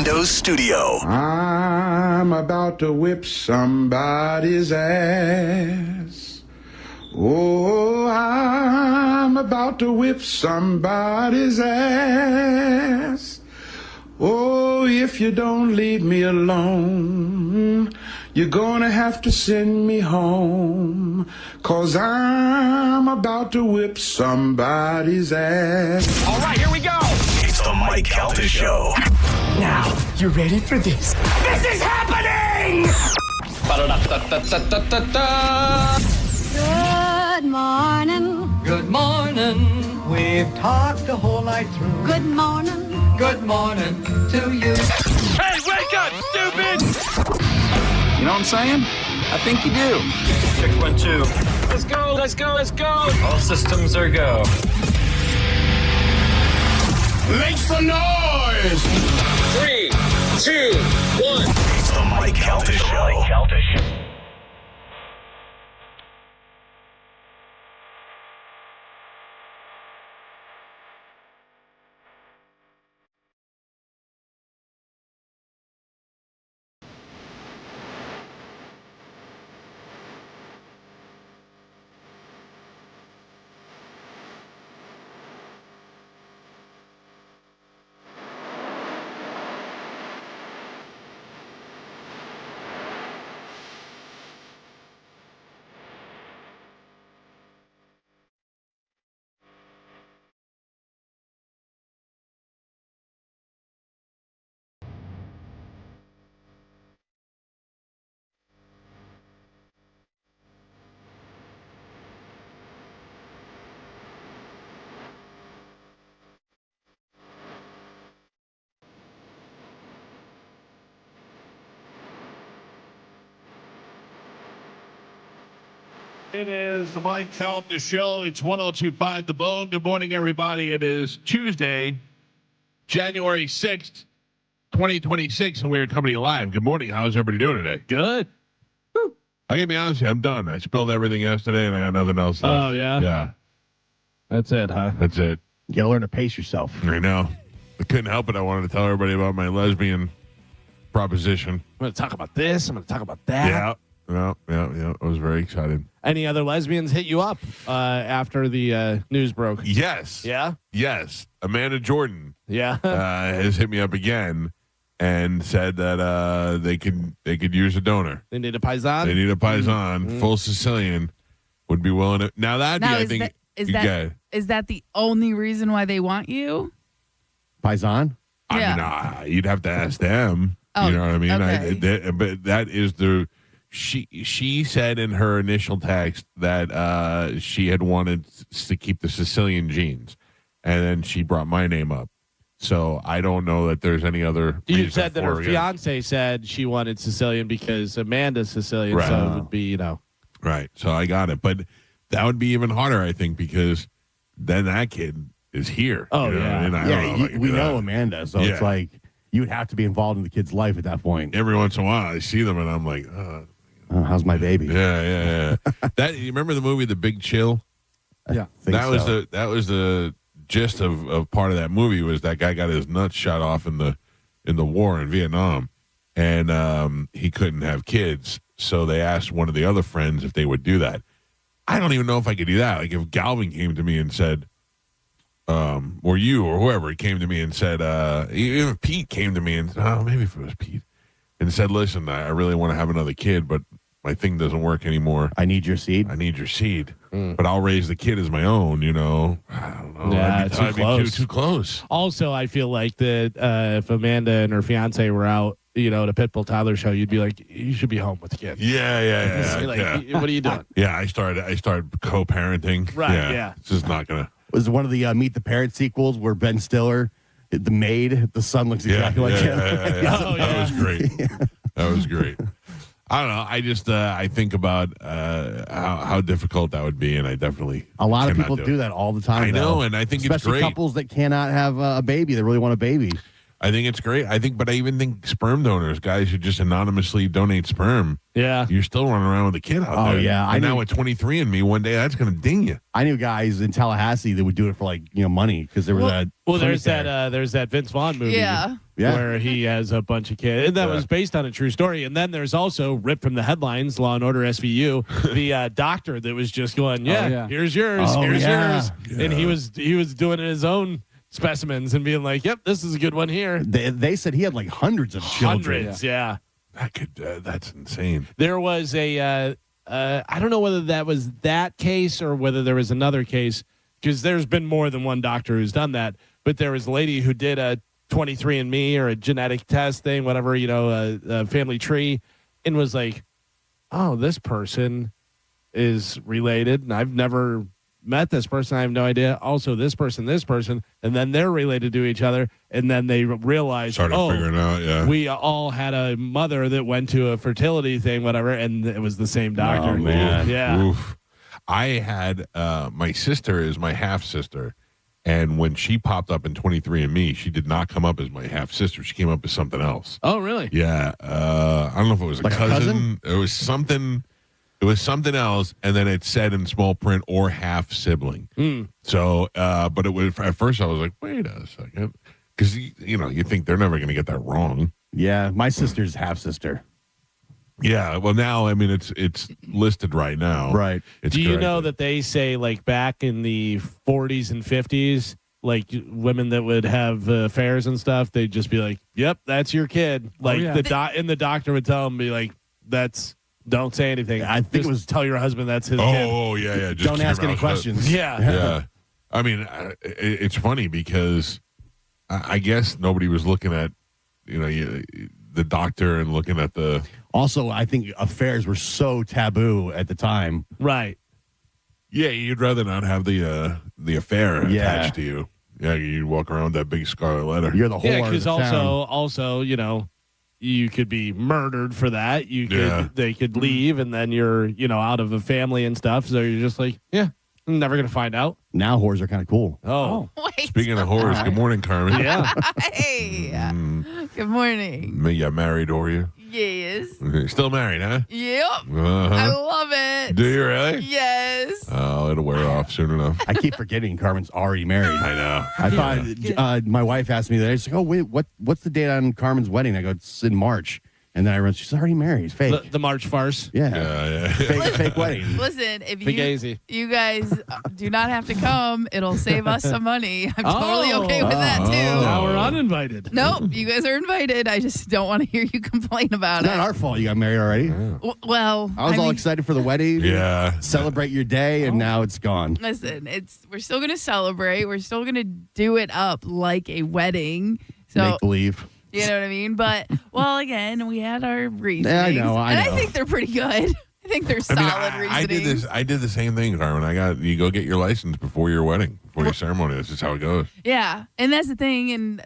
Orlando's studio. I'm about to whip somebody's ass. Oh, I'm about to whip somebody's ass. Oh, if you don't leave me alone, you're gonna have to send me home, 'cause I'm about to whip somebody's ass. All right, here we go. It's the Mike Calta Show. Now, you ready for this? This is happening! Good morning. Good morning. We've talked the whole night through. Good morning. Good morning to you. Hey, wake up, stupid! You know what I'm saying? I think you do. Check 1, 2. Let's go, let's go, let's go! All systems are go. Make some noise! 3, 2, 1. It's the Mike Calta Show. It is the Mike Calta Show. It's 102.5 The Bone. Good morning, everybody. It is Tuesday, January 6th, 2026, and we're coming live. Good morning. How's everybody doing today? Good. I gotta be honest with you, I'm done. I spilled everything yesterday, and I got nothing else left. Oh, yeah? Yeah, That's it, huh? that's it. You gotta learn to pace yourself. I know. I couldn't help it. I wanted to tell everybody about my lesbian proposition. I'm going to talk about this. I'm going to talk about that. Yeah. I was very excited. Any other lesbians hit you up after the news broke? Yes. Yeah? Yes. Amanda Jordan Yeah. has hit me up again and said that they could use a donor. They need a paisan? They need a paisan, full Sicilian, would be willing to. Now that'd be, I think, is that the only reason why they want you? Paisan? I mean, you'd have to ask them. Oh, you know what I mean? okay. But that is the. She said in her initial text that she had wanted to keep the Sicilian genes, and then she brought my name up. So I don't know that there's any other. You said that her fiance said she wanted Sicilian because Amanda's Sicilian, Right. so it would be, Right. So I got it, but that would be even harder, I think, because then that kid is here. Oh, you know yeah. what I mean? I don't know if I can We do know that. Amanda, so Yeah. it's like you would have to be involved in the kid's life at that point. Every once in a while, I see them and I'm like, How's my baby? yeah. That you remember the movie The Big Chill? Yeah. That was the gist of part of that movie was that guy got his nuts shot off in the war in Vietnam, and he couldn't have kids, so they asked one of the other friends if they would do that. I don't even know if I could do that. Like if Galvin came to me and said, or you or whoever came to me and said, even if Pete came to me and maybe if it was Pete and said, listen, I really want to have another kid, but my thing doesn't work anymore. I need your seed. I need your seed, but I'll raise the kid as my own. You know, I don't know. Yeah, That'd be too close. Also, I feel like that if Amanda and her fiance were out, to Pitbull Toddler show, you'd be like, you should be home with the kid. Yeah. What are you doing? Yeah, I started co-parenting. Right, yeah. It's just not gonna. Was one of the Meet the Parents sequels where Ben Stiller, the maid, the son looks exactly like him. Oh, That yeah. was great. That was great. I don't know. I just I think about how difficult that would be, and I definitely A lot of cannot people do that all the time. I know, though. and I think especially it's great. couples that cannot have a baby, they really want a baby. I think it's great. But I even think sperm donors, guys who just anonymously donate sperm, Yeah. you're still running around with a kid out there. Oh, yeah. And now with 23andMe, one day that's going to ding you. I knew guys in Tallahassee that would do it for money because there was Well, there's that Vince Vaughn movie. Yeah. Yeah. where he has a bunch of kids. And that was based on a true story. And then there's also, ripped from the headlines, Law and Order SVU, the doctor that was just going, here's yours, here's yours. And he was doing his own specimens and being like, yep, this is a good one here. They said he had like hundreds of children. Hundreds, yeah. That's insane. There was a, I don't know whether that was that case or whether there was another case, because there's been more than one doctor who's done that. But there was a lady who did a 23andMe or a genetic test thing, whatever, a family tree, and was like, oh, this person is related, and I've never met this person. I have no idea. Also, this person, and then they're related to each other, and then they realized, Started figuring out, we all had a mother that went to a fertility thing, whatever, and it was the same doctor. Oh, man. Yeah. Oof. I had my sister is my half sister. And when she popped up in 23andMe, she did not come up as my half sister. She came up as something else. Oh, really? Yeah. I don't know if it was a Like a cousin? It was something. It was something else, and then it said in small print or half sibling. So, but it was at first I was like, wait a second, because you think they're never going to get that wrong. Yeah, my sister's half sister. Yeah. Well, now I mean it's listed right now. Right. It's Do you corrected. know that they say, like, back in the 40s and 50s, like, women that would have affairs and stuff, they'd just be like, yep, that's your kid. Like, the doctor would tell them, be like, don't say anything. I think just it was- tell your husband that's his kid. Oh, yeah. Just Don't keep ask your any mouth shut. questions. Yeah. Yeah. I mean, it's funny because I guess nobody was looking at, the doctor and looking at the. Also, I think affairs were so taboo at the time. Right. Yeah, you'd rather not have the affair Yeah. attached to you. Yeah, you'd walk around with that big scarlet letter. You're the whore. Yeah, of because the town. also, you could be murdered for that. They could leave, and then you're, out of a family and stuff. So you're just like, yeah, I'm never gonna find out. Now whores are kind of cool. Oh, Wait. Speaking of whores, good morning, Carmen. yeah. Hey. Good morning. You married, or you? Yes. Okay. Still married, huh? Yep. I Uh-huh. love it. Do you really? Yes. Oh, it'll wear off soon enough. I keep forgetting Carmen's already married. I know. I thought my wife asked me that. She's like, "Oh wait, what's the date on Carmen's wedding?" I go, "It's in March." And then I realized she's already married. It's fake. The March farce. Yeah. Fake wedding. Listen, if Fugazi. you guys do not have to come, it'll save us some money. I'm totally okay with that too. Now we're uninvited. Nope, you guys are invited. I just don't want to hear you complain about It's it. not our fault you got married already. Well, I was all excited for the wedding. Yeah. Celebrate your day, and now it's gone. Listen, we're still gonna celebrate. We're still gonna do it up like a wedding. So Make believe. you know what I mean? But well, again, we had our reasons. Yeah, I know. And I think they're pretty good. I think they're solid reasonings. I did the same thing, Carmen. You go get your license before your wedding, before your ceremony. This is how it goes. Yeah, and that's the thing. And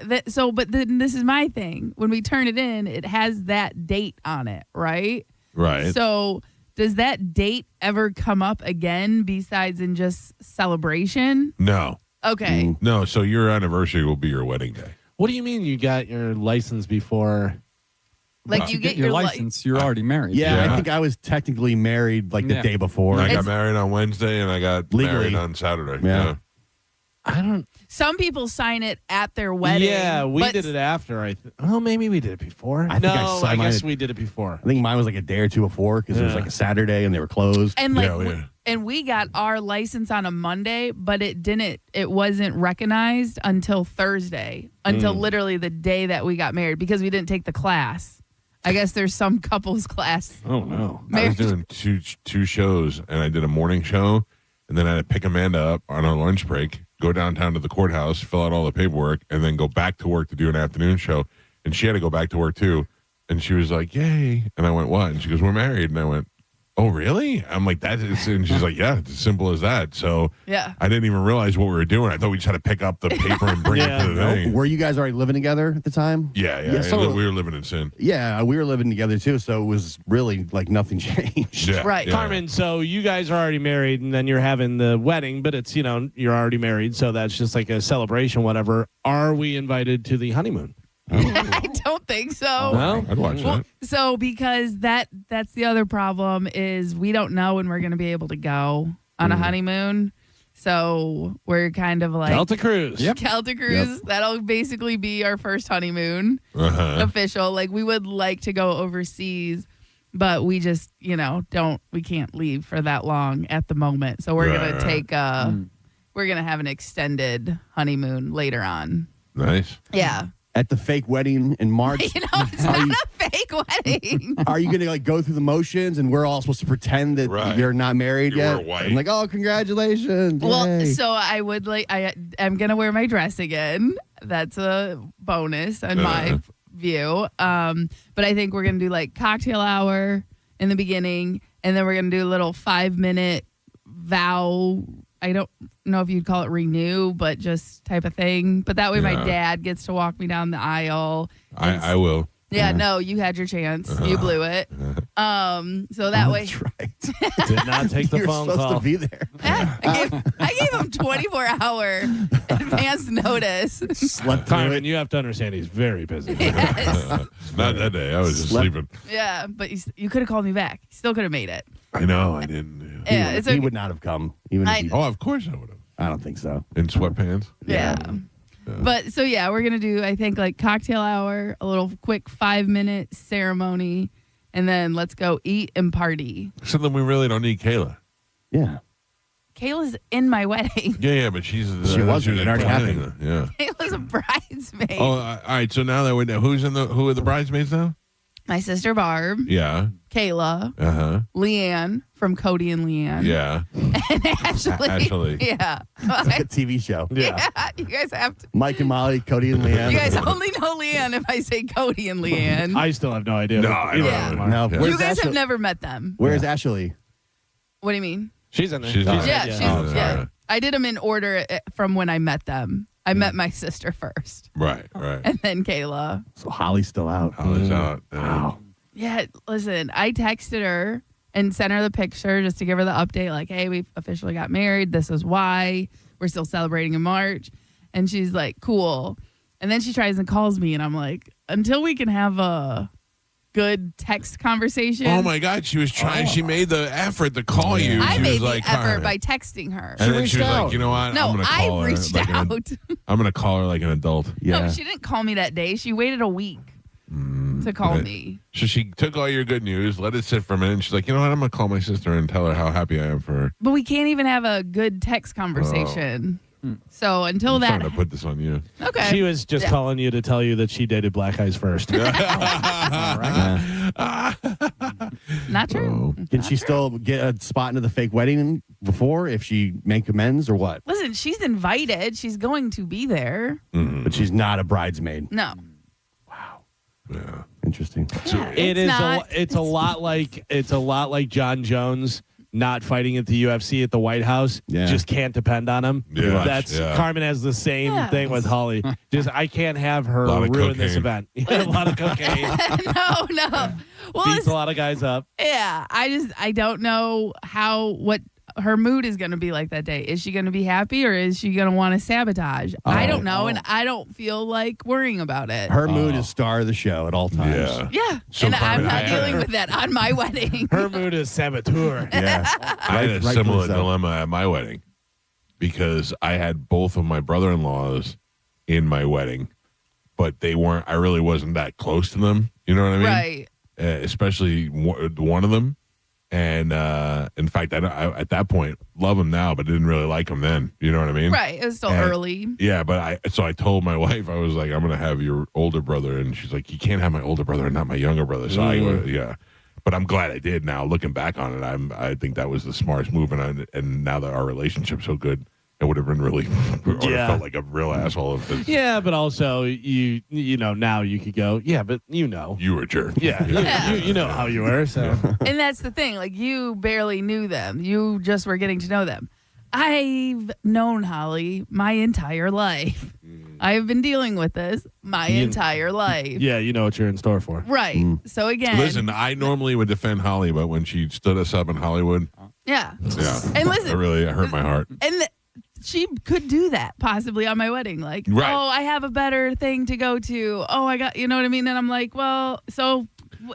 but then this is my thing. When we turn it in, it has that date on it, right? Right. So does that date ever come up again besides in just celebration? No. Okay. No. So your anniversary will be your wedding day. What do you mean you got your license before? Like you get your license, you're already married. Yeah, Yeah. I think I was technically married like the Yeah. day before. I got married on Wednesday and I got Legally. married on Saturday. Yeah. I don't. Some people sign it at their wedding. Yeah, we but did it after. Maybe we did it before. I think I no, signed I guess mine- we did it before. I think mine was like a day or two before because it was Yeah. like a Saturday and they were closed. And like, Yeah. and we got our license on a Monday, but it wasn't recognized until Thursday, until literally the day that we got married because we didn't take the class. I guess there's some couples class. Oh no. I was doing two shows, and I did a morning show, and then I had to pick Amanda up on our lunch break, go downtown to the courthouse, fill out all the paperwork, and then go back to work to do an afternoon show. And she had to go back to work too. And she was like, "Yay!" And I went, "What?" And she goes, "We're married." And I went, "Oh, really?" I'm like, "That is," and she's like, "Yeah, it's as simple as that." So Yeah. I didn't even realize what we were doing. I thought we just had to pick up the paper and bring it to the thing. Were you guys already living together at the time? Yeah. so- We were living in sin. Yeah, we were living together too, so it was really like nothing changed. Yeah, Right. yeah. Carmen, so you guys are already married and then you're having the wedding, but it's, you're already married. So that's just like a celebration, whatever. Are we invited to the honeymoon? I don't think so. No? I'd watch that. So because that's the other problem is we don't know when we're going to be able to go on a honeymoon. So we're kind of like Delta Cruise. Calta Cruise. That'll basically be our first honeymoon official. Like we would like to go overseas, but we just, we can't leave for that long at the moment. So we're going to take we're going to have an extended honeymoon later on. Nice. Yeah. At the fake wedding in March. It's not a fake wedding. Are you going to go through the motions and we're all supposed to pretend that you're not married You yet? wear white. I'm like, oh, congratulations. Well, Yay. so I would I am going to wear my dress again. That's a bonus on my view. But I think we're going to do like cocktail hour in the beginning, and then we're going to do a little 5-minute vow. I don't know if you'd call it renew, but just type of thing. But that way my dad gets to walk me down the aisle. I will. Yeah, no, you had your chance. You blew it. So that way. That's right. Did not take the You're phone supposed call. to be there. I gave him 24-hour advance notice. Slept through Carmen, it. you have to understand he's very busy. Not that day. I was just Slept- sleeping. Yeah, but you could have called me back. You still could have made it. I know. I didn't. Yeah, it's okay. He would not have come. Even if he, Oh, of course I would have. I don't think so. In sweatpants. Yeah. But so yeah, we're gonna do I think like cocktail hour, a little quick 5-minute ceremony, and then let's go eat and party. So then we really don't need Kayla. Yeah. Kayla's in my wedding. Yeah, but she's She wasn't. It already planning happened. Yeah. Kayla's a bridesmaid. Oh, all right. So now that we know who are the bridesmaids now? My sister Barb, Yeah. Kayla, Leanne from Cody and Leanne, Yeah. and Ashley. Ashley. Yeah. It's like a TV show. Yeah. You guys have to. Mike and Molly, Cody and Leanne. You guys only know Leanne if I say Cody and Leanne. I still have no idea. No, who I either don't of them know. are. No. Yeah. Where's You guys Ashley? have never met them. Where's Ashley? What do you mean? She's in there. She's in there. Yeah, Yeah. she's, Oh, yeah. alright. I did them in order from when I met them. I met my sister first, Right. and then Kayla. So Holly's still out. Holly's out. Wow. Yeah, listen, I texted her and sent her the picture just to give her the update, like, hey, we officially got married. This is why. We're still celebrating in March. And she's like, cool. And then she tries and calls me, and I'm like, until we can have a good text conversation. Oh my God, she was trying. She made the effort to call you. I She made was the like, effort "Carmen." by texting her. And then reached she was out. like, you know what? No, I'm gonna I call her reached like out. I'm gonna call her like an adult. Yeah. No, she didn't call me that day. She waited a week to call right. me. So she took all your good news, let it sit for a minute, and she's like, you know what? I'm gonna call my sister and tell her how happy I am for her. But we can't even have a good text conversation. So until I'm that. trying to put this on you. Okay. She was just calling you to tell you that she dated Black Eyes first. Not true. Can she still get a spot into the fake wedding before if she make amends or what? Listen, she's invited. She's going to be there. But she's not a bridesmaid. No. Yeah. Interesting. It's a lot like John Jones not fighting at the UFC at the White House. Yeah. Just can't depend on him. Yeah. That's Yeah. Carmen has the same thing with Holly. Just I can't have her Lot of ruin this cocaine. event. A lot of cocaine. No. Well, Beats a lot of guys up. yeah. I don't know what her mood is going to be like that day. Is she going to be happy or is she going to want to sabotage? I don't know, and I don't feel like worrying about it. Her mood is star of the show at all times. Yeah. Yeah. So and I'm Carmen, not I- dealing with that on my wedding. Her mood is saboteur. Yeah. I had a Rightfully similar so. dilemma at my wedding because I had both of my brother-in-laws in my wedding, but they weren't. I really wasn't that close to them. You know what I mean? Right. Especially one of them. And in fact, I at that point love him now, but didn't really like him then. You know what I mean? Right. It was still And- early. Yeah, but I told my wife, I was like, I'm gonna have your older brother, and she's like, you can't have my older brother and not my younger brother. So yeah. But I'm glad I did. Now looking back on it, I think that was the smartest move, and now that our relationship's so good, it would have been really felt like a real asshole if this, Yeah, but also you know now you could go. Yeah, but you know. you were a jerk. Yeah, you know how you were. So And that's the thing. Like, you barely knew them. You just were getting to know them. I've known Holly my entire life. I've been dealing with this my entire life. yeah, you know what you're in store for. Right. So again. Listen, I normally would defend Holly, but when she stood us up in Hollywood, Yeah. yeah, And listen. it hurt my heart. And she could do that possibly on my wedding. Like, Right. oh, I have a better thing to go to. Oh, I got, you know what I mean? And I'm like, well, so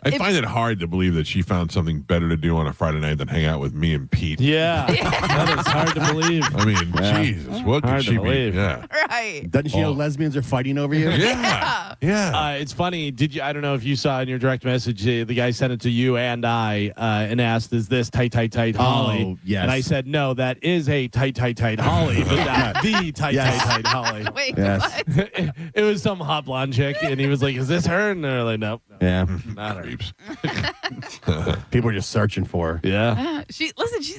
I find it hard to believe that she found something better to do on a Friday night than hang out with me and Pete. Yeah, that is hard to believe. I mean, Jesus, what could Hard to she be? believe. Yeah. Right. Doesn't she know lesbians are fighting over you? Yeah. It's funny. Did you? I don't know if you saw in your direct message. The guy sent it to you and I and asked, "Is this tight Holly?" Oh, yes. And I said, "No, that is a tight Holly, but not the tight Holly." Wait, Yes. what? It was some hot blonde chick, and he was like, "Is this her?" And they're like, "Nope, Yeah. not her." Creeps. People are just searching for her. Yeah. She's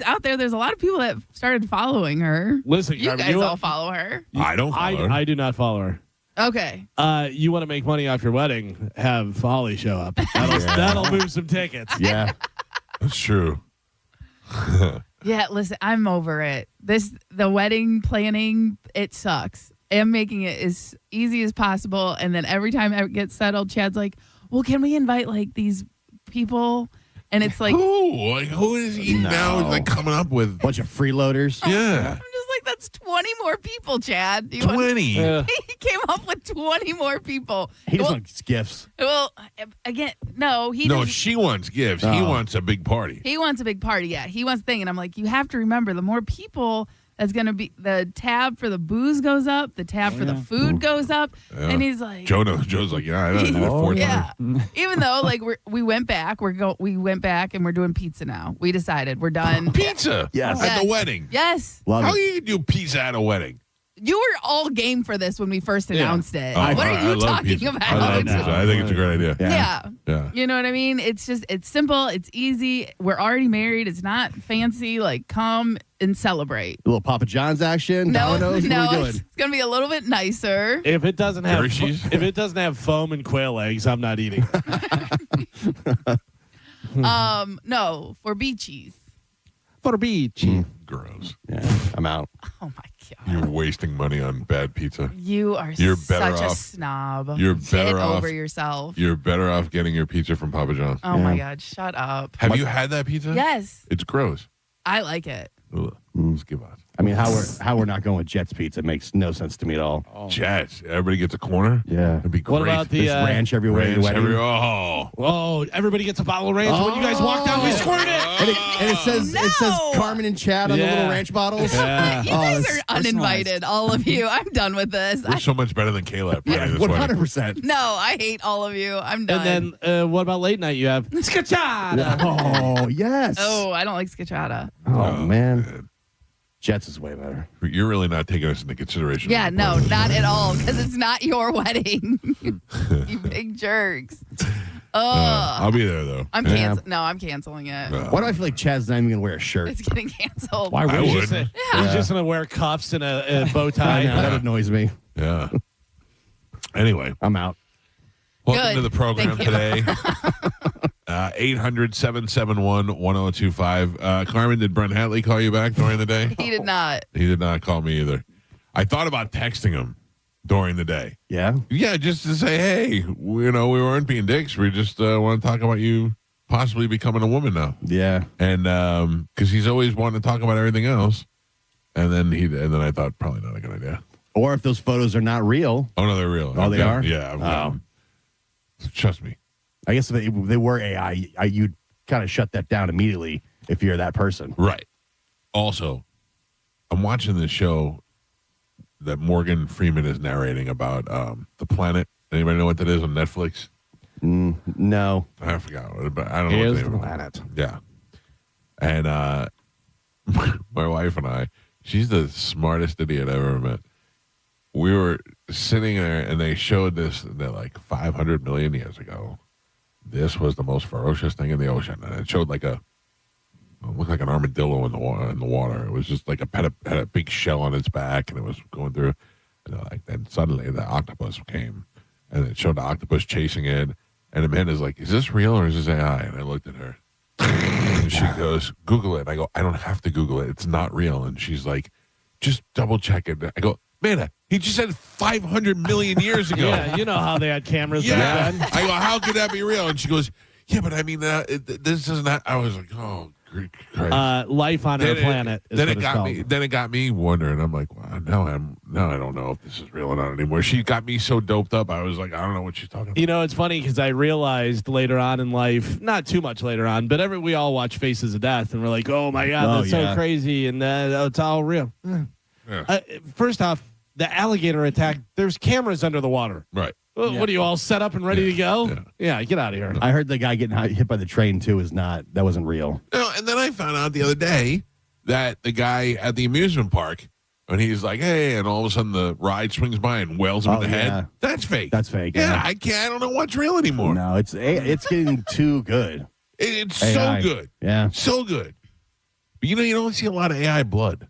out there. There's a lot of people that started following her. Listen, You Carmen, guys all follow her. I don't follow her. I do not follow her. Okay. You want to make money off your wedding? Have Holly show up. That'll move some tickets. Yeah. That's true. Yeah, listen, I'm over it. The wedding planning, it sucks. I'm making it as easy as possible, and then every time it gets settled, Chad's like, "Well, can we invite like these people?" And it's like, Who is he now like coming up with? Bunch of freeloaders. Yeah. I'm just like, that's 20 more people, Chad. Do you 20. He came up with 20 more people. He just well, wants gifts. well, again, no, he No, doesn't- she wants gifts. He Oh. wants a big party. He wants a big party, yeah. He wants a thing. And I'm like, you have to remember, the more people, that's going to be, the tab for the booze goes up, the tab for the food goes up. Yeah. And he's like, Joe's like, yeah, I did it 4 yeah. times. Even though, like, we went back and we're doing pizza now. We decided we're done. Pizza. Yes. At the wedding. Yes. Love How it. you do pizza at a wedding? You were all game for this when we first announced it. Oh, what I are you love talking pizza. about? I love pizza. I think it's a great idea. Yeah. Yeah. You know what I mean? It's simple. It's easy. We're already married. It's not fancy. Like, come and celebrate. A little Papa John's action. No, Domino's. no, What are we it's doing? going to be a little bit nicer. If it doesn't have Hershey's? if it doesn't have foam and quail eggs, I'm not eating. No, for beachies. For beach. Gross. Yeah, I'm out. Oh, my God. You're wasting money on bad pizza. You're better such a off- snob. you're Get better off- over yourself. You're better off getting your pizza from Papa John's. Oh, my God. Shut up. Have you had that pizza? Yes. It's gross. I like it. Ugh. Let's give us. I mean, how we're not going with Jets Pizza makes no sense to me at all. Jets. Everybody gets a corner. Yeah. That'd be great. What about the There's ranch everywhere. at your Ranch wedding. oh. Everybody gets a bottle of ranch when you guys walk down. We squirt it. And it says Carmen and Chad on the Yeah. little ranch bottles. Yeah. You guys that's are uninvited, all of you. I'm done with this. We're so much better than Kayla at planning this wedding. 100%. No, I hate all of you. I'm done. And then what about late night? You have scachada. Oh, yes. Oh, I don't like scachata. Oh, man. Jets is way better. You're really not taking us into consideration. Yeah, no, not at all, because it's not your wedding. You big jerks. I'll be there though. I'm Yeah. No, I'm canceling it. Why do I feel like Chad's not even going to wear a shirt? It's getting canceled. Why I would would. He's just gonna wear cuffs and a bow I tie. know, that annoys me. Yeah. Anyway, I'm out. welcome Good. to the program Thank you. today. 800-771-1025. Carmen, did Brent Hatley call you back during the day? He did not. He did not call me either. I thought about texting him during the day. Yeah. Yeah, just to say, hey, we weren't being dicks. We just want to talk about you possibly becoming a woman now. Yeah. And because he's always wanting to talk about everything else. And then I thought probably not a good idea. Or if those photos are not real, Oh no, they're real. Oh, they are? Yeah. I've got 'em. Trust me. I guess if they were AI, you'd kind of shut that down immediately if you're that person. Right. Also, I'm watching this show that Morgan Freeman is narrating about The Planet. Anybody know what that is on Netflix? No. I forgot. But I don't know what the name of it. Yeah. And my wife and I, she's the smartest idiot I've ever met. We were sitting there and they showed this that like 500 million years ago, this was the most ferocious thing in the ocean. And it showed like it looked like an armadillo in the water. It was just like had a big shell on its back and it was going through. And then suddenly the octopus came and it showed the octopus chasing it. And Amanda's like, is this real or is this AI? And I looked at her. And she goes, Google it. And I go, I don't have to Google it. It's not real. And she's like, just double check it. I go, Amanda, he just said 500 million years ago. Yeah, you know how they had cameras back then. I go, how could that be real? And she goes, yeah, but I mean, this is not. I was like, oh, Life on our planet. Then it got me wondering. I'm like, wow, now I don't know if this is real or not anymore. She got me so doped up. I was like, I don't know what she's talking about. You know, it's funny because I realized later on in life, not too much later on, but we all watch Faces of Death, and we're like, oh my god, that's so crazy, and it's all real. Yeah. First off, the alligator attack. There's cameras under the water. Right. What are you all set up and ready to go? Yeah, get out of here. I heard the guy getting hit by the train too that wasn't real. And then I found out the other day that the guy at the amusement park, when he's like, hey, and all of a sudden the ride swings by and wails him in the head. That's fake. That's fake. Yeah, I don't know what's real anymore. No, it's getting too good. It's AI. so good. Yeah. So good. But you don't see a lot of AI blood.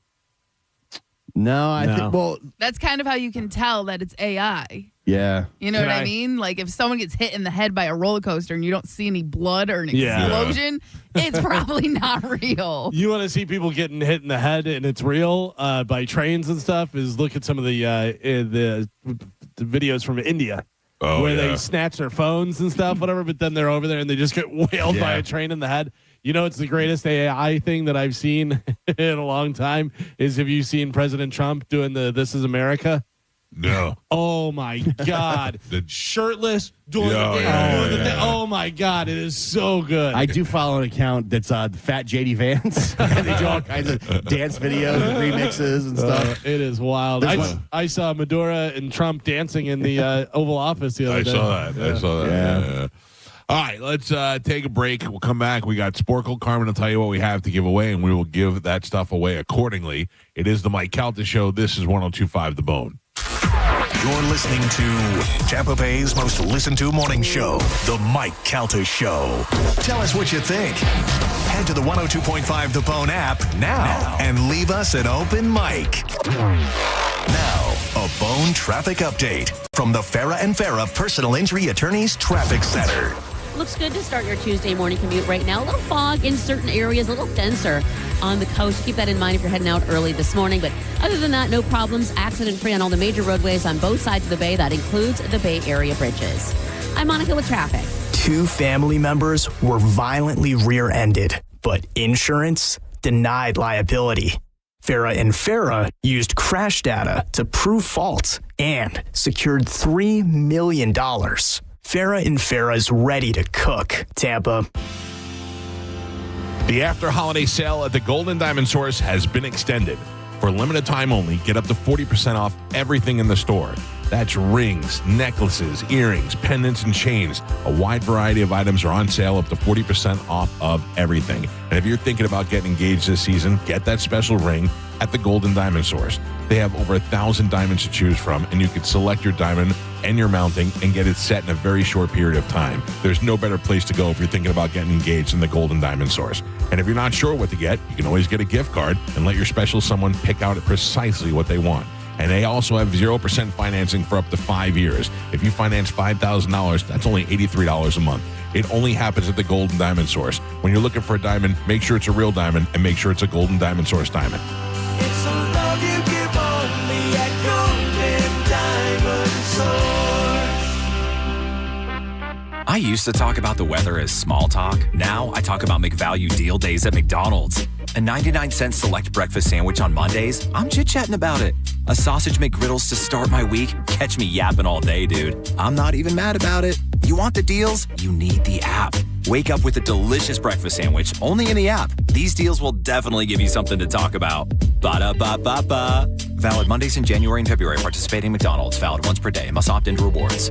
No, I think, well, That's kind of how you can tell that it's AI. yeah. You know what I mean? Like if someone gets hit in the head by a roller coaster and you don't see any blood or an explosion, it's probably not real. You want to see people getting hit in the head and it's real by trains and stuff? Is look at some of the videos from India. Where they snatch their phones and stuff, whatever, but then they're over there and they just get whaled by a train in the head. You know, it's the greatest AI thing that I've seen in a long time is have you seen President Trump doing the This Is America? No. Oh, my God. Shirtless, doing the thing. Oh, my God. It is so good. I do follow an account that's Fat JD Vance. And they do all kinds of dance videos and remixes and stuff. It is wild. I saw Maduro and Trump dancing in the Oval Office the other day. I saw that. Yeah. All right, let's take a break. We'll come back. We got Sporkle. Carmen will tell you what we have to give away, and we will give that stuff away accordingly. It is the Mike Calta Show. This is 102.5 The Bone. You're listening to Tampa Bay's most listened to morning show, The Mike Calta Show. Tell us what you think. Head to the 102.5 The Bone app now and leave us an open mic. Now, a Bone traffic update from the Farah and Farah Personal Injury Attorneys Traffic Center. Looks good to start your Tuesday morning commute right now. A little fog in certain areas, a little denser on the coast. Keep that in mind if you're heading out early this morning. But other than that, no problems. Accident-free on all the major roadways on both sides of the bay. That includes the Bay Area bridges. I'm Monica with traffic. 2 family members were violently rear-ended, but insurance denied liability. Farah and Farah used crash data to prove fault and secured $3 million. Farah and Farah is ready to cook. Tampa. The after-holiday sale at the Golden Diamond Source has been extended. For a limited time only, get up to 40% off everything in the store. That's rings, necklaces, earrings, pendants, and chains. A wide variety of items are on sale up to 40% off of everything. And if you're thinking about getting engaged this season, get that special ring at the Golden Diamond Source. They have over 1,000 diamonds to choose from, and you can select your diamond and your mounting and get it set in a very short period of time. There's no better place to go if you're thinking about getting engaged than the Golden Diamond Source. And if you're not sure what to get, you can always get a gift card and let your special someone pick out precisely what they want. And they also have 0% financing for up to 5 years. If you finance $5,000, that's only $83 a month. It only happens at the Golden Diamond Source. When you're looking for a diamond, make sure it's a real diamond and make sure it's a Golden Diamond Source diamond. It's a love you give only at Golden Diamond Source. I used to talk about the weather as small talk. Now I talk about McValue deal days at McDonald's. A 99-cent select breakfast sandwich on Mondays? I'm chit-chatting about it. A sausage McGriddles to start my week? Catch me yapping all day, dude. I'm not even mad about it. You want the deals? You need the app. Wake up with a delicious breakfast sandwich only in the app. These deals will definitely give you something to talk about. Ba-da-ba-ba-ba. Valid Mondays in January and February. Participating McDonald's. Valid once per day. Must opt into rewards.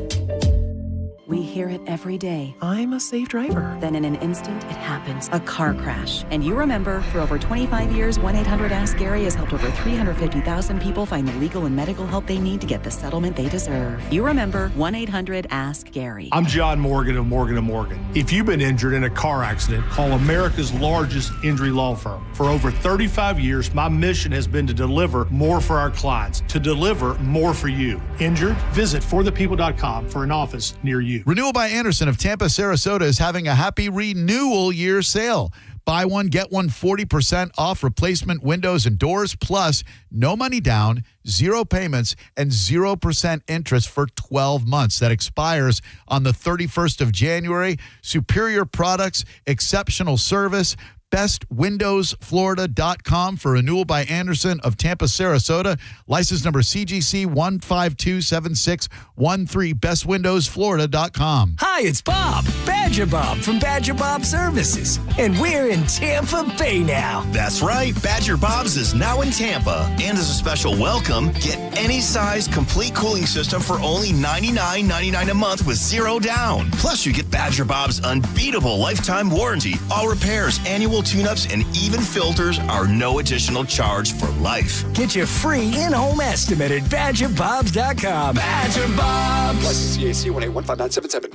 We hear it every day. I'm a safe driver. Then in an instant, it happens. A car crash. And you remember, for over 25 years, 1-800-ASK-GARY has helped over 350,000 people find the legal and medical help they need to get the settlement they deserve. You remember 1-800-ASK-GARY. I'm John Morgan of Morgan & Morgan. If you've been injured in a car accident, call America's largest injury law firm. For over 35 years, my mission has been to deliver more for our clients, to deliver more for you. Injured? Visit forthepeople.com for an office near you. Renewal by Anderson of Tampa, Sarasota is having a happy renewal year sale. Buy one, get one 40% off replacement windows and doors, plus no money down, 0 payments, and 0% interest for 12 months. That expires on the 31st of January. Superior products, exceptional service, bestwindowsflorida.com for renewal by Anderson of Tampa, Sarasota. License number CGC 1527613. bestwindowsflorida.com. Hi, it's Bob, Badger Bob from Badger Bob Services, and we're in Tampa Bay now. That's right. Badger Bob's is now in Tampa. And as a special welcome, get any size complete cooling system for only $99.99 a month with zero down. Plus, you get Badger Bob's unbeatable lifetime warranty. All repairs, annual tune-ups, and even filters are no additional charge for life. Get your free in-home estimate at BadgerBobs.com. Badger Bobs. License CAC 1815977.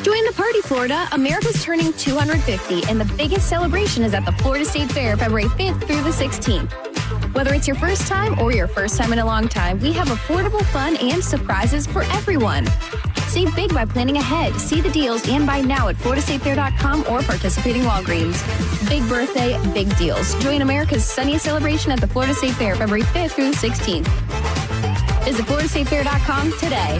Join the party, Florida. America's turning 250, and the biggest celebration is at the Florida State Fair, February 5th through the 16th. Whether it's your first time or your first time in a long time, we have affordable fun and surprises for everyone. Save big by planning ahead. See the deals and buy now at floridastatefair.com or participating Walgreens. Big birthday, big deals. Join America's sunniest celebration at the Florida State Fair, February 5th through the 16th. Visit floridastatefair.com today.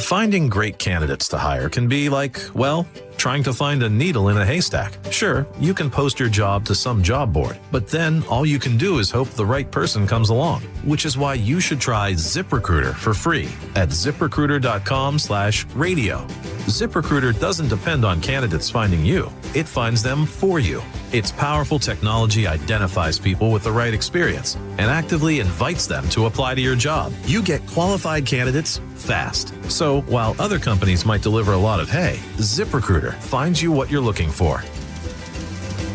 Finding great candidates to hire can be like, well, trying to find a needle in a haystack. Sure, you can post your job to some job board, but then all you can do is hope the right person comes along, which is why you should try ZipRecruiter for free at ZipRecruiter.com/radio. ZipRecruiter doesn't depend on candidates finding you. It finds them for you. Its powerful technology identifies people with the right experience and actively invites them to apply to your job. You get qualified candidates fast. So while other companies might deliver a lot of hay, ZipRecruiter finds you what you're looking for.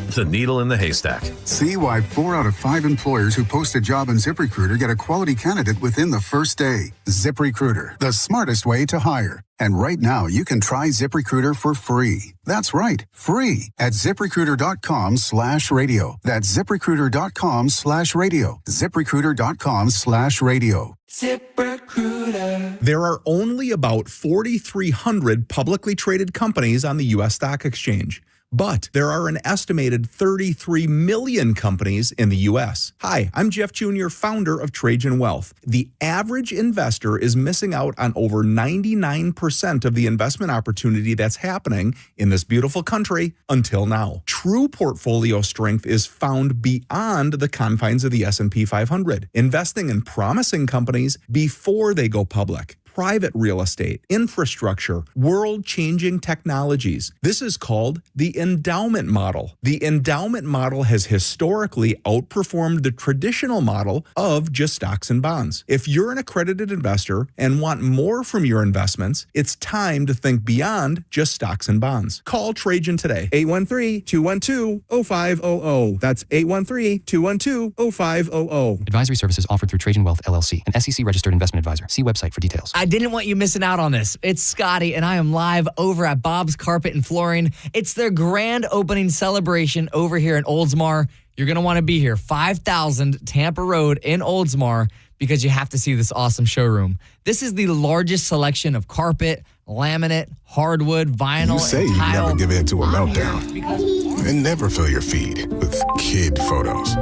The needle in the haystack. See why 4 out of 5 employers who post a job on ZipRecruiter get a quality candidate within the first day. ZipRecruiter, the smartest way to hire. And right now, you can try ZipRecruiter for free. That's right, free at ZipRecruiter.com/radio. That's ZipRecruiter.com/radio. ZipRecruiter.com/radio. ZipRecruiter. There are only about 4,300 publicly traded companies on the U.S. stock exchange. But there are an estimated 33 million companies in the U.S. Hi, I'm Jeff Jr., founder of Trajan Wealth. The average investor is missing out on over 99% of the investment opportunity that's happening in this beautiful country until now. True portfolio strength is found beyond the confines of the S&P 500, investing in promising companies before they go public. Private real estate, infrastructure, world-changing technologies. This is called the endowment model. The endowment model has historically outperformed the traditional model of just stocks and bonds. If you're an accredited investor and want more from your investments, it's time to think beyond just stocks and bonds. Call Trajan today, 813-212-0500. That's 813-212-0500. Advisory services offered through Trajan Wealth, LLC, an SEC-registered investment advisor. See website for details. I didn't want you missing out on this. It's Scotty, and I am live over at Bob's Carpet and Flooring. It's their grand opening celebration over here in Oldsmar. You're going to want to be here, 5000 Tampa Road in Oldsmar, because you have to see this awesome showroom. This is the largest selection of carpet, laminate, hardwood, vinyl, You say and you tile. never give in to a meltdown and never fill your feed with kid photos.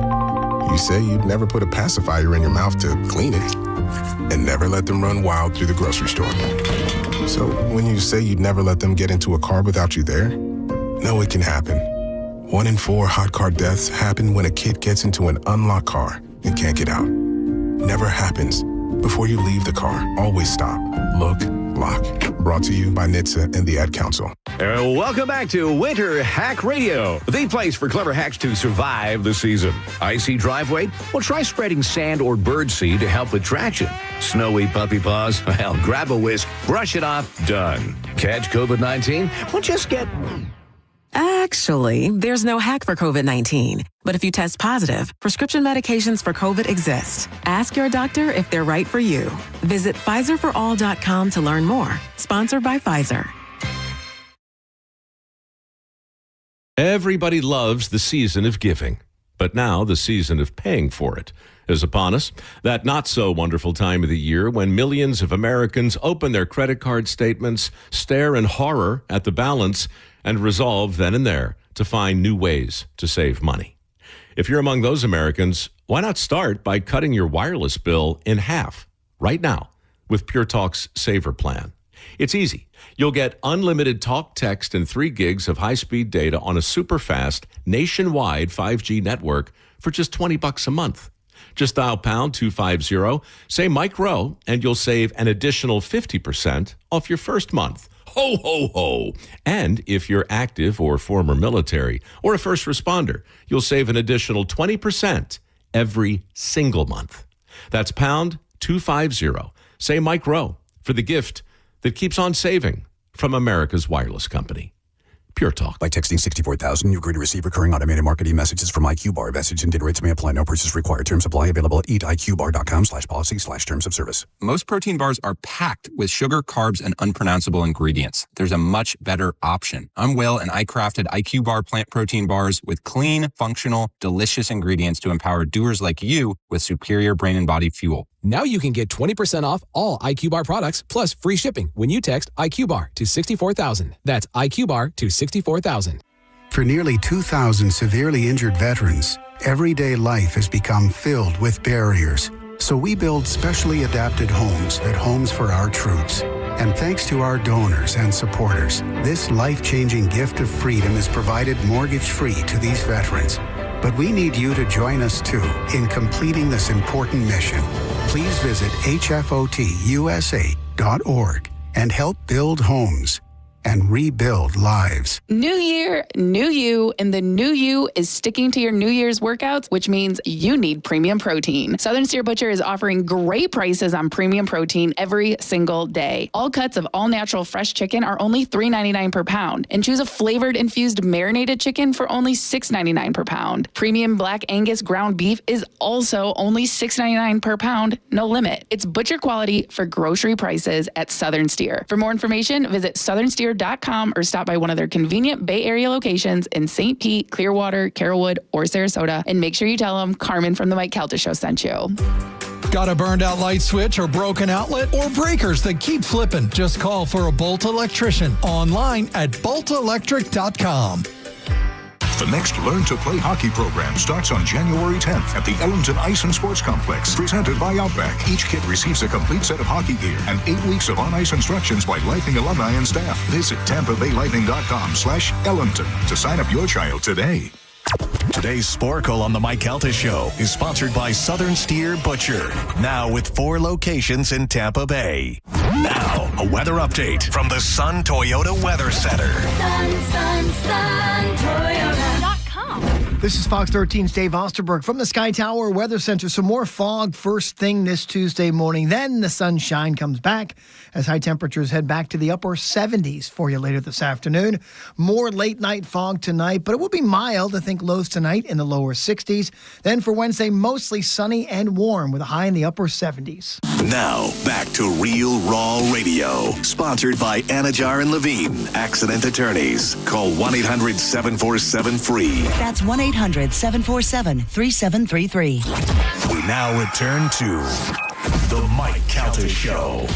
You say you'd never put a pacifier in your mouth to clean it and never let them run wild through the grocery store. So when you say you'd never let them get into a car without you there, no, it can happen. 1 in 4 hot car deaths happen when a kid gets into an unlocked car and can't get out. Never happens. Before you leave the car, always stop, look, lock. Brought to you by NHTSA and the Ad Council. Welcome back to Winter Hack Radio, the place for clever hacks to survive the season. Icy driveway? Well, try spreading sand or birdseed to help with traction. Snowy puppy paws? Well, grab a whisk, brush it off, done. Catch COVID-19? Well, just get... Actually, there's no hack for COVID-19. But if you test positive, prescription medications for COVID exist. Ask your doctor if they're right for you. Visit PfizerForAll.com to learn more. Sponsored by Pfizer. Everybody loves the season of giving, but now the season of paying for it is upon us. That not-so-wonderful time of the year when millions of Americans open their credit card statements, stare in horror at the balance, and resolve then and there to find new ways to save money. If you're among those Americans, why not start by cutting your wireless bill in half right now with Pure Talk's Saver Plan? It's easy. You'll get unlimited talk, text, and 3 gigs of high-speed data on a super-fast, nationwide 5G network for just $20 a month. Just dial pound 250, say Mike Rowe, and you'll save an additional 50% off your first month. Ho, ho, ho. And if you're active or former military or a first responder, you'll save an additional 20% every single month. That's pound 250. Say Mike Rowe for the gift that keeps on saving from America's wireless company. Pure Talk. By texting 64,000, you agree to receive recurring automated marketing messages from IQ Bar. Message and data rates may apply. No purchase required. Terms apply. Available at eatiqbar.com/policy/terms of service. Most protein bars are packed with sugar, carbs, and unpronounceable ingredients. There's a much better option. I'm Will, and I crafted IQ Bar plant protein bars with clean, functional, delicious ingredients to empower doers like you with superior brain and body fuel. Now you can get 20% off all IQ Bar products plus free shipping when you text IQ Bar to 64,000. That's IQ Bar to 64,000. For nearly 2,000 severely injured veterans, everyday life has become filled with barriers. So we build specially adapted homes at Homes for Our Troops. And thanks to our donors and supporters, this life-changing gift of freedom is provided mortgage-free to these veterans. But we need you to join us, too, in completing this important mission. Please visit hfotusa.org and help build homes and rebuild lives. New year, new you, and the new you is sticking to your New Year's workouts, which means you need premium protein. Southern Steer Butcher is offering great prices on premium protein every single day. All cuts of all-natural fresh chicken are only $3.99 per pound, and choose a flavored infused marinated chicken for only $6.99 per pound. Premium Black Angus ground beef is also only $6.99 per pound, no limit. It's butcher quality for grocery prices at Southern Steer. For more information, visit southernsteer.com or stop by one of their convenient Bay Area locations in St. Pete, Clearwater, Carrollwood, or Sarasota, and make sure you tell them Carmen from the Mike Calta Show sent you. Got a burned out light switch or broken outlet or breakers that keep flipping? Just call for a Bolt electrician online at boltelectric.com. The next Learn to Play Hockey program starts on January 10th at the Ellington Ice and Sports Complex, presented by Outback. Each kid receives a complete set of hockey gear and 8 weeks of on-ice instructions by Lightning alumni and staff. Visit TampaBayLightning.com/Ellington to sign up your child today. Today's Sporkle on the Mike Calta Show is sponsored by Southern Steer Butcher, now with 4 locations in Tampa Bay. Now, a weather update from the Sun Toyota Weather Center. Sun Toyota.com. This is Fox 13's Dave Osterberg from the Sky Tower Weather Center. Some more fog first thing this Tuesday morning. Then the sunshine comes back as high temperatures head back to the upper 70s for you later this afternoon. More late night fog tonight, but it will be mild. I think lows tonight in the lower 60s. Then for Wednesday, mostly sunny and warm with a high in the upper 70s. Now, back to Real Raw Radio, sponsored by Anajar and Levine, accident attorneys. Call 1-800-747-FREE. That's 1-800-747-3733. We now return to The Mike Calta Show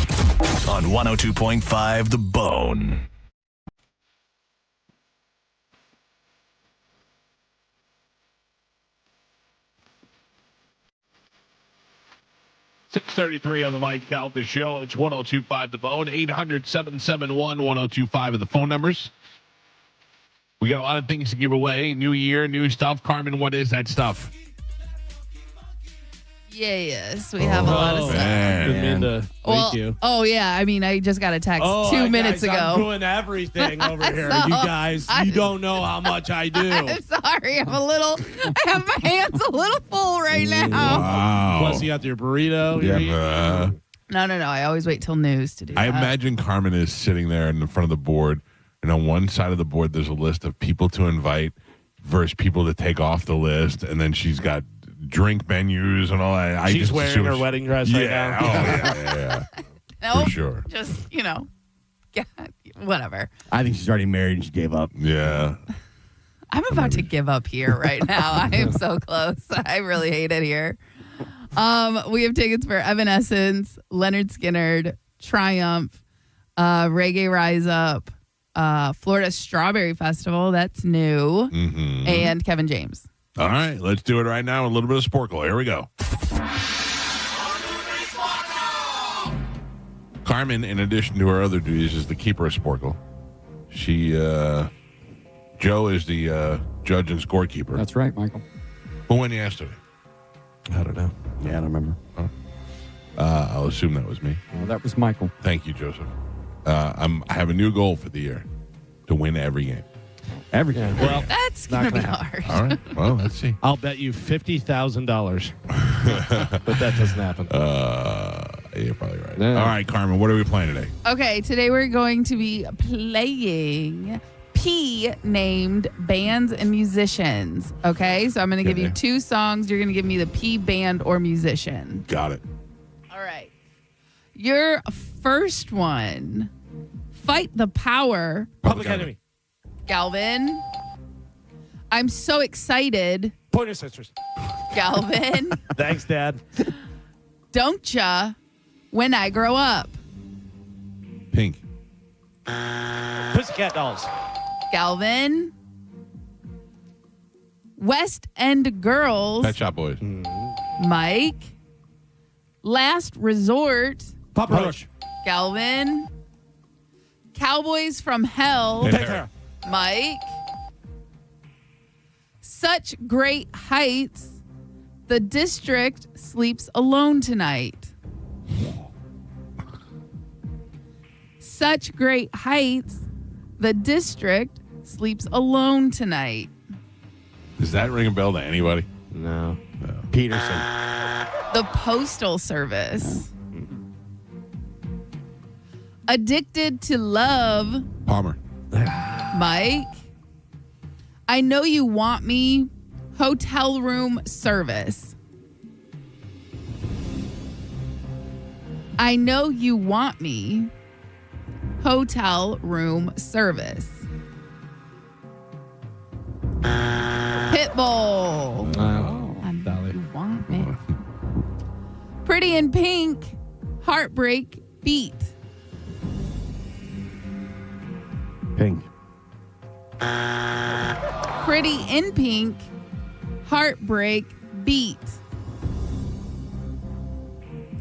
on 102.5 The Bone. .633 on the Mike Calta Show. It's 102.5 The Bone. 800-771-1025 are the phone numbers. We got a lot of things to give away. New year, new stuff. Carmen, what is that stuff? Yes, we have a lot of stuff. Thank you. Oh, yeah. I mean, I just got a text 2 minutes ago. I'm doing everything over here. You guys, you don't know how much I do. I'm sorry. I have my hands a little full right now. Wow. Plus, you got your burrito. Yeah. No. I always wait till news to do that. I imagine Carmen is sitting there in the front of the board, and on one side of the board, there's a list of people to invite versus people to take off the list, and then she's got drink menus and all that. She's wearing her wedding dress right now. Oh, yeah. No, for sure. Just, whatever. I think she's already married and she gave up. Yeah. I'm about to give up here right now. I am so close. I really hate it here. We have tickets for Evanescence, Leonard Skinner, Triumph, Reggae Rise Up, Florida Strawberry Festival, that's new, and Kevin James. All right, let's do it right now. A little bit of Sporkle. Here we go. Carmen, in addition to her other duties, is the keeper of Sporkle. Joe is the judge and scorekeeper. That's right, Michael. Who won yesterday? I don't know. Yeah, I don't remember. I'll assume that was me. Well, that was Michael. Thank you, Joseph. I have a new goal for the year, to win every game. Every game. Well, That's going to be hard. All right. Well, let's see. I'll bet you $50,000. But that doesn't happen. You're probably right. Yeah. All right, Carmen, what are we playing today? Okay, today we're going to be playing P-named bands and musicians. Okay, so I'm going to give you 2 songs. You're going to give me the P band or musician. Got it. All right. Your first one, Fight the Power. Public Enemy. Galvin. I'm so excited. Pointer Sisters. Galvin. Thanks, Dad. Don't ya when I grow up. Pink. Pussycat Dolls. Galvin. West End Girls. Pet Shop Boys. Mike. Last Resort. Papa Roach. Galvin. Cowboys from Hell. Pantera. Mike. Such Great Heights. The District Sleeps Alone Tonight. Such Great Heights. The District Sleeps Alone Tonight. Does that ring a bell to anybody? No. Peterson. The Postal Service. Addicted to Love. Palmer. Mike. I Know You Want Me. Hotel Room Service. I Know You Want Me. Hotel Room Service. Pitbull. I Know You Want Me. Pretty in Pink. Heartbreak Beat. Pink. Pretty in Pink. Heartbreak Beat.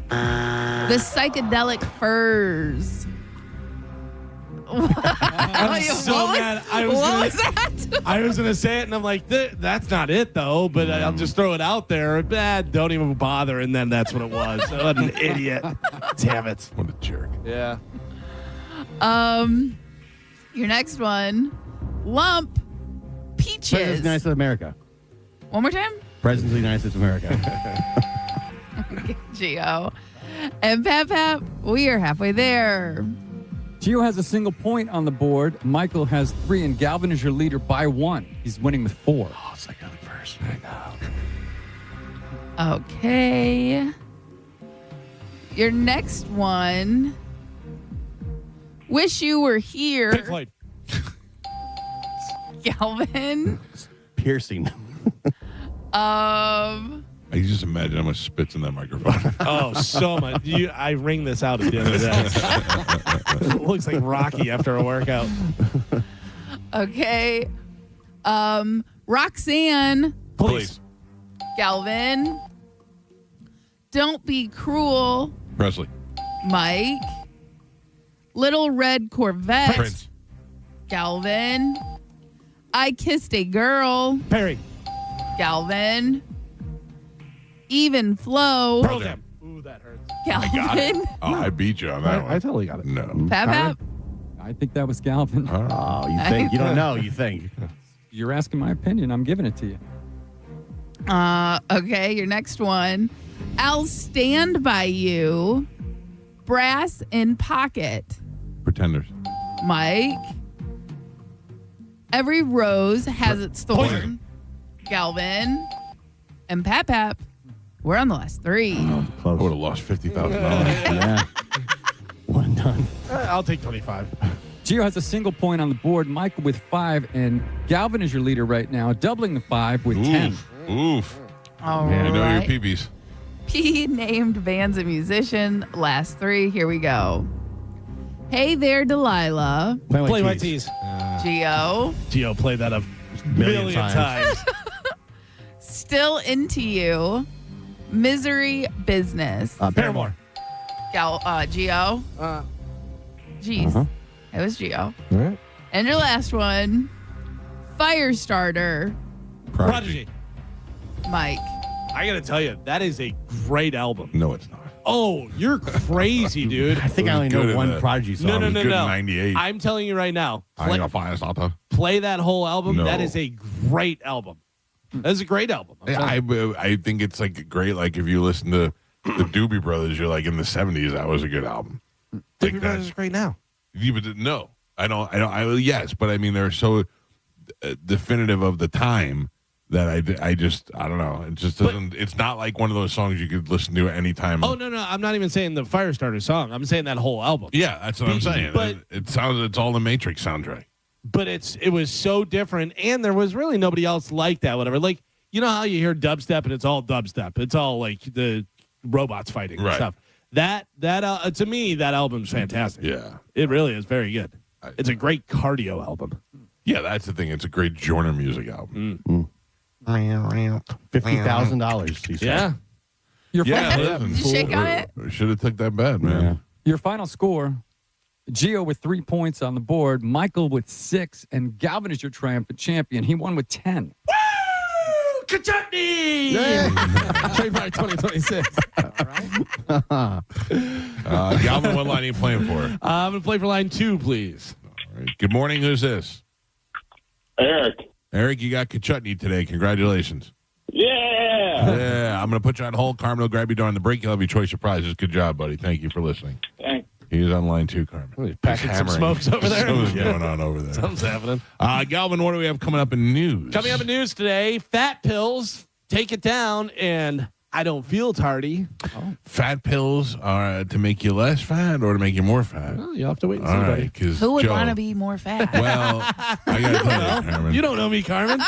The Psychedelic Furs. I'm so mad. I was going to say it, and I'm like, that's not it, though, but I'll just throw it out there. Don't even bother, and then that's what it was. What an idiot. Damn it. What a jerk. Yeah. Your next one, Lump Peaches. Presidents of the United States of America. One more time. Presidents of the United States of America. Gio. And Pap, we are halfway there. Gio has a single point on the board. Michael has 3, and Galvin is your leader by 1. He's winning with 4. Oh, it's like another first. I know. Okay. Your next one, Wish You Were Here. Pink Floyd. Galvin. Piercing. I can just imagine how much spits in that microphone. Oh, so much. I ring this out at the end of the day. It looks like Rocky after a workout. Okay. Roxanne. Police. Galvin. Don't Be Cruel. Presley. Mike. Little Red Corvette. Prince. Galvin. I Kissed a Girl. Perry. Galvin. Even Flow. Pearl Jam. Ooh, that hurts. Galvin. Oh, I beat you on that one. I totally got it. No. Pap. I think that was Galvin. Oh, you think? You don't know. You think. You're asking my opinion. I'm giving it to you. Okay, your next one. I'll Stand By You. Brass in Pocket. Pretenders. Mike. Every Rose Has Its Thorn. Poison. Galvin. And Pap. We're on the last 3. I would have lost $50,000. Yeah. One done. I'll take 25. Gio has a single point on the board. Michael with 5, and Galvin is your leader right now, doubling the 5 with 10. Oof. All You know your right. PBs. P named bands and musician. Last 3. Here we go. Hey There, Delilah. Play White Tees. Gio. Gio played that a million times. Still Into You. Misery Business. Paramore. Geo. Jeez. It was Geo. All right. And your last one, Firestarter, Prodigy. Mike. I got to tell you, that is a great album. No, it's not. Oh, you're crazy, dude. I think I only know one Prodigy song. No. Good in 98. I'm telling you right now. I'm a Firestarter. Play that whole album. No. That is a great album. That is a great album. I think it's like great. Like if you listen to the Doobie Brothers, you're like in the 70s. That was a good album. Doobie Brothers is great now. No, I don't. Yes, but I mean they're so definitive of the time that I don't know. It just doesn't. It's not like one of those songs you could listen to at any time. Oh no, I'm not even saying the Firestarter song. I'm saying that whole album. Yeah, that's what I'm saying. But it sounds. It's all the Matrix soundtrack. But it was so different, and there was really nobody else like that. Whatever, like you know how you hear dubstep and it's all dubstep. It's all like the robots fighting and stuff. That to me that album's fantastic. Yeah, it really is very good. It's a great cardio album. Yeah, that's the thing. It's a great genre music album. $50,000. Yeah. Did you shake on it? Should have took that bet, man. Yeah. Your final score, Gio with 3 points on the board, Michael with 6, and Galvin is your triumphant champion. He won with 10. Woo! Ka-chutney! Trademark 2026. Galvin, what line are you playing for? I'm going to play for line 2, please. All right. Good morning. Who's this? Eric. Eric, you got Kachutney today. Congratulations. Yeah. Yeah, I'm going to put you on hold. Carmen will grab you during the break. You'll have your choice of prizes. Good job, buddy. Thank you for listening. Thanks. He's on line 2, Carmen. He's packing some smokes over there. Something's going on over there. Something's happening. Galvin, what do we have coming up in news? Coming up in news today, fat pills, take it down, and I don't feel tardy. Oh. Fat pills are to make you less fat or to make you more fat? Well, you'll have to wait and see, All buddy. right, 'cause Who would Joe- want to be more fat? Well, I got to tell you, Carmen. You don't know me, Carmen.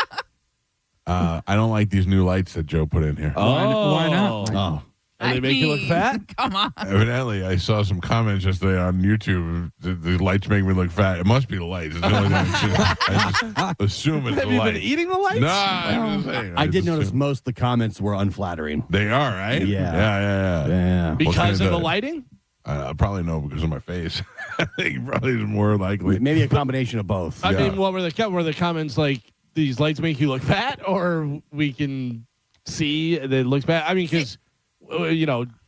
I don't like these new lights that Joe put in here. Why not? Oh. And they make you look fat? Come on. Evidently, I saw some comments yesterday on YouTube. The lights make me look fat. It must be the lights. It's the only thing I just assume it's Have the you light. been eating the lights? No, I'm just saying. I did just notice assume. most of the comments were unflattering. They are, right? Yeah. Yeah. Because What of the do? lighting? Probably no, because of my face. I think probably is more likely. Maybe a combination of both. I mean, what were the comments like? These lights make you look fat, or we can see that it looks bad? I mean, because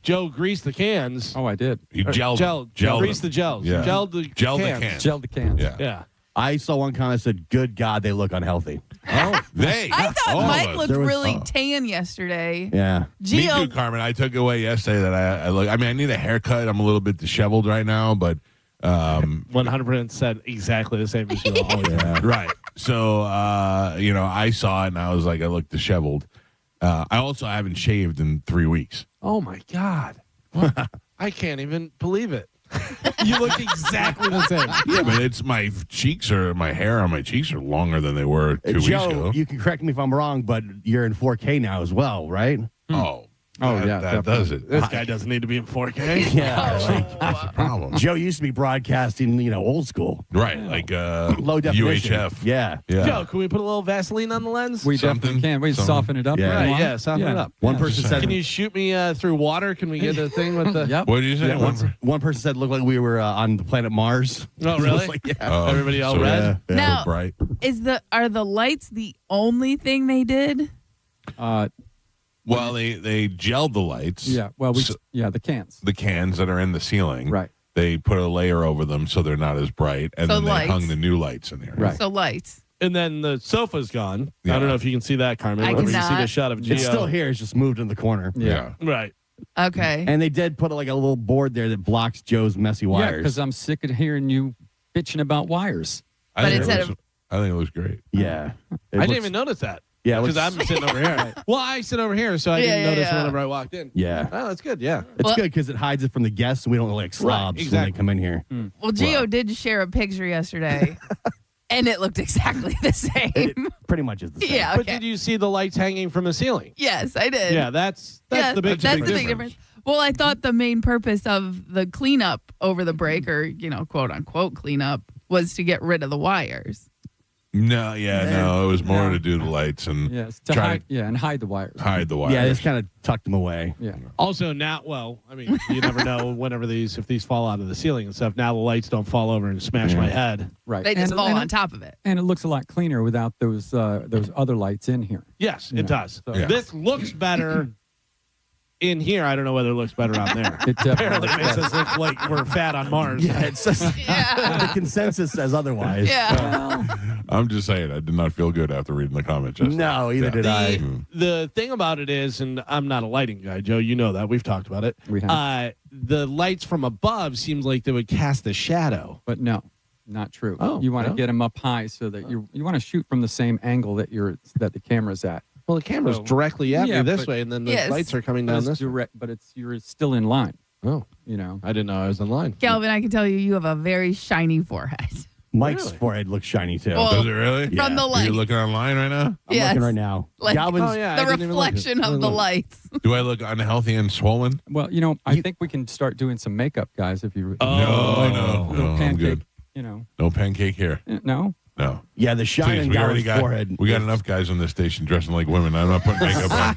Joe greased the cans. Oh, I did. He gelled greased the gels. Yeah. Gelled the cans. Gelled the cans. Yeah. I saw one comment that said, "Good God, they look unhealthy." Oh, I thought all Mike of us. looked There was- really tan yesterday. Yeah. Me Gio, too, Carmen. I took away yesterday that I look. I mean, I need a haircut. I'm a little bit disheveled right now, but 100% said exactly the same as you always have. right. So I saw it and I was like, I look disheveled. I also haven't shaved in 3 weeks. Oh my God. I can't even believe it. You look exactly the same. Yeah, but it's my hair on my cheeks are longer than they were 2 weeks Joe, ago. you can correct me if I'm wrong, but you're in 4K now as well, right? That does it. This guy doesn't need to be in 4K. Yeah. That's the problem. Joe used to be broadcasting, old school. Right, like Low definition. UHF. Yeah. Joe, can we put a little Vaseline on the lens? We definitely can. We soften it up. Yeah. right Right, along. yeah, soften it up. One person said, Can you shoot me through water? Can we get a thing with the... Yep. What did you say? yeah, one person said, looked like we were on the planet Mars. Oh, really? Like, yeah. Everybody all red? Yeah. Now- bright. are the lights the only thing they did? Well, they gelled the lights. Yeah. Well, the cans. The cans that are in the ceiling. Right. They put a layer over them so they're not as bright, and So then they lights. hung the new lights in there. Right. So lights. And then the sofa's gone. Yeah. I don't know if you can see that, Carmen. I Let me see cannot. the shot of Gio. It's still here. It's just moved in the corner. Yeah. Right. Okay. And they did put like a little board there that blocks Joe's messy Yeah, wires. because I'm sick of hearing you bitching about wires. I But think instead I think it looks great. Yeah. I didn't even notice that. Yeah, it Because looks- I'm sitting over here. Well, I sit over here, so I Yeah, didn't yeah, notice yeah. whenever I walked in. Yeah. Oh, that's good. Yeah. It's Well- good because it hides it from the guests, so we don't look like slobs when exactly. they come in here. Well, Gio did share a picture yesterday, and it looked exactly the same. It pretty much is the same. Yeah. But Okay. did you see the lights hanging from the ceiling? Yes, I did. Yeah, that's the big That's difference. the big difference. Well, I thought the main purpose of the cleanup over the break, or quote unquote cleanup, was to get rid of the wires. No, no, it was more to do the lights and Yes, to hide, and hide the wires. hide the wires. Yeah, just kind of tucked them away. Yeah. Also, now, you never know if these fall out of the ceiling and stuff. Now the lights don't fall over and smash my head. Right. They just fall on top of it. And it looks a lot cleaner without those other lights in here. Yes, it does. So- This looks better in here. I don't know whether it looks better out there. It definitely Apparently looks makes better. us look like we're fat on Mars. Yeah, it's just the consensus says otherwise. Yeah. I'm just saying, I did not feel good after reading the comment. No, either did I. The thing about it is, and I'm not a lighting guy, Joe, you know that. We've talked about it. We have. The lights from above seems like they would cast a shadow. But no, not true. Oh, you want to no? get them up high so that you want to shoot from the same angle that the camera's at. Well, the camera's So- directly at me Yeah, this but- way, and then the Yes. lights are coming But down it's this way. direct, but you're still in line. Oh, You know. I didn't know I was in line. Calvin, I can tell you have a very shiny forehead. Mike's Really? forehead looks shiny too. Well, Does it really? From the Are light. you looking online right now? I'm Yes. looking right now. Like, Galvin's Oh, yeah. I the didn't even look. reflection of the lights. Do I look unhealthy and swollen? Well, I think we can start doing some makeup, guys. If you No, I'm pancake, good. No pancake here. No. No. Yeah, the shine Please, in we already Galvin's forehead. we got enough guys on this station dressing like women. I'm not putting makeup on.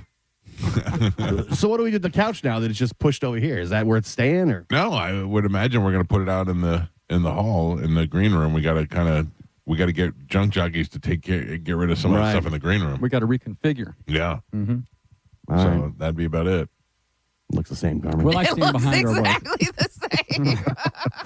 So what do we do with the couch now that it's just pushed over here? Is that where it's staying, or No, I would imagine we're going to put it out in the hall in the green room. We got to get junk jockeys to get rid of some of the Right. stuff in the green room. We got to reconfigure. Yeah. Mm-hmm. All So right. that'd be about it. Looks the same, Carmen? Well, I It stand looks behind our wife. exactly the same.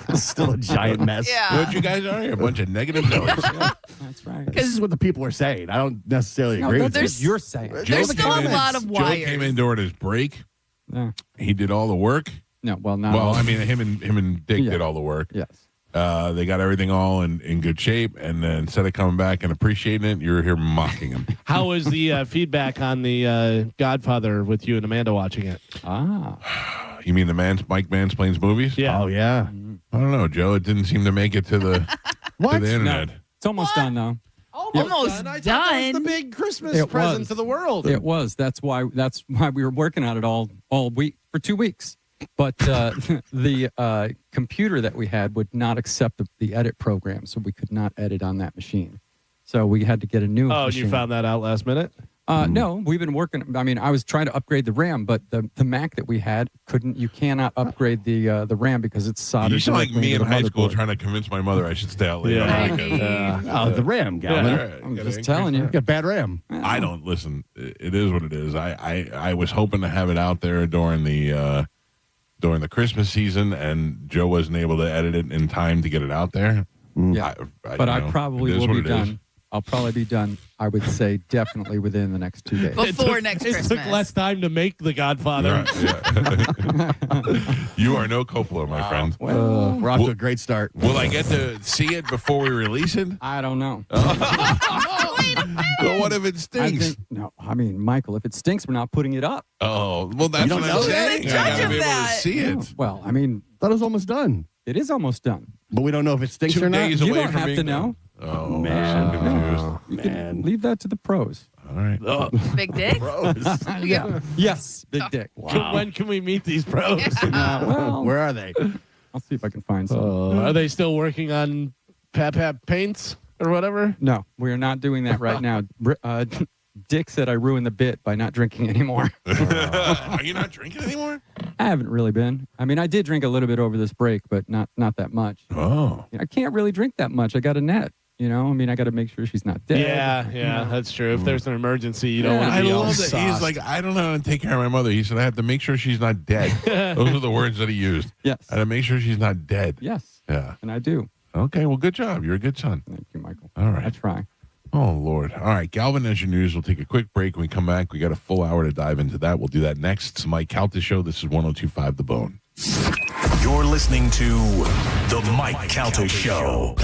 It's still a giant mess. Yeah. What you guys are? You're a bunch of negative Nellies. That's right. This is what the people are saying. I don't necessarily agree with That's it. what you're saying. There's still a lot of Joe wires. came in during his break. Yeah. He did all the work. No, well, not Well, all. I mean, him and Dick Yeah. did all the work. Yes. They got everything all in good shape, and then instead of coming back and appreciating it, you're here mocking him. How was the feedback on the Godfather with you and Amanda watching it? You mean the Mike Mansplains movies? Yeah. Oh, yeah. I don't know, Joe. It didn't seem to make it to the to the internet. No, it's almost done though. Almost I thought that was the done. big Christmas It present was. to the world. It was. That's why we were working on it all week for 2 weeks. But the computer that we had would not accept the edit program, so we could not edit on that machine. So we had to get a new Oh, and machine. you found that out last minute? No, we've been working. I mean, I was trying to upgrade the RAM, but the Mac that we had couldn't. You cannot upgrade the RAM because it's soldered. You sound like directly me in into the high school motherboard. trying to convince my mother I should stay out late. Yeah. on the weekend. Oh, the RAM, Galvin. I'm just telling you. You got bad RAM. I don't listen. It is what it is. I was hoping to have it out there during the Christmas season, and Joe wasn't able to edit it in time to get it out there. Yeah, but I you know, probably it is will what be it is. done. I'll probably be done. I would say definitely within the next 2 days. Before next It Christmas. took less time to make the Godfather. Right, yeah. You are no Coppola, my friend. We're off to a great start. Will I get to see it before we release it? I don't know. Well, what if it stinks? I mean, Michael, if it stinks, we're not putting it up. Oh, well, that's don't what know I'm that. saying. You're the I judge gotta of be able to that. see it. Well, I mean, Thought it was almost done, it is almost done. but we don't know if it stinks 2 or not. days You away don't from have being to done. know. Oh, Man. I'm You Man. can leave that to the pros. confused. All right. Oh, Big dick. Yeah. Yes, big dick. When can we meet these pros? Well, Where are they? I'll see if I can find some. Are they still working on Pap Paints or whatever? No, we are not doing that right now. Dick said I ruined the bit by not drinking anymore. Are you not drinking anymore? I haven't really been. I mean, I did drink a little bit over this break, but not that much. Oh. I can't really drink that much. I got a net. I mean, I got to make sure she's not dead. Yeah, that's true. If there's an emergency, you don't want I to be all love that. He's sauced. like, I don't know how to take care of my mother. He said, I have to make sure she's not dead. Those are the words that he used. Yes. I have to make sure she's not dead. Yes. Yeah. And I do. Okay, well, good job. You're a good son. Thank you, Michael. All right. I try. Oh, Lord. All right, Galvin, as your news, we'll take a quick break. When we come back, we got a full hour to dive into that. We'll do that next. It's Mike Calta Show. This is 102.5 The Bone. You're listening to The Mike Calta Show.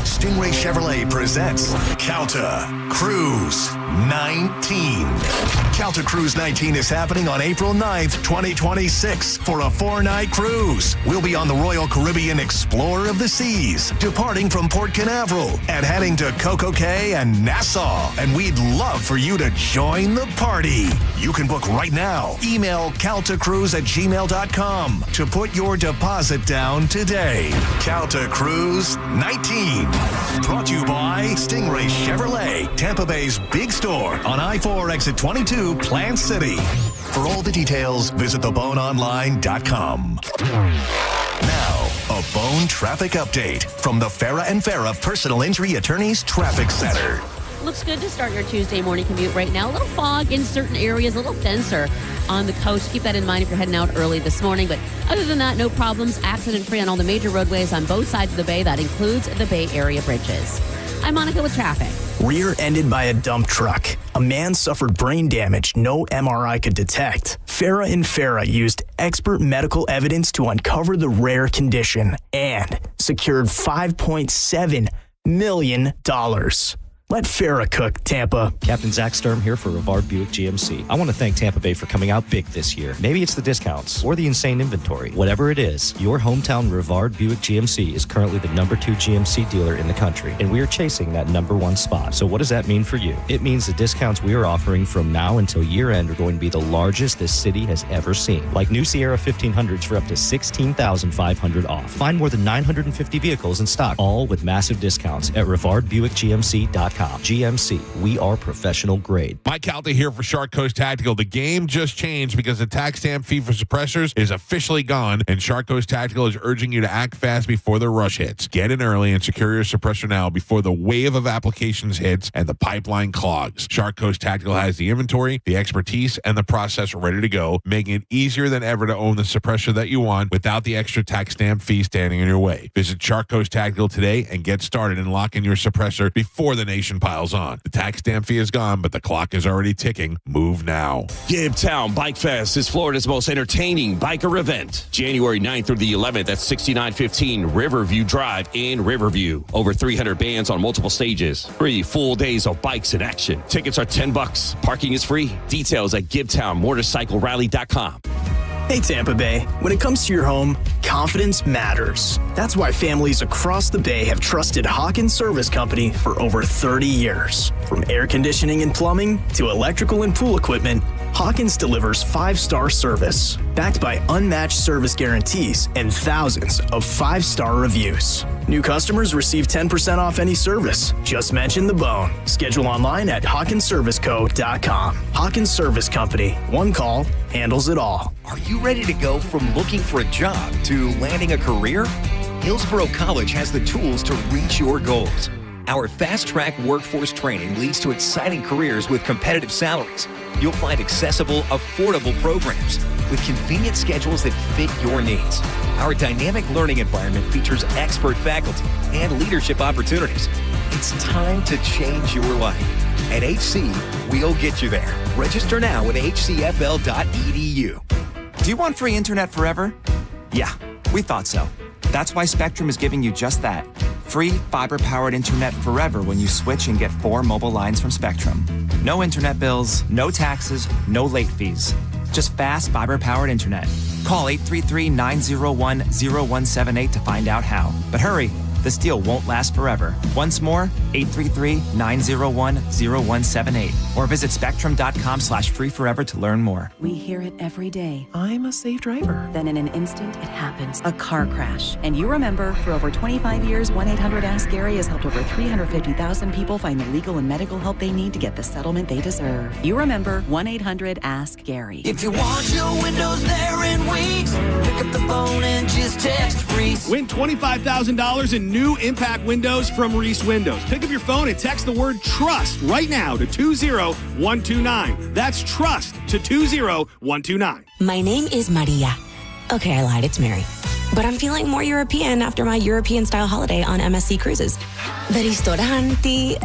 Stingray Chevrolet presents Calta Cruise 19. Calta Cruise 19 is happening on April 9th, 2026 for a 4-night cruise. We'll be on the Royal Caribbean Explorer of the Seas, departing from Port Canaveral and heading to Coco Cay and Nassau. And we'd love for you to join the party. You can book right now. Email caltacruise@gmail.com to put your deposit down today. Calta Cruise 19. Brought to you by Stingray Chevrolet, Tampa Bay's big store on I-4 exit 22, Plant City. For all the details, visit theboneonline.com. Now, a Bone traffic update from the Farah and Farah Personal Injury Attorneys Traffic Center. Looks good to start your Tuesday morning commute right now. A little fog in certain areas, a little denser on the coast. Keep that in mind if you're heading out early this morning. But other than that, no problems. Accident-free on all the major roadways on both sides of the bay. That includes the Bay Area bridges. I'm Monica with traffic. Rear-ended by a dump truck. A man suffered brain damage no MRI could detect. Farah and Farah used expert medical evidence to uncover the rare condition and secured $5.7 million. Let Farah cook, Tampa. Captain Zach Sturm here for Rivard Buick GMC. I want to thank Tampa Bay for coming out big this year. Maybe it's the discounts or the insane inventory. Whatever it is, your hometown Rivard Buick GMC is currently the #2 GMC dealer in the country, and we are chasing that #1 spot. So what does that mean for you? It means the discounts we are offering from now until year end are going to be the largest this city has ever seen. Like new Sierra 1500s for up to $16,500 off. Find more than 950 vehicles in stock, all with massive discounts at RivardBuickGMC.com. GMC, we are professional grade. Mike Calta here for Shark Coast Tactical. The game just changed because the tax stamp fee for suppressors is officially gone, and Shark Coast Tactical is urging you to act fast before the rush hits. Get in early and secure your suppressor now before the wave of applications hits and the pipeline clogs. Shark Coast Tactical has the inventory, the expertise, and the process ready to go, making it easier than ever to own the suppressor that you want without the extra tax stamp fee standing in your way. Visit Shark Coast Tactical today and get started and lock in your suppressor before the nation piles on. The tax stamp fee is gone, but the clock is already ticking. Move now. Gibtown Bike Fest is Florida's most entertaining biker event. January 9th through the 11th at 6915 Riverview Drive in Riverview. Over 300 bands on multiple stages. 3 full days of bikes in action. Tickets are $10. Parking is free. Details at GibtownMotorcycleRally.com. Hey, Tampa Bay. When it comes to your home, confidence matters. That's why families across the Bay have trusted Hawkins Service Company for over 30 years. From air conditioning and plumbing to electrical and pool equipment, Hawkins delivers 5-star service, backed by unmatched service guarantees and thousands of 5-star reviews. New customers receive 10% off any service. Just mention the bone. Schedule online at HawkinsServiceCo.com. Hawkins Service Company. One call handles it all. Are you ready to go from looking for a job to landing a career? Hillsborough College has the tools to reach your goals. Our fast-track workforce training leads to exciting careers with competitive salaries. You'll find accessible, affordable programs with convenient schedules that fit your needs. Our dynamic learning environment features expert faculty and leadership opportunities. It's time to change your life. At HC, we'll get you there. Register now at hcfl.edu. Do you want free internet forever? Yeah, we thought so. That's why Spectrum is giving you just that. Free fiber-powered internet forever when you switch and get 4 mobile lines from Spectrum. No internet bills, no taxes, no late fees. Just fast fiber-powered internet. Call 833-901-0178 to find out how. But hurry, this deal won't last forever. Once more, 833-901-0178. Or visit spectrum.com/freeforever to learn more. We hear it every day. I'm a safe driver. Then in an instant, it happens. A car crash. And you remember, for over 25 years, 1-800-ASK-GARY has helped over 350,000 people find the legal and medical help they need to get the settlement they deserve. You remember 1-800-ASK-GARY. If you want your windows there in weeks, pick up the phone and just text Reese. Win $25,000 in new impact windows from Reese Windows. Pick up your phone and text the word TRUST right now to 20129. That's TRUST to 20129. My name is Maria. Okay, I lied. It's Mary. But I'm feeling more European after my European-style holiday on MSC Cruises. The ristoranti,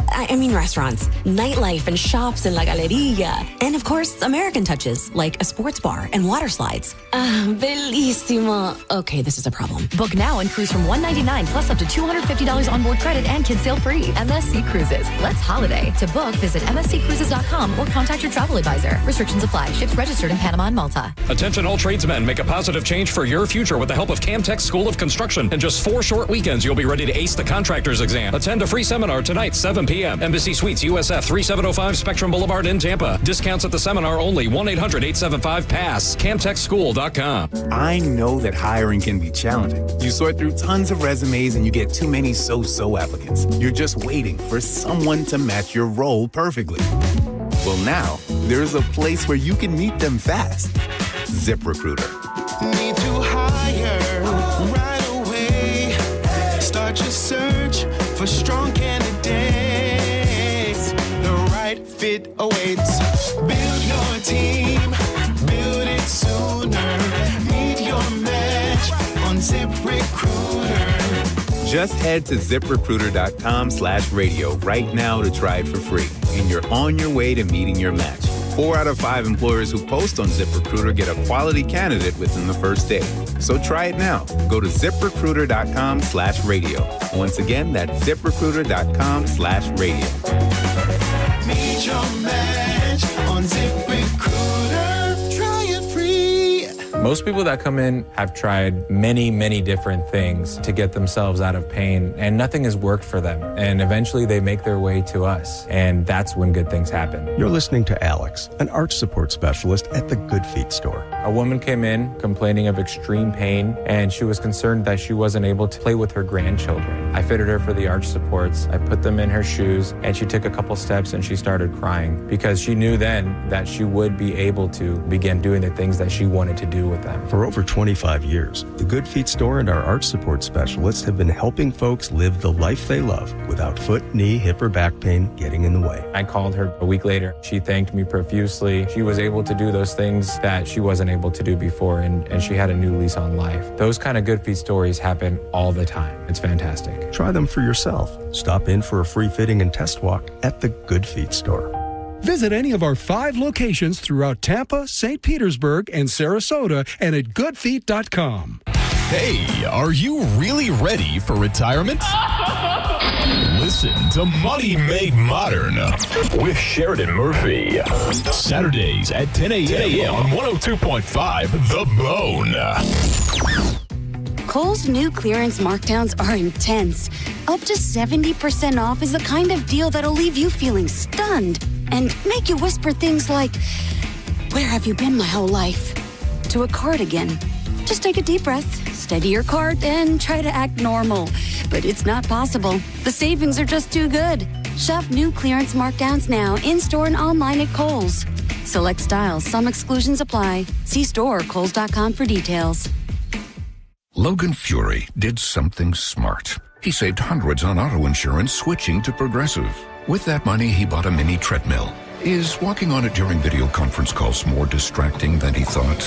restaurants, nightlife and shops in La Galleria. And of course, American touches, like a sports bar and water slides. Bellissimo. Okay, this is a problem. Book now and cruise from $199 plus up to $250 onboard credit and kids sail free. MSC Cruises. Let's holiday. To book, visit MSCCruises.com or contact your travel advisor. Restrictions apply. Ships registered in Panama and Malta. Attention all tradesmen. Make a positive change for your future with the help of Campbell Camtech School of Construction. In just 4 short weekends, you'll be ready to ace the contractor's exam. Attend a free seminar tonight, 7 p.m. Embassy Suites, USF, 3705 Spectrum Boulevard in Tampa. Discounts at the seminar only. 1-800-875-PASS. CamTechSchool.com. I know that hiring can be challenging. You sort through tons of resumes and you get too many so-so applicants. You're just waiting for someone to match your role perfectly. Well, now, there's a place where you can meet them fast. ZipRecruiter. Need to hire right away. Start your search for strong candidates. The right fit awaits. Build your team. Build it sooner. Meet your match on ZipRecruiter. Just head to ZipRecruiter.com/radio right now to try it for free. And you're on your way to meeting your match. 4 out of 5 employers who post on ZipRecruiter get a quality candidate within the first day. So try it now. Go to ZipRecruiter.com/radio. Once again, that's ZipRecruiter.com/radio. Meet your match on ZipRecruiter. Try it free. Most people that come in have tried many, many different things to get themselves out of pain, and nothing has worked for them. And eventually they make their way to us, and that's when good things happen. You're listening to Alex, an arch support specialist at the Good Feet store. A woman came in complaining of extreme pain, and she was concerned that she wasn't able to play with her grandchildren. I fitted her for the arch supports. I put them in her shoes, and she took a couple steps and she started crying because she knew then that she would be able to begin doing the things that she wanted to do with them. For over 25 years, the Good Feet store and our arch support specialists have been helping folks live the life they love without foot, knee, hip, or back pain getting in the way. I called her a week later. She thanked me profusely. She was able to do those things that she wasn't able to do before, and she had a new lease on life. Those kind of Good Feet stories happen all the time. It's fantastic. Try them for yourself. Stop in for a free fitting and test walk at the Good Feet store. Visit any of our 5 locations throughout Tampa, St. Petersburg, and Sarasota, and at goodfeet.com. Hey, are you really ready for retirement? Listen to Money Made Modern with Sheridan Murphy. Saturdays at 10 a.m. on 102.5 The Bone. Kohl's new clearance markdowns are intense. Up to 70% off is the kind of deal that'll leave you feeling stunned and make you whisper things like, "Where have you been my whole life?" to a cardigan. Just take a deep breath, steady your cart, and try to act normal. But it's not possible. The savings are just too good. Shop new clearance markdowns now, in-store and online at Kohl's. Select styles, some exclusions apply. See store or kohls.com for details. Logan Fury did something smart. He saved hundreds on auto insurance switching to Progressive. With that money, he bought a mini treadmill. Is walking on it during video conference calls more distracting than he thought?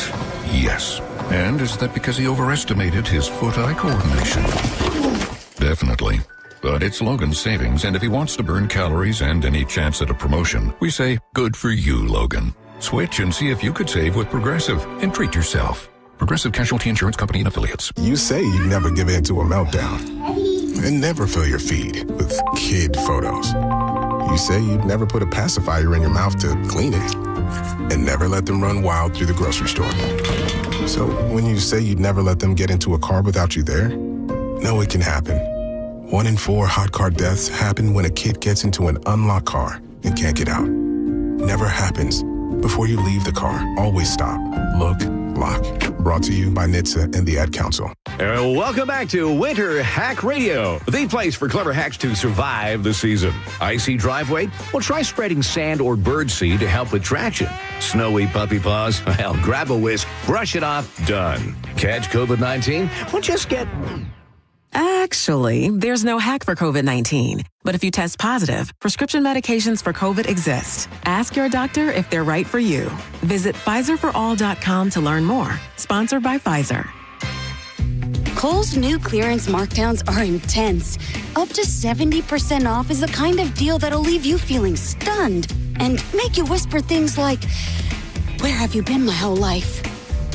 Yes. And is that because he overestimated his foot-eye coordination? Definitely. But it's Logan's savings, and if he wants to burn calories and any chance at a promotion, we say, good for you, Logan. Switch and see if you could save with Progressive and treat yourself. Progressive Casualty Insurance Company and Affiliates. You say you'd never give in to a meltdown and never fill your feed with kid photos. You say you'd never put a pacifier in your mouth to clean it and never let them run wild through the grocery store. So when you say you'd never let them get into a car without you there, no, it can happen. 1 in 4 hot car deaths happen when a kid gets into an unlocked car and can't get out. Never happens. Before you leave the car, always stop, look, lock. Brought to you by NHTSA and the Ad Council. Welcome back to Winter Hack Radio, the place for clever hacks to survive the season. Icy driveway? Well, try spreading sand or birdseed to help with traction. Snowy puppy paws? Well, grab a whisk, brush it off, done. Catch COVID-19? Well, just get... Actually, there's no hack for COVID-19. But if you test positive, prescription medications for COVID exist. Ask your doctor if they're right for you. Visit PfizerForAll.com to learn more. Sponsored by Pfizer. Kohl's new clearance markdowns are intense. Up to 70% off is the kind of deal that'll leave you feeling stunned and make you whisper things like, "Where have you been my whole life?"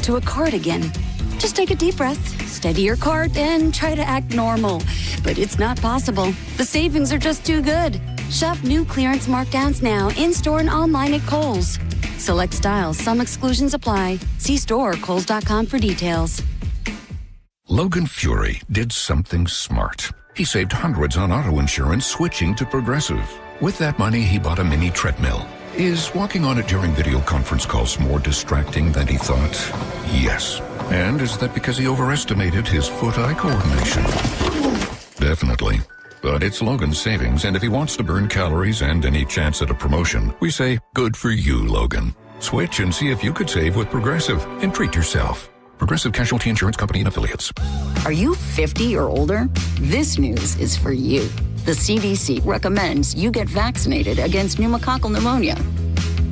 to a cardigan. Just take a deep breath, steady your cart, and try to act normal. But it's not possible. The savings are just too good. Shop new clearance markdowns now, in-store and online at Kohl's. Select styles, some exclusions apply. See store or kohls.com for details. Logan Fury did something smart. He saved hundreds on auto insurance switching to Progressive. With that money, he bought a mini treadmill. Is walking on it during video conference calls more distracting than he thought? Yes. And is that because he overestimated his foot-eye coordination? Definitely. But it's Logan's savings, and if he wants to burn calories and any chance at a promotion, we say, good for you, Logan. Switch and see if you could save with Progressive and treat yourself. Progressive Casualty Insurance Company and Affiliates. Are you 50 or older? This news is for you. The CDC recommends you get vaccinated against pneumococcal pneumonia.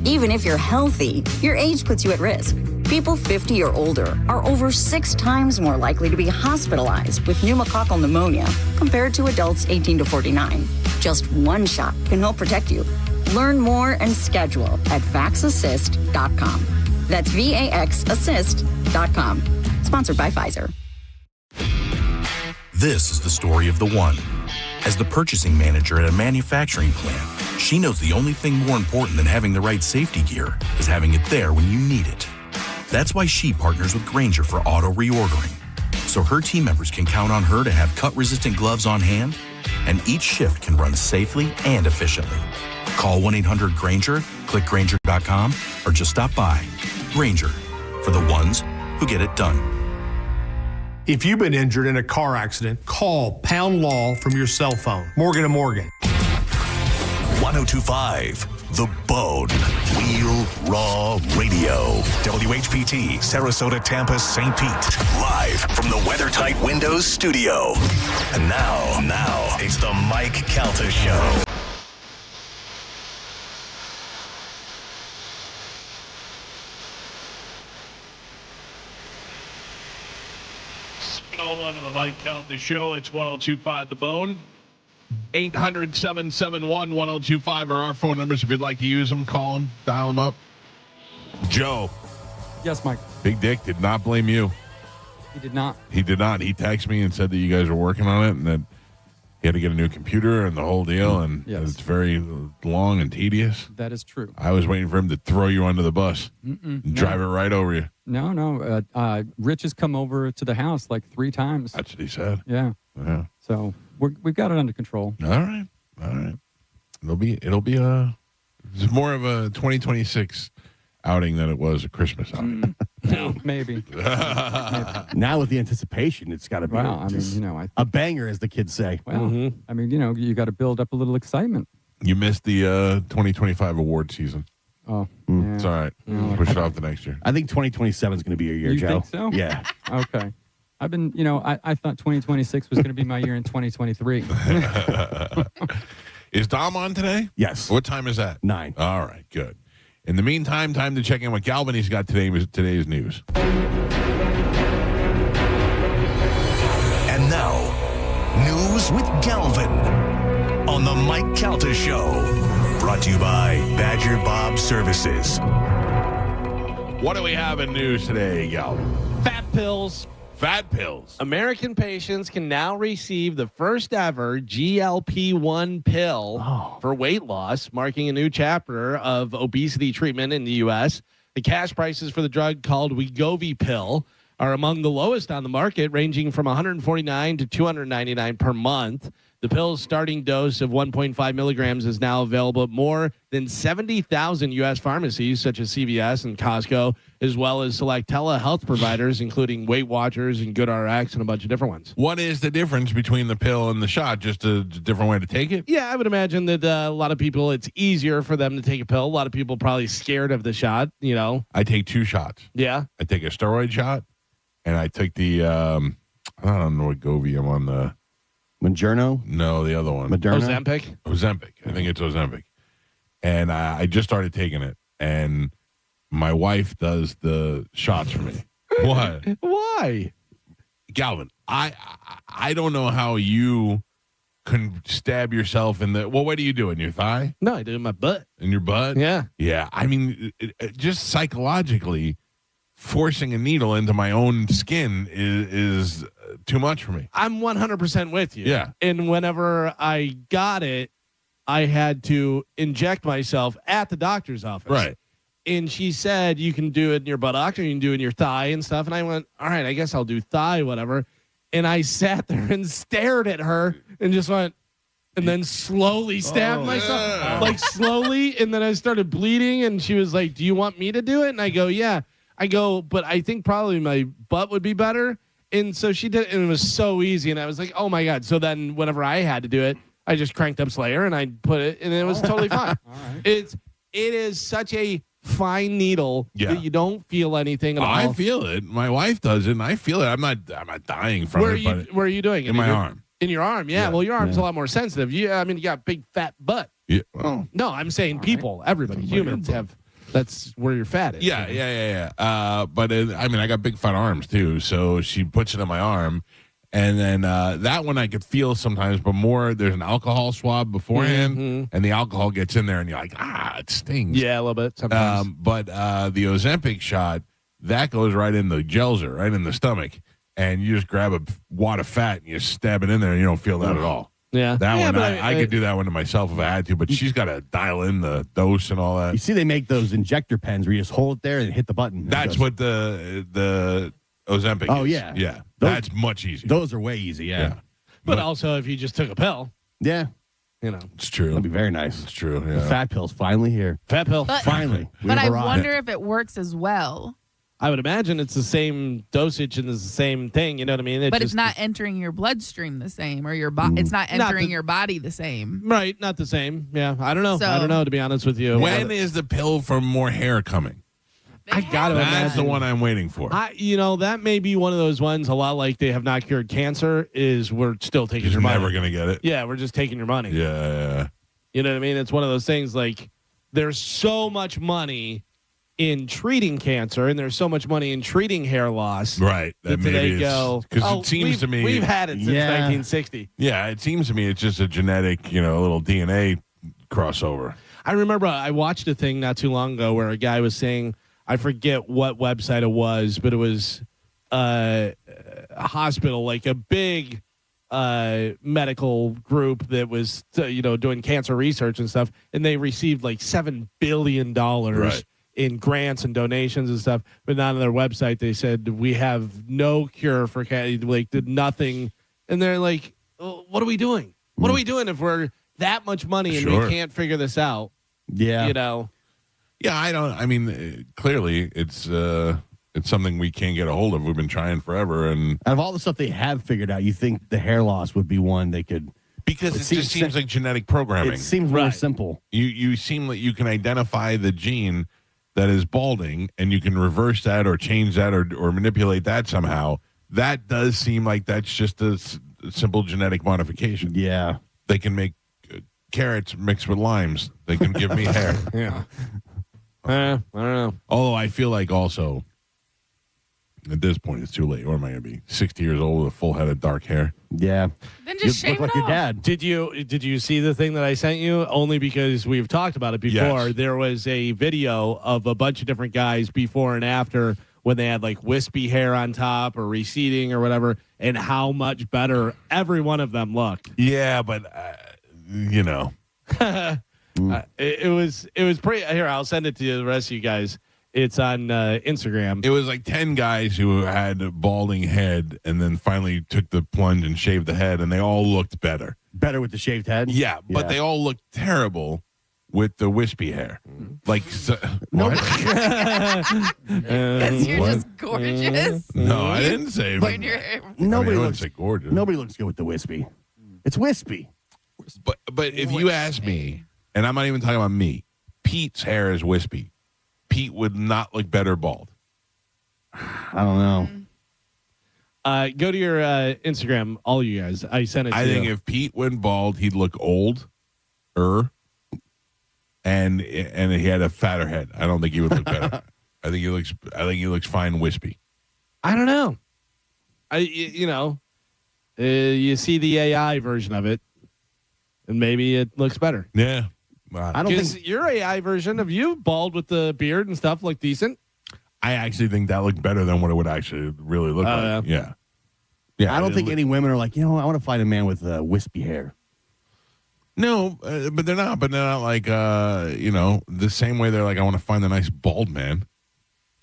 Even if you're healthy, your age puts you at risk. People 50 or older are over 6 times more likely to be hospitalized with pneumococcal pneumonia compared to adults 18 to 49. Just one shot can help protect you. Learn more and schedule at vaxassist.com. That's VAXassist.com. Sponsored by Pfizer. This is the story of the one. As the purchasing manager at a manufacturing plant, she knows the only thing more important than having the right safety gear is having it there when you need it. That's why she partners with Grainger for auto reordering, so her team members can count on her to have cut-resistant gloves on hand, and each shift can run safely and efficiently. Call 1-800-GRAINGER, click Grainger.com, or just stop by. Grainger, for the ones who get it done. If you've been injured in a car accident, call Pound Law from your cell phone. Morgan & Morgan. 1025 The Bone. Wheel Raw Radio. WHPT, Sarasota, Tampa, St. Pete. Live from the WeatherTight Windows studio. And now, it's the Mike Calta Show. On the Mike Calta Show. It's 1025 The Bone. 800-771-1025 are our phone numbers. If you'd like to use them, call them, dial them up. Joe. Yes, Mike. Big Dick did not blame you. He did not. He did not. He texted me and said that you guys were working on it and that he had to get a new computer and the whole deal, and yes. It's very long and tedious. That is true. I was waiting for him to throw you under the bus and drive it right over you. No. Rich has come over to the house like 3 times. That's what he said. Yeah. So we've got it under control. All right. It'll be it's more of a 2026 outing than it was a Christmas outing. Maybe. Now with the anticipation, it's got to be a banger, as the kids say. Well, I mean, you got to build up a little excitement. You missed the 2025 award season. Oh, It's all right. Push it off to next year. I think 2027 is going to be your year, you Joe. Think so? Yeah. Okay. I've been, I thought 2026 was going to be my year in 2023. Is Dom on today? Yes. What time is that? 9. All right, good. In the meantime, time to check in what Galvin has got today's news. And now, news with Galvin on the Mike Calta Show. Brought to you by Badger Bob Services. What do we have in news today, Galvin? Fat pills. Fat pills. American patients can now receive the first ever GLP-1 pill for weight loss, marking a new chapter of obesity treatment in the U.S. The cash prices for the drug called Wegovy pill are among the lowest on the market, ranging from $149 to $299 per month. The pill's starting dose of 1.5 milligrams is now available at more than 70,000 U.S. pharmacies, such as CVS and Costco, as well as select telehealth providers, including Weight Watchers and GoodRx and a bunch of different ones. What is the difference between the pill and the shot? Just a different way to take it? Yeah, I would imagine that a lot of people, it's easier for them to take a pill. A lot of people probably scared of the shot, I take 2 shots. Yeah. I take a steroid shot, and I take the, I don't know what Wegovy I'm on the. Mounjaro? No, the other one. Moderna? Ozempic. I think it's Ozempic. And I just started taking it, and my wife does the shots for me. What? Why? Galvin, I don't know how you can stab yourself in the. What way do you do it? In your thigh? No, I do it in my butt. In your butt? Yeah. Yeah. I mean, just psychologically, forcing a needle into my own skin is too much for me. I'm 100% with you. Yeah. And whenever I got it, I had to inject myself at the doctor's office. Right. And she said, you can do it in your buttock or you can do it in your thigh and stuff. And I went, all right, I guess I'll do thigh, whatever. And I sat there and stared at her and just went, and then slowly stabbed myself, like slowly. And then I started bleeding, and she was like, "Do you want me to do it?" And I go, "Yeah." I go, "But I think probably my butt would be better." And so she did, and it was so easy. And I was like, "Oh my God." So then whenever I had to do it, I just cranked up Slayer and I put it, and it was totally fine. All right. It is such a fine needle that you don't feel anything at all. I feel it. My wife does it, and I feel it. I'm not dying from it. Where are you doing it? In my arm. In your arm, yeah. Well, your arm's a lot more sensitive. You got a big fat butt. Yeah. Well, no, I'm saying people, everybody, humans have. That's where your fat is. Yeah. But I got big fat arms too. So she puts it on my arm, and then that one I could feel sometimes, but more there's an alcohol swab beforehand, and the alcohol gets in there, and you're like, it stings. Yeah, a little bit sometimes. But the Ozempic shot that goes right in the gelser, right in the stomach. And you just grab a wad of fat and you stab it in there, and you don't feel that at all. Yeah. That one, I could do that one to myself if I had to, but she's got to dial in the dose and all that. You see, they make those injector pens where you just hold it there and hit the button. That's what the Ozempic is. Oh, yeah. Yeah. Those, that's much easier. Those are way easy, yeah. But also, if you just took a pill. Yeah. It's true. That'd be very nice. It's true, yeah. The fat pill's finally here. Fat pill. Finally. But I wonder if it works as well. I would imagine it's the same dosage and it's the same thing. You know what I mean? But it's not entering your bloodstream the same, or your it's not entering your body the same. Right, not the same. Yeah, I don't know. So, I don't know, to be honest with you. When is the pill for more hair coming? I got to imagine. That's the one I'm waiting for. That may be one of those ones, a lot like they have not cured cancer, is we're still taking your money. Never going to get it. Yeah, we're just taking your money. Yeah. You know what I mean? It's one of those things like there's so much money in treating cancer, and there's so much money in treating hair loss. Right. That they go, because it seems to me we've had it since 1960. Yeah, it seems to me it's just a genetic, little DNA crossover. I remember I watched a thing not too long ago where a guy was saying, I forget what website it was, but it was a hospital, like a big medical group that was doing cancer research and stuff, and they received like $7 billion in grants and donations and stuff, but on their website they said we have no cure for cancer, like did nothing, and they're like, what are we doing? What are we doing if we're that much money and we can't figure this out? Yeah, Yeah, clearly it's something we can't get a hold of. We've been trying forever, and out of all the stuff they have figured out, you think the hair loss would be one they could, because it just seems like genetic programming. It seems more simple. You seem like you can identify the gene that is balding, and you can reverse that or change that or manipulate that somehow. That does seem like that's just a simple genetic modification. Yeah, they can make carrots mixed with limes. They can give me hair. Yeah. I don't know. Although I feel like also at this point it's too late. Or am I going to be 60 years old with a full head of dark hair? Yeah. Then just shave it off. Your dad. Did you see the thing that I sent you? Only because we've talked about it before. Yes. There was a video of a bunch of different guys before and after when they had like wispy hair on top or receding or whatever, and how much better every one of them looked. Yeah, but it was pretty. Here, I'll send it to the rest of you guys. It's on Instagram. It was like 10 guys who had a balding head and then finally took the plunge and shaved the head, and they all looked better. Better with the shaved head? Yeah, but they all looked terrible with the wispy hair. Like, what? Because you're just gorgeous. No, I didn't say When your hair- Nobody looks gorgeous. Nobody looks good with the wispy. It's wispy. But if you ask me, and I'm not even talking about me, Pete's hair is wispy. Pete would not look better bald. I don't know. Go to your Instagram, all you guys. I sent it to you. I think if Pete went bald, he'd look old, and he had a fatter head. I don't think he would look better. I think he looks fine wispy. I don't know. You see the AI version of it, and maybe it looks better. Yeah. I don't think your AI version of you bald with the beard and stuff look decent. I actually think that looked better than what it would actually really look like. Yeah. I don't think any women are like, I want to find a man with wispy hair. No, but they're not. But they're not like, the same way they're like, I want to find a nice bald man.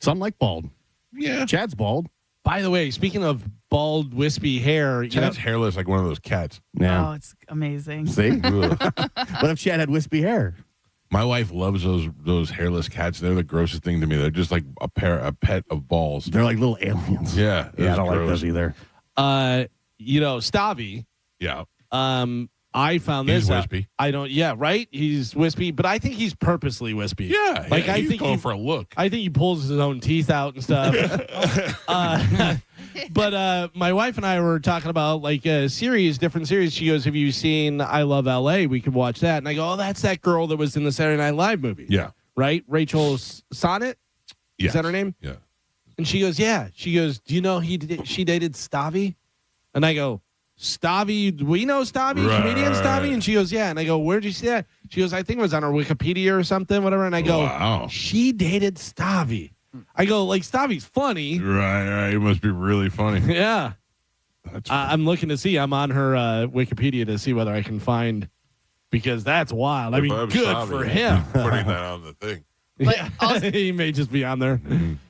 Some like bald. Yeah. Chad's bald. By the way, speaking of bald, wispy hair, Chad's hairless like one of those cats. Yeah. Oh, it's amazing. See? What if Chad had wispy hair? My wife loves those hairless cats. They're the grossest thing to me. They're just like a pet of balls. They're like little aliens. Yeah. Yeah, I don't like those either. Stavi. Yeah. I found He's this wispy. out. I don't. Yeah, right. He's wispy, but I think he's purposely wispy. Yeah. Like I he's think going for a look. I think he pulls his own teeth out and stuff. But my wife and I were talking about like different series. She goes, "Have you seen I Love L.A.? We could watch that." And I go, "Oh, that's that girl that was in the Saturday Night Live movie." Yeah. Right, Rachel Sonnet. Yes. Is that her name? Yeah. And she goes, "Yeah." She goes, "Do you know she dated Stavi?" And I go, "Stavi, do we know Stavi, comedian Stavi?" And she goes, "Yeah." And I go, "Where'd you see that?" She goes, "I think it was on her Wikipedia or something, whatever." And I go, "Wow, she dated Stavi." I go, "Like Stavi's funny, right? It must be really funny." Yeah. I'm looking to see. I'm on her Wikipedia to see whether I can find, because that's wild. I mean, good Stavi, for him. Putting that on the thing. Yeah, also, he may just be on there.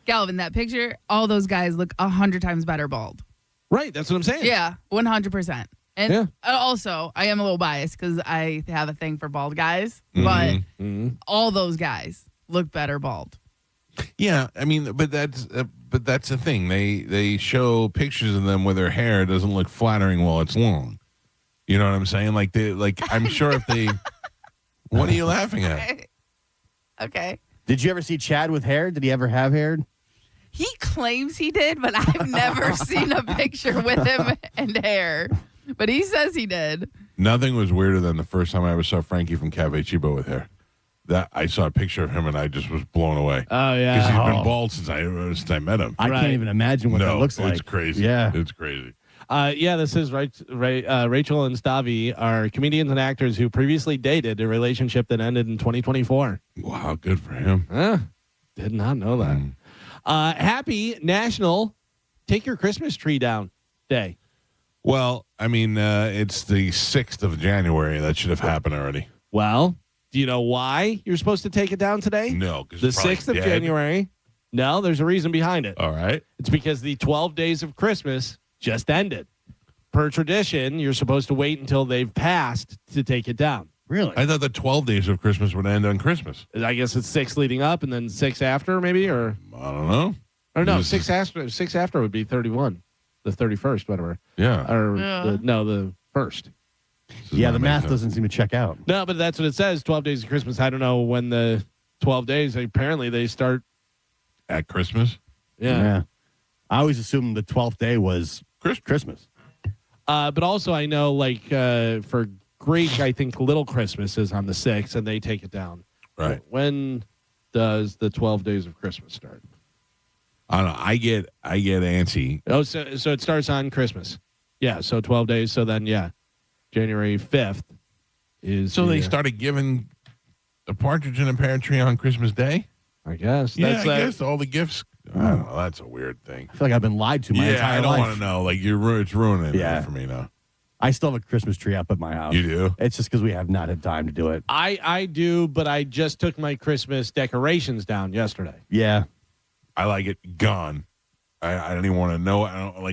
Galvin, that picture, all those guys look 100 times better bald. Right, that's what I'm saying. Yeah, 100%. And also, I am a little biased because I have a thing for bald guys, but all those guys look better bald. Yeah, I mean, but that's the thing. They show pictures of them with their hair doesn't look flattering while it's long. You know what I'm saying? I'm sure if they. What are you laughing at? Okay. Did you ever see Chad with hair? Did he ever have hair? He claims he did, but I've never seen a picture with him and hair. But he says he did. Nothing was weirder than the first time I ever saw Frankie from Cafe Chibo with hair. That I saw a picture of him and I just was blown away. Oh yeah, because he's been bald since I met him. I can't even imagine what that looks like. It's crazy. Yeah, it's crazy. This is right. Rachel and Stavi are comedians and actors who previously dated a relationship that ended in 2024. Wow, good for him. Did not know that. Happy National Take Your Christmas Tree Down Day. Well, I mean, it's the 6th of January. That should have happened already. Well, do you know why you're supposed to take it down today? No, because the 6th of January. No, there's a reason behind it. All right. It's because the 12 days of Christmas just ended. Per tradition, you're supposed to wait until they've passed to take it down. Really? I thought the 12 days of Christmas would end on Christmas. I guess it's 6 leading up and then 6 after, maybe, or I don't know. Or no, 6 after. 6 after would be 31, the 31st, whatever. Yeah. Or the 1st. Yeah, the math doesn't seem to check out. No, but that's what it says. 12 days of Christmas. I don't know when the 12 days. Apparently, they start at Christmas. Yeah. I always assumed the 12th day was Christmas. But also, I know, for Greek, I think Little Christmas is on the 6th, and they take it down. Right. When does the 12 days of Christmas start? I don't know. I get antsy. Oh, so it starts on Christmas. Yeah, so 12 days. So then, January 5th is. So they started giving a partridge in a pear tree on Christmas Day? I guess. Yeah, I guess all the gifts. I don't know. That's a weird thing. I feel like I've been lied to my entire life. I don't want to know. It's ruining it for me now. I still have a Christmas tree up at my house. You do? It's just because we have not had time to do it. I do, but I just took my Christmas decorations down yesterday. Yeah. I like it gone. I didn't even want to know.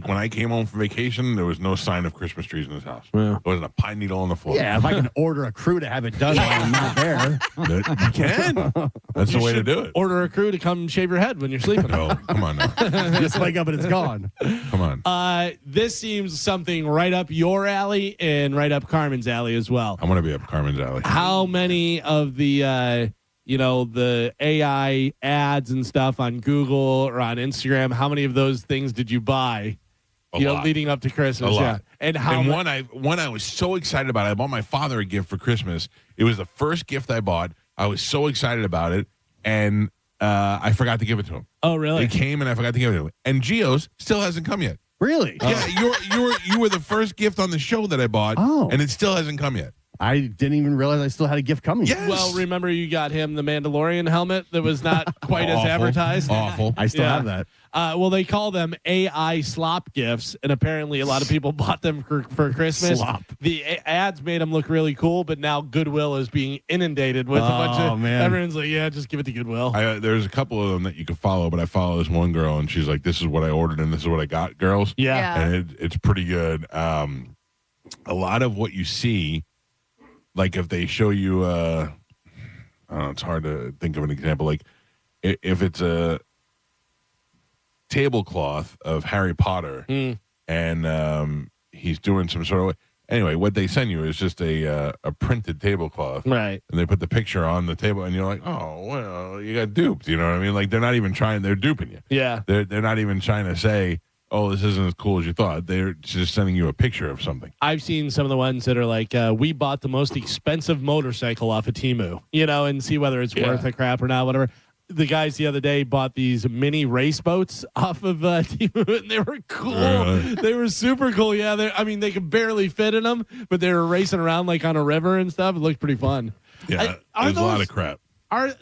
When I came home from vacation, there was no sign of Christmas trees in this house. Yeah. There wasn't a pine needle on the floor. Yeah, if I can order a crew to have it done while I'm not there. You can. That's the way to do it. Order a crew to come shave your head when you're sleeping. Oh, come on now. Just wake up and it's gone. Come on. This seems something right up your alley and right up Carmen's alley as well. I'm going to be up Carmen's alley. How many of the the AI ads and stuff on Google or on Instagram, how many of those things did you buy? A lot. Leading up to Christmas. A lot. Yeah. And how one I was so excited about. I bought my father a gift for Christmas. It was the first gift I bought. I was so excited about it, and I forgot to give it to him. Oh, really? It came, and I forgot to give it to him. And Gio's still hasn't come yet. Really? Yeah, you were the first gift on the show that I bought, and it still hasn't come yet. I didn't even realize I still had a gift coming. Yes. Well, remember you got him the Mandalorian helmet that was not quite as advertised? Awful. I still have that. Well, they call them AI slop gifts, and apparently a lot of people bought them for Christmas. Slop. The ads made them look really cool, but now Goodwill is being inundated with a bunch of. Man. Everyone's like, yeah, just give it to Goodwill. There's a couple of them that you can follow, but I follow this one girl, and she's like, "This is what I ordered, and this is what I got, girls." Yeah. And it's pretty good. A lot of what you see, like if they show you, I don't know, it's hard to think of an example. Like if it's a tablecloth of Harry Potter, and he's doing some sort of. Anyway, what they send you is just a printed tablecloth, right? And they put the picture on the table, and you're like, oh well, you got duped. You know what I mean? Like they're not even trying; they're duping you. Yeah, they're not even trying to say, oh, this isn't as cool as you thought. They're just sending you a picture of something. I've seen some of the ones that are like, we bought the most expensive motorcycle off of Temu, and see whether it's worth a crap or not, whatever. The guys the other day bought these mini race boats off of Temu, and they were cool. They were super cool. Yeah, they could barely fit in them, but they were racing around like on a river and stuff. It looked pretty fun. Yeah, there's a lot of crap.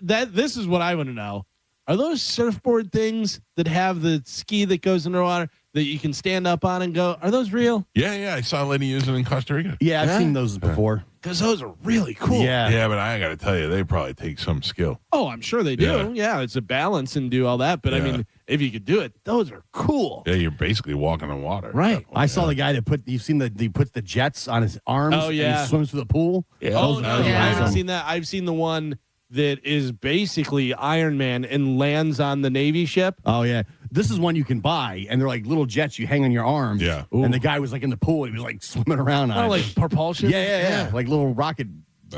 This is what I want to know. Are those surfboard things that have the ski that goes in the water that you can stand up on and go? Are those real? Yeah. I saw a lady using it in Costa Rica. Yeah, I've seen those before. Because those are really cool. Yeah, but I got to tell you, they probably take some skill. Oh, I'm sure they do. Yeah, it's a balance and do all that. But I mean, if you could do it, those are cool. Yeah, you're basically walking on water. Right. I saw the guy that he puts the jets on his arms. Oh, yeah. And he swims through the pool. Yeah. Oh, no, I haven't seen that. I've seen the one that is basically Iron Man and lands on the Navy ship. Oh, yeah. This is one you can buy, and they're like little jets you hang on your arms. Yeah. And the guy was like in the pool. He was like swimming around on it. Like propulsion? Yeah. Like little rocket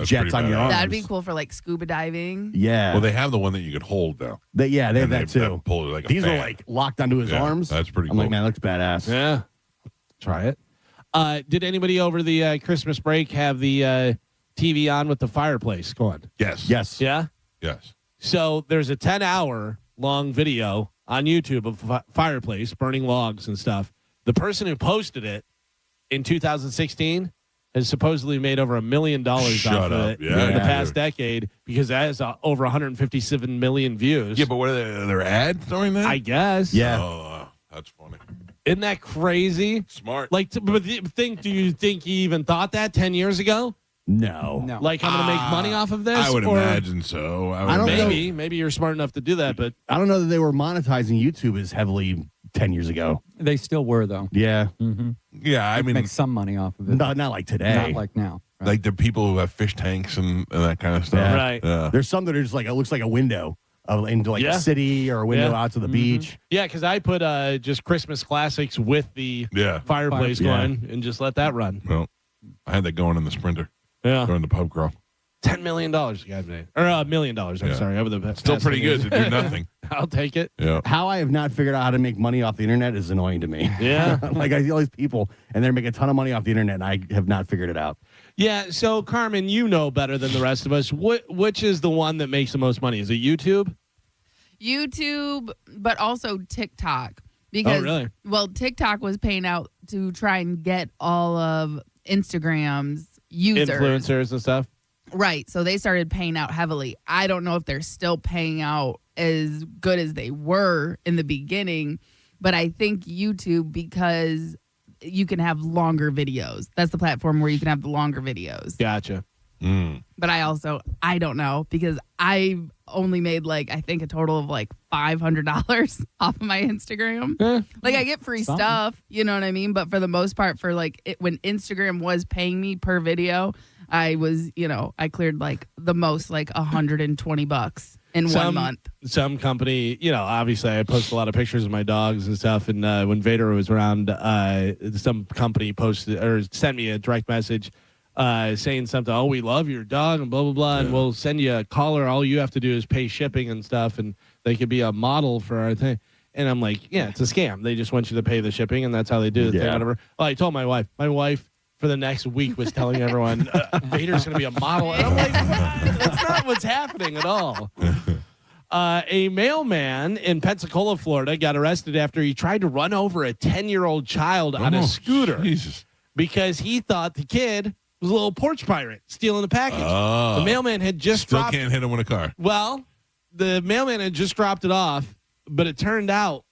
jets on your arms. That'd be cool for like scuba diving. Yeah. Well, they have the one that you could hold, though. They have that too. That pull it like a These fan. are like locked onto his arms. That's pretty I'm cool. like, man, that looks badass. Yeah. Try it. Did anybody over the Christmas break have the TV on with the fireplace going? Yes. Yeah? Yes. So there's a 10-hour long video on YouTube of fireplace burning logs and stuff. The person who posted it in 2016 has supposedly made over $1 million off of it in the past decade because that has over 157 million views. Yeah, but what are their ads during that? I guess. Yeah. Oh, that's funny. Isn't that crazy? Smart. Like, do you think he even thought that 10 years ago? No. Like, I'm going to make money off of this? I would imagine so. I don't know. Maybe you're smart enough to do that, but I don't know that they were monetizing YouTube as heavily 10 years ago. They still were, though. Yeah. Mm-hmm. Yeah, I mean, make some money off of it. Not like today. Not like now. Right? Like the people who have fish tanks and that kind of stuff. Yeah. Right. Yeah. There's some that are just like, it looks like a window into like a city or a window out to the beach. Yeah, because I put just Christmas classics with the fireplace going and just let that run. Well, I had that going in the Sprinter. Yeah. During the pub crawl. $10 million the guy made. Or $1 million, I'm sorry. Over the Still past pretty good years. to do nothing. I'll take it. Yeah. How I have not figured out how to make money off the internet is annoying to me. Yeah. Like I see all these people and they're making a ton of money off the internet and I have not figured it out. Yeah, so Carmen, you know better than the rest of us. Which is the one that makes the most money? Is it YouTube? YouTube, but also TikTok. Because, well, TikTok was paying out to try and get all of Instagram's users. Influencers and stuff. Right. So they started paying out heavily. I don't know if they're still paying out as good as they were in the beginning, but I think YouTube, because you can have longer videos. That's the platform where you can have the longer videos. Gotcha. But I don't know, because I only made I think a total of $500 off of my Instagram. Like I get free stuff, you know what I mean? But for the most part, for when Instagram was paying me per video, I was, I cleared the most $120 in 1 month. Some company, obviously I post a lot of pictures of my dogs and stuff. And when Vader was around, some company posted or sent me a direct message saying something, oh, we love your dog and blah, blah, blah. And we'll send you a collar. All you have to do is pay shipping and stuff. And they could be a model for our thing. And I'm like, yeah, it's a scam. They just want you to pay the shipping. And that's how they do the thing, whatever. Well, I told my wife. My wife, for the next week, was telling everyone, Vader's going to be a model. And I'm like, that's not what's happening at all. A mailman in Pensacola, Florida, got arrested after he tried to run over a 10-year-old child on a scooter. Jesus. Because he thought the kid was a little porch pirate stealing a package. Oh. The mailman had just Still dropped. can't hit him with a car. Well, the mailman had just dropped it off, but it turned out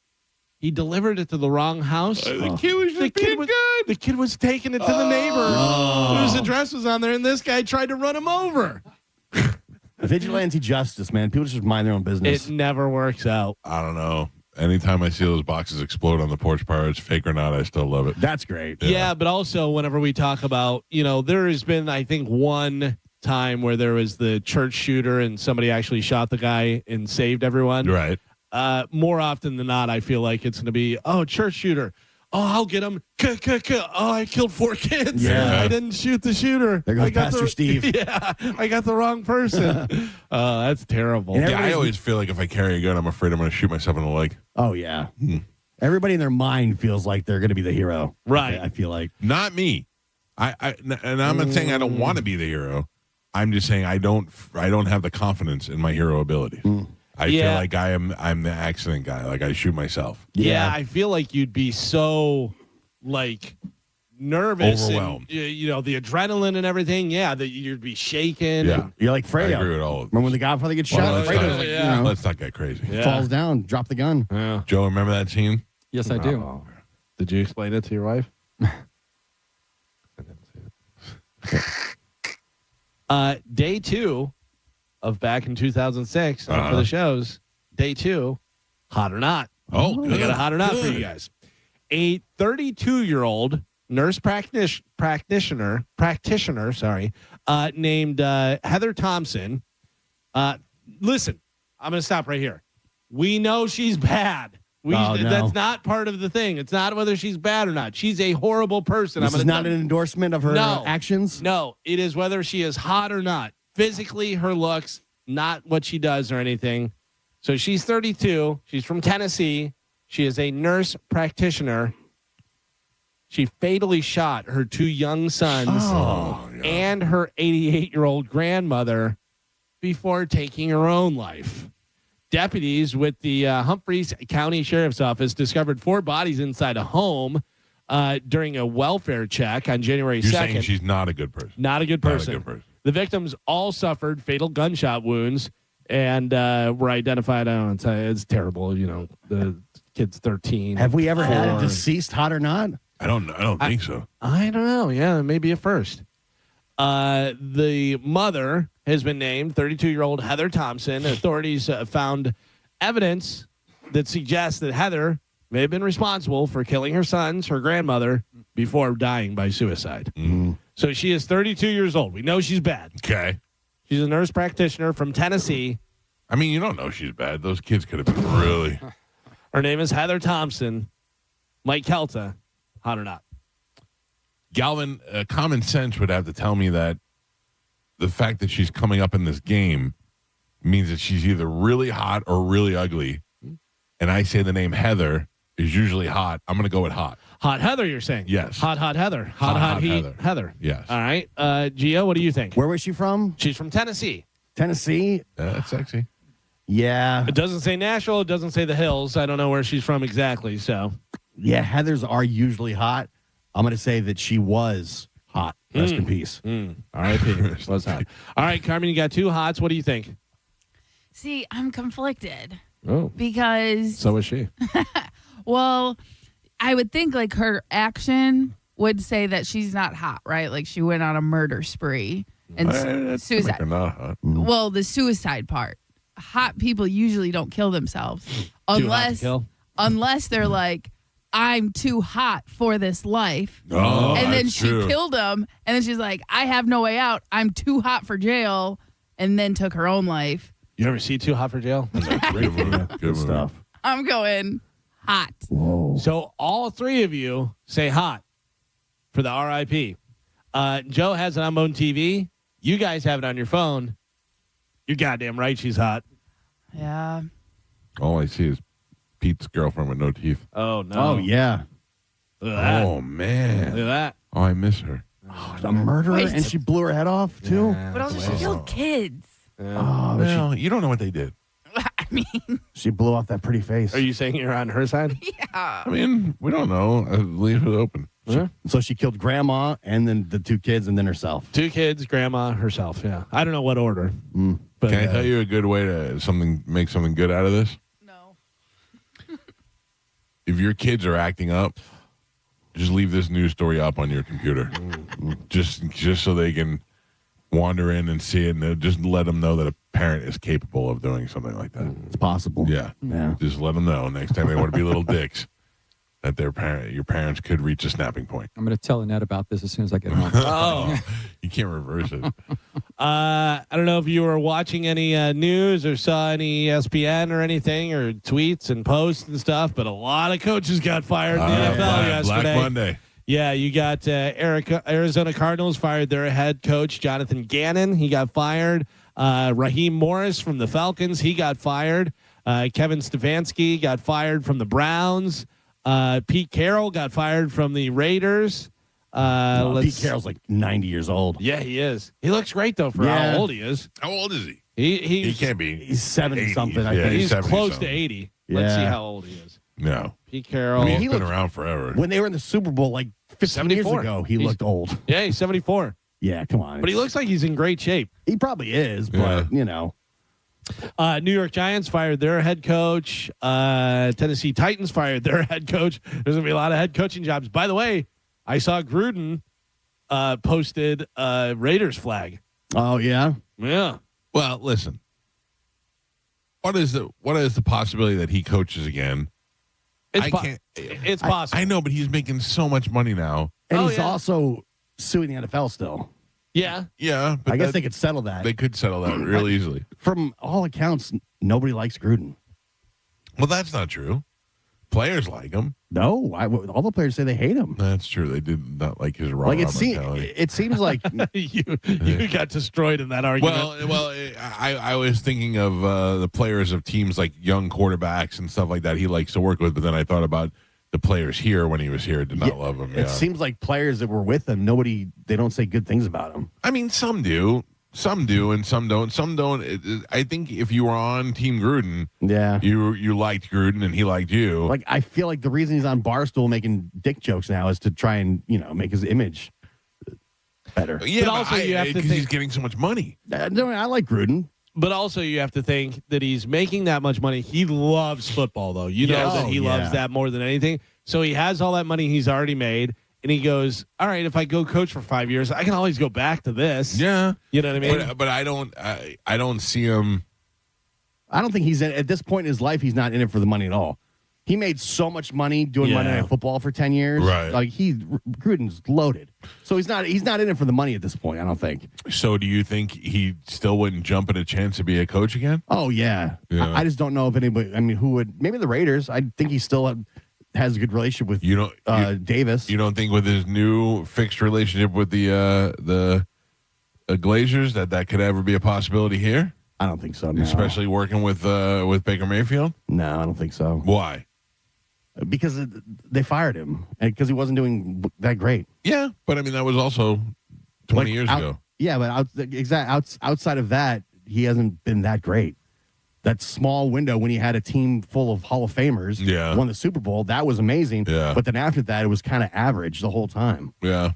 he delivered it to the wrong house. The kid was just being good. The kid was taking it to the neighbor whose address was on there, and this guy tried to run him over. Vigilante justice, man. People just mind their own business. It never works out. I don't know. Anytime I see those boxes explode on the porch pirates, fake or not, I still love it. That's great. Yeah, but also whenever we talk about, there has been, I think, one time where there was the church shooter and somebody actually shot the guy and saved everyone. Right. More often than not, I feel like it's going to be, church shooter. Oh, I'll get him. Oh, I killed 4 kids. Yeah. I didn't shoot the shooter. There goes Pastor Steve. Yeah, I got the wrong person. That's terrible. Yeah, I always feel like if I carry a gun, I'm afraid I'm going to shoot myself in the leg. Oh, yeah. Everybody in their mind feels like they're going to be the hero. Right. I feel like. Not me. And I'm not saying I don't want to be the hero. I'm just saying I don't have the confidence in my hero abilities. I feel like I'm the accident guy. Like I shoot myself. Yeah, I feel like you'd be so nervous, overwhelmed. And, the adrenaline and everything. Yeah, that you'd be shaking. Yeah, and, you're like Fredo. I agree with all of Remember when the Godfather gets shot? Fredo's let's not get crazy. Falls down, drop the gun. Yeah. Joe, remember that scene? Yes, I do. Did you explain it to your wife? Day 2 of back in 2006 for the shows. Day 2, hot or not. Oh, I got a hot or not for you guys. A 32-year-old nurse practitioner, named Heather Thompson. Listen, I'm going to stop right here. We know she's bad. That's not part of the thing. It's not whether she's bad or not. She's a horrible person. This is not an endorsement of her actions? No, it is whether she is hot or not. Physically, her looks, not what she does or anything. So she's 32. She's from Tennessee. She is a nurse practitioner. She fatally shot her 2 young sons and her 88-year-old grandmother before taking her own life. Deputies with the Humphreys County Sheriff's Office discovered 4 bodies inside a home during a welfare check on January 2nd. You're saying she's not a good person. Not a good person. The victims all suffered fatal gunshot wounds and were identified. I don't know, it's terrible. The kid's 13. Have we ever had a deceased hot or not? I don't think so. I don't know. Yeah, maybe a first. The mother has been named, 32-year-old Heather Thompson. Authorities found evidence that suggests that Heather may have been responsible for killing her sons, her grandmother, before dying by suicide. Mm-hmm. So she is 32 years old. We know she's bad. Okay. She's a nurse practitioner from Tennessee. I mean, you don't know she's bad. Those kids could have been really. Her name is Heather Thompson. Mike Calta, hot or not? Galvin, common sense would have to tell me that the fact that she's coming up in this game means that she's either really hot or really ugly. And I say the name Heather is usually hot. I'm going to go with hot. Hot Heather, you're saying? Yes. Hot Heather. Hot heat Heather. Yes. All right. Gio, what do you think? Where was she from? She's from Tennessee. Tennessee? That's sexy. Yeah. It doesn't say Nashville. It doesn't say the hills. I don't know where she's from exactly. So. Yeah, Heathers are usually hot. I'm going to say that she was hot. Rest in peace. R.I.P. was hot. All right, Carmen, you got 2 hots. What do you think? See, I'm conflicted. Oh. Because. So is she. Well, I would think like her action would say that she's not hot, right? Like she went on a murder spree and suicide. Not hot. Well, the suicide part. Hot people usually don't kill themselves unless they're like, I'm too hot for this life. Oh, and then that's she true. killed him. And then she's like, I have no way out. I'm too hot for jail. And then took her own life. You ever see Too Hot for Jail? Great movie. Good stuff. I'm going hot. Whoa. So all 3 of you say hot for the RIP. Joe has it on Bone TV. You guys have it on your phone. You're goddamn right she's hot. Yeah. All I see is Pete's girlfriend with no teeth. Oh, no. Oh, yeah. Look at that. Oh, man. Look at that. Oh, I miss her. Oh, a murderer, Wait. and she blew her head off, too? But also she killed kids. Oh, Well, you don't know what they did. I mean, she blew off that pretty face. Are you saying you're on her side? yeah. I mean, we don't know. Leave it open. So she killed grandma and then the 2 kids and then herself. 2 kids, grandma, herself. Yeah. I don't know what order. But Can I tell you a good way to make something good out of this? No. If your kids are acting up, just leave this news story up on your computer. Just so they can wander in and see it, and just let them know that a parent is capable of doing something like that. It's possible. Yeah. Just let them know next time they want to be little dicks that your parents could reach a snapping point. I'm going to tell Annette about this as soon as I get home. Oh. You can't reverse it. I don't know if you were watching any news or saw any ESPN or anything or tweets and posts and stuff, but a lot of coaches got fired in the NFL yesterday. Black Monday. Yeah, you got Arizona Cardinals fired their head coach, Jonathan Gannon. He got fired. Raheem Morris from the Falcons, he got fired. Kevin Stefanski got fired from the Browns. Pete Carroll got fired from the Raiders. Pete Carroll's like 90 years old. Yeah, he is. He looks great, though, for how old he is. How old is he? He can't be. He's 70-something, I think. He's close to 80. Let's see how old he is. No. Pete Carroll. I mean, he's been around forever. When they were in the Super Bowl like 15 years ago, he looked old. Yeah, he's 74. Yeah, come on. But he looks like he's in great shape. He probably is, but, you know. New York Giants fired their head coach. Tennessee Titans fired their head coach. There's going to be a lot of head coaching jobs. By the way, I saw Gruden posted a Raiders flag. Oh, yeah? Yeah. Well, listen. What is the possibility that he coaches again? It's possible. I know, but he's making so much money now. And he's also suing the NFL still. Yeah. Yeah. But I guess they could settle that. They could settle that real easily. From all accounts, nobody likes Gruden. Well, that's not true. Players like him. No, all the players say they hate him. That's true. They did not like his raw mentality. It seems like you got destroyed in that argument. Well, I was thinking of the players of teams like young quarterbacks and stuff like that he likes to work with, but then I thought about the players here when he was here did not love him. It seems like players that were with him, they don't say good things about him. I mean, some do. Some do and some don't. Some don't. I think if you were on Team Gruden, you liked Gruden and he liked you. Like, I feel like the reason he's on Barstool making dick jokes now is to try and, make his image better. Yeah, but also you have to think he's getting so much money. No, I like Gruden. But also you have to think that he's making that much money. He loves football, though. You know that he loves that more than anything. So he has all that money he's already made. And he goes, all right, if I go coach for 5 years, I can always go back to this. Yeah. You know what I mean? But I don't see him. I don't think he's at this point in his life, he's not in it for the money at all. He made so much money doing Monday Night Football for 10 years. Right. Like Gruden's loaded. So he's not in it for the money at this point, I don't think. So do you think he still wouldn't jump at a chance to be a coach again? Oh, yeah. I just don't know if anybody, who would, maybe the Raiders. I think he still has a good relationship with Davis. You don't think with his new fixed relationship with the Glazers that could ever be a possibility here? I don't think so. No. Especially working with Baker Mayfield? No, I don't think so. Why? Because they fired him and because he wasn't doing that great. Yeah, but that was also 20 years ago. Yeah, but outside of that, he hasn't been that great. That small window when he had a team full of Hall of Famers, won the Super Bowl, that was amazing. Yeah. But then after that, it was kind of average the whole time. Yeah.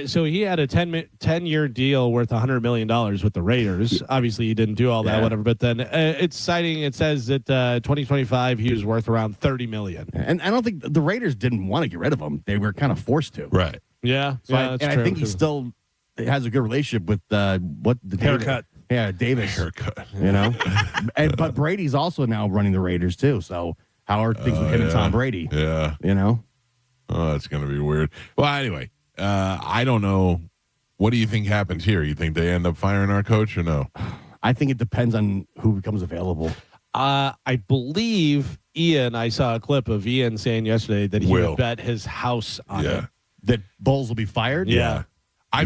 So he had a 10-year deal worth $100 million with the Raiders. Obviously, he didn't do all that, whatever. But then it says that 2025, he was worth around $30 million. And I don't think the Raiders didn't want to get rid of him. They were kind of forced to. Right. Yeah. So I think he still has a good relationship with the haircut. Davis. Haircut. But Brady's also now running the Raiders, too. So how are things with him and Tom Brady? Yeah. Oh, that's going to be weird. Well, anyway, I don't know. What do you think happens here? You think they end up firing our coach or no? I think it depends on who becomes available. I believe I saw a clip of Ian saying yesterday that he would bet his house on it. That Bowles will be fired? Yeah. I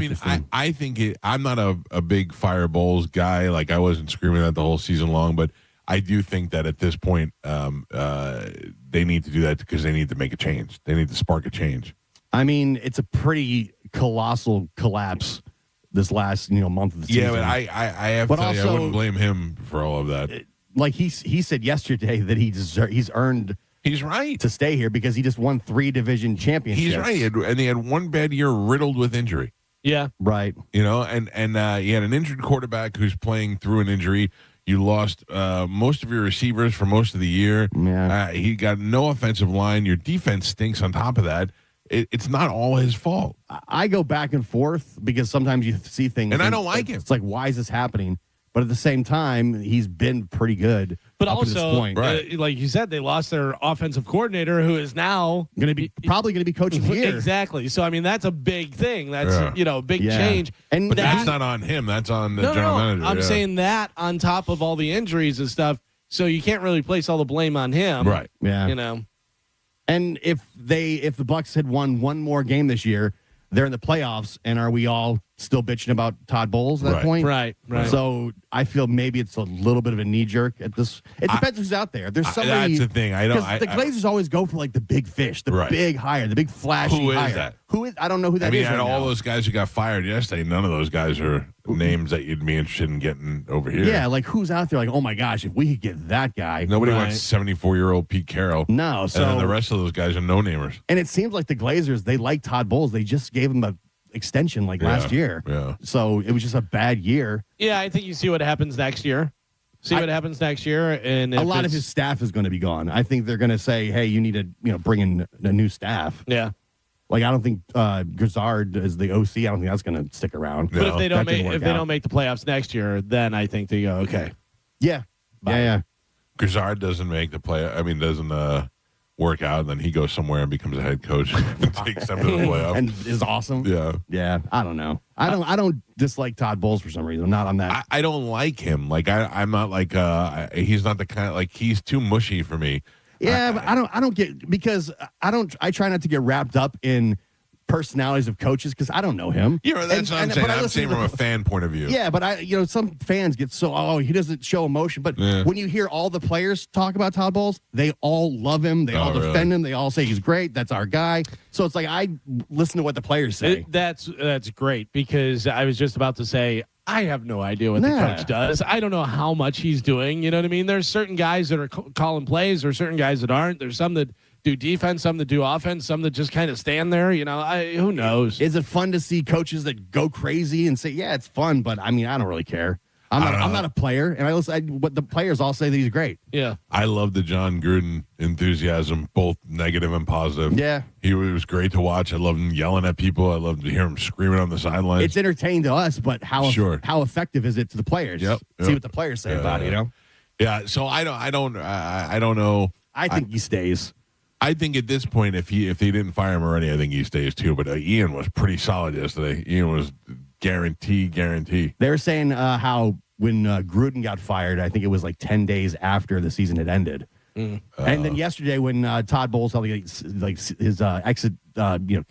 think I'm not a big fire Bowles guy. Like, I wasn't screaming that the whole season long, but I do think that at this point, they need to do that because they need to make a change. They need to spark a change. It's a pretty colossal collapse this last month of the season. Yeah, but I have to tell you, I wouldn't blame him for all of that. Like he said yesterday that he's earned He's right. To stay here because he just won 3 division championships. He's right. And he had one bad year riddled with injury. Yeah. Right. You know, and he had an injured quarterback who's playing through an injury. You lost most of your receivers for most of the year. Yeah. He got no offensive line. Your defense stinks on top of that. It's not all his fault. I go back and forth because sometimes you see things. And I don't like him. It's like, why is this happening? But at the same time, he's been pretty good. But up to this also, point. like you said, they lost their offensive coordinator, who is now probably going to be coaching here. Exactly. So I mean, that's a big thing. That's a big change. And but that's not on him. That's on the general manager. I'm saying that on top of all the injuries and stuff. So you can't really place all the blame on him. Right. Yeah. You know. And if the Bucs had won one more game this year, they're in the playoffs. And are we all still bitching about Todd Bowles at that point? Right. So I feel maybe it's a little bit of a knee jerk at this. It depends who's out there. There's somebody. That's the thing. The Glazers always go for like the big fish, the big hire, the big flashy Who is hire. that? Who is? I don't know who that is. Out of right all now. those guys who got fired yesterday, none of those guys are names that you'd be interested in getting over here. Yeah, like who's out there? Like, oh my gosh, if we could get that guy. Nobody wants 74-year-old Pete Carroll. No, so and then the rest of those guys are no-namers. And it seems like the Glazers, they like Todd Bowles. They just gave him a extension last year. Yeah. So it was just a bad year. Yeah, I think you see what happens next year. What happens next year, and a lot of his staff is going to be gone. I think they're going to say, "Hey, you need to bring in a new staff." Yeah. Like I don't think Grizzard is the OC. I don't think that's going to stick around. But if they don't make the playoffs next year, then I think they go okay. Yeah. Yeah. Grizzard doesn't make the play. I mean, doesn't work out, and then he goes somewhere and becomes a head coach and takes them to the playoffs. And is awesome. Yeah. Yeah. I don't know. I don't dislike Todd Bowles for some reason. I'm not on that. I don't like him. Like I'm not like he's not the kind of, like he's too mushy for me. Yeah, but I don't get, because I try not to get wrapped up in personalities of coaches because I don't know him. Yeah, that's what I'm saying. I'm saying from a fan point of view. Yeah, but some fans get so, he doesn't show emotion. But when you hear all the players talk about Todd Bowles, they all love him. They all defend him. They all say he's great. That's our guy. So it's like I listen to what the players say. That's great, because I was just about to say, I have no idea what the coach does. I don't know how much he's doing. You know what I mean? There's certain guys that are calling plays, or certain guys that aren't. There's some that do defense, some that do offense, some that just kind of stand there. You know, who knows? Is it fun to see coaches that go crazy and say, yeah, it's fun, but I mean, I don't really care. I'm not a player, and I listen. What the players all say that he's great. Yeah, I love the John Gruden enthusiasm, both negative and positive. Yeah, he was great to watch. I loved him yelling at people. I loved to hear him screaming on the sidelines. It's entertaining to us, but how effective is it to the players? Yep. See what the players say about it. You know. Yeah. So I don't know. I think he stays. I think at this point, if they didn't fire him already, I think he stays too. But Ian was pretty solid yesterday. Ian was guarantee. They were saying how when Gruden got fired, I think it was like 10 days after the season had ended. And then yesterday, when Todd Bowles held his exit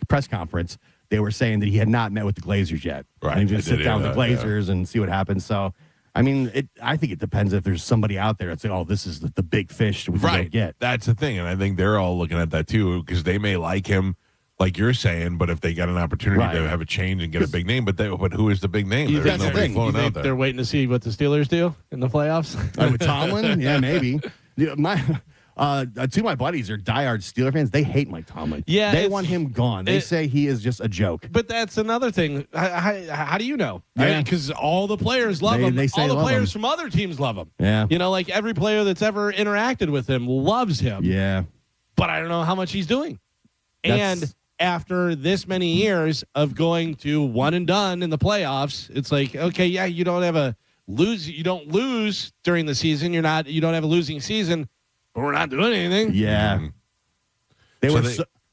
press conference, they were saying that he had not met with the Glazers yet. Right. And he just sit down with the Glazers and see what happens. So, I mean, I think it depends if there's somebody out there that's like, oh, this is the big fish we can get. That's the thing. And I think they're all looking at that too, because they may like him, like you're saying, but if they got an opportunity to have a change and get a big name, but who is the big name? That's the thing. They're waiting to see what the Steelers do in the playoffs. With Tomlin? Yeah, maybe. Two of my buddies are diehard Steeler fans. They hate Mike Tomlin. Yeah, they want him gone. They say he is just a joke. But that's another thing. How do you know? Yeah. Because all the players love him. They say all the players him. from other teams love him. Yeah. You know, like every player that's ever interacted with him loves him. Yeah. But I don't know how much he's doing. And after this many years of going to one and done in the playoffs, it's like, okay, yeah, you don't lose during the season. You don't have a losing season, but we're not doing anything. Yeah.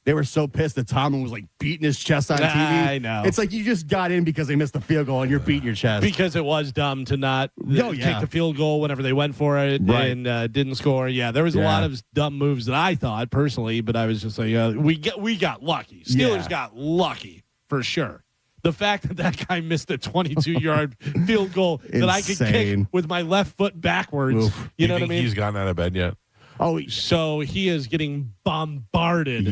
They were so pissed that Tomlin was like beating his chest on TV. I know. It's like you just got in because they missed the field goal and you're beating your chest. Because it was dumb to not take the field goal whenever they went for it and didn't score. Yeah, there was a lot of dumb moves that I thought personally, but I was just like, we got lucky. Steelers got lucky for sure. The fact that guy missed a 22-yard field goal that I could kick with my left foot backwards. Oof. You know what I mean? He's gotten out of bed yet? Oh, so he is getting bombarded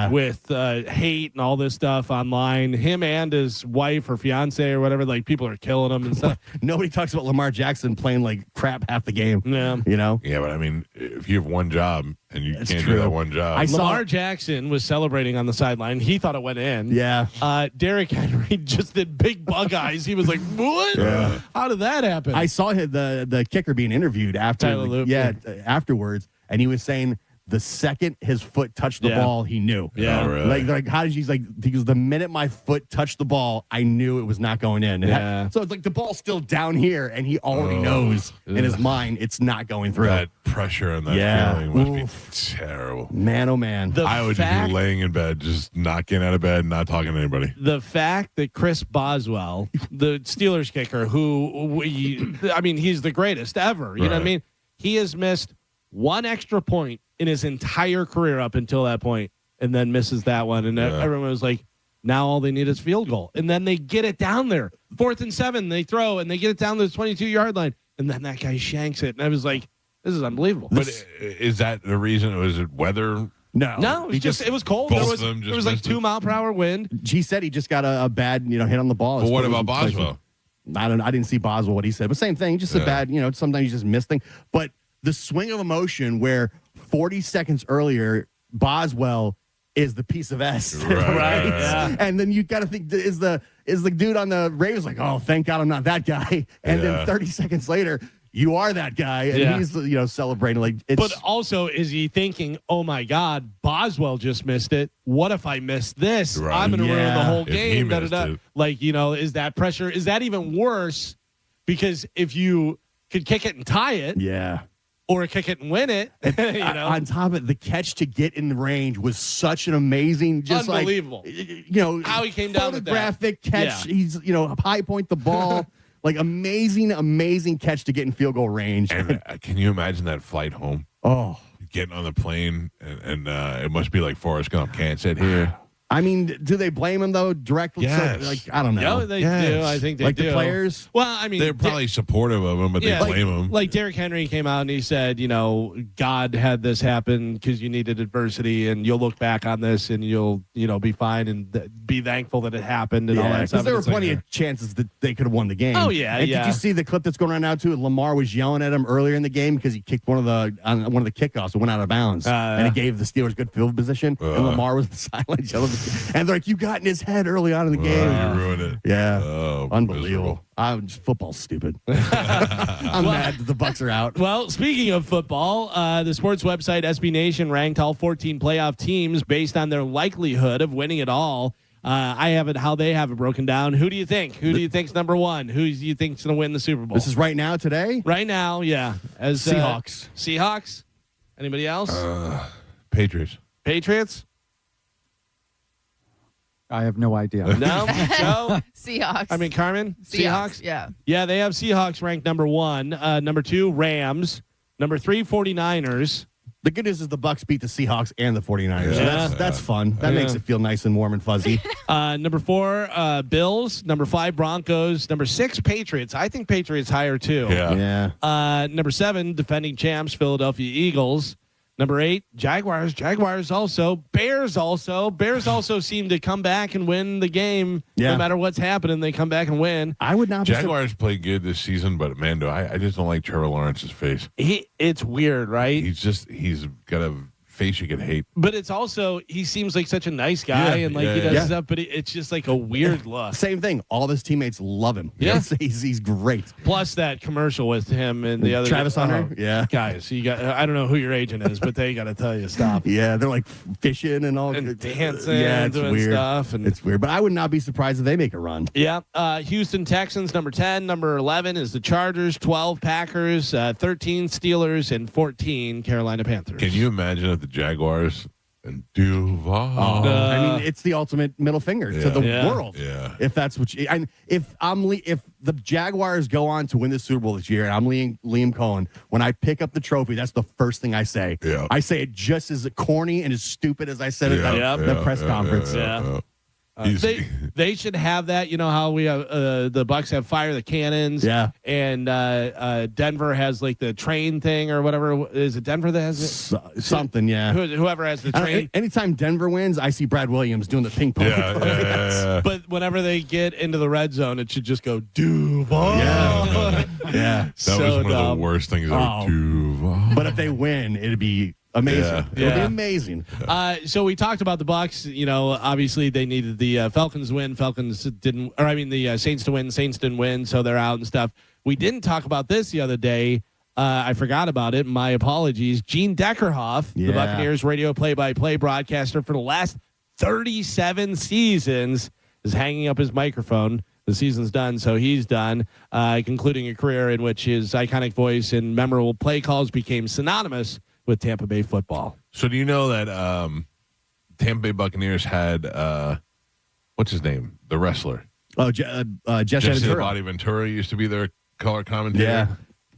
with hate and all this stuff online. Him and his wife or fiance or whatever, like people are killing him and stuff. Nobody talks about Lamar Jackson playing like crap half the game. Yeah. You know? Yeah, but I mean, if you have one job and you That's can't true. do that one job. Lamar Jackson was celebrating on the sideline. He thought it went in. Yeah. Derrick Henry just did big bug eyes. He was like, what? Yeah. How did that happen? I saw the kicker being interviewed Tyler Loop, afterwards, and he was saying the second his foot touched the ball, he knew. Yeah. Oh, really? Like how did you because the minute my foot touched the ball, I knew it was not going in. So it's like the ball's still down here, and he already knows in his mind it's not going through. That pressure and that feeling must be terrible. Man, oh man. I would just be laying in bed, just not getting out of bed, not talking to anybody. The fact that Chris Boswell, the Steelers kicker, he's the greatest ever. You know what I mean? He has missed one extra point in his entire career up until that point, and then misses that one. And everyone was like, now all they need is field goal. And then they get it down there. 4th and 7, they throw, and they get it down to the 22-yard line. And then that guy shanks it. And I was like, this is unbelievable. But is that the reason? Was it weather? No, it was cold. There was like 2-mile-per-hour wind. He said he just got a bad hit on the ball. But what about Boswell? I didn't see Boswell what he said, but same thing. Just a bad, sometimes you just miss things. But the swing of emotion where 40 seconds earlier, Boswell is the piece of S, right? Yeah. And then you got to think, is the dude on the Ravens like, oh, thank God I'm not that guy. And then 30 seconds later, you are that guy, and he's celebrating like. But also, is he thinking, oh my God, Boswell just missed it? What if I miss this? Right. I'm going to ruin the whole If he game. missed it. Like, is that pressure? Is that even worse? Because if you could kick it and tie it, or kick it and win it, On top of it, the catch to get in the range was such an amazing, just unbelievable. How he came down with that. Photographic catch. Yeah. He's high point the ball. Like amazing catch to get in field goal range. And can you imagine that flight home? Oh, getting on the plane, and it must be like Forrest Gump. Can't sit here. I mean, do they blame him though directly? Yes. So, I don't know. Yeah, they do. I think they do. The players. Well, I mean, They're probably supportive of him, but they blame him. Like Derrick Henry came out and he said, God had this happen because you needed adversity, and you'll look back on this and you'll, be fine and be thankful that it happened and all that stuff. Because there were plenty of chances that they could have won the game. Oh yeah, and did you see the clip that's going around now too? Lamar was yelling at him earlier in the game because he kicked one of the kickoffs that went out of bounds, and it gave the Steelers good field position. And Lamar was the sideline yelling, and they're like, "You got in his head early on in the game. You ruined it." Yeah, Unbelievable. Football's stupid. I'm mad that the Bucs are out. Well, speaking of football, the sports website SB Nation ranked all 14 playoff teams based on their likelihood of winning it all. I have it how they have it broken down. Who do you think? Who do you think's number one? Who do you think's going to win the Super Bowl? This is right now today? Right now, yeah. As Seahawks. Seahawks? Anybody else? Patriots. Patriots? I have no idea. No? Joe? Seahawks. I mean, Carmen? Seahawks? Yeah. Yeah, they have Seahawks ranked number 1. Number 2, Rams. Number 3, 49ers. The good news is the Bucs beat the Seahawks and the 49ers. Yeah. So that's fun. That makes it feel nice and warm and fuzzy. Number 4, Bills. Number 5, Broncos. Number 6, Patriots. I think Patriots higher too. Yeah. Number 7, defending champs, Philadelphia Eagles. Number 8, Jaguars. Jaguars also. Bears also. Bears also seem to come back and win the game. Yeah. No matter what's happening, they come back and win. I would not. Jaguars played good this season, but man, I just don't like Trevor Lawrence's face. It's weird, right? He's got a face you could hate. But it's also, he seems like such a nice guy, and he does stuff, but it's just like a weird look. Same thing. All of his teammates love him. Yeah. He's great. Plus that commercial with him and the other Travis Hunter. Yeah. Guys, you got, I don't know who your agent is, but they got to tell you stop. Yeah, they're like fishing and all. And dancing it's doing weird. stuff. And it's weird, but I would not be surprised if they make a run. Yeah. Houston Texans, number 10. Number 11 is the Chargers. 12, Packers. 13, Steelers. And 14, Carolina Panthers. Can you imagine if the Jaguars and Duval? I mean, it's the ultimate middle finger to the world. Yeah. If that's what you, and if the Jaguars go on to win the Super Bowl this year, and I'm Liam Cohen, when I pick up the trophy, that's the first thing I say. Yeah. I say it just as corny and as stupid as I said it at the press conference. They should have that. You know how we have the Bucs have Fire the Cannons. Yeah. And Denver has like the train thing or whatever. Is it Denver that has it? Something, yeah. Whoever has the train. Anytime Denver wins, I see Brad Williams doing the ping pong. Yeah. But whenever they get into the red zone, it should just go Duval. Yeah. That was one of the worst things ever. Duval. But if they win, it'd be amazing. Yeah. It'll be amazing. So we talked about the Bucks. You know, obviously they needed the Falcons win. Falcons didn't, or I mean the Saints to win. Saints didn't win, so they're out and stuff. We didn't talk about this the other day. I forgot about it. My apologies. Gene Deckerhoff, the Buccaneers radio play-by-play broadcaster for the last 37 seasons, is hanging up his microphone. The season's done, so he's done, concluding a career in which his iconic voice and memorable play calls became synonymous with Tampa Bay football. So do you know that Tampa Bay Buccaneers had, what's his name? The wrestler. Oh, Jesse Jesse Ventura. the Body Ventura used to be their color commentator. Yeah.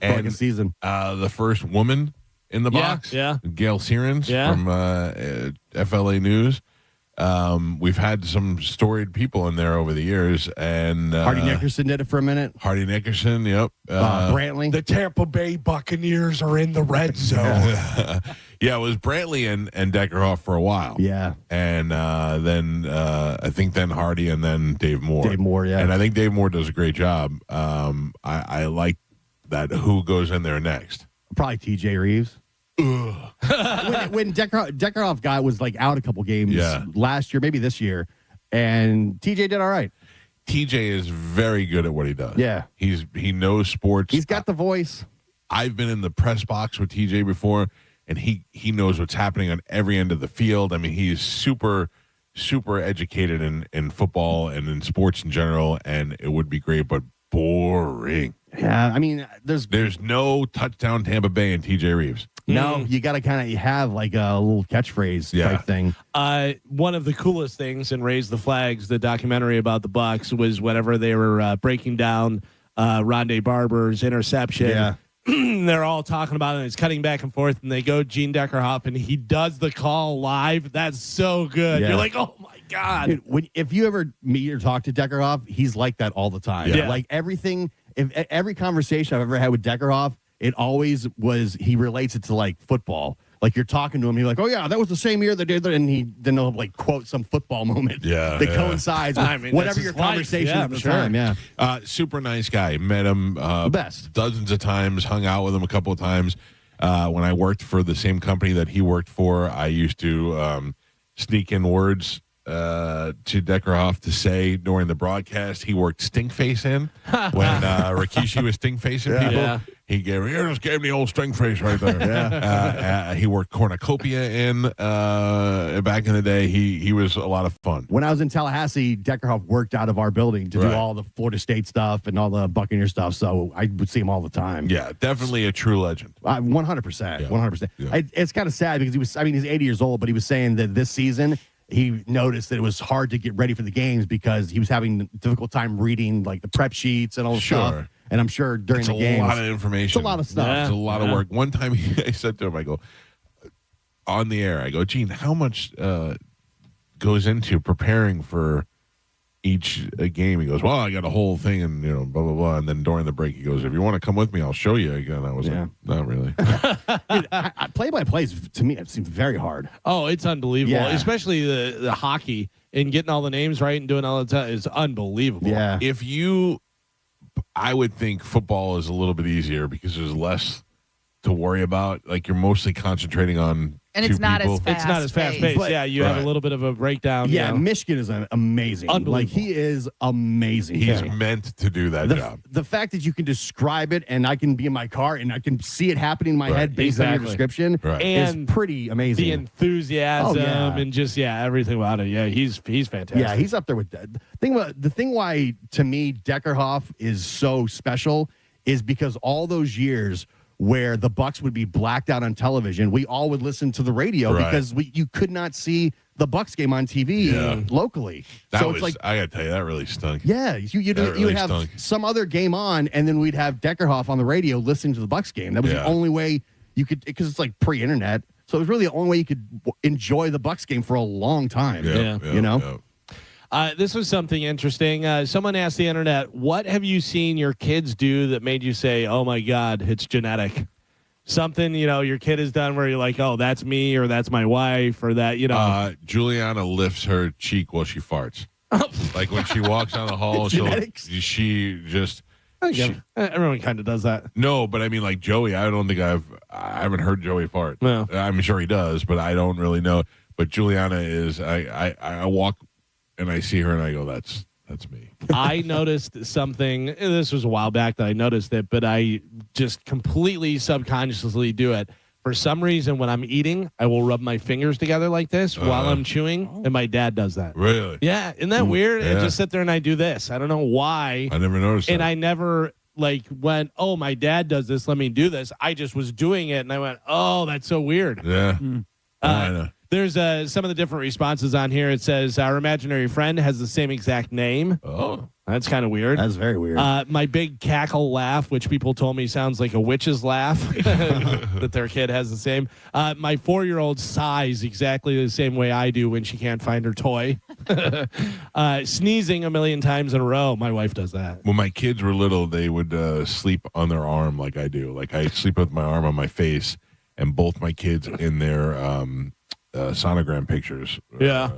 And season. The first woman in the box, Gail Sierens from FLA News. We've had some storied people in there over the years, and Hardy Nickerson did it for a minute. Hardy Nickerson, yep. Brantley. The Tampa Bay Buccaneers are in the red zone. Yeah, it was Brantley and Deckerhoff for a while. Yeah. And then I think then Hardy and then Dave Moore. Dave Moore, yeah. And I think Dave Moore does a great job. I like that who goes in there next. Probably TJ Reeves. when Deckerhoff was like out a couple games last year, maybe this year, and TJ did all right. TJ is very good at what he does. Yeah. He knows sports. He's got the voice. I've been in the press box with TJ before, and he knows what's happening on every end of the field. I mean, he's super educated in football and in sports in general, and it would be great, but boring. Yeah, I mean, there's no touchdown Tampa Bay and TJ Reeves. No, you got to kind of have like a little catchphrase type thing. One of the coolest things in Raise the Flags, the documentary about the Bucs, was whenever they were breaking down Rondé Barber's interception. Yeah. They're all talking about it, and it's cutting back and forth, and they go Gene Deckerhoff, and he does the call live. That's so good. Yeah. You're like, oh, my God. Dude, if you ever meet or talk to Deckerhoff, he's like that all the time. Yeah. Like every conversation I've ever had with Deckerhoff, it always was, he relates it to like football. Like you're talking to him, you're like, oh yeah, that was the same year they did that, and then he'll like quote some football moment that coincides with whatever your conversation at the time. Yeah, super nice guy. Met him best dozens of times. Hung out with him a couple of times. When I worked for the same company that he worked for, I used to sneak in words to Deckerhoff to say during the broadcast. He worked stink face in when Rikishi was stink facing people. Yeah. He just gave me the old stink face right there. He worked cornucopia in back in the day. He was a lot of fun. When I was in Tallahassee, Deckerhoff worked out of our building to do all the Florida State stuff and all the Buccaneer stuff, so I would see him all the time. Yeah, definitely a true legend. 100%. 100%. Yeah. It's kind of sad because he's 80 years old, but he was saying that this season he noticed that it was hard to get ready for the games because he was having a difficult time reading like the prep sheets and all the stuff. And I'm sure during the games, a lot of information. It's a lot of stuff. It's a lot of work. One time I said to him, I go, on the air, I go, Gene, how much goes into preparing for each game? He goes, well, I got a whole thing and, blah, blah, blah. And then during the break, he goes, if you want to come with me, I'll show you again. I was like, not really. Dude, play-by-plays, to me, it seems very hard. Oh, it's unbelievable. Yeah. Especially the hockey and getting all the names right and doing all the time is unbelievable. Yeah. I would think football is a little bit easier because there's less to worry about. Like you're mostly concentrating on and two it's not people. as fast. It's not as fast paced. Yeah, you have a little bit of a breakdown. Yeah, Michigan is amazing. Like he is amazing. He's meant to do that job. The fact that you can describe it and I can be in my car and I can see it happening in my head based on your description is pretty amazing. The enthusiasm and just everything about it. Yeah, he's fantastic. Yeah, he's up there with that. The thing why to me Deckerhoff is so special is because all those years where the Bucs would be blacked out on television, we all would listen to the radio because you could not see the Bucs game on TV locally. It's like, I gotta tell you, that really stunk. Yeah, you would have some other game on, and then we'd have Deckerhoff on the radio listening to the Bucs game. That was the only way you could, because it's like pre-internet, so it was really the only way you could enjoy the Bucs game for a long time. This was something interesting. Someone asked the internet, what have you seen your kids do that made you say, oh, my God, it's genetic? Something, your kid has done where you're like, oh, that's me or that's my wife or that, Juliana lifts her cheek while she farts. Like when she walks down the hall, she just... Everyone kind of does that. No, but I mean, like Joey, I don't think I haven't heard Joey fart. No. I'm sure he does, but I don't really know. But Juliana is. I walk and I see her and I go, that's me. I noticed something. This was a while back that I noticed it, but I just completely subconsciously do it. For some reason, when I'm eating, I will rub my fingers together like this while I'm chewing, and my dad does that. Really? Yeah, isn't that weird? Yeah. I just sit there and I do this. I don't know why. I never noticed And that. I never went, oh, my dad does this, let me do this. I just was doing it, and I went, oh, that's so weird. Yeah. I know. There's some of the different responses on here. It says, our imaginary friend has the same exact name. Oh. That's kind of weird. That's very weird. My big cackle laugh, which people told me sounds like a witch's laugh, that their kid has the same. My 4-year-old sighs exactly the same way I do when she can't find her toy. Sneezing a million times in a row. My wife does that. When my kids were little, they would sleep on their arm like I do. Like I sleep with my arm on my face, and both my kids in their sonogram pictures. Yeah.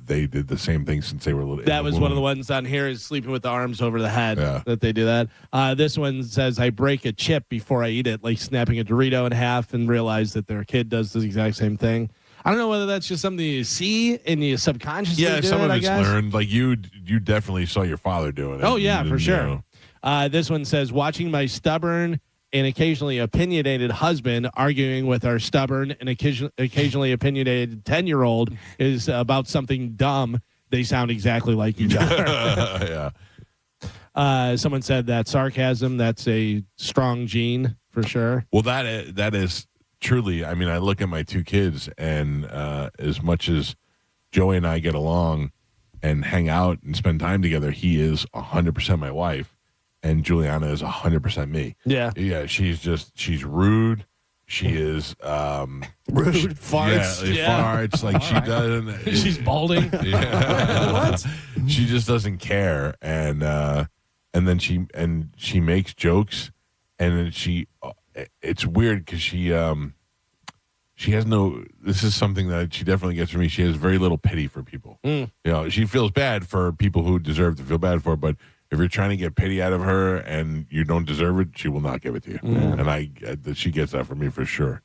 They did the same thing since they were little. That was one of the ones on here is sleeping with the arms over the head that they do that. This one says, I break a chip before I eat it, like snapping a Dorito in half and realize that their kid does the exact same thing. I don't know whether that's just something you see and you subconsciously do some it, of I it's guess. learned. Like you definitely saw your father doing it. Oh, yeah, And, for you sure. know. This one says, watching my stubborn and occasionally opinionated husband arguing with our stubborn and occasionally opinionated 10-year-old is about something dumb. They sound exactly like each other. Yeah. Someone said that sarcasm, that's a strong gene for sure. Well, that is truly, I mean, I look at my two kids, and as much as Joey and I get along and hang out and spend time together, he is 100% my wife, and Juliana is 100% me. Yeah. Yeah, she's rude. She is rude, farts. Farts. Like she doesn't. She's balding. Yeah. What? She just doesn't care, and then she makes jokes, and then it's weird because she has no. This is something that she definitely gets from me. She has very little pity for people. You know, she feels bad for people who deserve to feel bad for her, but if you're trying to get pity out of her and you don't deserve it, she will not give it to you. And she gets that from me for sure.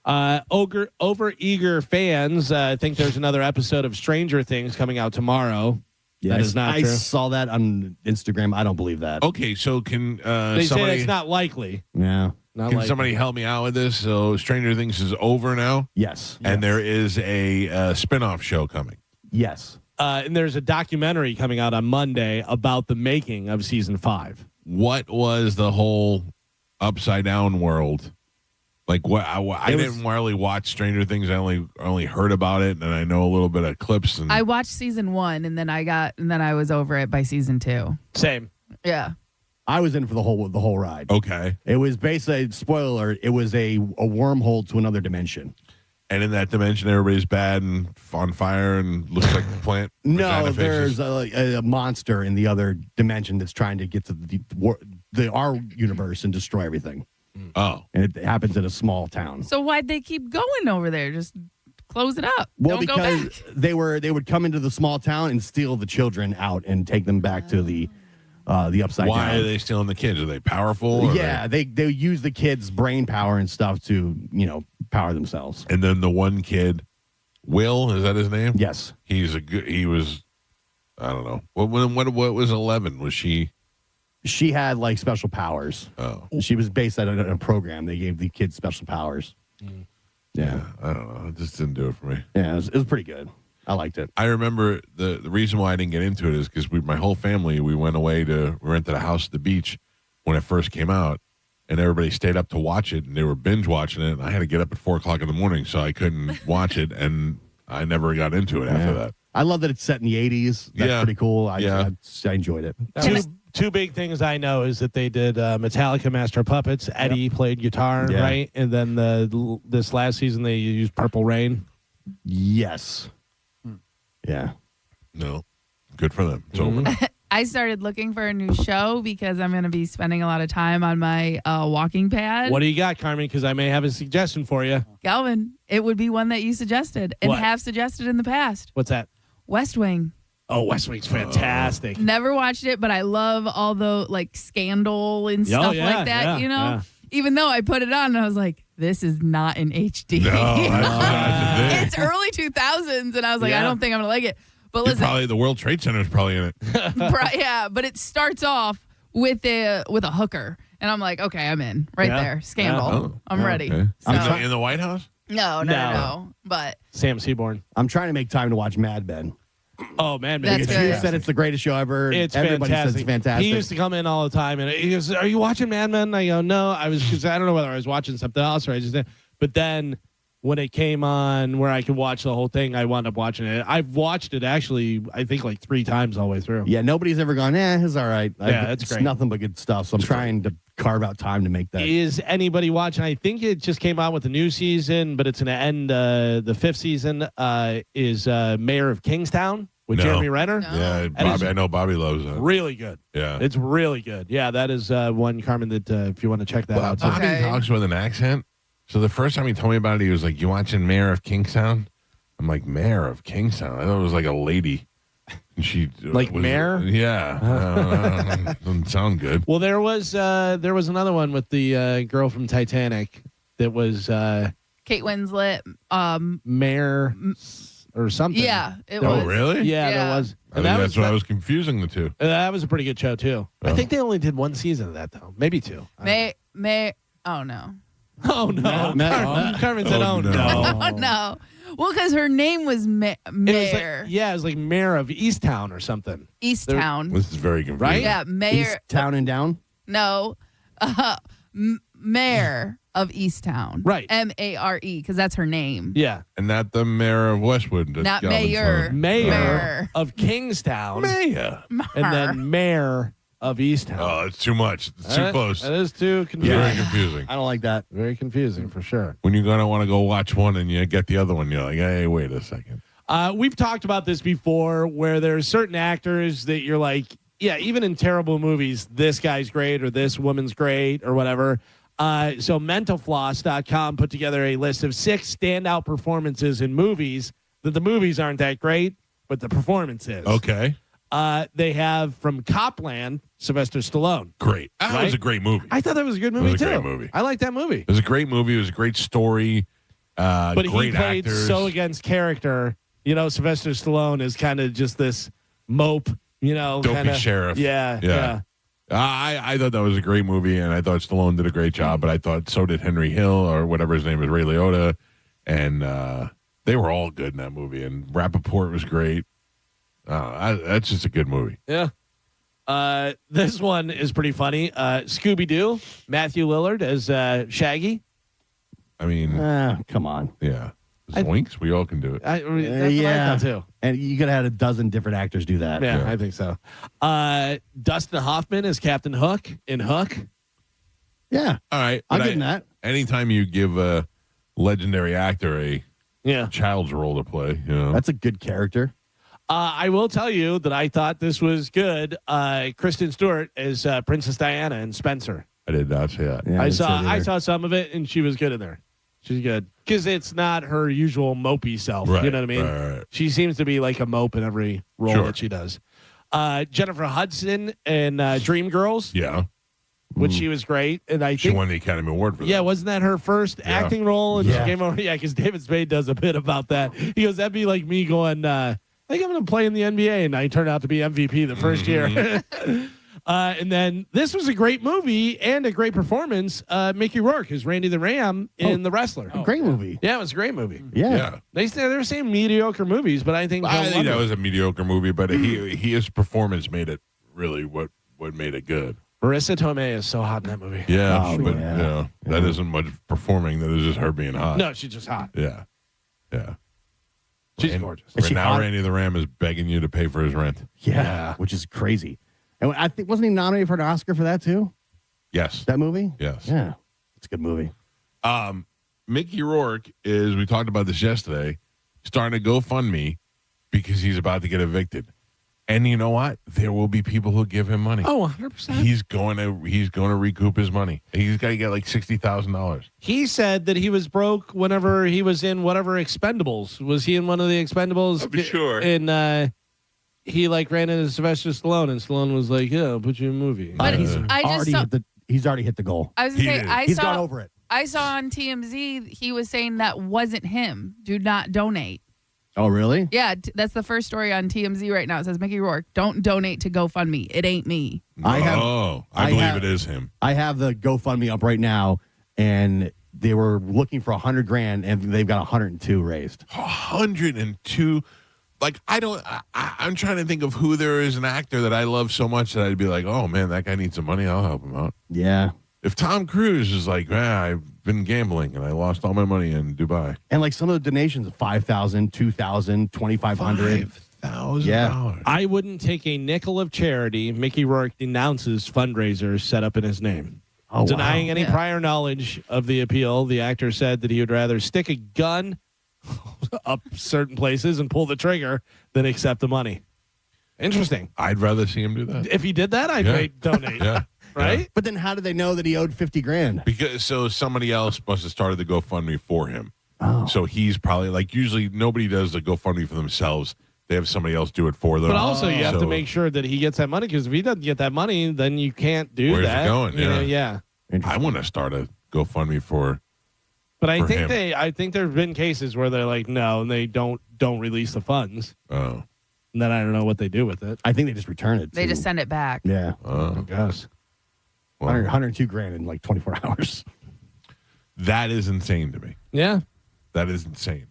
Over-eager fans think there's another episode of Stranger Things coming out tomorrow. Yeah, that is not I true. saw that on Instagram. I don't believe that. Okay, so can They somebody? say it's not likely. Yeah. Can somebody help me out with this? So Stranger Things is over now? Yes. And there is a spin-off show coming. Yes. And there's a documentary coming out on Monday about the making of season 5. What was the whole upside down world? Like what? I didn't really watch Stranger Things. I only heard about it, and I know a little bit of clips. And I watched season 1, and then I was over it by season 2. Same. Yeah. I was in for the whole ride. Okay. It was basically, spoiler alert, it was a wormhole to another dimension. And in that dimension, everybody's bad and on fire and looks like a plant. No, there's a monster in the other dimension that's trying to get to our universe and destroy everything. Oh. And it happens in a small town. So why'd they keep going over there? Just close it up. Well, Don't go because back. they would come into the small town and steal the children out and take them back to the upside down. Why are they stealing the kids? Are they powerful? Yeah, they use the kids' brain power and stuff to, power themselves. And then the one kid, Will, is that his name? Yes. He was, I don't know. What was 11? Was she? She had like special powers. Oh. She was based on a program. They gave the kids special powers. Yeah. I don't know. It just didn't do it for me. Yeah, it was pretty good. I liked it. I remember the reason why I didn't get into it is because my whole family, we went away we rented a house at the beach when it first came out, and everybody stayed up to watch it, and they were binge watching it, and I had to get up at 4:00 in the morning, so I couldn't watch it, and I never got into it after that. I love that it's set in the 80s. That's pretty cool. I enjoyed it. Two big things I know is that they did Metallica Master of Puppets. Eddie played guitar, right? And then this last season they used Purple Rain. Yes. Yeah. No. Good for them. It's over. I started looking for a new show because I'm going to be spending a lot of time on my walking pad. What do you got, Carmen? Because I may have a suggestion for you. Galvin, it would be one that you suggested and What? have suggested in the past. What's that? West Wing. Oh, West Wing's fantastic. Never watched it, but I love all the like scandal and stuff like that. yeah. even though I put it on and I was like, this is not in HD. No, that's the thing. It's early 2000s, and I was like, I don't think I'm gonna like it. But listen, Probably the World Trade Center is probably in it. yeah, but it starts off with a hooker, and I'm like, okay, I'm in right there. Scandal. Yeah. Oh, I'm ready. Okay. So- In the White House? No. But Sam Seaborn. I'm trying to make time to watch Mad Men. Oh man, That's Because you said it's the greatest show ever. It's Everybody fantastic. says it's fantastic. He used to come in all the time, and he goes, "Are you watching Mad Men?" I go, "No, because I don't know whether I was watching something else or I just did." But then when it came on where I could watch the whole thing, I wound up watching it. I've watched it actually, I think like 3 times all the way through. Yeah, nobody's ever gone, it's all right. It's it's great. nothing but good stuff. So I'm trying to carve out time to make that. Is anybody watching? I think it just came out with the new season, but it's going to end the 5th season. Is Mayor of Kingstown with Jeremy Renner? Yeah, And Bobby. I know Bobby loves that. Really good. Yeah. It's really good. Yeah, that is one, Carmen, that if you want to check that out. Bobby talks with an accent. So the first time he told me about it, he was like, "You watching Mayor of Kingstown?" I'm like, "Mayor of Kingstown?" I thought it was like a lady. And she Like was, Mayor? Yeah. Doesn't sound good. Well, there was another one with the girl from Titanic that was Kate Winslet. Mayor or something. Yeah, it Oh, was. really? Yeah, there was. I think that's why I was confusing the two. That was a pretty good show too. I think they only did 1 season of that though, maybe 2. May. Oh no. Oh no, Carmen said, "Oh no." Oh no. Well, because her name was Mayor. It was like Mayor of Easttown or something. Easttown. This is very confusing. Right? Yeah, Mayor. Town and Down? No. Mayor of Easttown. Right. Mare, because that's her name. Yeah, And not the mayor of Westwood. that's Not Galvin's mayor. son. Mayor of Kingstown, Mayor. and then Mayor of Easttown. Oh, it's too much. It's too close. That is too confusing. Very confusing. I don't like that. Very confusing for sure. When you're going to want to go watch one and you get the other one, you're like, hey, wait a second. We've talked about this before where there's certain actors that you're like, yeah, even in terrible movies, this guy's great or this woman's great or whatever. So mentalfloss.com put together a list of 6 standout performances in movies that the movies aren't that great, but the performance is. Okay. They have from Copland, Sylvester Stallone. Great. That was a great movie. I thought that was a good movie, It was a too. great movie. I like that movie. It was a great movie. It was a great story. But great he played actors. so against character. You know, Sylvester Stallone is kind of just this mope, Dopey kinda, sheriff. Yeah. I thought that was a great movie, and I thought Stallone did a great job, but I thought so did Henry Hill, or whatever his name is, Ray Liotta, and they were all good in that movie, and Rappaport was great. That's just a good movie. Yeah. This one is pretty funny. Scooby-Doo, Matthew Lillard as Shaggy. I mean, come on. Yeah. Zoinks, we all can do it. That's what I thought, too. And you could have had a dozen different actors do that. Yeah, I think so. Dustin Hoffman as Captain Hook in Hook. Yeah. All right. I'll but give him that. Anytime you give a legendary actor a child's role to play, That's a good character. I will tell you that I thought this was good. Kristen Stewart as Princess Diana in Spencer. I did not see that. I saw some of it, and she was good in there. She's good because it's not her usual mopey self. Right, You know what I mean? right. She seems to be like a mope in every role that she does. Jennifer Hudson in Dreamgirls. Yeah. Which she was great, and I She think won the Academy Award for that. yeah, wasn't that her first acting role? And Yeah. she came over, because David Spade does a bit about that. He goes, "That'd be like me going, I think I'm going to play in the NBA," and I turned out to be MVP the first year. And then this was a great movie and a great performance. Mickey Rourke is Randy the Ram in The Wrestler. Great movie. Yeah, it was a great movie. Yeah. They were saying mediocre movies, but I think that was a mediocre movie, but his performance made it really what made it good. Marissa Tomei is so hot in that movie. Yeah, that isn't much performing. That is just her being hot. No, she's just hot. Yeah. She's gorgeous. Right now, Randy the Ram is begging you to pay for his rent. Yeah. Which is crazy. And I think, wasn't he nominated for an Oscar for that too? Yes. That movie? Yes. Yeah. It's a good movie. Mickey Rourke is, we talked about this yesterday, starting to GoFundMe because he's about to get evicted. And you know what? There will be people who give him money. Oh, 100%. He's going to recoup his money. He's got to get like $60,000. He said that he was broke whenever he was in whatever Expendables. Was he in one of the Expendables? I'm sure. And he ran into Sylvester Stallone, and Stallone was like, "Yeah, I'll put you in a movie." But he's I just already saw, hit the he's already hit the goal. I was going to say, He's gone over it. I saw on TMZ, he was saying that wasn't him. Do not donate. Oh, really? Yeah, that's the first story on TMZ right now. It says, Mickey Rourke, don't donate to GoFundMe. It ain't me. I believe it is him. I have the GoFundMe up right now, and they were looking for $100,000, and they've got 102 raised. 102. Like, I'm trying to think of who there is an actor that I love so much that I'd be like, oh, man, that guy needs some money. I'll help him out. Yeah. If Tom Cruise is like, I've been gambling and I lost all my money in Dubai. And like some of the donations, $5,000, $2,000, $2,500. $5,000. Yeah. I wouldn't take a nickel of charity. Mickey Rourke denounces fundraisers set up in his name. Oh, Denying wow. any prior knowledge of the appeal, the actor said that he would rather stick a gun up certain places and pull the trigger than accept the money. Interesting. I'd rather see him do that. If he did that, I'd donate. Yeah. Right? Yeah. But then how did they know that he owed $50,000? Because somebody else must have started the GoFundMe for him. Oh. So he's probably like, usually nobody does the GoFundMe for themselves. They have somebody else do it for them. But also you have to make sure that he gets that money, because if he doesn't get that money, then you can't do Where's that. it going? You know, Yeah. I want to start a GoFundMe for. But I for think him. I think there have been cases where they're like, no, and they don't release the funds. Oh. And then I don't know what they do with it. I think they just return it. They just send it back. Yeah. Oh. I guess. 102 grand in like 24 hours. That is insane to me. Yeah. That is insane.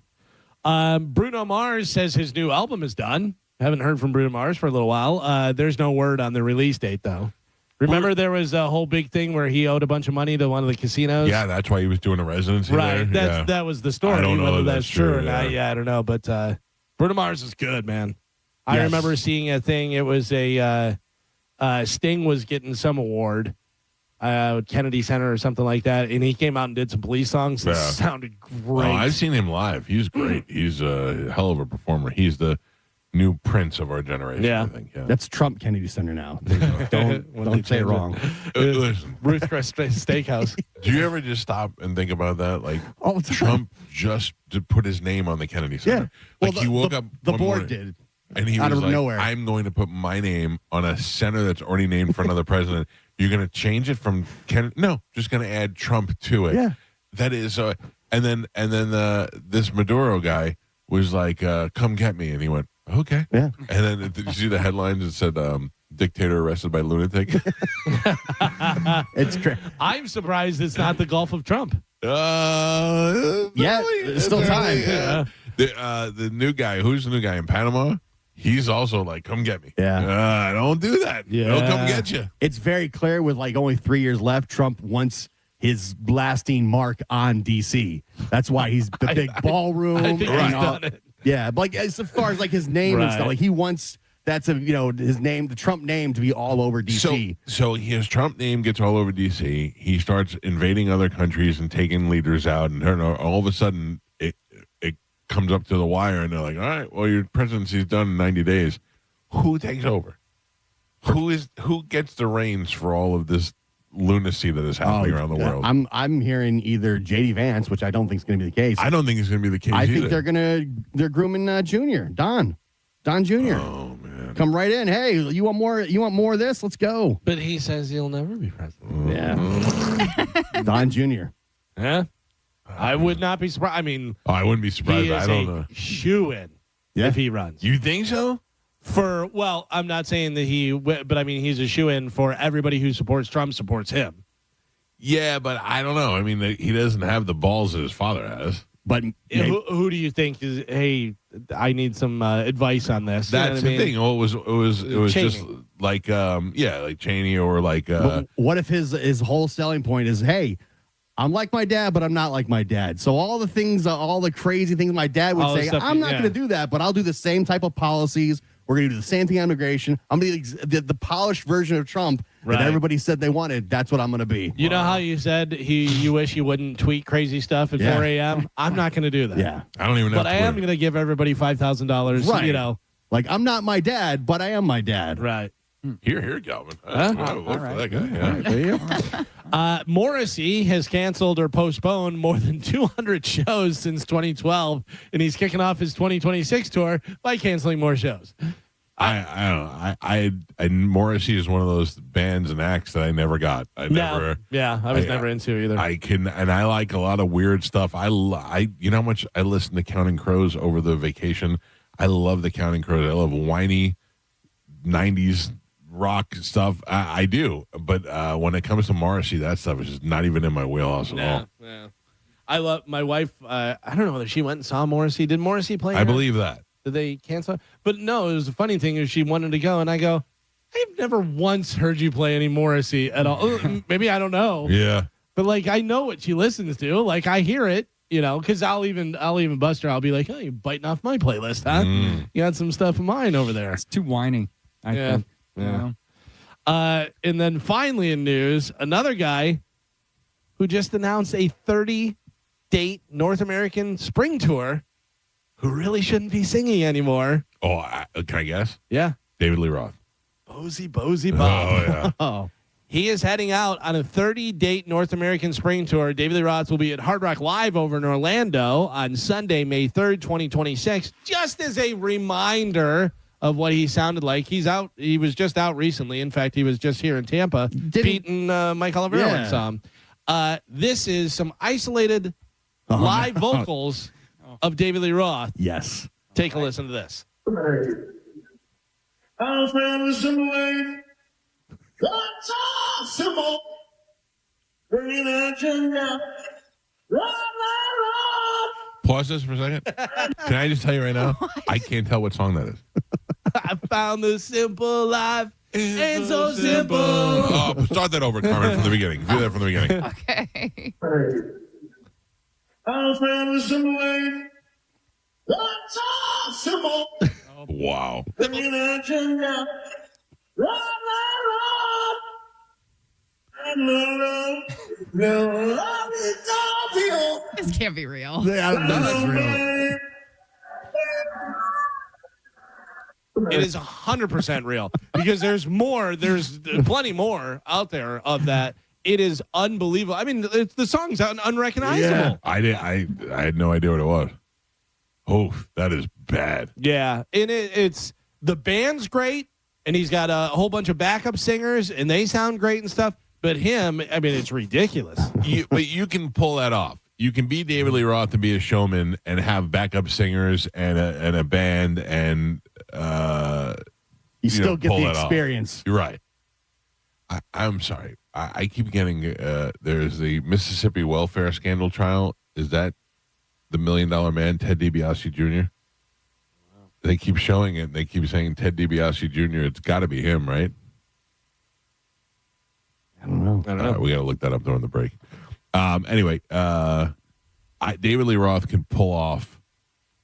Bruno Mars says his new album is done. Haven't heard from Bruno Mars for a little while. There's no word on the release date, though. Remember there was a whole big thing where he owed a bunch of money to one of the casinos? Yeah, that's why he was doing a residency Right. there. That was the story. I don't know whether if that's true or not. Yeah, I don't know. But Bruno Mars is good, man. I Yes. remember seeing a thing. It was a Sting was getting some award, Kennedy Center or something like that, and he came out and did some police songs. It sounded great. Oh, I've seen him live. He's great. He's a hell of a performer. He's the new prince of our generation, I think. Yeah. That's Trump Kennedy Center now. Don't say it wrong. Listen, Ruth Chris Steakhouse. do you ever just stop and think about that? Like, all the time. Trump just put his name on the Kennedy Center. Yeah. Like, he woke up The one board morning, did. and he out was of like, nowhere. I'm going to put my name on a center that's already named for another president. You're going to change it from Kennedy? No, just going to add Trump to it. Yeah. That is, and then this Maduro guy was like, come get me. And he went, okay. Yeah. And then did you see the headlines that said, dictator arrested by lunatic? It's crazy. I'm surprised it's not the Gulf of Trump. Yeah, it's still time. Yeah. The new guy, who's the new guy in Panama? He's also like, come get me. Yeah. Don't do that. Yeah. They'll come get you. It's very clear with like only 3 years left, Trump wants his lasting mark on D.C. That's why he's the big ballroom. I think and he's all- done it. Yeah, but like as far as like his name and stuff, Right. like he wants his name, the Trump name, to be all over D.C. So his Trump name gets all over D.C. He starts invading other countries and taking leaders out, and all of a sudden it comes up to the wire, and they're like, all right, well, your presidency's done in 90 days. Who takes over? Who gets the reins for all of this lunacy that is happening around the world? I'm hearing either J.D. Vance, which I don't think is going to be the case. I don't think it's going to be the case I either. think they're grooming Junior Don Junior. Oh man, come right in. Hey, you want more? You want more of this? Let's go. But he says he'll never be president. Yeah, Don Junior. Yeah, I would not be surprised. I mean, I wouldn't be surprised. He is I don't know. Shoo-in if he runs. You think so? Well, I'm not saying that but I mean, he's a shoo-in for everybody who supports Trump supports him. Yeah, but I don't know. I mean, he doesn't have the balls that his father has. But who do you think is? Hey, I need some advice on this. That's the thing. Oh, it was Cheney. just like like Cheney or like. But what if his whole selling point is, hey, I'm like my dad, but I'm not like my dad. So all the things, all the crazy things my dad would All the say, stuff I'm not yeah. going to do that, but I'll do the same type of policies. We're going to do the same thing on immigration. I'm going to be the polished version of Trump Right. that everybody said they wanted. That's what I'm going to be. You know how you said you wish you wouldn't tweet crazy stuff at 4 a.m.? I'm not going to do that. Yeah. I don't even know. But I am going to give everybody $5,000. Right. You know, like I'm not my dad, but I am my dad. right. Here, Calvin. Huh? I would vote for that guy. Yeah. Morrissey has canceled or postponed more than 200 shows since 2012, and he's kicking off his 2026 tour by canceling more shows. I Morrissey is one of those bands and acts that I never got. I was never into either. I like a lot of weird stuff. You know how much I listen to Counting Crows over the vacation. I love the Counting Crows. I love whiny 90s rock stuff. I do, but when it comes to Morrissey, that stuff is just not even in my wheelhouse at all. Yeah. I love my wife. I don't know whether she went and saw Morrissey. Did Morrissey play? I believe that. Did they cancel? But no, it was a funny thing is she wanted to go, and I go, I've never once heard you play any Morrissey at all. Maybe I don't know. Yeah. But like I know what she listens to. Like I hear it, because I'll even bust her. I'll be like, oh, you're biting off my playlist, huh? You got some stuff of mine over there. It's too whiny. I think. Yeah. And then finally in news, another guy who just announced a 30-date North American spring tour who really shouldn't be singing anymore. Oh, can I guess? Yeah. David Lee Roth. Bozy Bob. Oh, yeah. He is heading out on a 30-date North American spring tour. David Lee Roth will be at Hard Rock Live over in Orlando on Sunday, May 3rd, 2026. Just as a reminder of what he sounded like. He's out. He was just out recently. In fact, he was just here in Tampa beating Mike Calta and some. This is some isolated live vocals of David Lee Roth. Yes. Take a listen to this. I'll find some way. That's awesome. Bringing out your now. Pause this for a second. Can I just tell you right now? I can't tell what song that is. I found the simple life. Ain't so simple. Oh, start that over, Carmen, from the beginning. Do that from the beginning. Okay. I'll find some way. That's awesome. Wow. Bringing out your now. This can't be real. Yeah, that's real. It is 100% real because there's plenty more out there of that. It is unbelievable. I mean, the song's unrecognizable. Yeah. I had no idea what it was. Oh, that is bad. Yeah, and it's the band's great, and he's got a whole bunch of backup singers, and they sound great and stuff. But him, I mean, it's ridiculous. But you can pull that off. You can be David Lee Roth and be a showman and have backup singers and a band and you still get the experience. Off. You're right. I'm sorry. I keep getting there's the Mississippi welfare scandal trial. Is that the $1 Million Man, Ted DiBiase Jr.? Wow. They keep showing it. And they keep saying Ted DiBiase Jr. It's got to be him, right? I don't know. We got to look that up during the break. Anyway, David Lee Roth can pull off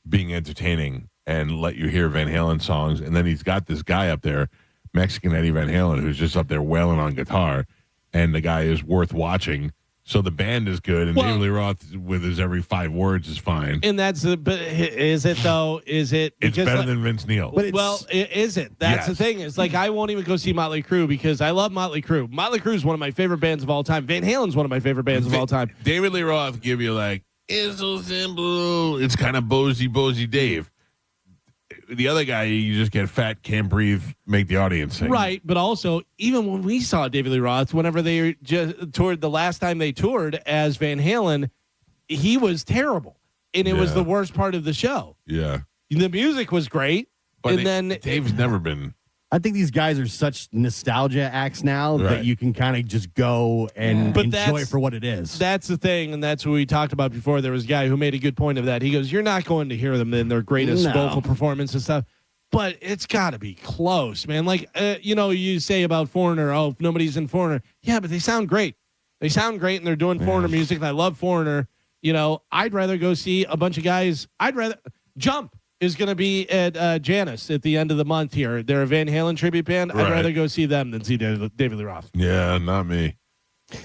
being entertaining and let you hear Van Halen songs. And then he's got this guy up there, Mexican Eddie Van Halen, who's just up there wailing on guitar. And the guy is worth watching. So the band is good. And David Lee Roth with his every 5 words is fine. And but is it though? Is it? It's better than Vince Neil. Is it? That's the thing. It's like I won't even go see Motley Crue because I love Motley Crue. Motley Crue is one of my favorite bands of all time. Van Halen's one of my favorite bands of all time. David Lee Roth give you like, it's so simple. It's kind of Bozy Dave. The other guy, you just get fat, can't breathe, make the audience sing. Right, but also, even when we saw David Lee Roth, whenever they just toured, the last time they toured as Van Halen, he was terrible. And it was the worst part of the show. Yeah. The music was great. But Dave's never been. I think these guys are such nostalgia acts now that you can kind of just go and enjoy it for what it is. That's the thing, and that's what we talked about before. There was a guy who made a good point of that. He goes, you're not going to hear them in their greatest vocal performance and stuff, but it's got to be close, man. Like, you say about Foreigner, oh, if nobody's in Foreigner. Yeah, but they sound great. They sound great, and they're doing Foreigner music, and I love Foreigner. I'd rather go see a bunch of guys. Jump is going to be at Janus at the end of the month here. They're a Van Halen tribute band. Right. I'd rather go see them than see David Lee Roth. Yeah, not me.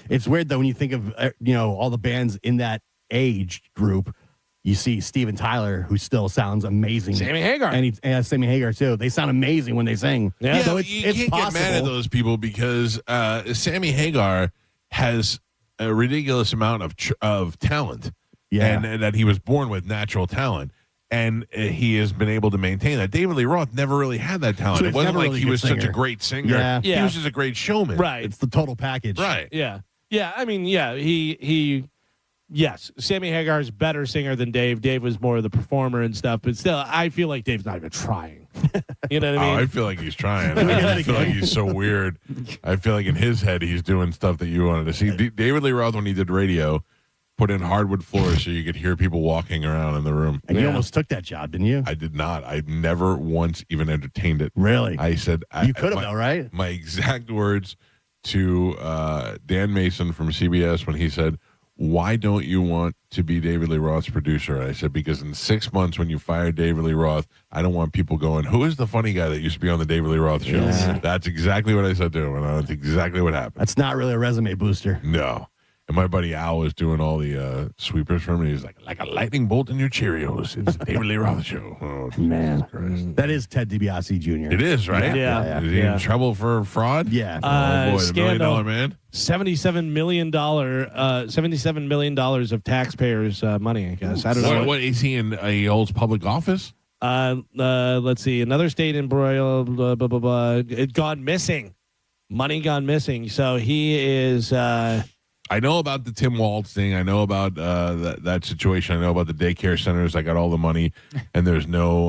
It's weird, though, when you think of, all the bands in that age group. You see Steven Tyler, who still sounds amazing. Sammy Hagar. And Sammy Hagar, too. They sound amazing when they sing. Yeah, so you can't get mad at those people because Sammy Hagar has a ridiculous amount of talent. Yeah. And that he was born with natural talent. And he has been able to maintain that. David Lee Roth never really had that talent. So it he's wasn't never like really he a good was such a singer. great singer. Yeah. He was just a great showman. Right. It's the total package. Right. Yeah. Yeah. I mean, yeah, yes, Sammy Hagar is a better singer than Dave. Dave was more of the performer and stuff, but still, I feel like Dave's not even trying. You know what I mean? I feel like he's trying. I feel like he's so weird. I feel like in his head, he's doing stuff that you wanted to see. David Lee Roth, when he did radio, put in hardwood floors so you could hear people walking around in the room. And you almost took that job, didn't you? I did not. I never once even entertained it. Really? I said You could have, though, right? My exact words to Dan Mason from CBS when he said, "Why don't you want to be David Lee Roth's producer?" And I said, because in 6 months when you fired David Lee Roth, I don't want people going, "Who is the funny guy that used to be on the David Lee Roth show?" Yeah. That's exactly what I said to him, and that's exactly what happened. That's not really a resume booster. No. And my buddy Al was doing all the sweepers for me. He's like a lightning bolt in your Cheerios. It's the David Lee Roth show. Oh, Man, Christ. that is Ted DiBiase Jr. It is, right? Yeah. Is he in trouble for fraud? Yeah. Oh, boy, the $1 Scandal. million man. $77 million of taxpayers' money, I guess. I don't know. What is he in? He holds public office? Let's see. Another state embroiled, it gone missing. Money gone missing. So he is. I know about the Tim Waltz thing. I know about that situation. I know about the daycare centers. I got all the money, and there's no,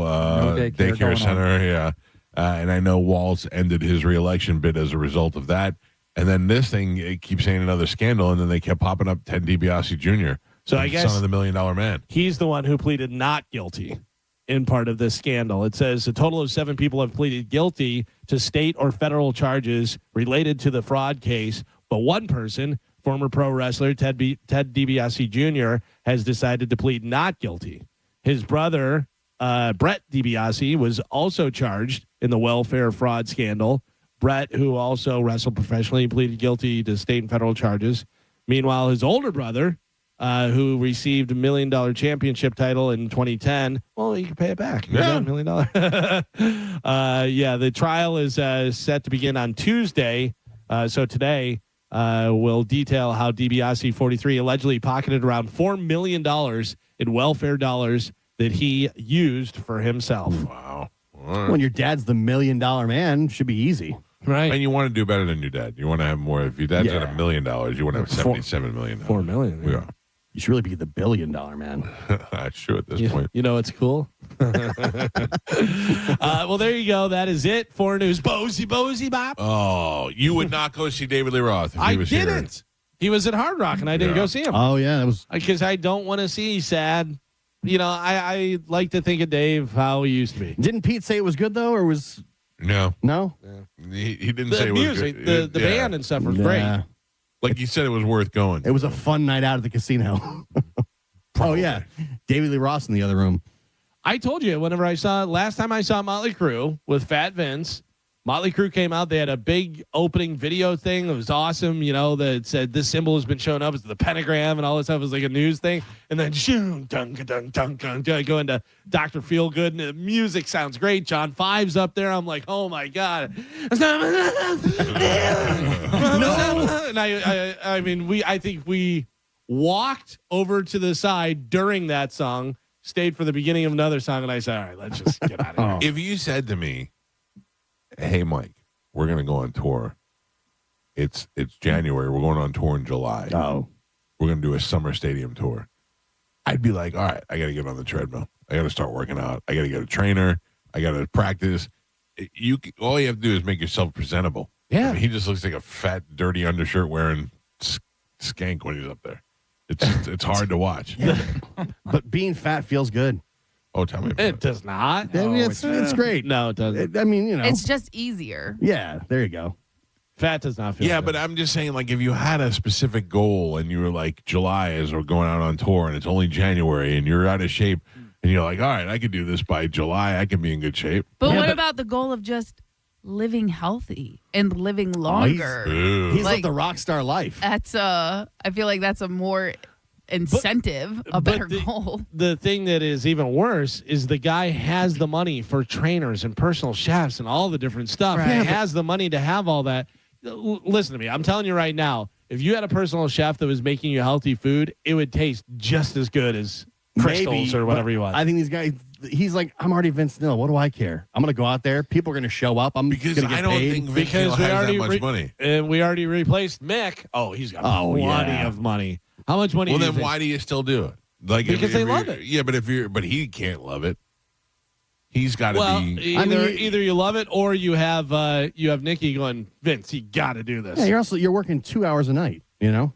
daycare center. Yeah. And I know Waltz ended his reelection bid as a result of that. And then this thing, it keeps saying another scandal, and then they kept popping up Ted DiBiase Jr., So I guess son of the $1 million man. He's the one who pleaded not guilty in part of this scandal. It says a total of 7 people have pleaded guilty to state or federal charges related to the fraud case, but one person, former pro wrestler Ted DiBiase Jr., has decided to plead not guilty. His brother, Brett DiBiase, was also charged in the welfare fraud scandal. Brett, who also wrestled professionally, pleaded guilty to state and federal charges. Meanwhile, his older brother, who received $1 million championship title in 2010, well, he can pay it back. Yeah. $1 million. The trial is set to begin on Tuesday. So today, will detail how DiBiase, 43, allegedly pocketed around $4 million in welfare dollars that he used for himself. Wow. When your dad's the $1 million man, should be easy. Right. And you want to do better than your dad. You want to have more. If your dad's at $1 million, you want to have $77 million. $4 million. Yeah. You should really be the $1 billion man. That's true at this point. You know, it's cool. Well, there you go. That is it for news. Bozy Bop. Oh, you would not go see David Lee Roth if I he was here. didn't. He was at Hard Rock, and I didn't go see him. Oh, yeah. That was Because I don't want to see sad. You know, I like to think of Dave how he used to be. Didn't Pete say it was good, though, or was... No. No? He didn't The say it was music, good. the band and stuff was great. Like you said, it was worth going. It was a fun night out at the casino. Oh, yeah. David Lee Roth in the other room. I told you last time I saw Motley Crue with Fat Vince, Motley Crue came out. They had a big opening video thing. It was awesome. You know, that said this symbol has been showing up as the pentagram and all this stuff. It was like a news thing. And then shoom, dunk, dunk, dunk, dunk, go into Dr. Feelgood, and the music sounds great. John Five's up there. I'm like, oh my God. No. And I mean, I think we walked over to the side during that song, stayed for the beginning of another song, and I said, all right, let's just get out of here. If you said to me, hey, Mike, we're going to go on tour. It's January. We're going on tour in July. Oh. We're going to do a summer stadium tour. I'd be like, all right, I got to get on the treadmill. I got to start working out. I got to get a trainer. I got to practice. All you have to do is make yourself presentable. Yeah. I mean, he just looks like a fat, dirty undershirt wearing skank when he's up there. It's hard to watch. Yeah. But being fat feels good. Oh, tell me about It does not. I mean, it's great. No, it doesn't. I mean, you know. It's just easier. Yeah, there you go. Fat does not feel Yeah, good. but I'm just saying, like, if you had a specific goal and you were like, July is we're going out on tour and it's only January and you're out of shape and you're like, all right, I could do this by July. I can be in good shape. But what about the goal of just living healthy and living longer? He's like the rock star life. That's I feel like that's a more incentive, a better goal. The thing that is even worse is the guy has the money for trainers and personal chefs and all the different stuff. Right. He has the money to have all that. Listen to me. I'm telling you right now, if you had a personal chef that was making you healthy food, it would taste just as good as crystals or whatever he was. I think these guys, he's like, I'm already Vince Neil. What do I care? I'm going to go out there. People are going to show up. I'm because going to I get don't paid. think Vince Neil has that much money. And we already replaced Mick. Oh, he's got plenty of money. How much money? Well, then why do you still do it? Like because they love it. Yeah, but he can't love it. He's got to be. Either you love it or you have Nikki going, Vince, you got to do this. Yeah, you're working 2 hours a night. You know.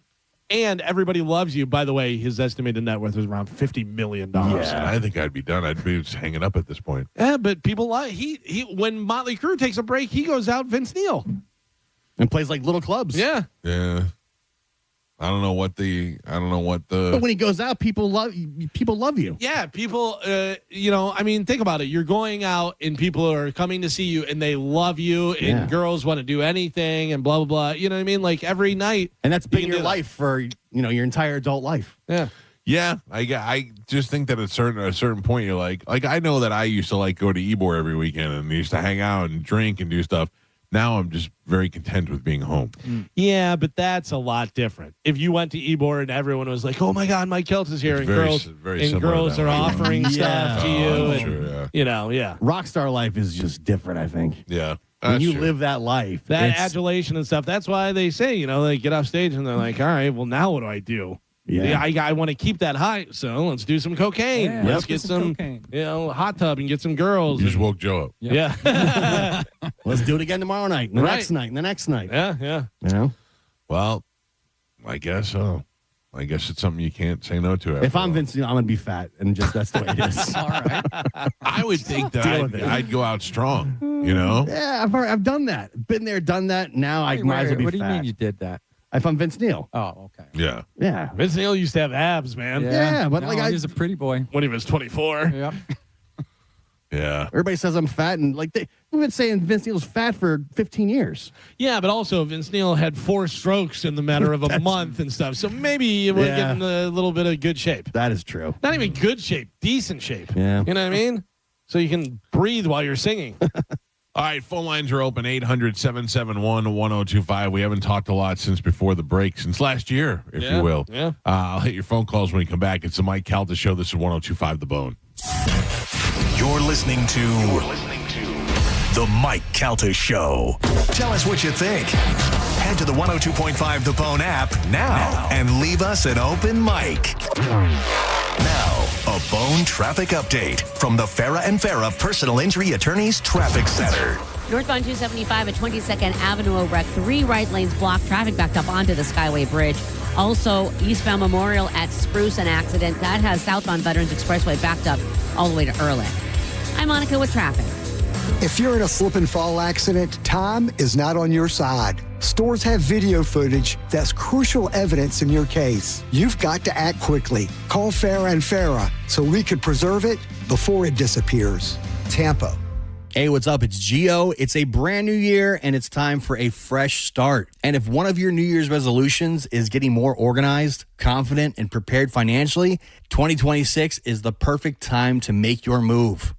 And everybody loves you. By the way, his estimated net worth is around $50 million. Yeah, I think I'd be done. I'd be just hanging up at this point. Yeah, but people like he when Motley Crue takes a break, he goes out Vince Neil and plays like little clubs. Yeah. I don't know what the. But when he goes out, people love you. Yeah, people. I mean, think about it. You're going out, and people are coming to see you, and they love you, and girls want to do anything, and blah blah blah. You know what I mean? Like every night, and that's been your life for your entire adult life. Yeah. Yeah, I just think that at a certain point, you're like I know that I used to go to Ybor every weekend and used to hang out and drink and do stuff. Now I'm just very content with being home. Yeah, but that's a lot different. If you went to Ybor and everyone was like, "Oh my God, Mike Calta's here," and girls are offering stuff to you, and Rockstar life is just different. I think. Yeah, when you live that life, that adulation and stuff. That's why they say, they get off stage and they're like, "All right, well now what do I do?" Yeah, I want to keep that high, so let's do some cocaine. Yeah, let's get some hot tub and get some girls. You just woke Joe up. Yeah. Let's do it again tomorrow night, and the next night, and the next night. Yeah. Well, I guess so. I guess it's something you can't say no to. If I'm Vince, I'm going to be fat, and just that's the way it is. All right. I would think that I'd go out strong, Yeah, I've done that. Been there, done that. Now I might as well be fat. What do you mean you did that? If I'm Vince Neil. Oh, okay. Yeah. Vince Neil used to have abs, man. Yeah, but he was a pretty boy when he was 24. Yep. Yeah. Everybody says I'm fat, and we've been saying Vince Neil's fat for 15 years. Yeah, but also Vince Neil had 4 strokes in the matter of a month and stuff. So maybe you would get in a little bit of good shape. That is true. Not even good shape, decent shape. Yeah. You know what I mean? So you can breathe while you're singing. All right, phone lines are open, 800-771-1025. We haven't talked a lot since before the break, since last year, if you will. Yeah. I'll hit your phone calls when we come back. It's the Mike Calta Show. This is 1025 The Bone. You're listening to The Mike Calta Show. Tell us what you think. Head to the 102.5 The Bone app now and leave us an open mic. Now, a Bone traffic update from the Farah and Farah Personal Injury Attorneys Traffic Center. Northbound 275 at 22nd Avenue, a wreck. 3 right lanes blocked. Traffic backed up onto the Skyway Bridge. Also, eastbound Memorial at Spruce, an accident. That has southbound Veterans Expressway backed up all the way to Ehrlich. I'm Monica with traffic. If you're in a slip and fall accident, time is not on your side. Stores have video footage that's crucial evidence in your case. You've got to act quickly. Call Farah and Farah so we could preserve it before it disappears. Tampa. Hey, what's up? It's Gio. It's a brand new year, and it's time for a fresh start. And if one of your New Year's resolutions is getting more organized, confident, and prepared financially, 2026 is the perfect time to make your move.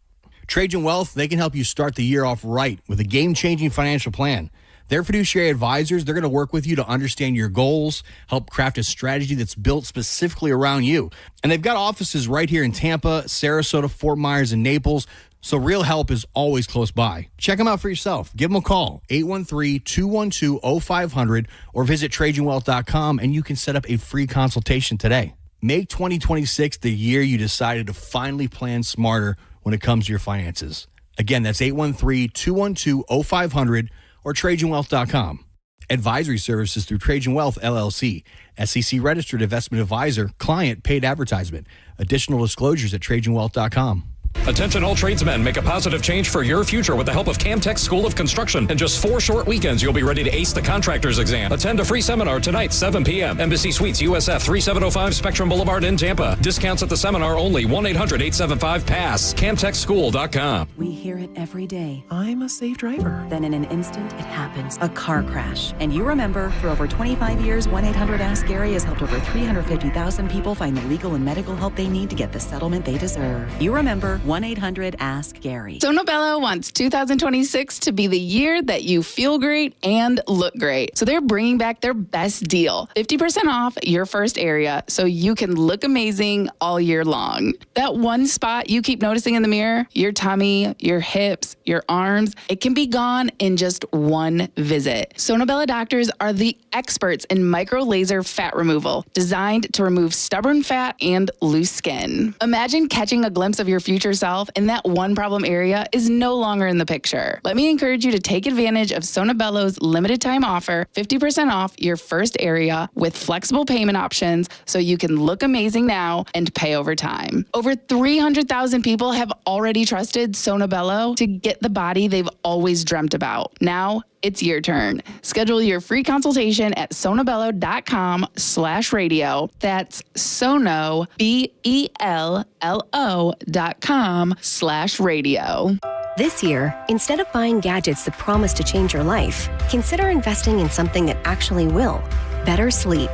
Trajan Wealth, they can help you start the year off right with a game-changing financial plan. They're fiduciary advisors. They're going to work with you to understand your goals, help craft a strategy that's built specifically around you. And they've got offices right here in Tampa, Sarasota, Fort Myers, and Naples. So real help is always close by. Check them out for yourself. Give them a call, 813-212-0500, or visit TrajanWealth.com, and you can set up a free consultation today. Make 2026 the year you decided to finally plan smarter when it comes to your finances. Again, that's 813-212-0500 or TrajanWealth.com. Advisory services through Trajan Wealth, LLC. SEC registered investment advisor. Client paid advertisement. Additional disclosures at TrajanWealth.com. Attention all tradesmen, make a positive change for your future with the help of Camtech School of Construction. In just 4 short weekends, you'll be ready to ace the contractor's exam. Attend a free seminar tonight, 7 p.m. Embassy Suites, USF, 3705 Spectrum Boulevard in Tampa. Discounts at the seminar only, 1-800-875-PASS. CamTechSchool.com. We hear it every day. I'm a safe driver. Then in an instant, it happens. A car crash. And you remember, for over 25 years, 1-800-ASK-GARY has helped over 350,000 people find the legal and medical help they need to get the settlement they deserve. You remember, 1-800-ASK-GARY. Sonobello wants 2026 to be the year that you feel great and look great. So they're bringing back their best deal, 50% off your first area so you can look amazing all year long. That one spot you keep noticing in the mirror, your tummy, your hips, your arms, it can be gone in just one visit. Sonobello doctors are the experts in micro laser fat removal, designed to remove stubborn fat and loose skin. Imagine catching a glimpse of your future self and that one problem area is no longer in the picture. Let me encourage you to take advantage of Sonobello's limited time offer, 50% off your first area with flexible payment options so you can look amazing now and pay over time. Over 300,000 people have already trusted Sonobello to get the body they've always dreamt about. Now, it's your turn. Schedule your free consultation at sonobello.com/radio. That's Sono, BELLO.com/radio. This year, instead of buying gadgets that promise to change your life, consider investing in something that actually will. Better sleep.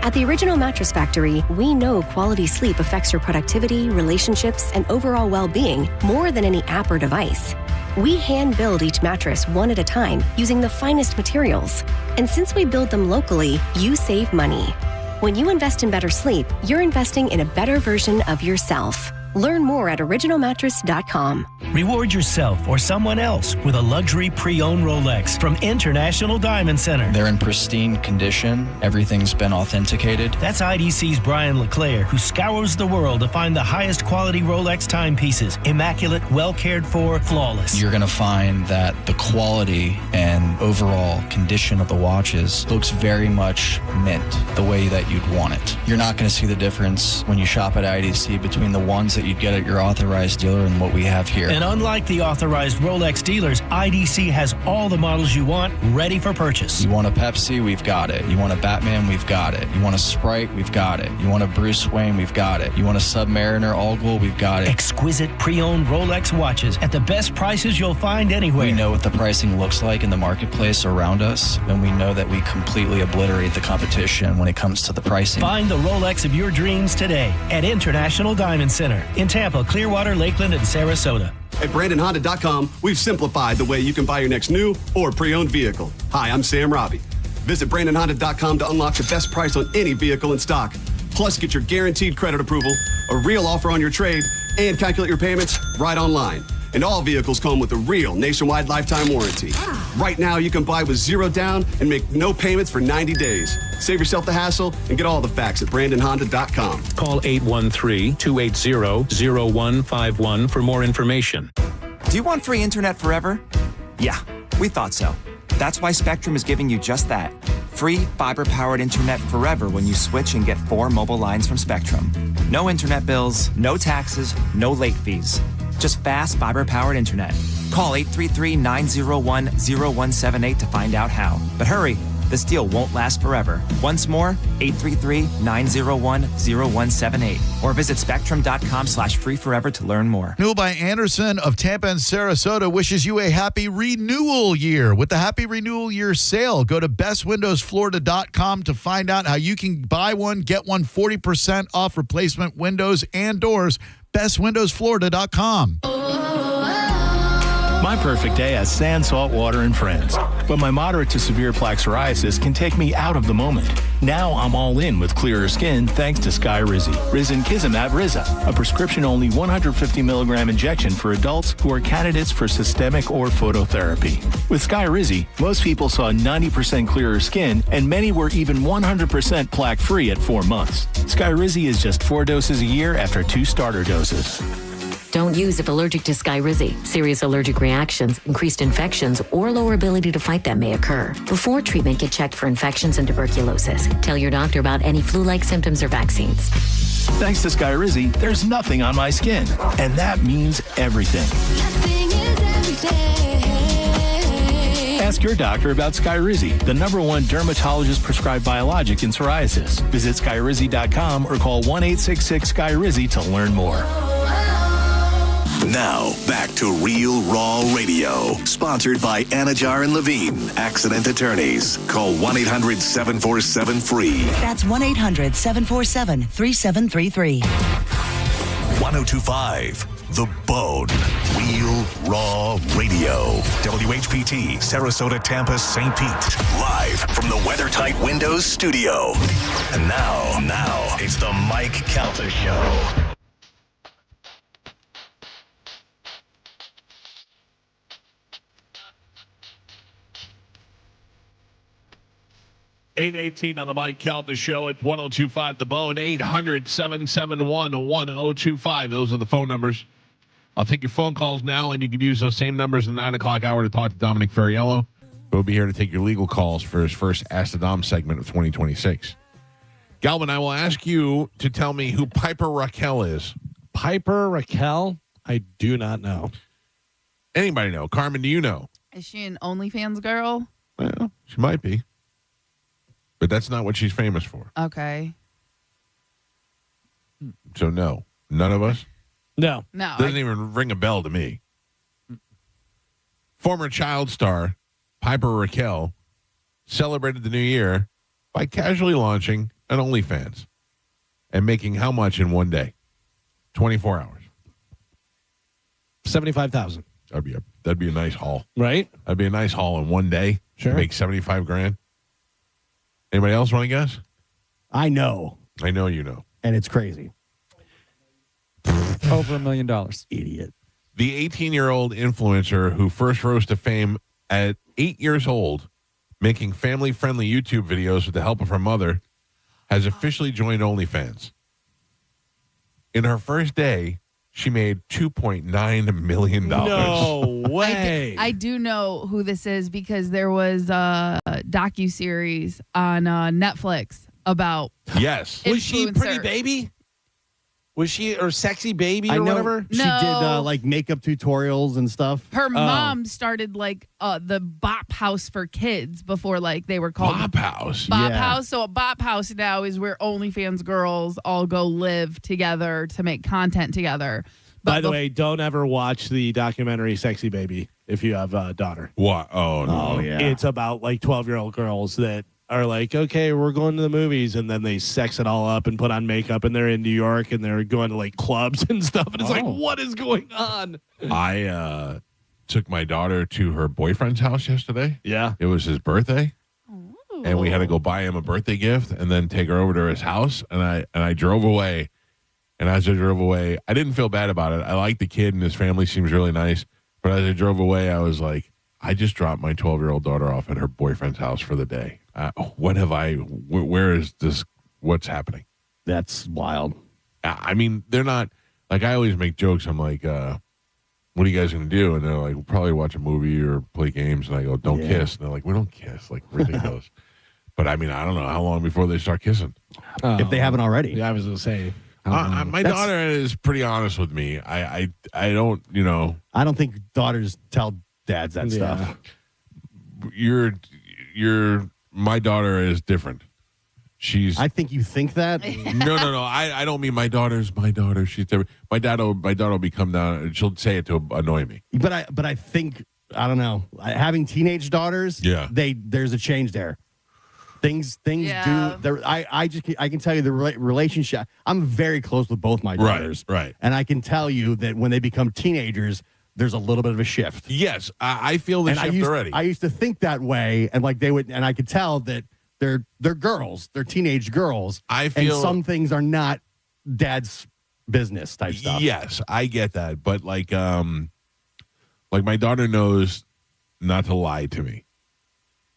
At the Original Mattress Factory, we know quality sleep affects your productivity, relationships, and overall well-being more than any app or device. We hand build each mattress one at a time using the finest materials. And since we build them locally, you save money. When you invest in better sleep, you're investing in a better version of yourself. Learn more at originalmattress.com. Reward yourself or someone else with a luxury pre-owned Rolex from International Diamond Center. They're in pristine condition. Everything's been authenticated. That's IDC's Brian LeClaire, who scours the world to find the highest quality Rolex timepieces. Immaculate, well cared for, flawless. You're going to find that the quality and overall condition of the watches looks very much mint, the way that you'd want it. You're not going to see the difference when you shop at IDC between the ones that you'd get at your authorized dealer and what we have here. And unlike the authorized Rolex dealers, IDC has all the models you want ready for purchase. You want a Pepsi? We've got it. You want a Batman? We've got it. You want a Sprite? We've got it. You want a Bruce Wayne? We've got it. You want a Submariner All-Gold? We've got it. Exquisite pre-owned Rolex watches at the best prices you'll find anywhere. We know what the pricing looks like in the marketplace around us, and we know that we completely obliterate the competition when it comes to the pricing. Find the Rolex of your dreams today at International Diamond Center in Tampa, Clearwater, Lakeland, and Sarasota. At BrandonHonda.com, we've simplified the way you can buy your next new or pre-owned vehicle. Hi, I'm Sam Robbie. Visit BrandonHonda.com to unlock the best price on any vehicle in stock. Plus, get your guaranteed credit approval, a real offer on your trade, and calculate your payments right online. And all vehicles come with a real nationwide lifetime warranty. Right now, you can buy with zero down and make no payments for 90 days. Save yourself the hassle and get all the facts at BrandonHonda.com. Call 813-280-0151 for more information. Do you want free internet forever? Yeah, we thought so. That's why Spectrum is giving you just that. Free fiber-powered internet forever when you switch and get 4 mobile lines from Spectrum. No internet bills, no taxes, no late fees. Just fast fiber-powered internet. Call 833-901-0178 to find out how. But hurry, this deal won't last forever. Once more, 833-901-0178. Or visit spectrum.com/free forever to learn more. Renewal by Anderson of Tampa and Sarasota wishes you a happy renewal year. With the Happy Renewal Year sale, go to bestwindowsflorida.com to find out how you can buy one, get one 40% off replacement windows and doors. bestwindowsflorida.com. My perfect day has sand, salt water, and friends. But my moderate to severe plaque psoriasis can take me out of the moment. Now I'm all in with clearer skin thanks to Skyrizi. Risankizumab Riza, a prescription-only 150 milligram injection for adults who are candidates for systemic or phototherapy. With Skyrizi, most people saw 90% clearer skin, and many were even 100% plaque-free at 4 months. Skyrizi is just 4 doses a year after 2 starter doses. Don't use if allergic to Skyrizi. Serious allergic reactions, increased infections, or lower ability to fight them may occur. Before treatment, get checked for infections and tuberculosis. Tell your doctor about any flu-like symptoms or vaccines. Thanks to Skyrizi, there's nothing on my skin. And that means everything. Ask your doctor about Skyrizi, the #1 dermatologist-prescribed biologic in psoriasis. Visit Skyrizi.com or call 1-866-SKYRIZI to learn more. Now, back to Real Raw Radio. Sponsored by Anajar and Levine, accident attorneys. Call 1-800-747-FREE. That's 1-800-747-3733. 1025 The Bone. Real Raw Radio. WHPT, Sarasota, Tampa, St. Pete. Live from the WeatherTight Windows studio. And now, it's the Mike Calta Show. $8:18 on the Mike Calta Show at 102.5 The Bone. 800-771-1025. Those are the phone numbers. I'll take your phone calls now, and you can use those same numbers in the 9 o'clock hour to talk to Dominic Ferriello. We'll be here to take your legal calls for his first Ask the Dom segment of 2026. Galvin, I will ask you to tell me who Piper Raquel is. Piper Raquel? I do not know. Anybody know? Carmen, do you know? Is she an OnlyFans girl? Well, she might be. But that's not what she's famous for. Okay. So, no. None of us? No. No. Doesn't even ring a bell to me. Former child star Piper Raquel celebrated the new year by casually launching an OnlyFans and making how much in one day? 24 hours. $75,000. That'd be a nice haul. Right? That'd be a nice haul in one day. Sure. Make $75,000. Anybody else want to guess? I know. I know you know. And it's crazy. Over $1 million. Idiot. The 18-year-old influencer who first rose to fame at 8 years old, making family-friendly YouTube videos with the help of her mother, has officially joined OnlyFans. In her first day, she made $2.9 million. No way. I do know who this is because there was a docuseries on Netflix about Yes. Was she influencer. Pretty Baby? Was she or Sexy Baby or whatever? She did like makeup tutorials and stuff. Her mom started like the Bop House for kids before like they were called Bop House. Bop House. So a Bop House now is where OnlyFans girls all go live together to make content together. By the way, don't ever watch the documentary Sexy Baby if you have a daughter. What? Oh, no. Oh, yeah. It's about like 12-year-old girls that are like, okay, we're going to the movies, and then they sex it all up and put on makeup, and they're in New York, and they're going to like clubs and stuff, and it's like, what is going on? I took my daughter to her boyfriend's house yesterday. Yeah. It was his birthday. And we had to go buy him a birthday gift and then take her over to his house. And I drove away. And as I drove away, I didn't feel bad about it. I like the kid and his family seems really nice. But as I drove away, I was like, I just dropped my 12-year-old daughter off at her boyfriend's house for the day. Where is this? What's happening? That's wild. I mean, they're not, like, I always make jokes. I'm like, what are you guys going to do? And they're like, we'll probably watch a movie or play games. And I go, don't kiss. And they're like, we don't kiss. Like, ridiculous. But I mean, I don't know how long before they start kissing. If they haven't already. Yeah, I was going to say. My daughter is pretty honest with me. I don't, I don't think daughters tell dads that stuff. My daughter is different. I think you think that. No. I don't mean my daughter's my daughter. She's different. My daughter will be come down and she'll say it to annoy me. But I think, I don't know, having teenage daughters, there's a change there. Things do. I can tell you the relationship. I'm very close with both my daughters, right? And I can tell you that when they become teenagers, there's a little bit of a shift. Yes, I feel the shift already. I used to think that way, and like they would, and I could tell that they're girls, they're teenage girls. And some things are not dad's business type stuff. Yes, I get that, but like my daughter knows not to lie to me,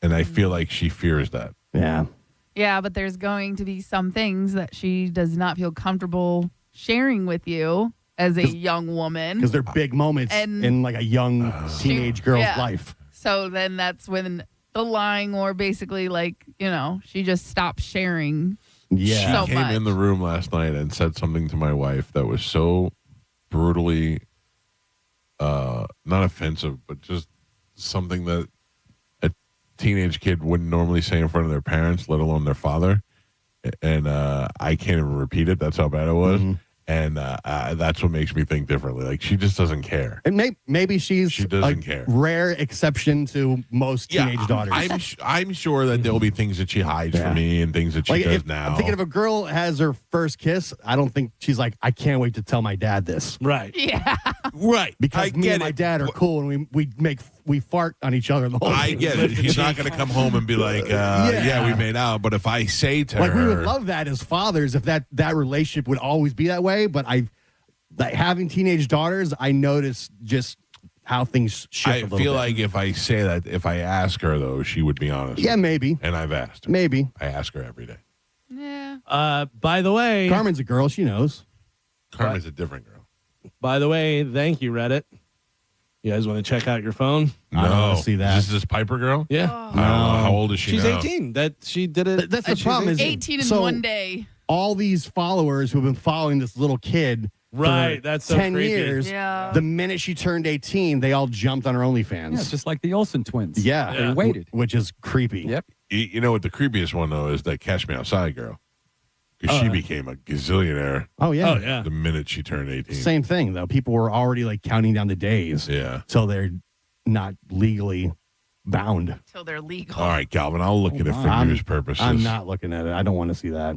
and I feel like she fears that. Yeah. Yeah, but there's going to be some things that she does not feel comfortable sharing with you as a young woman. Because they're big moments in like a young teenage girl's life. So then that's when the lying or basically like, she just stopped sharing. Yeah. So She came in the room last night and said something to my wife that was so brutally not offensive, but just something that a teenage kid wouldn't normally say in front of their parents, let alone their father. And I can't even repeat it. That's how bad it was. Mm-hmm. And that's what makes me think differently. Like, she just doesn't care. And maybe she doesn't care. Rare exception to most teenage daughters. I'm sure that there'll be things that she hides from me and things that she does now. I'm thinking if a girl has her first kiss, I don't think she's like, I can't wait to tell my dad this. Right. Yeah. Right. Because me and my dad are cool and we fart on each other the whole I time. get it. He's not going to come home and be like, yeah, we made out. But if I say to her, we would love that as fathers if that relationship would always be that way. But having teenage daughters, I notice just how things shift a little feel bit. like if I say that, if I ask her though, she would be honest. Yeah, maybe. And I've asked her. Maybe. I ask her every day. Yeah. By the way, Carmen's a girl. She knows. Carmen's a different girl. By the way, thank you, Reddit. You guys want to check out your phone? No. I don't want to see that. Is this Piper girl? Yeah. I don't know. How old is she She's now? 18. That she did it. That's the problem. Is 18 in so one day. all these followers who've been following this little kid Right, for that's so 10 creepy. years, Yeah. the minute she turned 18, they all jumped on her OnlyFans. Yeah, it's just like the Olsen twins. Yeah. They waited. Which is creepy. Yep. You know what the creepiest one though is that Cash Me Outside girl, because she became a gazillionaire. Oh, yeah. Oh, yeah. The minute she turned 18. Same thing, though. People were already like counting down the days. Yeah. So they're not legally bound. Till they're legal. All right, Calvin. I'll look at it for news purposes. I'm not looking at it. I don't want to see that.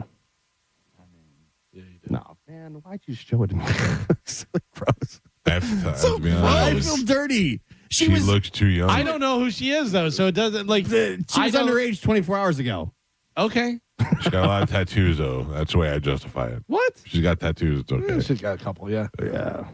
No, man. Why'd you show it to me? It's so gross. I have to So be gross. I honest. feel dirty. She looks too young. I don't know who she is though, so it doesn't like. She was underage 24 hours ago. Okay. She's got a lot of tattoos though. That's the way I justify it. What? She's got tattoos. It's okay. She's got a couple. Yeah. Yeah.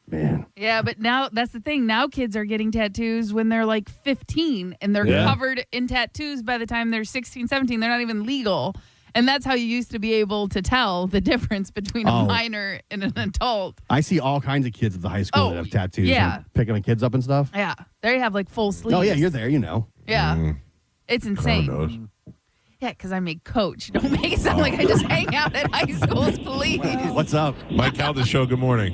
Man. Yeah, but now that's the thing. Now kids are getting tattoos when they're like 15 and they're Yeah. covered in tattoos by the time they're 16, 17. They're not even legal. And that's how you used to be able to tell the difference between a minor and an adult. I see all kinds of kids at the high school that have tattoos. yeah. Like, picking on kids up and stuff. Yeah. They have like full sleeves. Oh, yeah. You're there. You know. Yeah. It's insane. knows? Yeah, because I'm a coach. Don't make it sound like I just hang out at high schools, please. What's up? Mike Calta show. Good morning.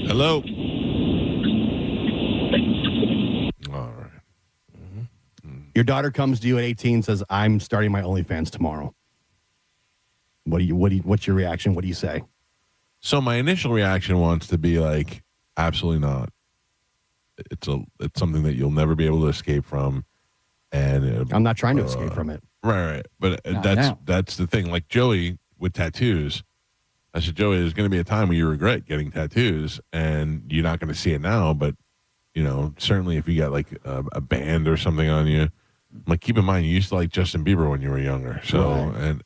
Hello. All right. Your daughter comes to you at 18 and says, I'm starting my OnlyFans tomorrow. What's your reaction? What do you say? So my initial reaction wants to be like, absolutely not. It's something that you'll never be able to escape from, and I'm not trying to escape from it. Right. But Not that's now. that's the thing. Like Joey with tattoos, I said, Joey, there's going to be a time where you regret getting tattoos, and you're not going to see it now. But certainly if you got like a band or something on you, like keep in mind you used to like Justin Bieber when you were younger. So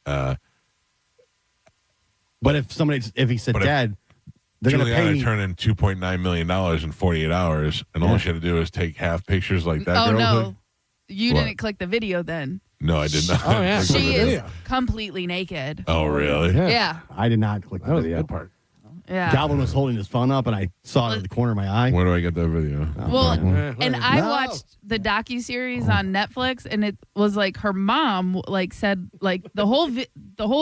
But if he said, Dad, they're going to pay Juliana me. turned in $2.9 million in 48 hours, and all she had to do is take half pictures like that Oh, girl no. did. You What? didn't click the video then. No, I did not. Oh, yeah. She is completely naked. Oh, really? Yeah. I did not click the That was the video. good part. Yeah. Calvin was holding his phone up, and I saw it in the corner of my eye. Where do I get that video? Well, and I No. watched the docuseries on Netflix, and it was like her mom said the whole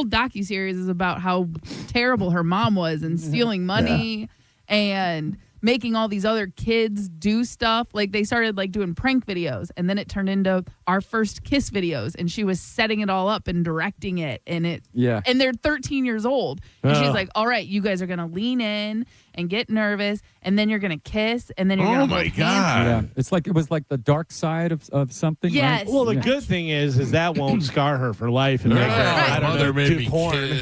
docuseries is about how terrible her mom was and stealing money and making all these other kids do stuff. Like they started doing prank videos, and then it turned into our first kiss videos, and she was setting it all up and directing it, and they're 13 years old, and she's like, all right, you guys are gonna lean in and get nervous, and then you're gonna kiss, and then you're gonna hold hands. Yeah. It was like the dark side of something. Yes. Right? Well, the good thing is that won't scar her for life and make her, I don't know, do porn.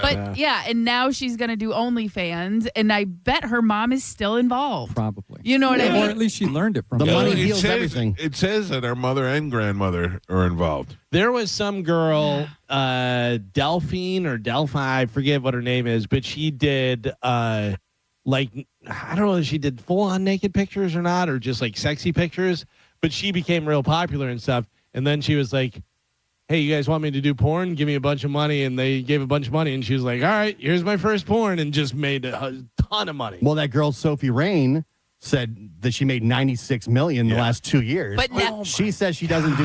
But and now she's gonna do OnlyFans, and I bet her mom is still involved. Probably. You know what I mean? Or at least she learned it from The her. money It heals says- everything. It says that her mother and grandmother are involved. There was some girl, Delphine or Delphi, I forget what her name is, but she did I don't know if she did full on naked pictures or not, or just like sexy pictures, but she became real popular and stuff. And then she was like, hey, you guys want me to do porn? Give me a bunch of money. And they gave a bunch of money. And she was like, all right, here's my first porn, and just made a ton of money. Well, that girl, Sophie Rain, said that she made $96 million the last 2 years. But now- she says she doesn't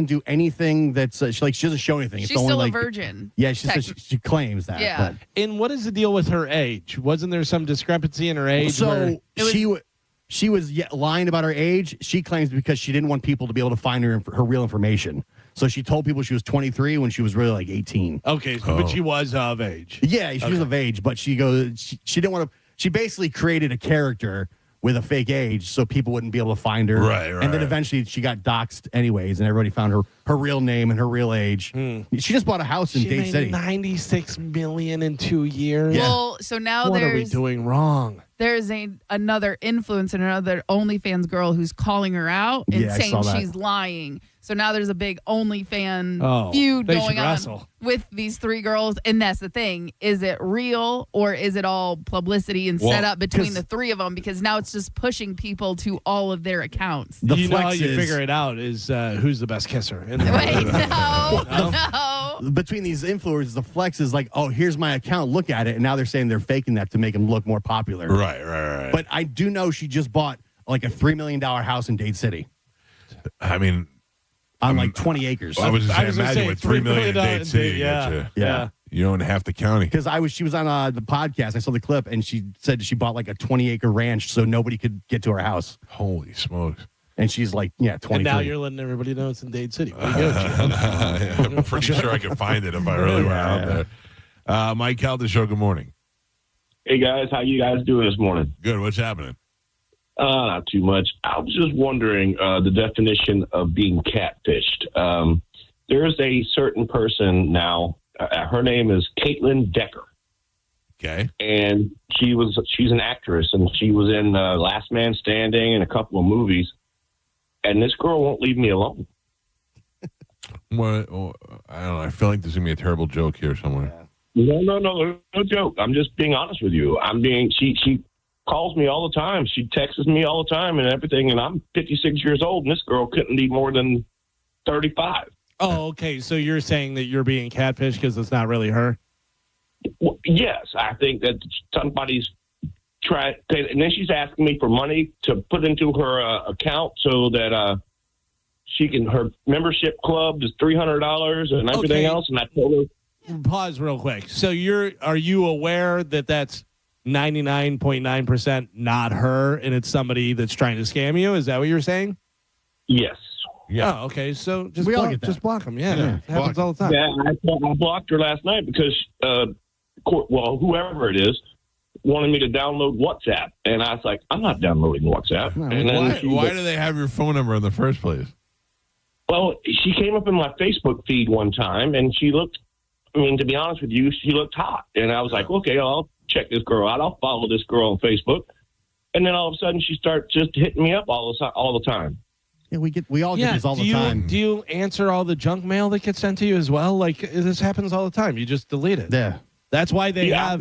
do anything that's she doesn't show anything. She's it's only still a like, virgin. Yeah, she says she claims that. Yeah. And what is the deal with her age? Wasn't there some discrepancy in her age? So she was lying about her age. She claims because she didn't want people to be able to find her real information. So she told people she was 23 when she was really like 18. Okay, but she was of age. Yeah, she was of age, but she didn't want to. She basically created a character with a fake age so people wouldn't be able to find her. Right. And then eventually she got doxxed anyways, and everybody found her real name and her real age. She just bought a house in Dade City. $96 million in 2 years. Yeah. Well, so now What are we doing wrong? There's another influencer, another OnlyFans girl who's calling her out and Yeah, I saying saw that. she's lying. So now there's a big OnlyFans feud they going should on wrestle. with these three girls. And that's the thing. Is it real or is it all publicity and set up between the three of them? Because now it's just pushing people to all of their accounts. You know how you figure it out is who's the best kisser. In the Wait, no. Between these influencers, the flex is like, oh, here's my account, look at it. And now they're saying they're faking that to make them look more popular. Right. But I do know she just bought like a $3 million house in Dade City. I mean, on like 20 acres. I was just saying, gonna imagine say with $3 million in Dade City, Yeah. you own half the county. Because she was on the podcast. I saw the clip, and she said she bought like a 20-acre ranch so nobody could get to her house. Holy smokes! And she's like, 23. And now you're letting everybody know it's in Dade City. Where you go, Jim? I'm pretty sure I could find it if I really went out there. Mike Calta Show. Good morning. Hey guys, how you guys doing this morning? Good. What's happening? Not too much. I was just wondering the definition of being catfished. There is a certain person now. Her name is Caitlin Decker. Okay. And she's an actress, and she was in Last Man Standing and a couple of movies. And this girl won't leave me alone. Well, I don't know. I feel like there's gonna be a terrible joke here somewhere. No joke. I'm just being honest with you. She calls me all the time. She texts me all the time and everything. And I'm 56 years old, and this girl couldn't be more than 35. Oh, okay. So you're saying that you're being catfished because it's not really her? Well, yes, I think that somebody's trying. And then she's asking me for money to put into her account so that her membership club is $300 and everything else. And I told her. Pause real quick. So are you aware that that's 99.9% not her, and it's somebody that's trying to scam you? Is that what you're saying? Yes. Yeah. Oh, okay. So just We all block, get that. just block them. Yeah. It happens all the time. Yeah, I blocked her last night because, whoever it is, wanted me to download WhatsApp, and I was like, I'm not downloading WhatsApp. And then Why do they have your phone number in the first place? Well, she came up in my Facebook feed one time, and she looked. I mean, to be honest with you, she looked hot, and I was like, okay, I'll check this girl out. I'll follow this girl on Facebook, and then all of a sudden, she starts just hitting me up all the time. Yeah, we all get this all the time. Do you answer all the junk mail that gets sent to you as well? Like this happens all the time. You just delete it. Yeah. That's why they have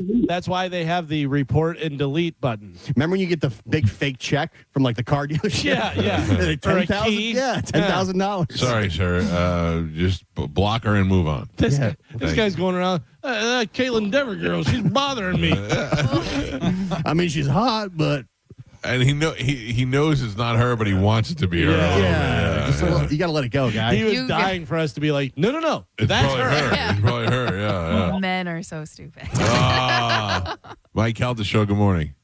the report and delete button. Remember when you get the big fake check from like the car dealership? Yeah. Like Or a $10,000? key. Yeah, $10,000. Sorry, sir. Just block her and move on. This Thank guy's going around. Caitlin Dever girl, she's bothering me. I mean, she's hot, but. And he knows it's not her, but he wants it to be her. Yeah. You got to let it go, guy. He was dying for us to be like, no, It's that's probably her. It's probably her. Yeah. Men are so stupid. Mike Calta Show. Good morning.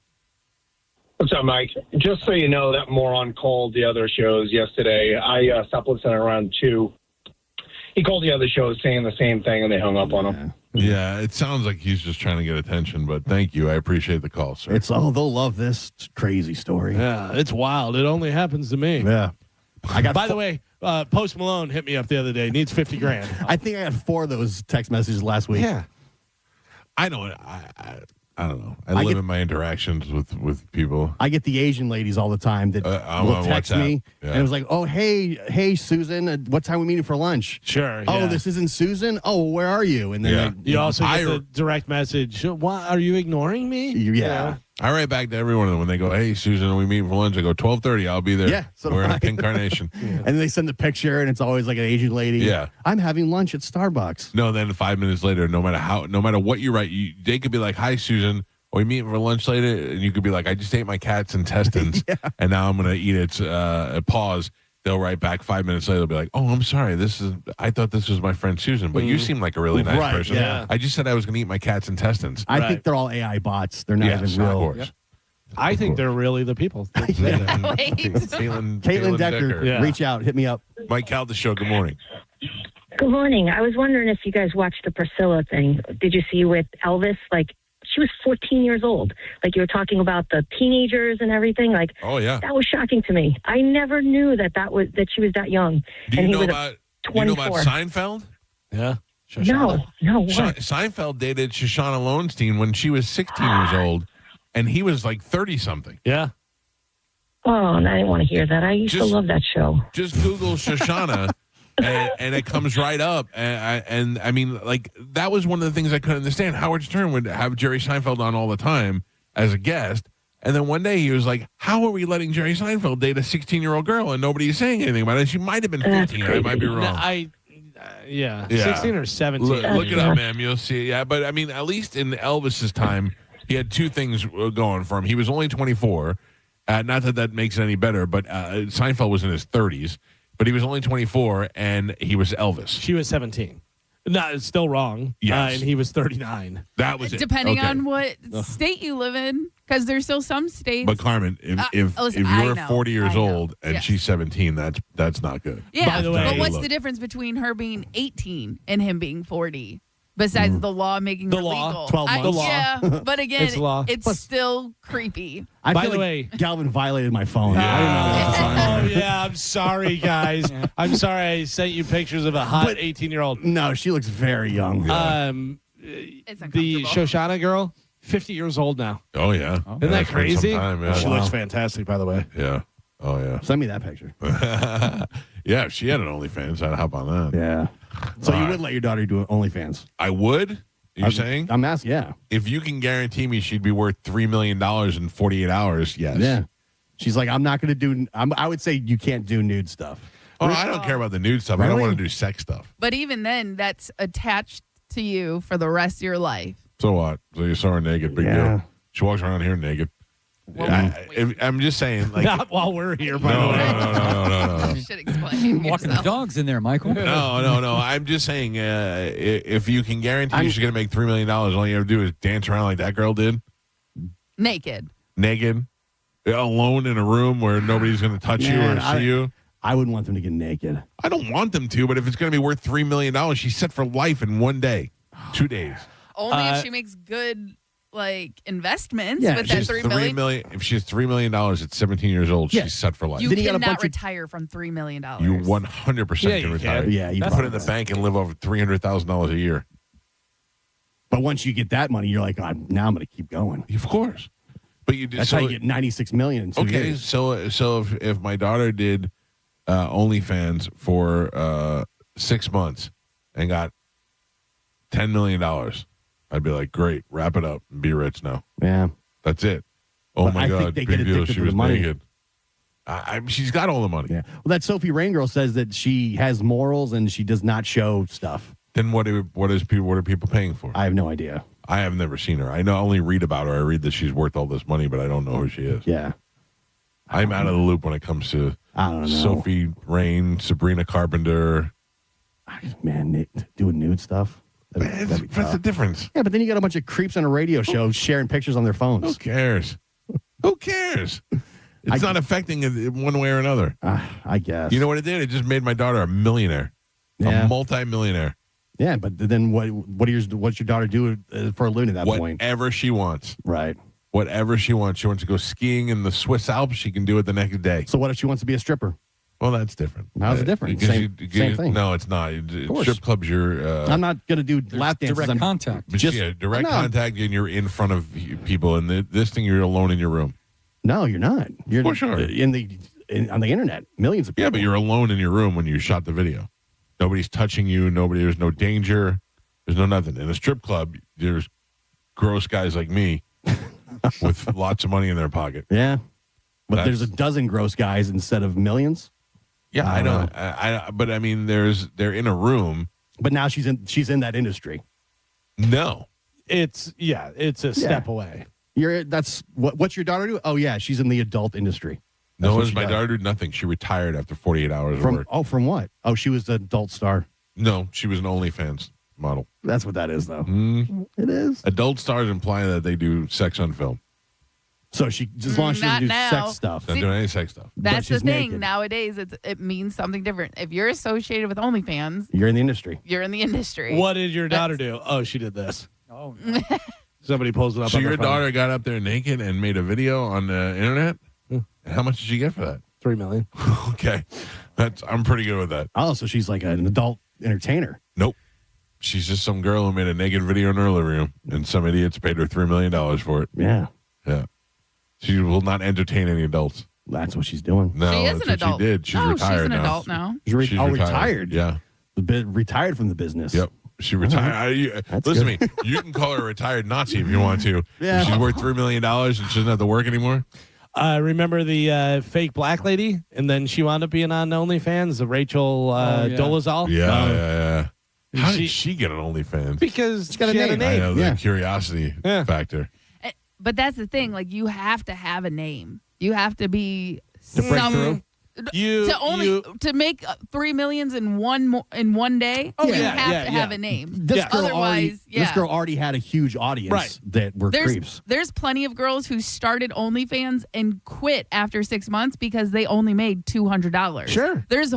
What's up, Mike? Just so you know, that moron called the other shows yesterday. I stopped listening around 2. He called the other shows saying the same thing, and they hung up on him. Yeah, it sounds like he's just trying to get attention, but thank you. I appreciate the call, sir. They'll love this crazy story. Yeah, it's wild. It only happens to me. Yeah. By the way, Post Malone hit me up the other day. Needs $50,000. I think I had 4 of those text messages last week. Yeah. I know. I don't know. I live in my interactions with people. I get the Asian ladies all the time that will text me. Yeah. And it was like, oh, hey, Susan, what time are we meeting for lunch? Sure. Oh, yeah. this isn't Susan? Oh, where are you? And then You also get the direct message. What, are you ignoring me? Yeah. I write back to every one of them when they go, hey, Susan, are we meeting for lunch? I go, 12:30. I'll be there. Yeah. So we're in a pink carnation. And then they send the picture, and it's always like an Asian lady. Yeah. I'm having lunch at Starbucks. No, then 5 minutes later, no matter what you write, they could be like, hi, Susan. Or we meet for lunch later, and you could be like, I just ate my cat's intestines, and now I'm going to eat its paws. They'll write back 5 minutes later. They'll be like, oh, I'm sorry. I thought this was my friend Susan, but you seem like a really nice person. Yeah. I just said I was going to eat my cat's intestines. I think they're all AI bots. They're not even real. Of course. Yep. I think they're really the people. Caitlin Decker, reach out, hit me up. Mike Calta Show, good morning. Good morning. I was wondering if you guys watched the Priscilla thing. Did you see with Elvis? Like, she was 14 years old. Like, you were talking about the teenagers and everything. Like, Oh, yeah. that was shocking to me. I never knew that she was that young. Do and you he know was about 24. Seinfeld? Yeah. No, what? Seinfeld dated Shoshana Lowenstein when she was 16 years old, and he was like 30-something. Yeah. Oh, and I didn't want to hear that. I used to love that show. Just Google Shoshana, and it comes right up. And I mean, like, that was one of the things I couldn't understand. Howard Stern would have Jerry Seinfeld on all the time as a guest. And then one day he was like, how are we letting Jerry Seinfeld date a 16-year-old girl and nobody's saying anything about it? She might have been 15. I might be wrong. Yeah. 16 or 17. Look it up, ma'am. You'll see. Yeah, but I mean, at least in Elvis's time, he had two things going for him. He was only 24. Not that makes it any better, but Seinfeld was in his 30s, but he was only 24, and he was Elvis. She was 17. No, it's still wrong. Yes. And he was 39. That was it. Depending Okay. on what state you live in, because there's still some states. But Carmen, if listen, I you're know. 40 years I know. old and Yes. she's 17, that's not good. Yeah, By the way, but what's the difference between her being 18 and him being 40? Besides the law making The her law, legal. 12 months. The law. Yeah, but again, It's law. it's still creepy. I By feel the like way- Galvin violated my phone. I didn't know that was on Oh, there. yeah. I'm sorry, guys. I'm sorry I sent you pictures of a hot 18-year-old. No, she looks very young. The Shoshana girl, 50 years old now. Oh, yeah. Isn't that It's been some crazy? time, yeah. She looks fantastic, by the way. Yeah. Oh, yeah. Send me that picture. Yeah, if she had an OnlyFans, I'd hop on that. Yeah. So All you right. would let your daughter do OnlyFans? I would? You're saying? I'm asking, yeah. If you can guarantee me she'd be worth $3 million in 48 hours, yes. Yeah. She's like, I'm not going to do, I would say you can't do nude stuff. Oh, I don't care about the nude stuff. I don't Really? want to do sex stuff. But even then, that's attached to you for the rest of your life. So what? So you saw her naked, big Yeah. deal. She walks around here naked. I'm just saying, like, Not while we're here, by the no, way. no. You should explain Walking the yourself. dogs in there, Michael. No. I'm just saying, if you can guarantee she's going to make $3 million, all you have to do is dance around like that girl did, Naked. naked, alone in a room where nobody's going to touch you or see you. I wouldn't want them to get naked. I don't want them to, but if it's going to be worth $3 million, she's set for life in 1 day, 2 days. Only if she makes good investments Yeah, with She's that $3 $3 million. million. If she's $3 million at 17 years old, Yeah. she's set for life. You Then you got a cannot bunch of- retire from $3 million. You 100% Yeah, can you retire. can. Yeah, you Put it probably in the can. bank and live over $300,000 a year. But once you get that money, you're like, oh, now I'm going to keep going. Of course. But you do. That's how you get 96 million in 2 Okay, years. so if my daughter did OnlyFans for 6 months and got $10 million, I'd be like, great, wrap it up and be rich now. Yeah. That's it. Oh But my I think God, they big get deal. addicted She to was the money. naked. She's got all the money. Yeah. Well, that Sophie Rain girl says that she has morals and she does not show stuff. Then what are people paying for? I have no idea. I have never seen her. I only read about her. I read that she's worth all this money, but I don't know who she is. Yeah. I'm out of the loop when it comes to I don't know. Sophie Rain, Sabrina Carpenter. Man, doing nude stuff. That'd be What's the tough. difference? Yeah, but then you got a bunch of creeps on a radio show sharing pictures on their phones. Who cares? Who cares? It's not affecting it one way or another. I guess. You know what it did? It just made my daughter a millionaire, Yeah. a multi-millionaire. Yeah, but then what's your daughter do for a living at that point? Whatever she wants. Right. Whatever she wants. She wants to go skiing in the Swiss Alps. She can do it the next day. So what if she wants to be a stripper? Well, that's different. How's it different? Because Same thing. No, it's not. course. Strip clubs, you're... I'm not going to do lap dances. direct I'm contact. Just, direct No. contact, and you're in front of people. And this thing, you're alone in your room. No, you're not. You're For sure. on the internet. Millions of people. Yeah, but you're alone in your room when you shot the video. Nobody's touching you. There's no danger. There's no nothing. In a strip club, there's gross guys like me with lots of money in their pocket. Yeah. But That's- there's a dozen gross guys instead of millions. Yeah, I know. But I mean, they're in a room. But now she's in that industry. No. It's a step away. What's your daughter do? Oh yeah, she's in the adult industry. That's No, what it was she my does. daughter did nothing. She retired after 48 hours of work. From what? Oh, she was the adult star. No, she was an OnlyFans model. That's what that is, though. Mm. It is. Adult stars imply that they do sex on film. So she, as long as she doesn't do Not sex now. stuff. Don't do any sex stuff. That's the she's thing. naked. Nowadays, it means something different. If you're associated with OnlyFans, You're in the industry. you're in the industry. What did your daughter do? Oh, she did this. Oh, Somebody posted up. So on your her phone. daughter got up there naked and made a video on the internet? And how much did she get for that? $3 million. Okay. I'm pretty good with that. Oh, so she's like an adult entertainer. Nope. She's just some girl who made a naked video in her living room, and some idiots paid her $3 million for it. Yeah. Yeah. She will not entertain any adults. That's what she's doing. No, She is that's an what adult. she did. She's Oh, retired she's an now. adult now. She's retired. Yeah. Retired from the business. Yep. She retired. Listen to me. You can call her a retired Nazi if you want to. Yeah. She's worth $3 million and she doesn't have to work anymore. Remember the fake black lady? And then she wound up being on OnlyFans, the Rachel Dolezal? Yeah. How did she get an OnlyFans? Because She's got a she had name. I know, the Yeah. curiosity factor. But that's the thing. Like, you have to have a name. You have to be To break through? to make 3 million in one day. Oh, you yeah, have to have a name. This girl Otherwise, this girl already had a huge audience that were creeps. There's plenty of girls who started OnlyFans and quit after 6 months because they only made $200. Sure. There's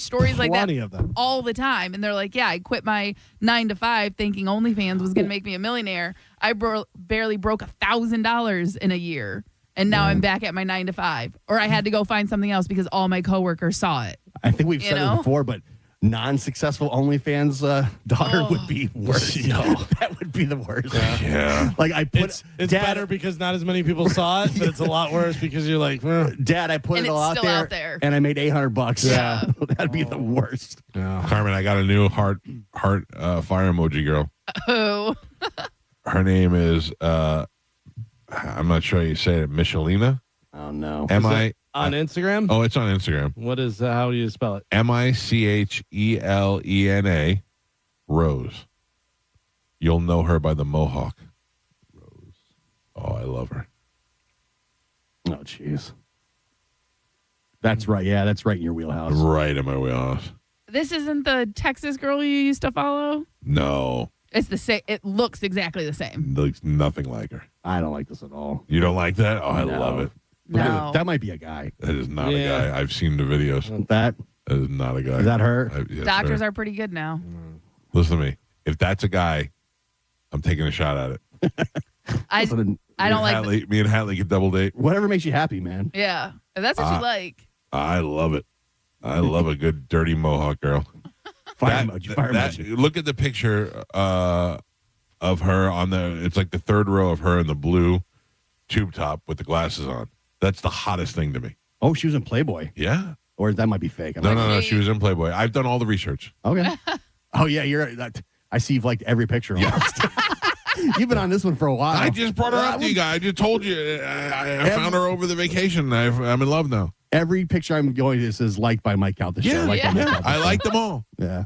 stories like that Plenty of them. all the time, and they're like, yeah, I quit my 9 to 5 thinking OnlyFans was going to make me a millionaire. I barely broke $1,000 in a year. And now I'm back at my 9 to 5. Or I had to go find something else because all my coworkers saw it. I think we've said it before, but non-successful OnlyFans daughter would be worse. That would be the worst. Yeah. Like I put It's Dad, better because not as many people saw it, but it's a lot worse because you're like, Dad, I put And it all it's out still there, out there. and I made $800. Yeah. That'd be the worst. Carmen, I got a new heart fire emoji girl. Oh. Her name is I'm not sure how you say it. Michelina. Oh no. on Instagram? Oh, it's on Instagram. What is how do you spell it? Michelena Rose. You'll know her by the mohawk. Rose. Oh, I love her. Oh jeez. That's right. Yeah, that's right in your wheelhouse. Right in my wheelhouse. This isn't the Texas girl you used to follow? No. It's the same. It looks exactly the same. Looks nothing like her. I don't like this at all. You don't like that? Oh, I No. love it. No. That might be a guy. That is not Yeah. a guy. I've seen the videos. That That is not a guy. is that her? Yes, Doctors sir. are pretty good now. Listen to me. If that's a guy, I'm taking a shot at it. I don't like. Me and Hatley could double date. Whatever makes you happy, man. Yeah, if that's what you like. I love it. I love a good dirty mohawk girl. Fire emoji. Look at the picture of her on it's like the third row of her in the blue tube top with the glasses on. That's the hottest thing to me. Oh, she was in Playboy. Yeah. Or that might be fake. No. She was in Playboy. I've done all the research. Okay. Oh yeah, I see you've liked every picture. Almost. You've been on this one for a while. I just brought her up to you guys. I just told you. I found her over the vacation. I'm in love now. Every picture I'm going to says liked by Mike Calta. Yeah, I like them all. Yeah.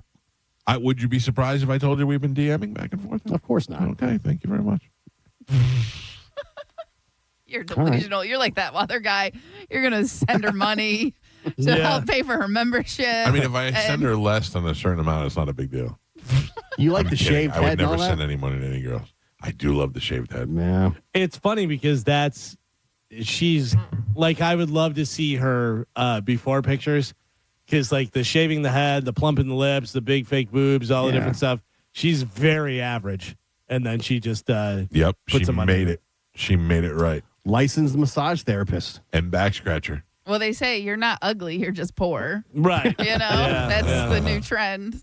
Would you be surprised if I told you we've been DMing back and forth? Of course not. Okay, thank you very much. You're delusional. You're like that other guy. You're gonna send her money to help pay for her membership. I mean, if I send her less than a certain amount, it's not a big deal. You like I'm the kidding. shaved I would head and never all send that? any money to any girls. I do love the shaved head. Yeah. It's funny because she's like, I would love to see her before pictures because like the shaving the head, the plumping the lips, the big fake boobs, all the different stuff. She's very average. And then she just Yep, put she some money made in it. She made it right. Licensed massage therapist. And back scratcher. well, they say you're not ugly. You're just poor. Right. You know, that's the new trend.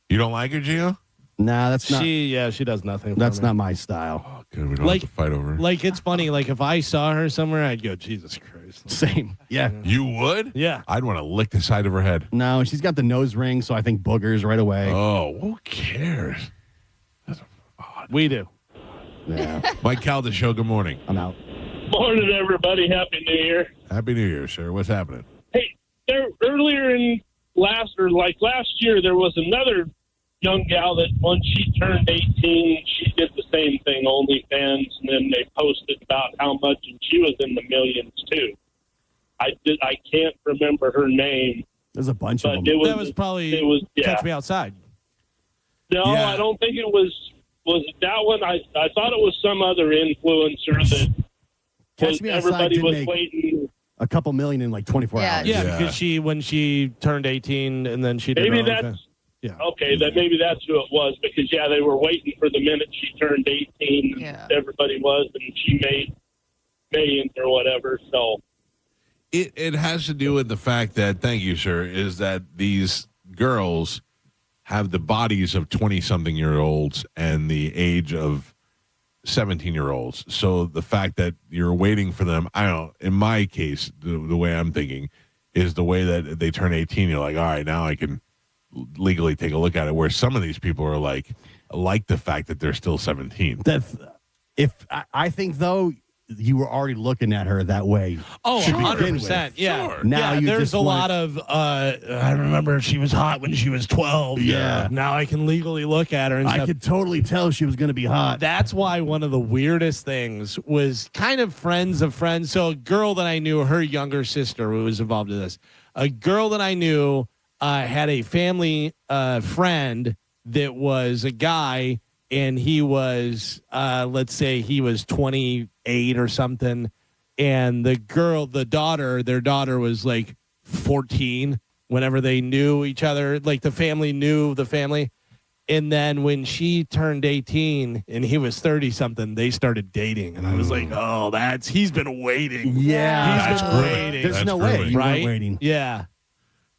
You don't like her, Gio? Nah, that's not. She does nothing. That's for me. not my style. Oh, good. We don't have to fight over her. Like it's funny. Like if I saw her somewhere, I'd go, Jesus Christ. Same. Yeah. You would? Yeah. I'd want to lick the side of her head. No, she's got the nose ring, so I think boogers right away. Oh, who cares? We do. Yeah. Mike Calta show. Good morning. I'm out. Morning, everybody. Happy New Year. Happy New Year, sir. What's happening? Hey, earlier in last year, there was another young gal that once she turned 18, she did the same thing, OnlyFans, and then they posted about how much, and she was in the millions too. I can't remember her name. There's a bunch but of them. That was probably Catch Me Outside. No, Yeah. I don't think it was it that one? I thought it was some other influencer that Catch Me Outside everybody did was make waiting. a couple million in like 24 hours. Yeah, because when she turned 18 and then she did Maybe her own that's thing. Yeah. okay. Maybe that's who it was because they were waiting for the minute she turned 18. Yeah. Everybody was, and she made millions or whatever. So it has to do with the fact that, thank you, sir, is that these girls have the bodies of 20-something-year-olds and the age of 17-year-olds. So the fact that you're waiting for them, I don't know, in my case, the way I'm thinking is the way that they turn 18, you're like, all right, now I can legally take a look at it, where some of these people are like the fact that they're still 17. I think, though, you were already looking at her that way. Oh, to begin 100%. with. Yeah. Sure. Now you there's just a want- lot of, I remember she was hot when she was 12. Yeah. Now I can legally look at her and I stuff. could totally tell she was going to be hot. That's why one of the weirdest things was kind of friends of friends. So a girl that I knew, her younger sister who was involved in this, a girl that I knew had a family friend that was a guy, and he was, let's say he was 28 or something. And their daughter was like 14 whenever they knew each other. Like the family knew the family. And then when she turned 18 and he was 30 something, they started dating. And I was like, oh, he's been waiting. Yeah. He's been waiting. There's no way you right? weren't waiting. Yeah.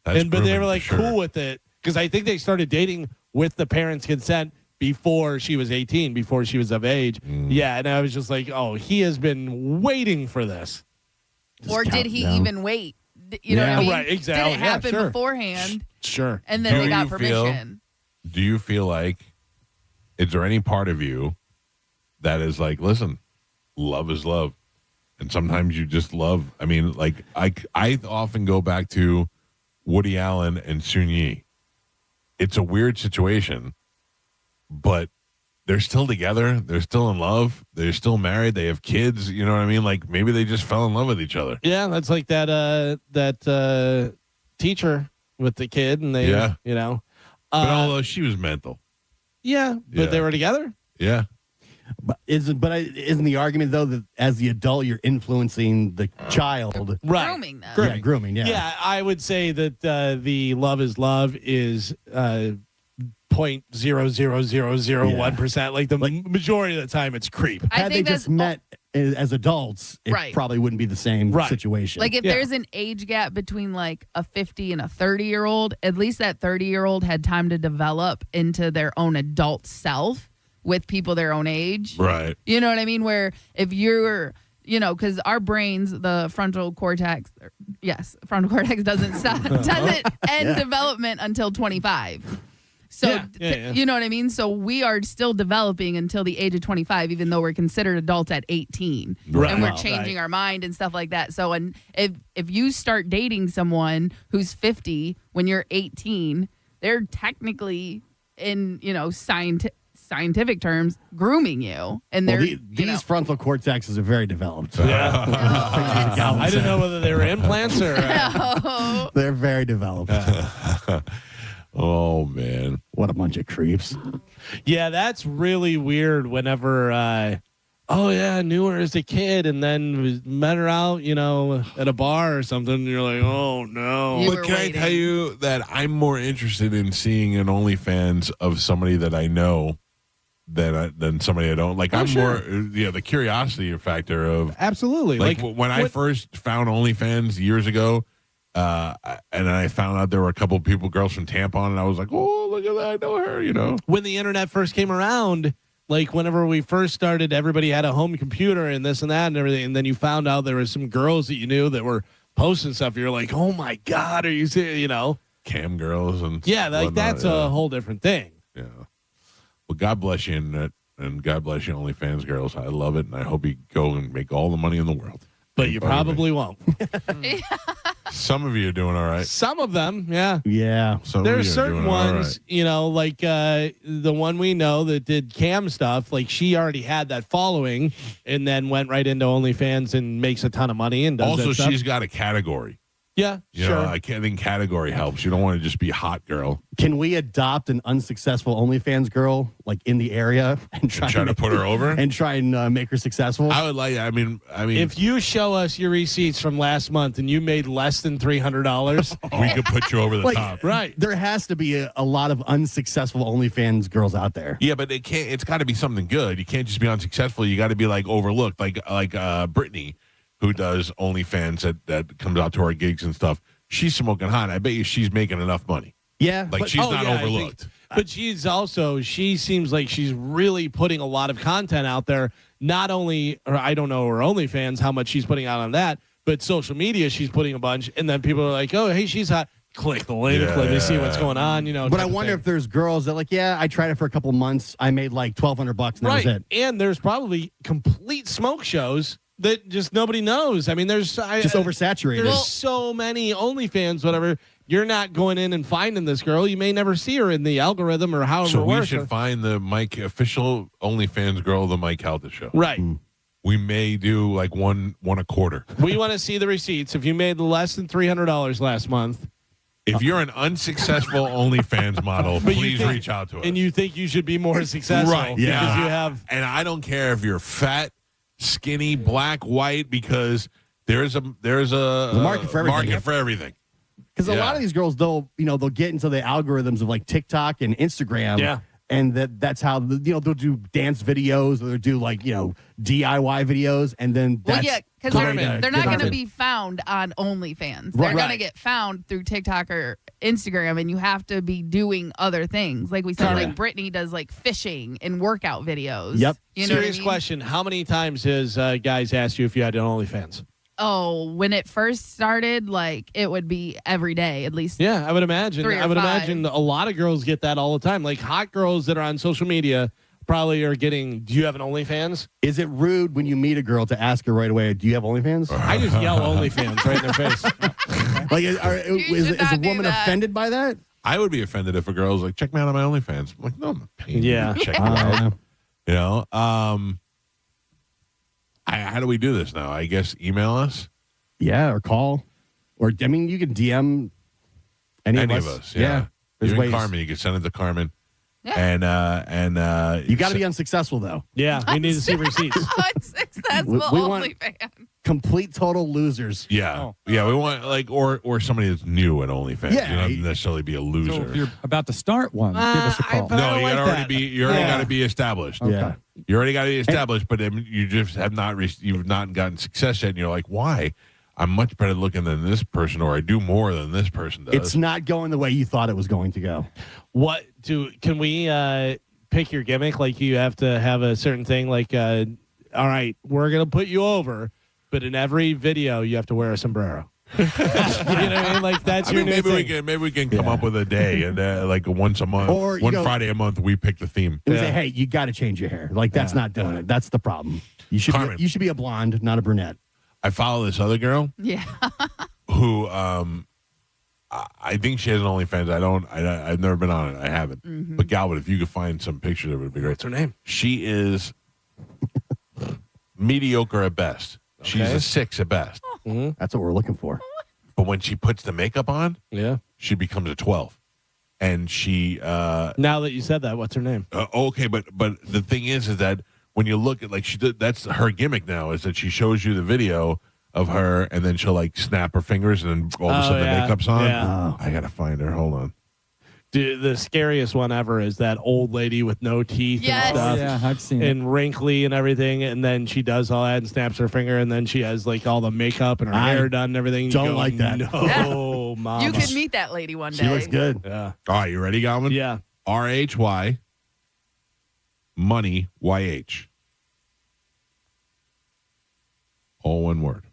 That's But they were grooming like for sure. cool with it because I think they started dating with the parents' consent before she was 18, before she was of age. Yeah, and I was just like, oh, he has been waiting for this. Or did he even wait? You know what I mean? Right, exactly. Did it happen sure. beforehand? Sure. And then they got you feel- permission. Do you feel like, is there any part of you that is like, listen, love is love, and sometimes you just love? I mean, like I often go back to Woody Allen and Sun Yi. It's a weird situation, but they're still together. They're still in love. They're still married. They have kids. You know what I mean? Like maybe they just fell in love with each other. Yeah, that's like that teacher with the kid, and they, you know. But although she was mental. Yeah, but they were together. Yeah. But isn't the argument, though, that as the adult you're influencing the child? Right. Grooming them. Yeah, grooming, yeah. Yeah, I would say that the love is love is 0.00001%. Like the majority of the time, it's creep. Had they just met as adults, it Right. probably wouldn't be the same situation. Like if there's an age gap between like a 50 and a 30-year-old, at least that 30-year-old had time to develop into their own adult self with people their own age. Right. You know what I mean? Where if you're, because our brains, the frontal cortex doesn't stop, doesn't end development until 25. So, you know what I mean? So we are still developing until the age of 25, even though we're considered adults at 18. Right. And we're changing our mind and stuff like that. So, and if you start dating someone who's 50 when you're 18, they're technically in, scientific terms, grooming you. And they're, these frontal cortexes are very developed. Yeah. I didn't know whether they were implants or. No. They're very developed. Oh, man. What a bunch of creeps. Yeah, that's really weird whenever, I knew her as a kid and then met her out, at a bar or something. And you're like, oh, no. You But were can waiting. I tell you that I'm more interested in seeing an OnlyFans of somebody that I know than somebody I don't. Like, I'm more, the curiosity factor of. Absolutely. Like when I first found OnlyFans years ago, and I found out there were a couple of girls from Tampa, and I was like, oh, look at that. I know her, When the internet first came around, like whenever we first started, everybody had a home computer and this and that and everything. And then you found out there were some girls that you knew that were posting stuff. You're like, oh my God, are you serious? Cam girls and that's a whole different thing. Yeah. Well, God bless you, Internet, and God bless you, OnlyFans girls. I love it, and I hope you go and make all the money in the world. But you probably won't. Some of you are doing all right. Some of them, yeah. Yeah. There are certain ones, like the one we know that did cam stuff, like she already had that following and then went right into OnlyFans and makes a ton of money and does Also, that stuff. she's got a category. Yeah, You know, I think category helps. You don't want to just be hot girl. Can we adopt an unsuccessful OnlyFans girl like in the area and try to put her over and try and make her successful? I would like. I mean, if you show us your receipts from last month and you made less than $300, we could put you over the top. Right. There has to be a lot of unsuccessful OnlyFans girls out there. Yeah, but it can't. It's got to be something good. You can't just be unsuccessful. You got to be like overlooked, like Brittany, who does OnlyFans that comes out to our gigs and stuff. She's smoking hot. I bet you she's making enough money. Yeah, like she's not overlooked. But she seems like she's really putting a lot of content out there. Not only, or I don't know her OnlyFans, how much she's putting out on that, but social media, she's putting a bunch. And then people are like, oh, hey, she's hot. Click the link. Let me see what's going on. You know. But I wonder if there's girls that like, yeah, I tried it for a couple months. I made like $1,200 and that was it. And there's probably complete smoke shows that just nobody knows. I mean, there's just oversaturated. There's so many OnlyFans, whatever. You're not going in and finding this girl. You may never see her in the algorithm or however. So it we works. should find the official OnlyFans girl, the Mike Calta show. Right. We may do like one a quarter. We want to see the receipts. If you made less than $300 last month. If you're an unsuccessful OnlyFans model, please reach out to us. And you think you should be more successful. Right. Because Yeah. you have. And I don't care if you're fat, skinny, black, white, because there's a market for everything. Because a lot of these girls, they'll get into the algorithms of like TikTok and Instagram. Yeah. And that's how they'll do dance videos or they'll do like DIY videos, and then Well, that's yeah, because they're not going to be found on OnlyFans. They're going to get found through TikTok or Instagram, and you have to be doing other things. Like we said, like Brittany does like fishing and workout videos. Yep. You know Serious what I mean? question. How many times has guys asked you if you had an OnlyFans? Oh, when it first started, like it would be every day at least. Yeah, I would imagine. 3 or I would 5. imagine a lot of girls get that all the time. Like hot girls that are on social media probably are getting, do you have an OnlyFans? Is it rude when you meet a girl to ask her right away, do you have OnlyFans? I just yell OnlyFans right in their face. Like, is a woman offended by that? I would be offended if a girl's like, check me out on my OnlyFans. I'm like, no, I'm not paying you to check me out. You know, how do we do this now? I guess email us. Yeah, or call, or I mean, you can DM any of us. Yeah, there's even ways. Carmen, you can send it to Carmen. Yeah. And You got to be unsuccessful though. Yeah, we need to see receipts. Unsuccessful We want- OnlyFans. Complete total losers. Yeah, yeah, we want like or somebody that's new at OnlyFans. Yeah. You don't have to necessarily be a loser. So if you're about to start one, give us a call. No, you already got to be established. Okay. Yeah. You already got to be established, but you just have not you've not gotten success yet, and you're like, why? I'm much better looking than this person, or I do more than this person does. It's not going the way you thought it was going to go. Can we pick your gimmick? Like you have to have a certain thing. Like, all right, we're gonna put you over, but in every video you have to wear a sombrero. You know what I mean? Like that's your new thing. Maybe we can come up with a day and like once a month, Or, one Friday a month, we pick the theme. And we say, hey, you got to change your hair. Like that's not doing it. That's the problem. You should be a blonde, not a brunette. I follow this other girl. Yeah. Who I think she has an OnlyFans. I've never been on it. I haven't. Mm-hmm. But Galvin, if you could find some pictures of it, would be great. What's her name? She is mediocre at best. She's a 6 at best. Mm-hmm. That's what we're looking for. But when she puts the makeup on, Yeah. she becomes a 12. And she Now that you said that, what's her name? okay, but the thing is that when you look at like that's her gimmick now is that she shows you the video of her and then she'll like snap her fingers and then all of a sudden the makeup's on. Yeah. I gotta find her. Hold on. Dude, the scariest one ever is that old lady with no teeth Yes. and stuff. Yeah, I've seen and wrinkly and everything, and then she does all that and snaps her finger, and then she has like all the makeup and her hair done and everything. don't You go, like that. No, mama. You could meet that lady one day. She looks good. Yeah. All right, you ready, Galvin? Yeah. RHY money YH. All one word.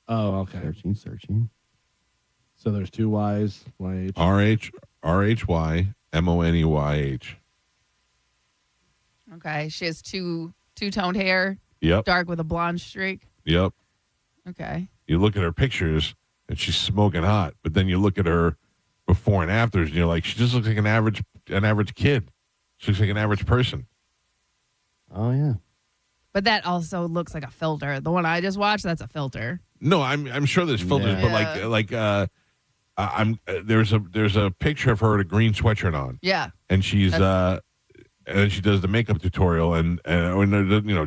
Oh, okay. Searching. So there's 2 Y's. YH. RHY MONEYH. Okay. She has two-toned hair. Yep. Dark with a blonde streak. Yep. Okay. You look at her pictures and she's smoking hot, but then you look at her before and afters and you're like, she just looks like an average kid. She looks like an average person. Oh yeah. But that also looks like a filter. The one I just watched, that's a filter. No, I'm sure there's filters, but there's a picture of her with a green sweatshirt on. Yeah. And she's and then she does the makeup tutorial and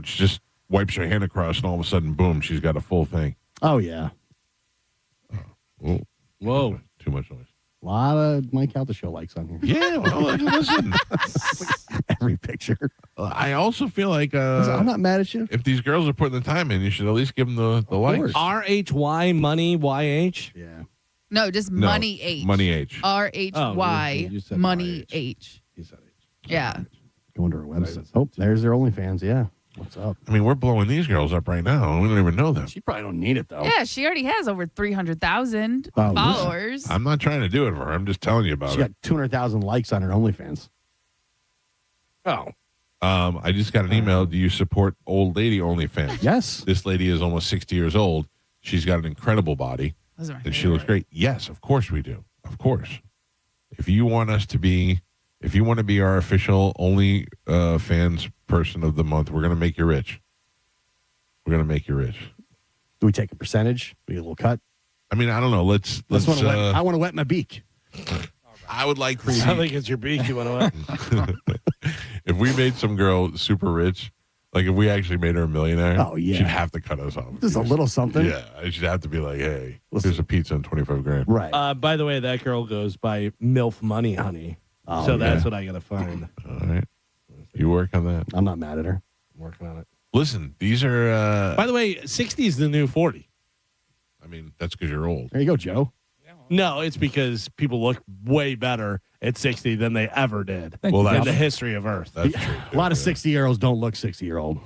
she just wipes her hand across and all of a sudden, boom, she's got a full thing. Oh yeah. Whoa. Too much noise. A lot of Mike Calta show likes on here. Yeah, well, listen. Every picture. I also feel like I'm not mad at you. If these girls are putting the time in, you should at least give them the likes. RHY money YH. Yeah. No, just No, Money H. Money H. RHY you said Money YH. H. He said H. Yeah. Going to her website. Oh, there's their OnlyFans. Yeah. What's up? I mean, we're blowing these girls up right now. We don't even know them. She probably don't need it though. Yeah, she already has over 300,000 Oh, followers. I'm not trying to do it for her. I'm just telling you about She it. got 200,000 likes on her OnlyFans. Oh. I just got an email. Do you support old lady OnlyFans? Yes. This lady is almost 60 years old. She's got an incredible body. Those are my And she looks great. Yes, of course we do. Of course. If you want to be our official only fans person of the month, we're going to make you rich. We're going to make you rich. Do we take a percentage? We get a little cut? I mean, I don't know. Let's I want to wet my beak. I would like for I you. think it's your beak you want to If we made some girl super rich, like if we actually made her a millionaire, Oh, yeah. she'd have to cut us off. Just a little something. Yeah, she'd have to be like, hey, here's a pizza and 25 grand. Right. By the way, that girl goes by MILF Money Honey. Oh, So yeah. that's what I got to find. All right. You work on that. I'm not mad at her. I'm working on it. Listen, these are, By the way, 60 is the new 40. I mean, that's because you're old. There you go, Joe. No, it's because people look way better at 60 than they ever did Well, in that's the history of Earth. That's true. A lot of 60-year-olds don't look 60-year-old.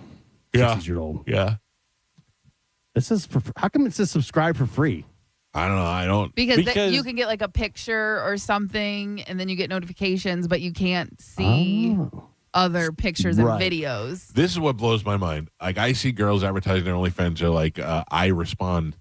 Yeah. 60-year-old. Yeah. This is how come it says subscribe for free? I don't know. I don't. Because you can get like a picture or something, and then you get notifications, but you can't see other pictures and Right. videos. This is what blows my mind. Like, I see girls advertising their OnlyFans. They're like, I respond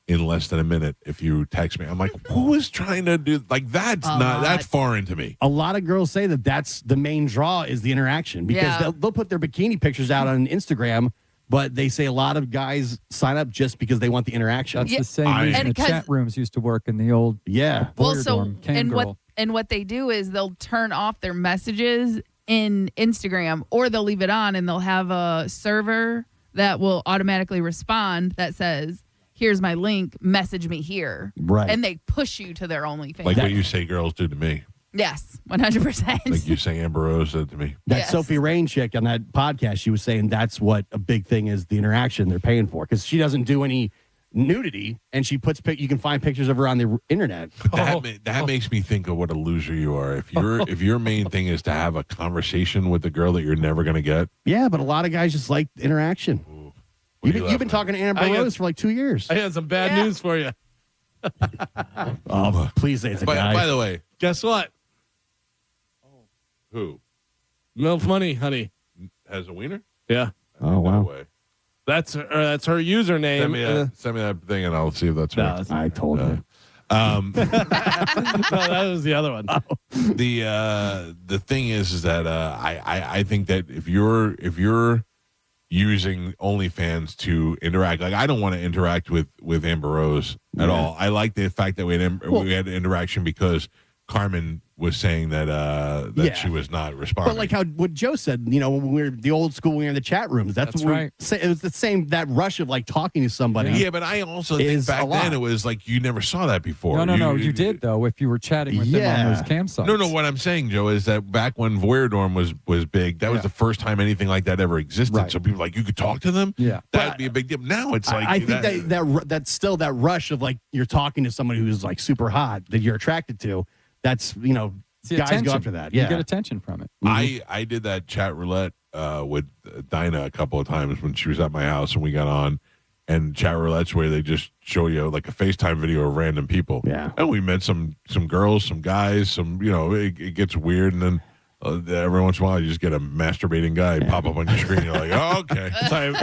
in less than a minute if you text me. I'm like, who is trying to do like that's that's foreign to me. A lot of girls say that that's the main draw is the interaction because Yeah. they'll put their bikini pictures out on Instagram, but they say a lot of guys sign up just because they want the interaction. That's Yeah. the same I- reason And the 'cause- chat rooms used to work in the old Yeah. Well, boyer so dorm, cam and girl. what they do is they'll turn off their messages in Instagram, or they'll leave it on, and they'll have a server that will automatically respond that says, "Here's my link. Message me here." Right. And they push you to their OnlyFans. Like what you say girls do to me. Yes, 100%. Like you say Amber Rose said to me. That Yes. Sophie Rain chick on that podcast, she was saying that's what a big thing is, the interaction they're paying for. Because she doesn't do any nudity, and she puts you can find pictures of her on the internet. That makes me think of what a loser you are. If your main thing is to have a conversation with the girl that you're never going to get. Yeah, but a lot of guys just like interaction. What You've been talking to Amber I got- Rose for like 2 years. I got some bad news for you. Oh, please say it's a guy. By the way, Guess what? who MILF Money Honey. has a wiener? Yeah. Oh, No wow. way. That's her username. Send me that thing and I'll see if that's No, right. it's- I told you. no, that was the other one. The thing is that I think that if you're using OnlyFans to interact, like I don't want to interact with Amber Rose at all. I like the fact that we had interaction because Carmen was saying that Yeah. she was not responding. But like how what Joe said, when we were the old school, we were in the chat rooms. That's That's what right. it was the same, that rush of like talking to somebody. yeah, but I also think Is back a lot. then it was like you never saw that before. No, you did though. If you were chatting with them on those campsites. No, what I'm saying, Joe, is that back when Voyeur Dorm was big, that was the first time anything like that ever existed. Right. So people were like, you could talk to them? Yeah. That'd be a big deal. Now it's like I think that's still that rush of like you're talking to somebody who's like super hot that you're attracted to. That's It's the guys attention. go after that. You Yeah, get attention from it. I did that chat roulette with Dinah a couple of times when she was at my house and we got on. And chat roulette's where they just show you like a FaceTime video of random people. Yeah. And we met some girls, some guys, some, it gets weird. And then Every once in a while, you just get a masturbating guy pop up on your screen. You're like, oh, okay.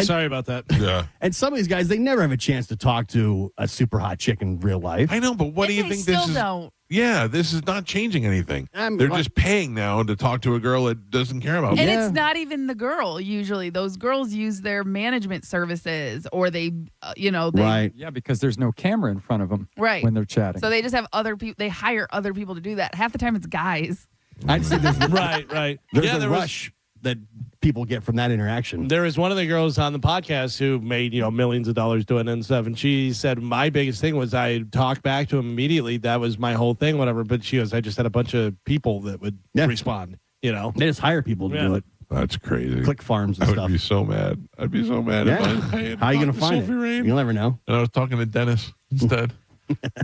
Sorry about that. Yeah. And some of these guys, they never have a chance to talk to a super hot chick in real life. I know, but what do you think this is? Don't. Yeah, this is not changing anything. They're just paying now to talk to a girl that doesn't care about And them. it's not even the girl, usually. Those girls use their management services or they, Right. Yeah, because there's no camera in front of them Right. when they're chatting. So they just have other people, they hire other people to do that. Half the time it's guys. I'd say there's right. There's a rush that people get from that interaction. There was one of the girls on the podcast who made, millions of dollars doing it and stuff. And she said, my biggest thing was I talked back to him immediately. That was my whole thing, whatever. But she goes, I just had a bunch of people that would respond, They just hire people to do it. That's crazy. Click farms and I stuff. would be so mad. I'd be so mad. Yeah. If I had How are you going to talked find Sophie it? Rain. You'll never know. And I was talking to Dennis instead.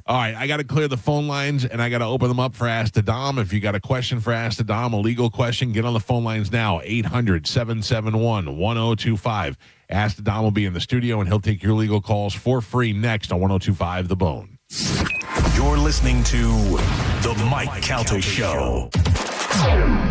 All right, I got to clear the phone lines, and I got to open them up for Ask the Dom. If you got a question for Ask the Dom, a legal question, get on the phone lines now, 800-771-1025. Ask the Dom will be in the studio, and he'll take your legal calls for free next on 1025 The Bone. You're listening to The Mike Calta Show.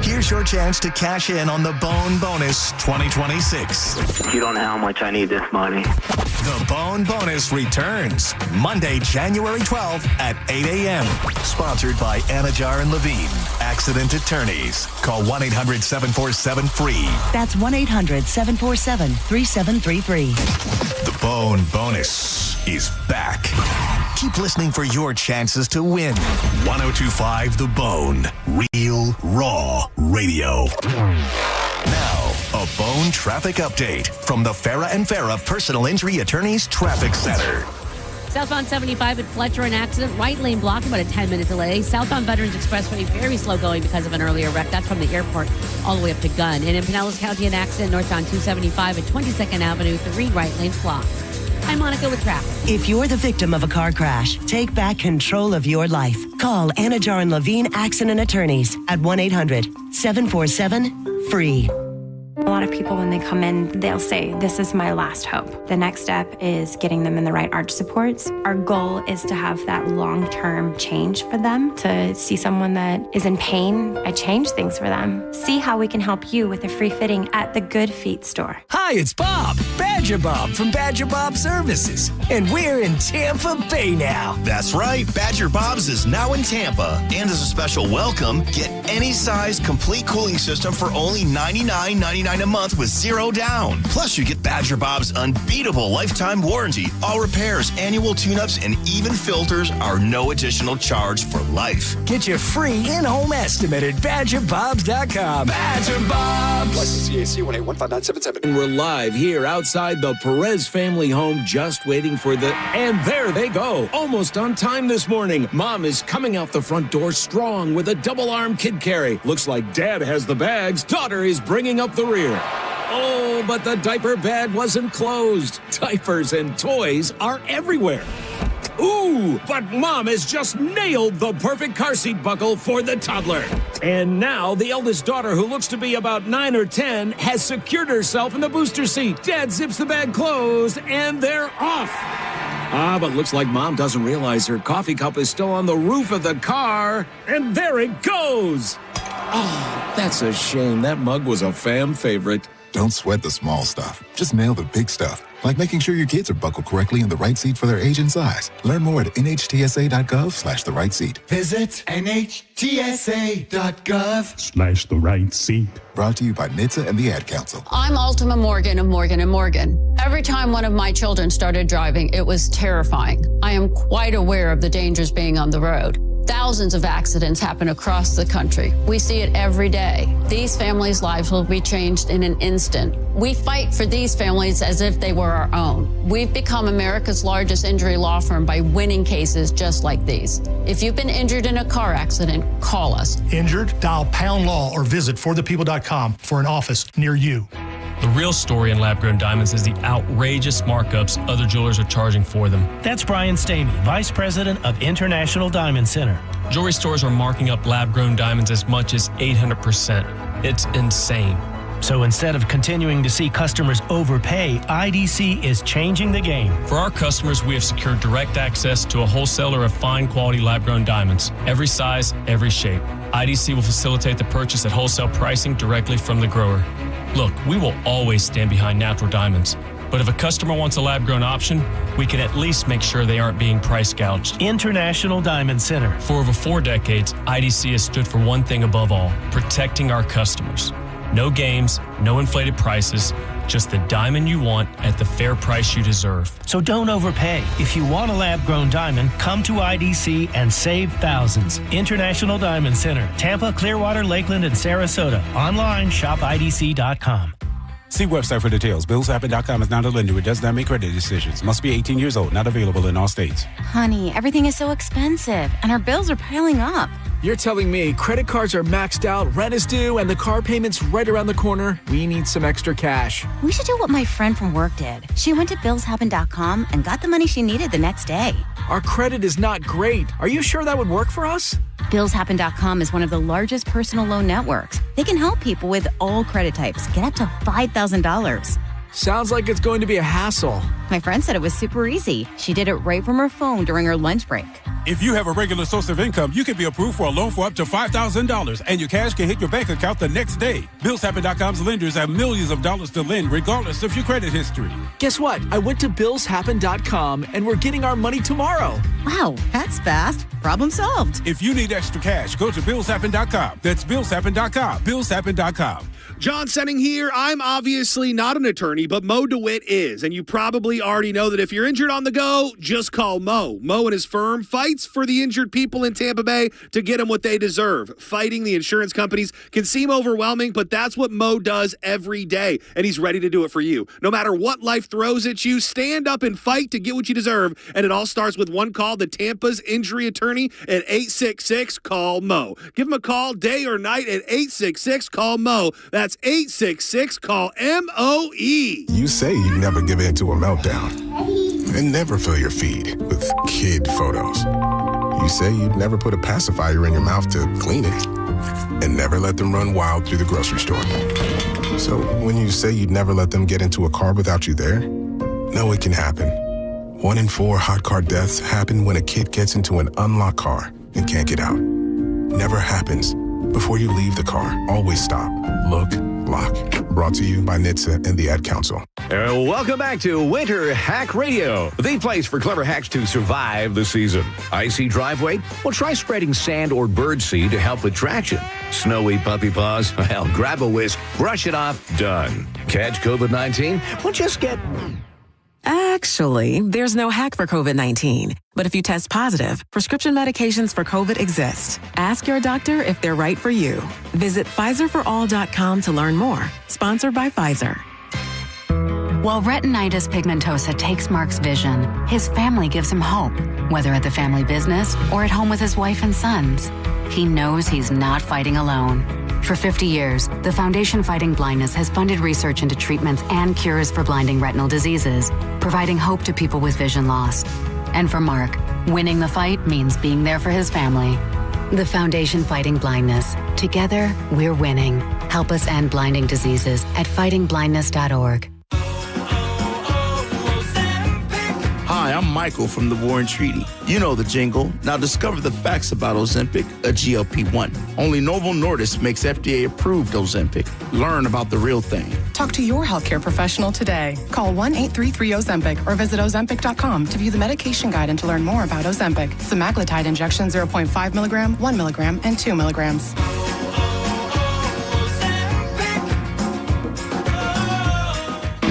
Here's your chance to cash in on the Bone Bonus 2026. You don't know how much I need this money. The Bone Bonus returns Monday, January 12th at 8 a.m. Sponsored by Anajar and Levine, Accident Attorneys. Call 1-800-747-FREE. That's 1-800-747-3733. The Bone Bonus is back. Keep listening for your chances to win. 1025 The Bone. Real, raw radio. Now, a Bone traffic update from the Farah and Farah Personal Injury Attorneys Traffic Center. Southbound 75 at Fletcher, an accident. Right lane blocked, about a 10-minute delay. Southbound Veterans Expressway, very slow going because of an earlier wreck. That's from the airport all the way up to Gunn. And in Pinellas County, an accident northbound 275 at 22nd Avenue, 3 right lanes blocked. I'm Monica with traffic. If you're the victim of a car crash, take back control of your life. Call Anajar and Levine Accident Attorneys at 1-800-747-FREE. A lot of people, when they come in, they'll say, this is my last hope. The next step is getting them in the right arch supports. Our goal is to have that long-term change for them, to see someone that is in pain. I change things for them. See how we can help you with a free fitting at the Good Feet store. Hi, it's Bob, Badger Bob from Badger Bob Services. And we're in Tampa Bay now. That's right. Badger Bob's is now in Tampa. And as a special welcome, get any size complete cooling system for only $99.99 a month with zero down. Plus, you get Badger Bob's unbeatable lifetime warranty. All repairs, annual tune-ups, and even filters are no additional charge for life. Get your free in-home estimate at BadgerBobs.com. Badger Bobs. License CAC 1815977. And we're live here outside the Perez family home, just waiting for the... And there they go. Almost on time this morning. Mom is coming out the front door strong with a double-arm kid carry. Looks like Dad has the bags. Daughter is bringing up the rear. Oh, but the diaper bag wasn't closed. Diapers and toys are everywhere. Ooh, but Mom has just nailed the perfect car seat buckle for the toddler. And now the eldest daughter, who looks to be about 9 or 10, has secured herself in the booster seat. Dad zips the bag closed, and they're off. But looks like Mom doesn't realize her coffee cup is still on the roof of the car. And there it goes. Oh, that's a shame. That mug was a fam favorite. Don't sweat the small stuff. Just nail the big stuff. Like making sure your kids are buckled correctly in the right seat for their age and size. Learn more at nhtsa.gov/the right seat. Visit nhtsa.gov/the right seat. Brought to you by NHTSA and the Ad Council. I'm Ultima Morgan of Morgan & Morgan. Every time one of my children started driving, it was terrifying. I am quite aware of the dangers being on the road. Thousands of accidents happen across the country. We see it every day. These families' lives will be changed in an instant. We fight for these families as if they were our own. We've become America's largest injury law firm by winning cases just like these. If you've been injured in a car accident, call us. Injured? Dial #law or visit forthepeople.com for an office near you. The real story in lab-grown diamonds is the outrageous markups other jewelers are charging for them. That's Brian Stamey, Vice President of International Diamond Center. Jewelry stores are marking up lab-grown diamonds as much as 800%. It's insane. So instead of continuing to see customers overpay, IDC is changing the game. For our customers, we have secured direct access to a wholesaler of fine quality lab-grown diamonds. Every size, every shape. IDC will facilitate the purchase at wholesale pricing directly from the grower. Look, we will always stand behind natural diamonds. But if a customer wants a lab-grown option, we can at least make sure they aren't being price gouged. International Diamond Center. For over 4 decades, IDC has stood for one thing above all, protecting our customers. No games, no inflated prices, just the diamond you want at the fair price you deserve. So don't overpay. If you want a lab-grown diamond, come to IDC and save thousands. International Diamond Center, Tampa, Clearwater, Lakeland, and Sarasota. Online, shopidc.com. See website for details. BillsHappen.com is not a lender. It does not make credit decisions. Must be 18 years old. Not available in all states. Honey, everything is so expensive, and our bills are piling up. You're telling me credit cards are maxed out, rent is due, and the car payment's right around the corner? We need some extra cash. We should do what my friend from work did. She went to BillsHappen.com and got the money she needed the next day. Our credit is not great. Are you sure that would work for us? BillsHappen.com is one of the largest personal loan networks. They can help people with all credit types get up to $5,000. Sounds like it's going to be a hassle. My friend said it was super easy. She did it right from her phone during her lunch break. If you have a regular source of income, you can be approved for a loan for up to $5,000, and your cash can hit your bank account the next day. BillsHappen.com's lenders have millions of dollars to lend, regardless of your credit history. Guess what? I went to BillsHappen.com, and we're getting our money tomorrow. Wow, that's fast. Problem solved. If you need extra cash, go to BillsHappen.com. That's BillsHappen.com. BillsHappen.com. John Senning here. I'm obviously not an attorney, but Mo DeWitt is. And you probably already know that if you're injured on the go, just call Mo. Mo and his firm fights for the injured people in Tampa Bay to get them what they deserve. Fighting the insurance companies can seem overwhelming, but that's what Mo does every day. And he's ready to do it for you. No matter what life throws at you, stand up and fight to get what you deserve. And it all starts with one call to Tampa's injury attorney at 866-CALL-MO. Give him a call day or night at 866-CALL-MO. That's 866-CALL-MOE. You say you never give in to a meltdown and never fill your feed with kid photos. You say you'd never put a pacifier in your mouth to clean it and never let them run wild through the grocery store. So when you say you'd never let them get into a car without you there, no, it can happen. 1 in 4 hot car deaths happen when a kid gets into an unlocked car and can't get out. Never happens. Before you leave the car, always stop, look, lock. Brought to you by NHTSA and the Ad Council. Welcome back to Winter Hack Radio, the place for clever hacks to survive the season. Icy driveway? Well, try spreading sand or birdseed to help with traction. Snowy puppy paws? Well, grab a whisk, brush it off, done. Catch COVID-19? Well, just get... Actually, there's no hack for COVID-19. But if you test positive, prescription medications for COVID exist. Ask your doctor if they're right for you. Visit PfizerForAll.com to learn more. Sponsored by Pfizer. While retinitis pigmentosa takes Mark's vision, his family gives him hope, whether at the family business or at home with his wife and sons. He knows he's not fighting alone. For 50 years, the Foundation Fighting Blindness has funded research into treatments and cures for blinding retinal diseases, providing hope to people with vision loss. And for Mark, winning the fight means being there for his family. The Foundation Fighting Blindness. Together, we're winning. Help us end blinding diseases at fightingblindness.org. Hi, I'm Michael from the Warren Treaty. You know the jingle. Now discover the facts about Ozempic, a GLP-1. Only Novo Nordisk makes FDA-approved Ozempic. Learn about the real thing. Talk to your healthcare professional today. Call 1-833-OZEMPIC or visit Ozempic.com to view the medication guide and to learn more about Ozempic. Semaglutide injection 0.5 milligram, 1 milligram, and 2 milligrams.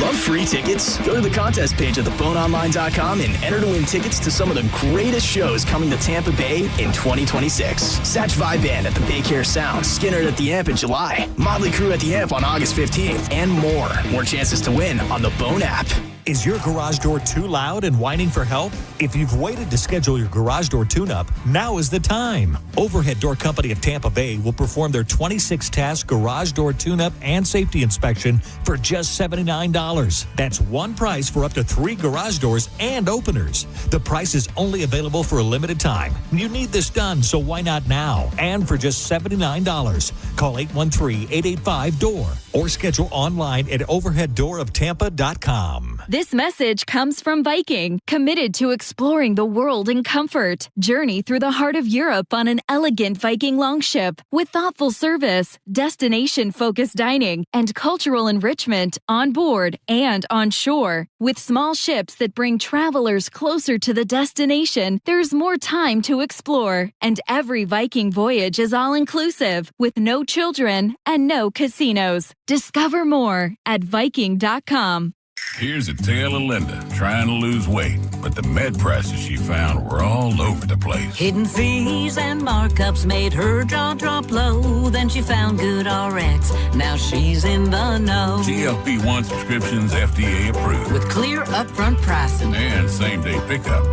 Love free tickets? Go to the contest page at theboneonline.com and enter to win tickets to some of the greatest shows coming to Tampa Bay in 2026. Satch Vibe Band at the Baycare Sound, Skinner at the Amp in July, Motley Crue at the Amp on August 15th, and more. More chances to win on the Bone app. Is your garage door too loud and whining for help? If you've waited to schedule your garage door tune-up, now is the time. Overhead Door Company of Tampa Bay will perform their 26-task garage door tune-up and safety inspection for just $79. That's one price for up to 3 garage doors and openers. The price is only available for a limited time. You need this done, so why not now? And for just $79. Call 813-885-DOOR or schedule online at overheaddooroftampa.com. This message comes from Viking, committed to exploring the world in comfort. Journey through the heart of Europe on an elegant Viking longship with thoughtful service, destination-focused dining, and cultural enrichment on board and on shore. With small ships that bring travelers closer to the destination, there's more time to explore. And every Viking voyage is all-inclusive, with no children and no casinos. Discover more at Viking.com. Here's a tale of Linda trying to lose weight, but the med prices she found were all over the place. Hidden fees and markups made her jaw drop low. Then she found Good RX. Now she's in the know. GLP-1 subscriptions FDA approved. With clear upfront pricing. And same-day pickup.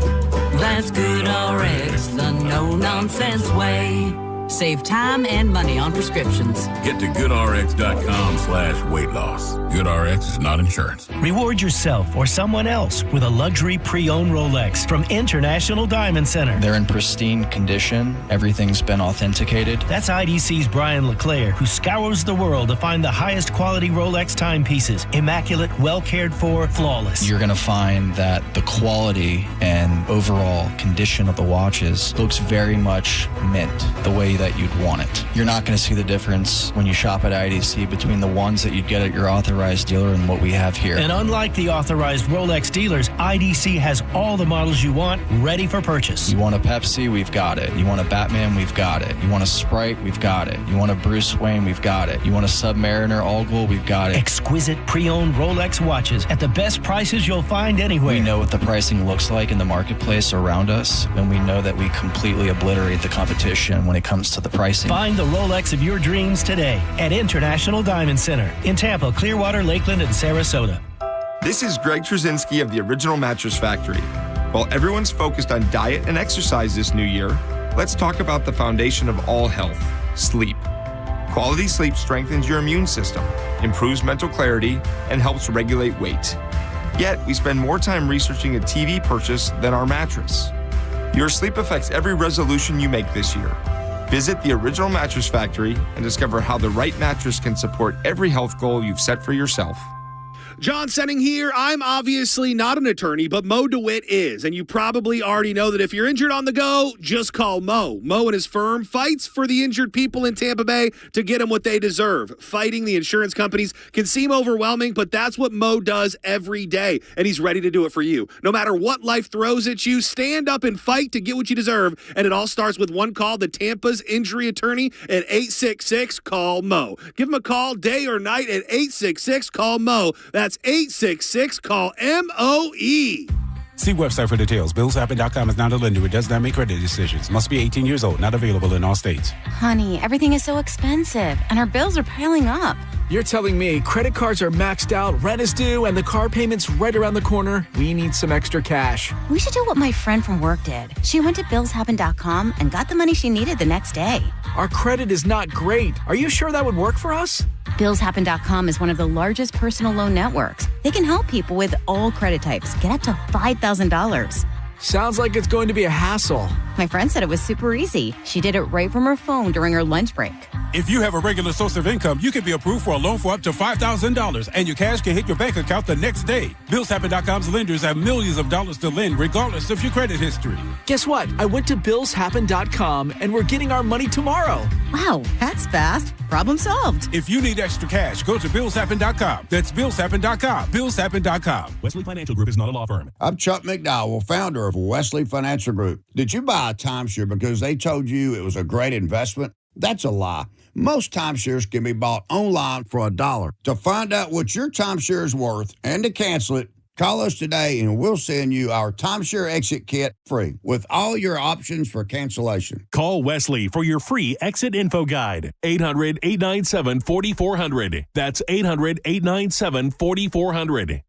That's Good RX, the no-nonsense way. Save time and money on prescriptions. Get to goodrx.com/weight loss. GoodRx is not insurance. Reward yourself or someone else with a luxury pre-owned Rolex from International Diamond Center. They're in pristine condition. Everything's been authenticated. That's IDC's Brian LeClaire, who scours the world to find the highest quality Rolex timepieces. Immaculate, well cared for, flawless. You're going to find that the quality and overall condition of the watches looks very much mint, the way that you'd want it. You're not going to see the difference when you shop at IDC between the ones that you'd get at your authorized dealer and what we have here. And unlike the authorized Rolex dealers, IDC has all the models you want ready for purchase. You want a Pepsi? We've got it. You want a Batman? We've got it. You want a Sprite? We've got it. You want a Bruce Wayne? We've got it. You want a Submariner All-Glow? We've got it. Exquisite pre-owned Rolex watches at the best prices you'll find anywhere. We know what the pricing looks like in the marketplace around us, and we know that we completely obliterate the competition when it comes to the pricing. Find the Rolex of your dreams today at International Diamond Center in Tampa, Clearwater, Lakeland, and Sarasota. This is Greg Trzynski of the Original Mattress Factory. While everyone's focused on diet and exercise this new year, let's talk about the foundation of all health, sleep. Quality sleep strengthens your immune system, improves mental clarity, and helps regulate weight. Yet, we spend more time researching a TV purchase than our mattress. Your sleep affects every resolution you make this year. Visit the Original Mattress Factory and discover how the right mattress can support every health goal you've set for yourself. John Senning here. I'm obviously not an attorney, but Mo DeWitt is. And you probably already know that if you're injured on the go, just call Mo. Mo and his firm fights for the injured people in Tampa Bay to get them what they deserve. Fighting the insurance companies can seem overwhelming, but that's what Mo does every day. And he's ready to do it for you. No matter what life throws at you, stand up and fight to get what you deserve. And it all starts with one call to Tampa's injury attorney at 866-CALL-MO. Give him a call day or night at 866-CALL-MO. That's 866-CALL-MOE. See website for details. BillsHappen.com is not a lender. It does not make credit decisions. Must be 18 years old. Not available in all states. Honey, everything is so expensive, and our bills are piling up. You're telling me credit cards are maxed out, rent is due, and the car payment's right around the corner? We need some extra cash. We should do what my friend from work did. She went to BillsHappen.com and got the money she needed the next day. Our credit is not great. Are you sure that would work for us? BillsHappen.com is one of the largest personal loan networks. They can help people with all credit types get up to $5,000. Sounds like it's going to be a hassle. My friend said it was super easy. She did it right from her phone during her lunch break. If you have a regular source of income, you can be approved for a loan for up to $5,000, and your cash can hit your bank account the next day. BillsHappen.com's lenders have millions of dollars to lend, regardless of your credit history. Guess what? I went to BillsHappen.com, and we're getting our money tomorrow. Wow, that's fast. Problem solved. If you need extra cash, go to BillsHappen.com. That's BillsHappen.com. BillsHappen.com. Wesley Financial Group is not a law firm. I'm Chuck McDowell, founder of Wesley Financial Group. Did you buy a timeshare because they told you it was a great investment? That's a lie. Most timeshares can be bought online for $1. To find out what your timeshare is worth and to cancel it, call us today and we'll send you our timeshare exit kit free with all your options for cancellation. Call Wesley for your free exit info guide. 800-897-4400. That's 800-897-4400.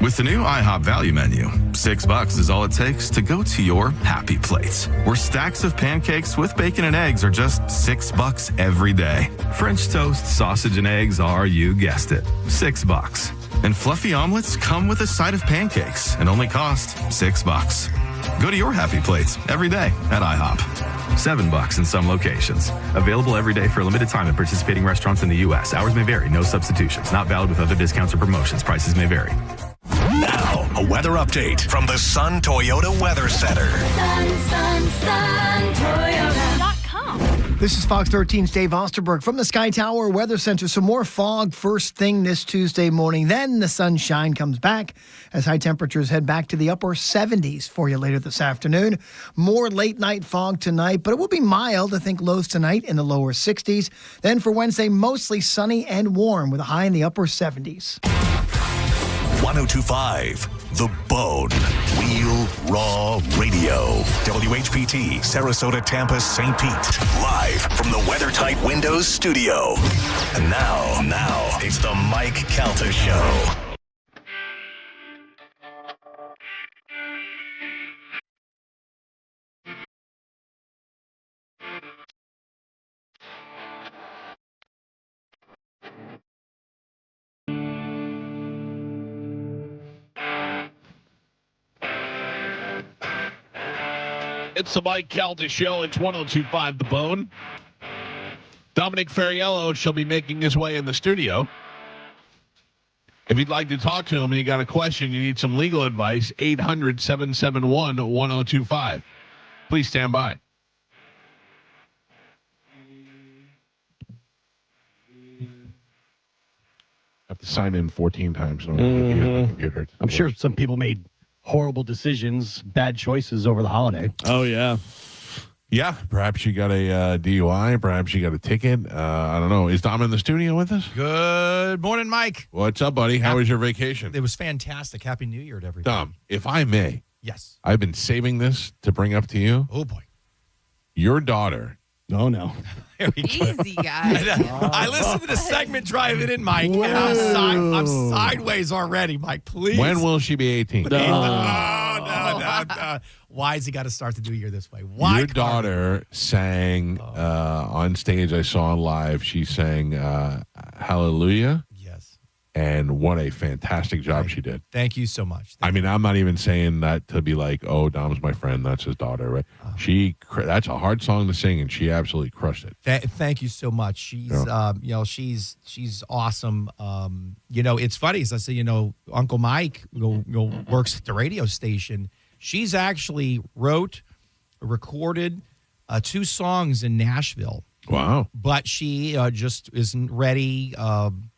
With the new IHOP value menu, $6 is all it takes to go to your happy place, where stacks of pancakes with bacon and eggs are just $6 every day. French toast, sausage, and eggs are, you guessed it, $6. And fluffy omelets come with a side of pancakes and only cost $6. Go to your happy plates every day at IHOP. $7 in some locations. Available every day for a limited time at participating restaurants in the U.S. Hours may vary. No substitutions. Not valid with other discounts or promotions. Prices may vary. Now, a weather update from the Sun Toyota Weather Center. Sun Toyota.com. This is Fox 13's Dave Osterberg from the Sky Tower Weather Center. Some more fog first thing this Tuesday morning. Then the sunshine comes back as high temperatures head back to the upper 70s for you later this afternoon. More late night fog tonight, but it will be mild. I think lows tonight in the lower 60s. Then for Wednesday, mostly sunny and warm with a high in the upper 70s. 1025 The Bone. Real Raw Radio. WHPT, Sarasota, Tampa, St. Pete. Live from the WeatherTight Windows studio. And now, it's the Mike Calta Show. It's the Mike Calta Show. It's 1025 The Bone. Dominic Ferriello shall be making his way in the studio. If you'd like to talk to him and you got a question, you need some legal advice, 800-771-1025. Please stand by. Have to sign in 14 times. I'm sure some people made horrible decisions, bad choices over the holiday. Oh, yeah. Yeah, perhaps you got a DUI. Perhaps you got a ticket. I don't know. Is Dom in the studio with us? Good morning, Mike. What's up, buddy? How was your vacation? It was fantastic. Happy New Year to everybody. Dom, if I may. Yes. I've been saving this to bring up to you. Oh, boy. Your daughter. Oh, no. Easy, guys. I listened to the segment driving in, Mike, and I'm sideways already, Mike. Please. When will she be 18? No. Why has he got to start the new year this way? Why? Your daughter sang on stage. I saw live. She sang Hallelujah. Yes. And what a fantastic job she did. Thank you so much. I'm not even saying that to be like, oh, Dom's my friend. That's his daughter, right? That's a hard song to sing, and she absolutely crushed it. Thank you so much. She's, she's awesome. It's funny. As I say, Uncle Mike, works at the radio station. She's actually recorded 2 songs in Nashville. Wow. But she just isn't ready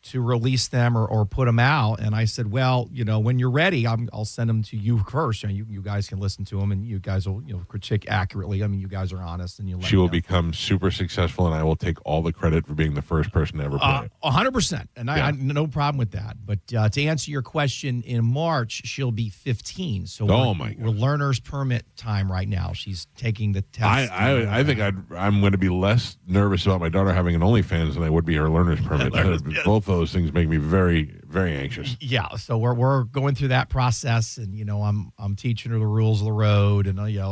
to release them or put them out. And I said, well, when you're ready, I'll send them to you first. You guys can listen to them, and you guys will critique accurately. I mean, you guys are honest, and she will become super successful, and I will take all the credit for being the first person to ever play it. 100%. And I no problem with that. But to answer your question, in March, she'll be 15. So we're learner's permit time right now. She's taking the test. I think I'm going to be less nervous about my daughter having an OnlyFans than I would be her learner's permit. Both of those things make me very, very anxious. Yeah, so we're going through that process, and I'm teaching her the rules of the road, and I don't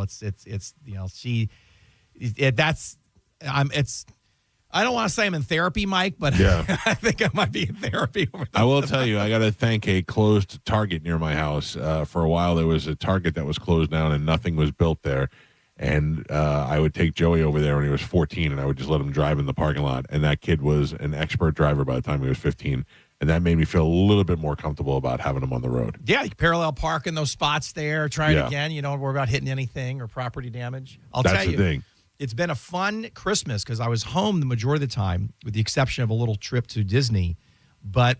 want to say I'm in therapy, Mike, but yeah. I think I might be in therapy. I will tell you, I got to thank a closed Target near my house. For a while, there was a Target that was closed down, and nothing was built there. And I would take Joey over there when he was 14, and I would just let him drive in the parking lot. And that kid was an expert driver by the time he was 15. And that made me feel a little bit more comfortable about having him on the road. Yeah, you can parallel park in those spots there. Try it again. You don't worry about hitting anything or property damage. That's the thing. It's been a fun Christmas because I was home the majority of the time, with the exception of a little trip to Disney. But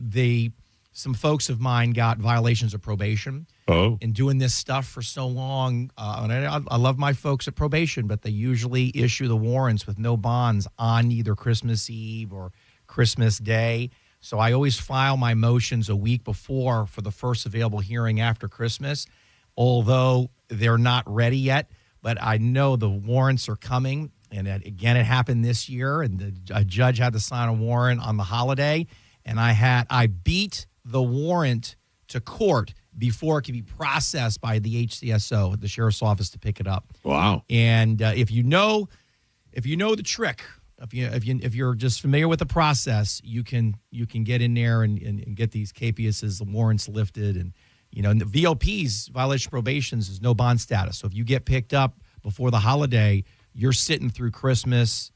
some folks of mine got violations of probation. Oh. In doing this stuff for so long. And I love my folks at probation, but they usually issue the warrants with no bonds on either Christmas Eve or Christmas Day. So I always file my motions a week before for the first available hearing after Christmas, although they're not ready yet. But I know the warrants are coming. And again, it happened this year, and a judge had to sign a warrant on the holiday. And I beat the warrant to court before it can be processed by the HCSO, the sheriff's office, to pick it up. Wow. And if you know the trick, if you're just familiar with the process, you can get in there and get these capiases, the warrants lifted, and and the VOPs, violation of probations, is no bond status. So if you get picked up before the holiday, you're sitting through Christmas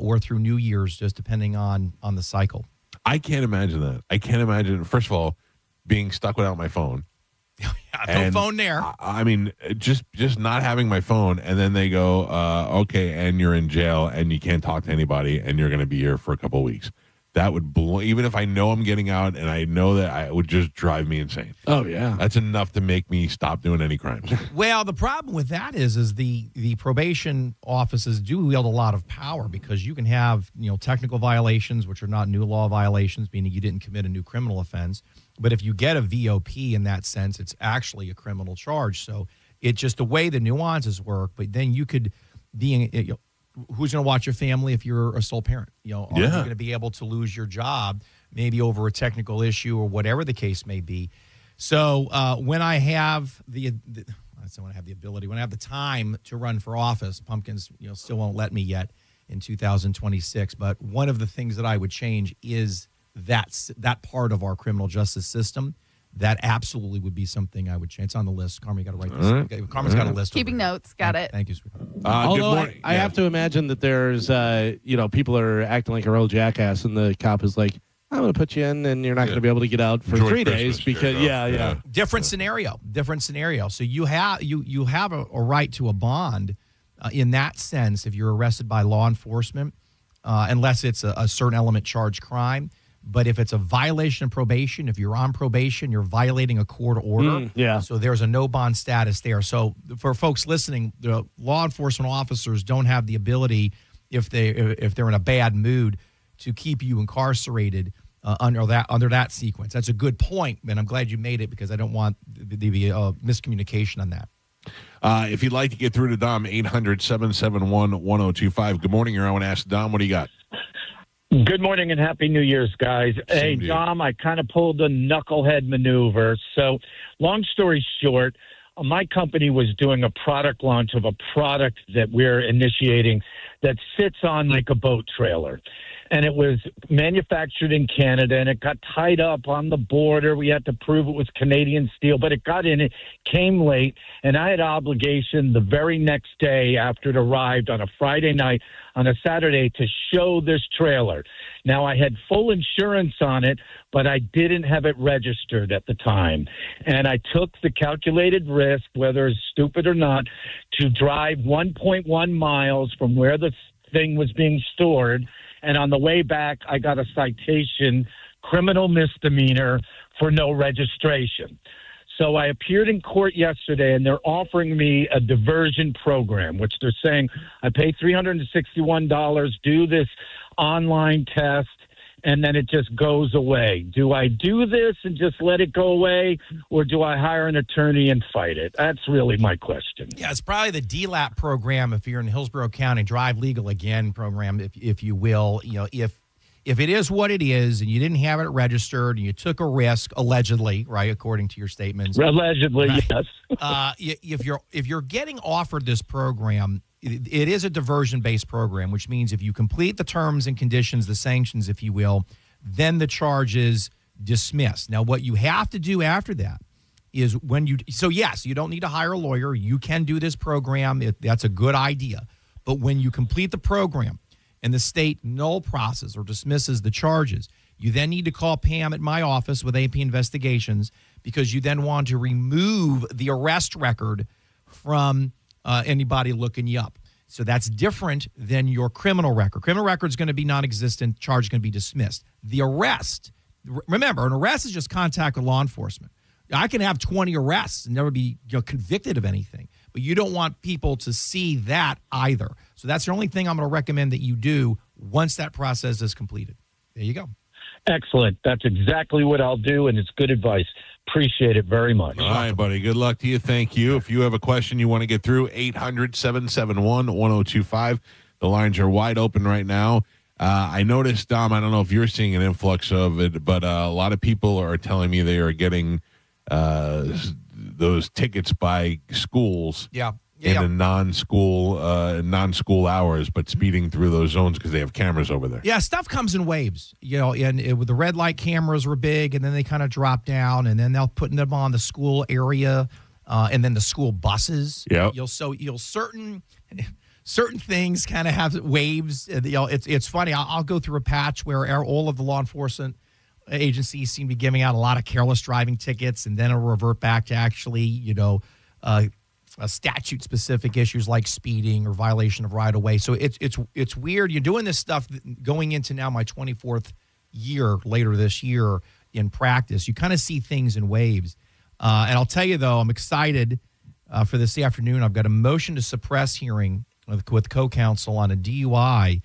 or through New Year's, just depending on the cycle. I can't imagine that. I can't imagine, first of all, being stuck without my phone. No phone there. I mean, just not having my phone, and then they go, okay, and you're in jail, and you can't talk to anybody, and you're going to be here for a couple of weeks. That would blow. Even if I know I'm getting out, and I know that, it would just drive me insane. Oh yeah, that's enough to make me stop doing any crimes. Well, the problem with that is the probation offices do wield a lot of power, because you can have technical violations, which are not new law violations, meaning you didn't commit a new criminal offense. But if you get a VOP in that sense, it's actually a criminal charge. So it's just the way the nuances work. But then you could be who's going to watch your family if you're a sole parent? Are you going to be able to lose your job maybe over a technical issue or whatever the case may be? So when I have when I have the time to run for office, Pumpkins still won't let me yet in 2026. But one of the things that I would change is that part of our criminal justice system. That absolutely would be something I would change. It's on the list. Carmen, you got to write this. Right. Carmen's got a list. Keeping notes. Got it. Thank you, sweetheart. Although I have to imagine that there's, people are acting like a real jackass, and the cop is like, I'm going to put you in, and you're not going to be able to get out for 3 days because, Different scenario. So you have a right to a bond in that sense if you're arrested by law enforcement, unless it's a certain element charged crime. But if it's a violation of probation, if you're on probation, you're violating a court order. So there's a no bond status there. So for folks listening, the law enforcement officers don't have the ability, if they're in a bad mood, to keep you incarcerated under that sequence. That's a good point, and I'm glad you made it, because I don't want there to be a miscommunication on that. If you'd like to get through to Dom, 800-771-1025. Good morning. You're on Ask Dom. What do you got? Good morning and Happy New Year's, guys. Hey, Dom, I kind of pulled a knucklehead maneuver. So, long story short, my company was doing a product launch of a product that we're initiating that sits on like a boat trailer. And it was manufactured in Canada, and it got tied up on the border. We had to prove it was Canadian steel, but it came late, and I had obligation the very next day after it arrived on a Friday night, on a Saturday, to show this trailer. Now, I had full insurance on it, but I didn't have it registered at the time. And I took the calculated risk, whether it's stupid or not, to drive 1.1 miles from where the thing was being stored. And on the way back, I got a citation, criminal misdemeanor for no registration. So I appeared in court yesterday, and they're offering me a diversion program, which they're saying I pay $361, do this online test, and then it just goes away. Do I do this and just let it go away, or do I hire an attorney and fight it? That's really my question. Yeah, it's probably the DLAP program if you're in Hillsborough County, Drive Legal Again program, if you will. If it is what it is and you didn't have it registered and you took a risk, allegedly, right, according to your statements. Allegedly, right? Yes. If you're getting offered this program, it is a diversion-based program, which means if you complete the terms and conditions, the sanctions, if you will, then the charge is dismissed. Now, what you have to do after that is yes, you don't need to hire a lawyer. You can do this program. That's a good idea. But when you complete the program and the state null process or dismisses the charges, you then need to call Pam at my office with AP Investigations, because you then want to remove the arrest record from anybody looking you up. So that's different than your criminal record. Criminal record is going to be non-existent. Charge is going to be dismissed. The arrest, remember, an arrest is just contact with law enforcement. I can have 20 arrests and never be convicted of anything, but you don't want people to see that either. So that's the only thing I'm going to recommend that you do once that process is completed. There you go. Excellent. That's exactly what I'll do, and it's good advice. Appreciate it very much. All right, buddy. Good luck to you. Thank you. If you have a question you want to get through, 800-771-1025. The lines are wide open right now. I noticed, Dom, I don't know if you're seeing an influx of it, but a lot of people are telling me they are getting those tickets by schools. Yeah. In the non-school hours, but speeding through those zones because they have cameras over there. Yeah, stuff comes in waves, and the red light cameras were big, and then they kind of drop down, and then they'll put them on the school area, and then the school buses. Yeah. You'll certain things kind of have waves. It's funny. I'll go through a patch where all of the law enforcement agencies seem to be giving out a lot of careless driving tickets, and then it'll revert back to actually, statute-specific issues like speeding or violation of right-of-way. So it's weird. You're doing this stuff going into now my 24th year later this year in practice. You kind of see things in waves. And I'll tell you, though, I'm excited for this afternoon. I've got a motion to suppress hearing with co-counsel on a DUI,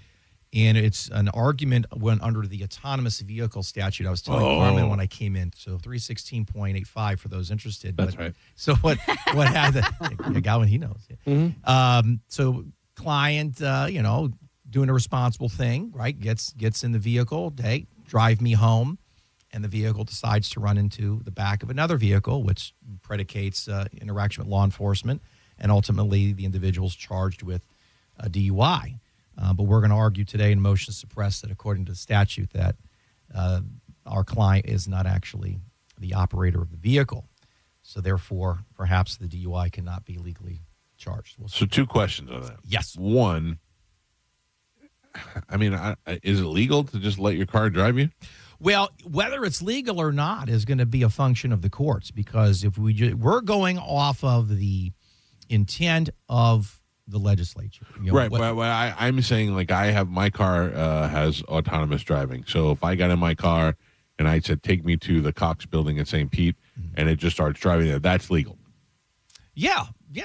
and it's an argument when under the autonomous vehicle statute. I was telling Carmen when I came in, so 316.85 for those interested. That's right. So what happened? A guy when he knows. Mm-hmm. So client, doing a responsible thing, right? Gets in the vehicle, hey, drive me home, and the vehicle decides to run into the back of another vehicle, which predicates interaction with law enforcement, and ultimately the individual's charged with a DUI. But we're going to argue today in motion to suppress that according to the statute that our client is not actually the operator of the vehicle. So therefore, perhaps the DUI cannot be legally charged. So 2 questions on that. Yes. One, I mean, is it legal to just let your car drive you? Well, whether it's legal or not is going to be a function of the courts, because if we're going off of the intent of the legislature. Right. But I'm saying, like, I have my car has autonomous driving. So if I got in my car and I said, take me to the Cox building in St. Pete, and it just starts driving there, that's legal. Yeah.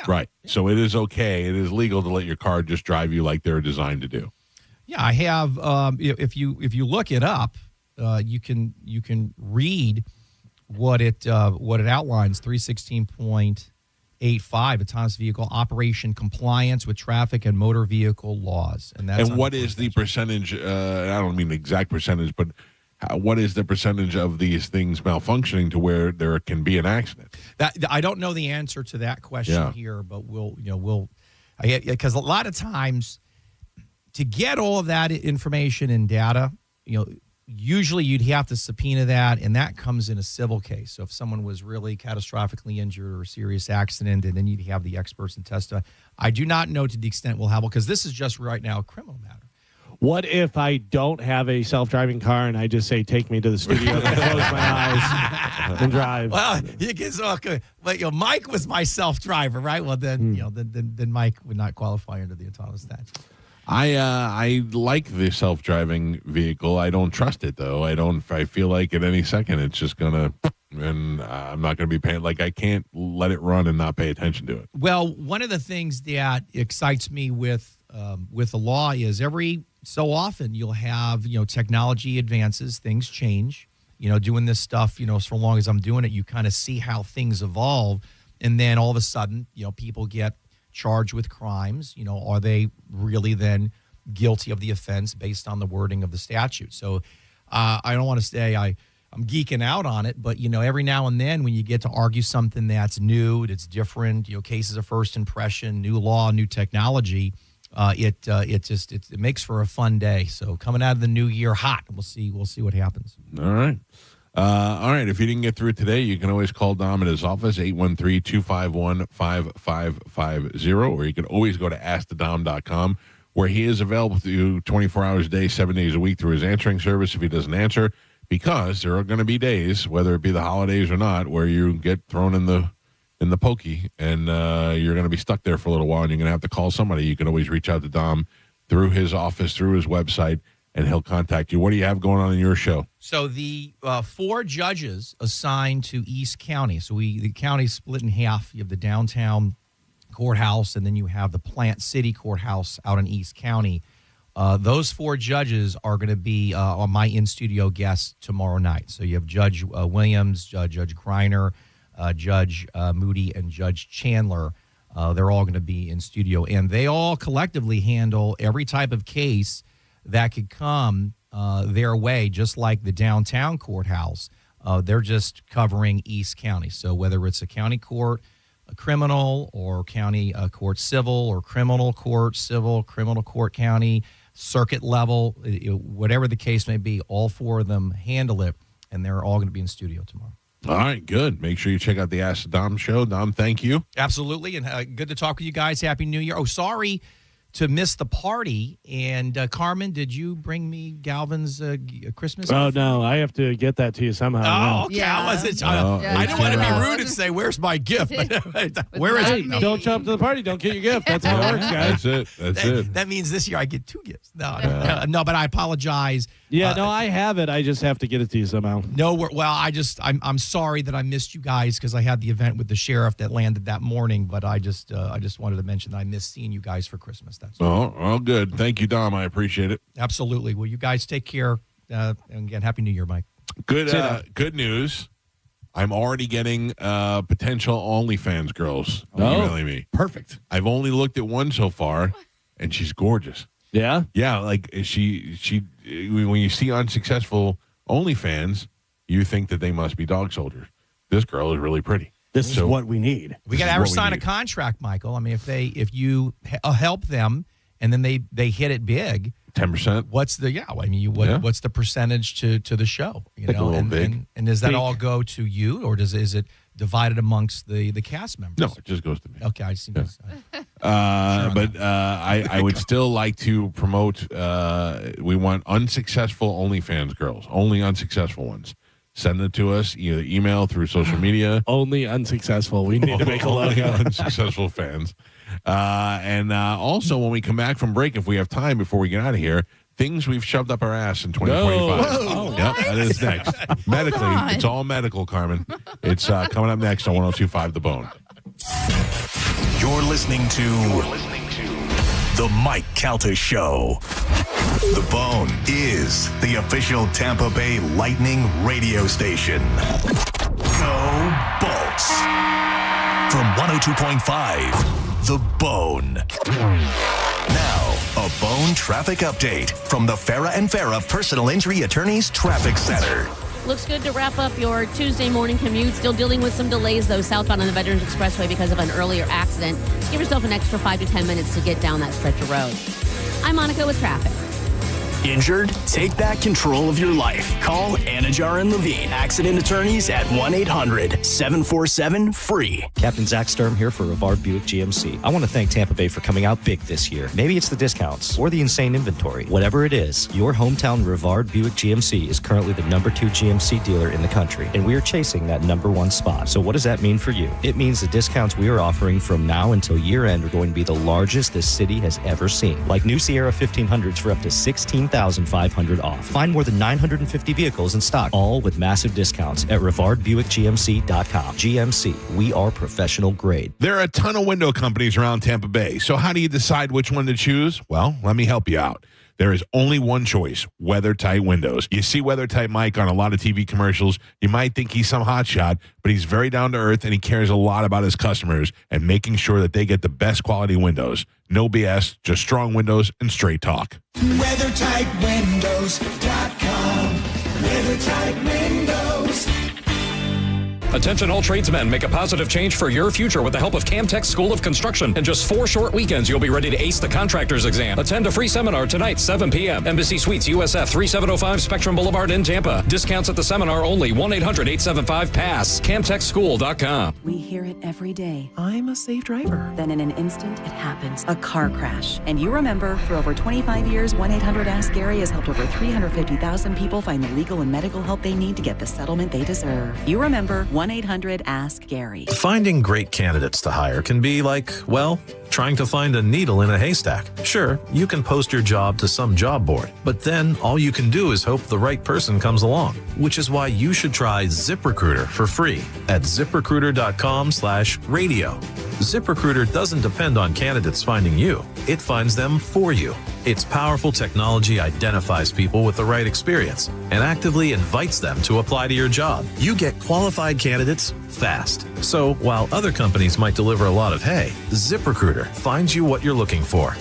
Right. Yeah. So it is okay. It is legal to let your car just drive you like they're designed to do. Yeah, I have. If you look it up, you can read what it outlines. 316.85 autonomous vehicle operation compliance with traffic and motor vehicle laws, and what is the percentage? I don't mean the exact percentage, but what is the percentage of these things malfunctioning to where there can be an accident? That I don't know the answer to that question here, but because a lot of times to get all of that information and data, usually you'd have to subpoena that, and that comes in a civil case. So if someone was really catastrophically injured or a serious accident, and then you'd have the experts and testify. I do not know to the extent we'll have, because this is just right now a criminal matter. What if I don't have a self-driving car and I just say, take me to the studio and close my eyes and drive? Well, but Mike was my self-driver, right? Well, then, then Mike would not qualify under the autonomous statute. I like the self-driving vehicle. I don't trust it, though. I feel like at any second it's just gonna, and I'm not gonna be paying. Like, I can't let it run and not pay attention to it. Well, one of the things that excites me with the law is every so often you'll have technology advances, things change. Doing this stuff, so long as I'm doing it, you kind of see how things evolve, and then all of a sudden, people get charged with crimes. Are they really then guilty of the offense based on the wording of the statute? So I don't want to say I'm geeking out on it, but every now and then when you get to argue something that's new, that's different, cases of first impression, new law, new technology, it makes for a fun day. So coming out of the new year hot, we'll see what happens. All right. If you didn't get through today, you can always call Dom at his office, 813-251-5550, or you can always go to AskTheDom.com, where he is available to you 24 hours a day, 7 days a week through his answering service if he doesn't answer, because there are going to be days, whether it be the holidays or not, where you get thrown in the pokey, and you're going to be stuck there for a little while, and you're going to have to call somebody. You can always reach out to Dom through his office, through his website, and he'll contact you. What do you have going on in your show? So the 4 judges assigned to East County. So the county's split in half. You have the downtown courthouse, and then you have the Plant City courthouse out in East County. Those 4 judges are going to be on my in-studio guests tomorrow night. So you have Judge Williams, Judge Greiner, Judge Moody, and Judge Chandler. They're all going to be in studio, and they all collectively handle every type of case that could come their way, just like the downtown courthouse. They're just covering East County. So whether it's a county court, a criminal, or county court civil, or criminal court civil, criminal court county, circuit level, whatever the case may be, all four of them handle it, and they're all going to be in studio tomorrow. All right, good. Make sure you check out the Ask Dom show. Dom, thank you. Absolutely, and good to talk with you guys. Happy New Year. Oh, sorry to miss the party. And Carmen, did you bring me Galvin's Christmas? Oh, no, I have to get that to you somehow. Oh, okay. I didn't want to be rude and say, where's my gift? Where is it? Don't show up to the party. Don't get your gift. That's how it works, guys. That's it. That means this year I get 2 gifts. No, but I apologize. Yeah, I have it. I just have to get it to you somehow. No, I'm sorry that I missed you guys because I had the event with the sheriff that landed that morning. But I just wanted to mention that I missed seeing you guys for Christmas. That's all good. Thank you, Dom. I appreciate it. Absolutely. Well, you guys take care. And again, Happy New Year, Mike. Good news. I'm already getting potential OnlyFans girls emailing me. Perfect. I've only looked at one so far, and she's gorgeous. Yeah? Yeah, like she when you see unsuccessful OnlyFans, you think that they must be dog soldiers. This girl is really pretty. This is what we need. We got to have her sign a contract, Michael. I mean, if you help them and then they hit it big, 10%. What's the percentage to the show? And does that all go to you, or is it divided amongst the cast members? No, it just goes to me. Okay, I see. I would still like to promote. We want unsuccessful OnlyFans girls, only unsuccessful ones. Send it to us, either email, through social media. Only unsuccessful. We need to make a logo. Unsuccessful fans. And also, when we come back from break, if we have time before we get out of here, things we've shoved up our ass in 2025. Whoa. Yep, that is next. Medically, it's all medical, Carmen. It's coming up next on 102.5 The Bone. You're listening to The Mike Calta Show. The Bone is the official Tampa Bay Lightning radio station. Go Bolts. From 102.5, The Bone. Now, a Bone traffic update from the Farah and Farah Personal Injury Attorneys Traffic Center. Looks good to wrap up your Tuesday morning commute. Still dealing with some delays, though, southbound on the Veterans Expressway because of an earlier accident. Just give yourself an extra 5 to 10 minutes to get down that stretch of road. I'm Monica with traffic. Injured? Take back control of your life. Call Anajar and Levine, accident attorneys at 1-800-747-FREE. Captain Zach Sturm here for Rivard Buick GMC. I want to thank Tampa Bay for coming out big this year. Maybe it's the discounts or the insane inventory. Whatever it is, your hometown Rivard Buick GMC is currently the #2 GMC dealer in the country, and we are chasing that #1 spot. So what does that mean for you? It means the discounts we are offering from now until year-end are going to be the largest this city has ever seen. Like new Sierra 1500s for up to $16,500 off. Find more than 950 vehicles in stock, all with massive discounts at RivardBuickGMC.com. GMC, we are professional grade. There are a ton of window companies around Tampa Bay, so how do you decide which one to choose? Well, let me help you out. There is only one choice, WeatherTight Windows. You see WeatherTight Mike on a lot of TV commercials. You might think he's some hotshot, but he's very down to earth, and he cares a lot about his customers and making sure that they get the best quality windows. No BS, just strong windows and straight talk. WeatherTightWindows.com. WeatherTight Windows. Attention all tradesmen, make a positive change for your future with the help of Camtech School of Construction. In just 4 short weekends, you'll be ready to ace the contractor's exam. Attend a free seminar tonight, 7 p.m. Embassy Suites, USF, 3705 Spectrum Boulevard in Tampa. Discounts at the seminar only, 1-800-875-PASS. CamtechSchool.com. We hear it every day. I'm a safe driver. Then in an instant, it happens. A car crash. And you remember, for over 25 years, 1-800-ASK-GARY has helped over 350,000 people find the legal and medical help they need to get the settlement they deserve. You remember, 1-800-ASK-GARY. Finding great candidates to hire can be like, well, trying to find a needle in a haystack. Sure, you can post your job to some job board, but then all you can do is hope the right person comes along, which is why you should try ZipRecruiter for free at ZipRecruiter.com/radio. ZipRecruiter doesn't depend on candidates finding you. It finds them for you. Its powerful technology identifies people with the right experience and actively invites them to apply to your job. You get qualified candidates fast. So while other companies might deliver a lot of hay, ZipRecruiter finds you what you're looking for.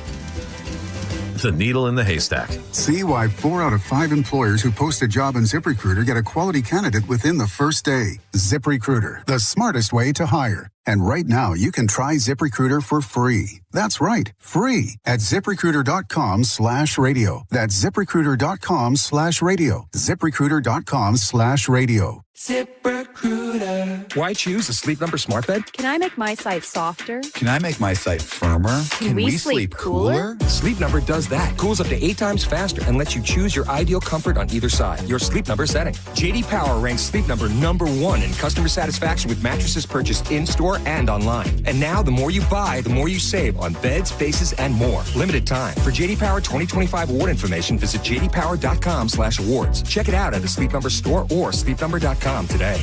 the needle in the haystack. See why 4 out of 5 employers who post a job on ZipRecruiter get a quality candidate within the first day. ZipRecruiter, the smartest way to hire. And right now, you can try ZipRecruiter for free. That's right, free at ZipRecruiter.com/radio. That's ZipRecruiter.com/radio. ZipRecruiter.com/radio. ZipRecruiter. Why choose a Sleep Number smart bed? Can I make my site softer? Can I make my site firmer? Can we sleep cooler? Sleep Number does that. Cools up to 8 times faster and lets you choose your ideal comfort on either side. Your Sleep Number setting. JD Power ranks Sleep Number #1 in customer satisfaction with mattresses purchased in-store and online. And now, the more you buy, the more you save on beds, bases, and more. Limited time. For JD Power 2025 award information, visit jdpower.com/awards. Check it out at a Sleep Number store or sleepnumber.com today.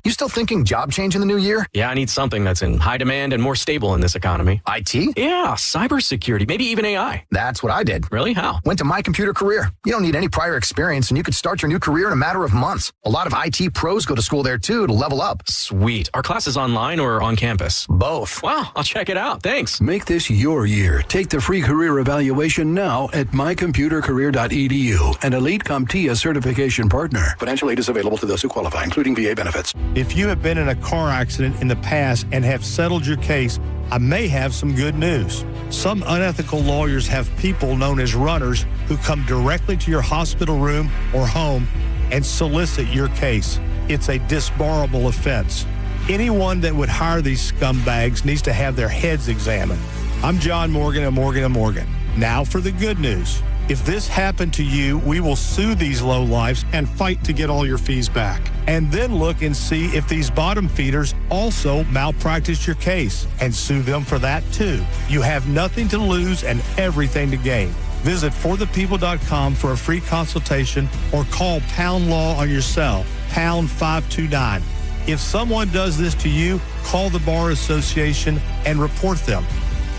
You still thinking job change in the new year? Yeah, I need something that's in high demand and more stable in this economy. IT? Yeah, cybersecurity, maybe even AI. That's what I did. Really? How? Went to My Computer Career. You don't need any prior experience, and you could start your new career in a matter of months. A lot of IT pros go to school there, too, to level up. Sweet. Are classes online or on campus? Both. Wow, I'll check it out. Thanks. Make this your year. Take the free career evaluation now at mycomputercareer.edu, an Elite CompTIA certification partner. Financial aid is available to those who qualify, including VA benefits. If you have been in a car accident in the past and have settled your case, I may have some good news. Some unethical lawyers have people known as runners who come directly to your hospital room or home and solicit your case. It's a disbarable offense. Anyone that would hire these scumbags needs to have their heads examined. I'm John Morgan of Morgan & Morgan. Now for the good news. If this happened to you, we will sue these lowlifes and fight to get all your fees back. And then look and see if these bottom feeders also malpracticed your case and sue them for that too. You have nothing to lose and everything to gain. Visit forthepeople.com for a free consultation or call Pound Law on your cell, pound 529. If someone does this to you, call the Bar Association and report them.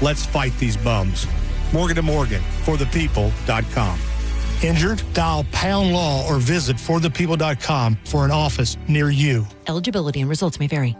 Let's fight these bums. Morgan & Morgan, forthepeople.com. Injured? Dial Pound Law or visit forthepeople.com for an office near you. Eligibility and results may vary.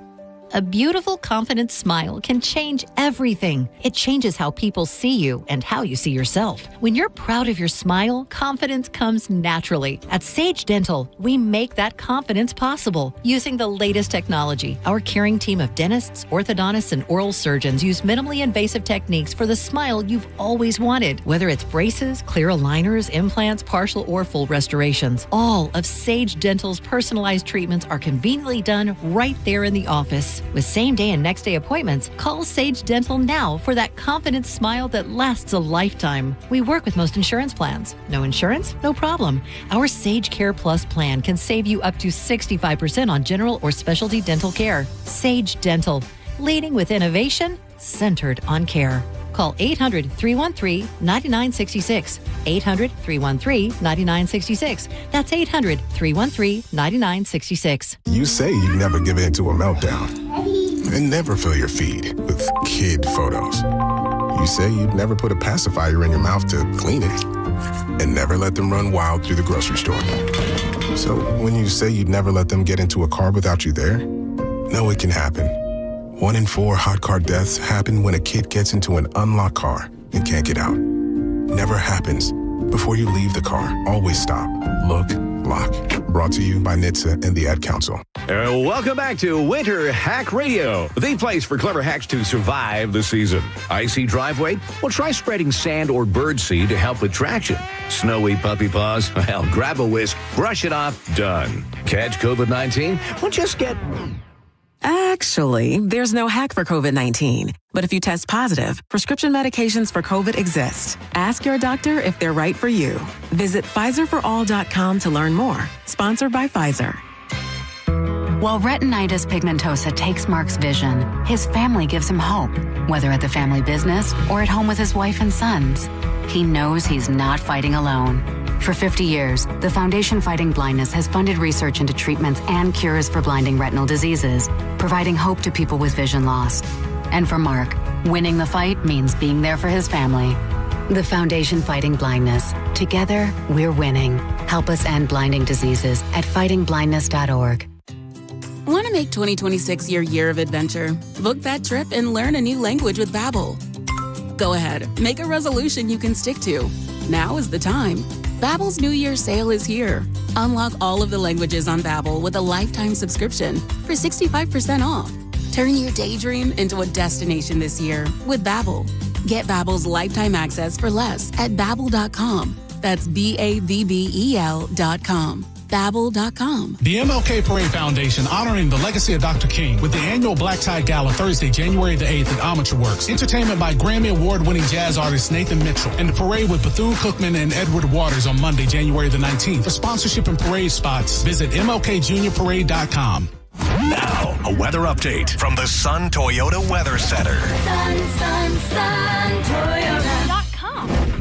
A beautiful, confident smile can change everything. It changes how people see you and how you see yourself. When you're proud of your smile, confidence comes naturally. At Sage Dental, we make that confidence possible using the latest technology. Our caring team of dentists, orthodontists, and oral surgeons use minimally invasive techniques for the smile you've always wanted. Whether it's braces, clear aligners, implants, partial or full restorations, all of Sage Dental's personalized treatments are conveniently done right there in the office. With same-day and next-day appointments, call Sage Dental now for that confident smile that lasts a lifetime. We work with most insurance plans. No insurance? No problem. Our Sage Care Plus plan can save you up to 65% on general or specialty dental care. Sage Dental, leading with innovation, centered on care. Call 800-313-9966. 800-313-9966. That's 800-313-9966. You say you never give in to a meltdown and never fill your feed with kid photos. You say you'd never put a pacifier in your mouth to clean it and never let them run wild through the grocery store. So when you say you'd never let them get into a car without you there, no, it can happen. 1 in 4 hot car deaths happen when a kid gets into an unlocked car and can't get out. Never happens. Before you leave the car, always stop, look, lock. Brought to you by NHTSA and the Ad Council. Welcome back to Winter Hack Radio, the place for clever hacks to survive the season. Icy driveway? Well, try spreading sand or birdseed to help with traction. Snowy puppy paws? Well, grab a whisk, brush it off, done. Catch COVID-19? Well, just get... Actually, there's no hack for COVID-19. But if you test positive, prescription medications for COVID exist. Ask your doctor if they're right for you. Visit PfizerForAll.com to learn more. Sponsored by Pfizer. While retinitis pigmentosa takes Mark's vision, his family gives him hope, whether at the family business or at home with his wife and sons. He knows he's not fighting alone. For 50 years, the Foundation Fighting Blindness has funded research into treatments and cures for blinding retinal diseases, providing hope to people with vision loss. And for Mark, winning the fight means being there for his family. The Foundation Fighting Blindness. Together, we're winning. Help us end blinding diseases at fightingblindness.org. Want to make 2026 your year of adventure? Book that trip and learn a new language with Babbel. Go ahead, make a resolution you can stick to. Now is the time. Babbel's New Year sale is here. Unlock all of the languages on Babbel with a lifetime subscription for 65% off. Turn your daydream into a destination this year with Babbel. Get Babbel's lifetime access for less at Babbel.com. That's BABBEL.com. Babbel.com. The MLK Parade Foundation honoring the legacy of Dr. King with the annual Black Tie Gala Thursday, January the 8th at Amateur Works. Entertainment by Grammy Award-winning jazz artist Nathan Mitchell. And the parade with Bethune-Cookman and Edward Waters on Monday, January the 19th. For sponsorship and parade spots, visit MLKJuniorParade.com. Now, a weather update from the Sun Toyota Weather Center. Sun Toyota.com.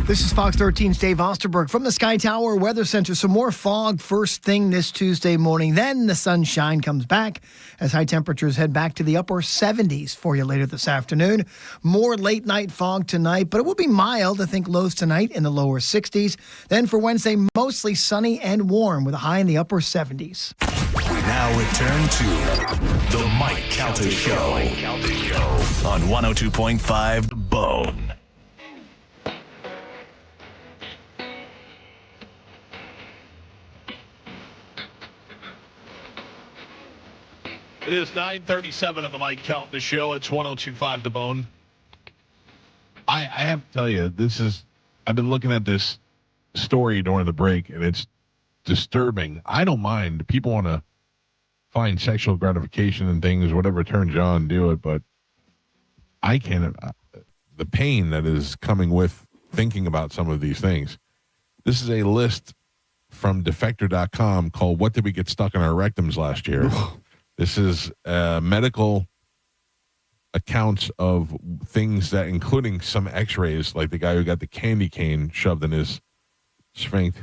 This is Fox 13's Dave Osterberg from the Sky Tower Weather Center. Some more fog first thing this Tuesday morning. Then the sunshine comes back as high temperatures head back to the upper 70s for you later this afternoon. More late night fog tonight, but it will be mild. I think lows tonight in the lower 60s. Then for Wednesday, mostly sunny and warm with a high in the upper 70s. We now return to the Mike Calta Show on 102.5 Bone. It is 9:37 of the Mike Calta Show. It's 102.5 The Bone. I have to tell you, I've been looking at this story during the break, and it's disturbing. I don't mind. People want to find sexual gratification and things, whatever turns you on, do it, but I can't. The pain that is coming with thinking about some of these things. This is a list from Defector.com called What Did We Get Stuck in Our Rectums Last Year? This is medical accounts of things that, including some x-rays, like the guy who got the candy cane shoved in his sphinx.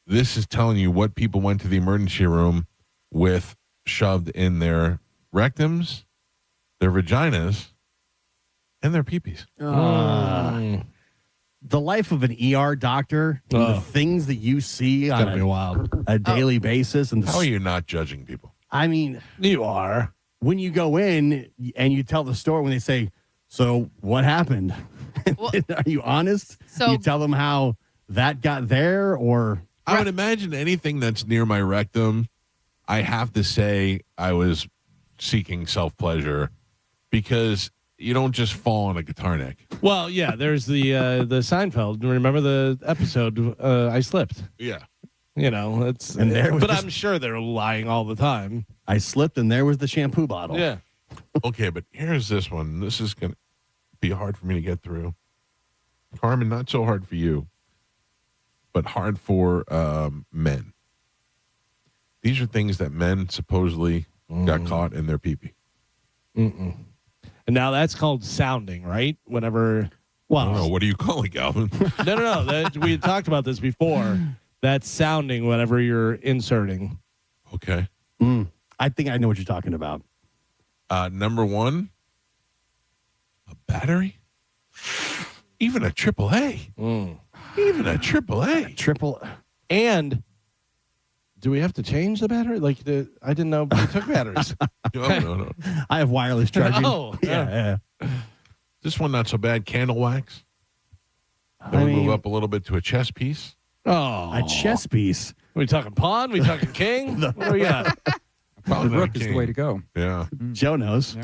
This is telling you what people went to the emergency room with shoved in their rectums, their vaginas, and their peepees. The life of an ER doctor, the things that you see on a daily basis. And how are you not judging people? I mean, you are. When you go in and you tell the story, when they say, so what happened? Well, are you honest? So you tell them how that got there, or? I would imagine anything that's near my rectum, I have to say I was seeking self-pleasure, because you don't just fall on a guitar neck. Well, yeah, there's the Seinfeld. Remember the episode, I Slipped? Yeah. You know, it's. And there but I'm sure they're lying all the time. I slipped, and there was the shampoo bottle. Yeah. Okay, but here's this one. This is going to be hard for me to get through. Carmen, not so hard for you, but hard for men. These are things that men supposedly got caught in their pee-pee. Mm-mm. And now that's called sounding, right? Whenever. Well, I don't know. What do you call it, Galvin? No. We had talked about this before. That's sounding whenever you're inserting. Okay. I think I know what you're talking about. Number one, a battery. Even a AAA. Even a AAA. And do we have to change the battery? Like, I didn't know we took batteries. No. I have wireless charging. Oh, yeah. This one, not so bad. Candle wax. Then we move up a little bit to a chess piece. Oh. A chess piece? Are we talking pawn? We talking king? What do we got? Probably the rook is the way to go. Yeah. Joe knows.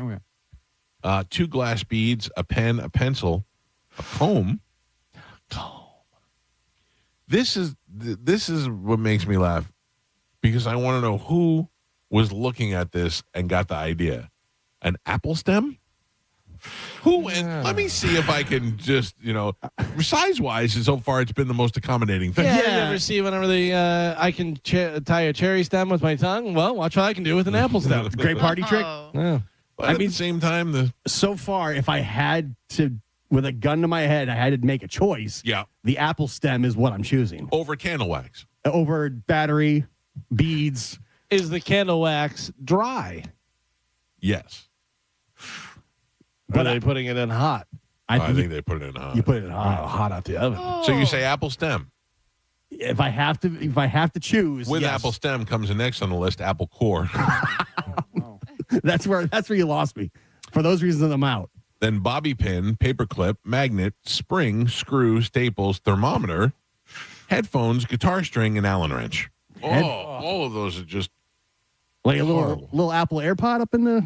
Yeah. 2 glass beads, a pen, a pencil, a comb. This is what makes me laugh, because I want to know who was looking at this and got the idea. An apple stem? Who went? Let me see if I can just, size-wise, and so far it's been the most accommodating thing. Yeah. You ever see whenever I can tie a cherry stem with my tongue? Well, watch what I can do with an apple stem. It's a great party trick. Yeah. But at the same time, so far, if I had to, with a gun to my head, I had to make a choice. Yeah. The apple stem is what I'm choosing. Over candle wax. Over battery, beads. Is the candle wax dry? Yes. But are they putting it in hot? I think they put it in hot. You put it in hot. Hot out the oven. So you say apple stem. If I have to choose, with yes. apple stem comes the next on the list, apple core. That's where you lost me. For those reasons, I'm out. then bobby pin, paperclip, magnet, spring, screw, staples, thermometer, headphones, guitar string, and Allen wrench. All of those are just like a little Apple AirPod up in the.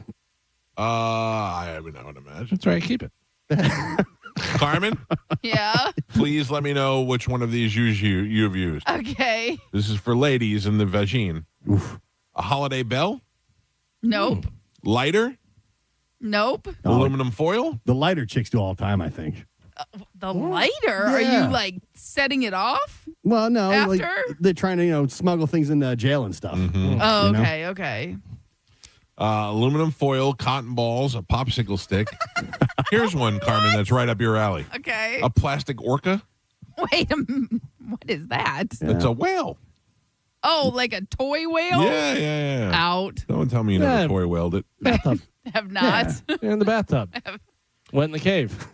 I would imagine. That's right. Keep it. Carmen? Yeah? Please let me know which one of these you have used. Okay. This is for ladies in the vagine. A holiday bell? Nope. Lighter? Nope. Aluminum foil? The lighter chicks do all the time, I think. The lighter? Are you like setting it off? Well, no. After? Like, they're trying to, smuggle things into jail and stuff. Mm-hmm. Oh, okay, okay. Aluminum foil, cotton balls, a popsicle stick. Here's one, Carmen, that's right up your alley. Okay. A plastic orca. Wait a minute. What is that? It's a whale. Oh, like a toy whale? Yeah. Out. Don't tell me you never toy whaled it. Have not. You're in the bathtub. Went in the cave.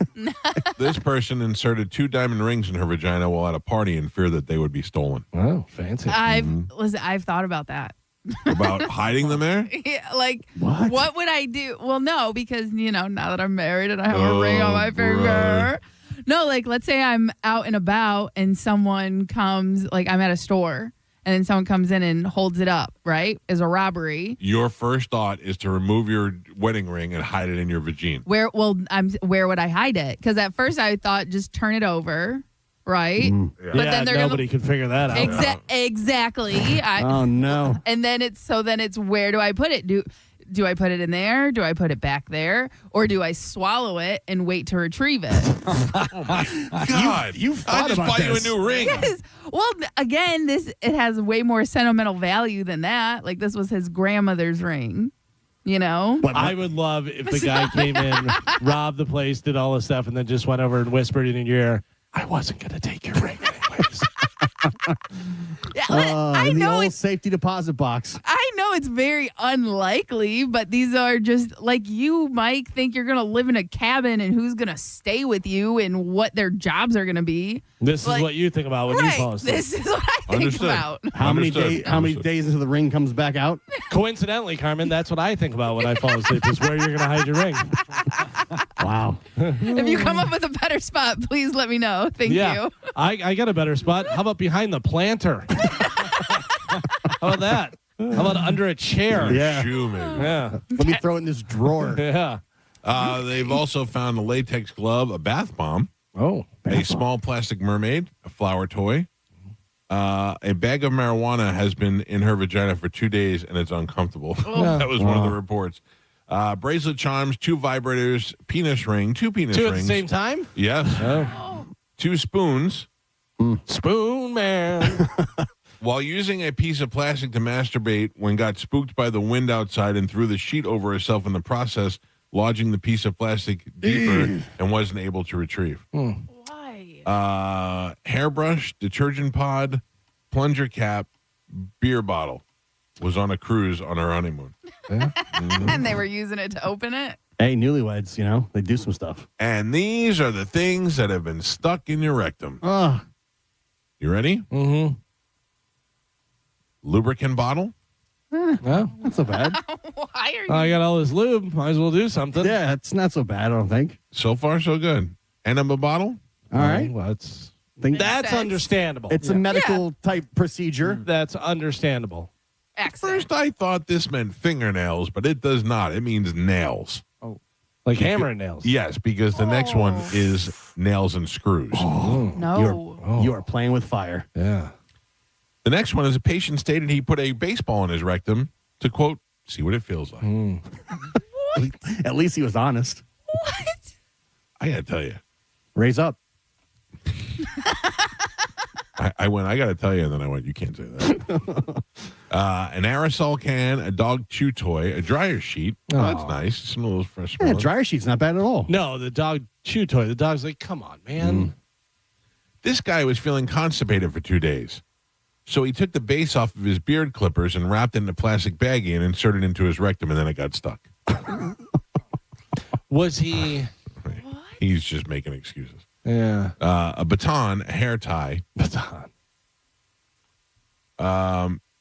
This person inserted 2 diamond rings in her vagina while at a party in fear that they would be stolen. Oh, fancy. I've thought about that. About hiding them there? Yeah, like, what would I do? Well, no, because, now that I'm married and I have a ring on my finger. Right. No, like, let's say I'm out and about and someone comes, like, I'm at a store and then someone comes in and holds it up, right? As a robbery. Your first thought is to remove your wedding ring and hide it in your vagina. Where would I hide it? Because at first I thought just turn it over. Right? Yeah. But then nobody can figure that out. Exactly. Oh, no. And then it's where do I put it? Do I put it in there? Do I put it back there? Or do I swallow it and wait to retrieve it? Oh, my God. You've thought I just about bought this. you a new ring. Yes. Well, again, it has way more sentimental value than that. Like, this was his grandmother's ring. But I would love if the guy came in, robbed the place, did all this stuff, and then just went over and whispered it in your ear. I wasn't going to take your ring anyways. I know the old safety deposit box. I know it's very unlikely, but these are just like you, Mike, think you're going to live in a cabin and who's going to stay with you and what their jobs are going to be. This is what you think about when you fall asleep. This is what I think about. How many days until the ring comes back out? Coincidentally, Carmen, that's what I think about when I fall asleep, is where you're going to hide your ring. Wow. If you come up with a better spot, please let me know. Thank you. I got a better spot. How about behind the planter? How about that? How about under a chair? Yeah. Schumann. Yeah. Let me throw it in this drawer. Yeah. They've also found a latex glove, a bath bomb, a small plastic mermaid, a flower toy. A bag of marijuana has been in her vagina for 2 days and it's uncomfortable. That was one of the reports. Bracelet charms, 2 vibrators, penis ring, 2 penis rings. At the same time? Yes. 2 spoons. Spoon man. While using a piece of plastic to masturbate when got spooked by the wind outside and threw the sheet over herself in the process, lodging the piece of plastic deeper and wasn't able to retrieve. Why? Hairbrush, detergent pod, plunger cap, beer bottle. Was on a cruise on her honeymoon. Yeah. And they were using it to open it? Hey, newlyweds, they do some stuff. And these are the things that have been stuck in your rectum. You ready? Mm-hmm. Lubricant bottle? Well, not so bad. Why are you? I got all this lube. Might as well do something. Yeah, it's not so bad, I don't think. So far, so good. Enema bottle? All right. Well, that's understandable. It's a medical type procedure. That's understandable. First, I thought this meant fingernails, but it does not. It means nails. Oh, like hammer and nails. Yes, because the next one is nails and screws. No. You are playing with fire. Yeah. The next one is a patient stated he put a baseball in his rectum to, quote, see what it feels like. What? At least he was honest. What? I got to tell you. Raise up. I went, I got to tell you, and then I went, you can't say that. An aerosol can, a dog chew toy, a dryer sheet. Oh, that's nice. Some little fresh Yeah, dryer sheet's not bad at all. No, the dog chew toy. The dog's like, come on, man. This guy was feeling constipated for 2 days. So he took the base off of his beard clippers and wrapped it in a plastic baggie and inserted it into his rectum, and then it got stuck. Was he? He's just making excuses. Yeah. A baton, a hair tie. Baton.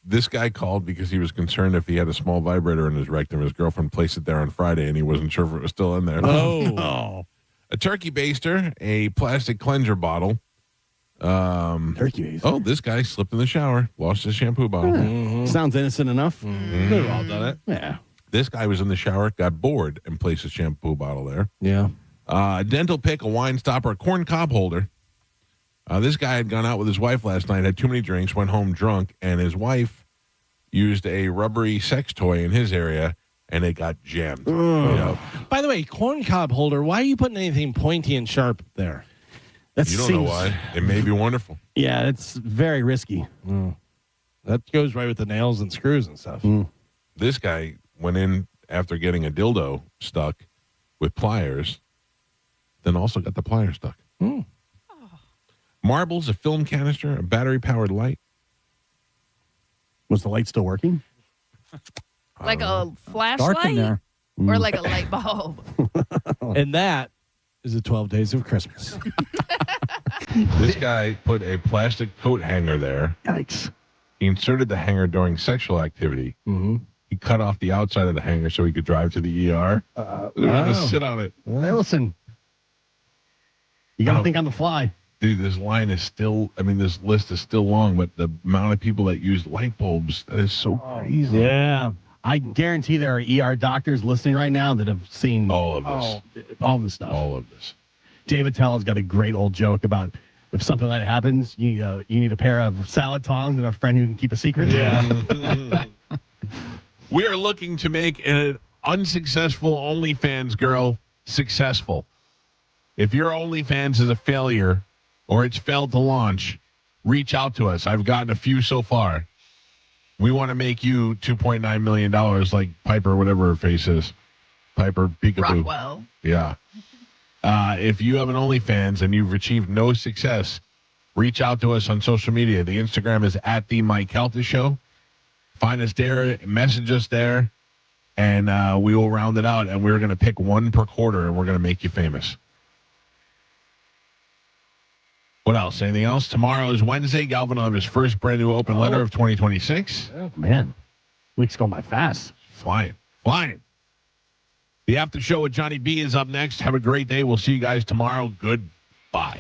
This guy called because he was concerned if he had a small vibrator in his rectum. His girlfriend placed it there on Friday, and he wasn't sure if it was still in there. Oh. A turkey baster, a plastic cleanser bottle. Turkey baster. Oh, this guy slipped in the shower, lost his shampoo bottle. Sounds innocent enough. We've all done it. Yeah. This guy was in the shower, got bored, and placed his shampoo bottle there. Yeah. A dental pick, a wine stopper, a corn cob holder. This guy had gone out with his wife last night, had too many drinks, went home drunk, and his wife used a rubbery sex toy in his area, and it got jammed. You know? By the way, corn cob holder, why are you putting anything pointy and sharp there? You don't know why. It may be wonderful. Yeah, it's very risky. That goes right with the nails and screws and stuff. This guy went in after getting a dildo stuck with pliers, then also got the pliers stuck. Marbles, a film canister, a battery-powered light. Was the light still working? Like a Dark in flashlight there. or like a light bulb? And that is the 12 Days of Christmas. This guy put a plastic coat hanger there. Yikes. He inserted the hanger during sexual activity. He cut off the outside of the hanger so he could drive to the ER. Just sit on it. Hey, listen. You got to think on the fly. Dude, this line is still, this list is still long, but the amount of people that use light bulbs, that is so crazy. Yeah. I guarantee there are ER doctors listening right now that have seen all of this. All this stuff. All of this. David Tell's got a great old joke about if something like that happens, you need a pair of salad tongs and a friend who can keep a secret. Yeah. We are looking to make an unsuccessful OnlyFans girl successful. If your OnlyFans is a failure or it's failed to launch, reach out to us. I've gotten a few so far. We want to make you $2.9 million like Piper, whatever her face is. Piper Peekaboo. Rockwell. Yeah. If you have an OnlyFans and you've achieved no success, reach out to us on social media. The Instagram is at the Mike Calta Show. Find us there, message us there, and we will round it out. And we're going to pick one per quarter, and we're going to make you famous. What else? Anything else? Tomorrow is Wednesday. Galvin will have his first brand new open letter of 2026. Oh, man. Week's going by fast. Flying. The after show with Johnny B is up next. Have a great day. We'll see you guys tomorrow. Goodbye.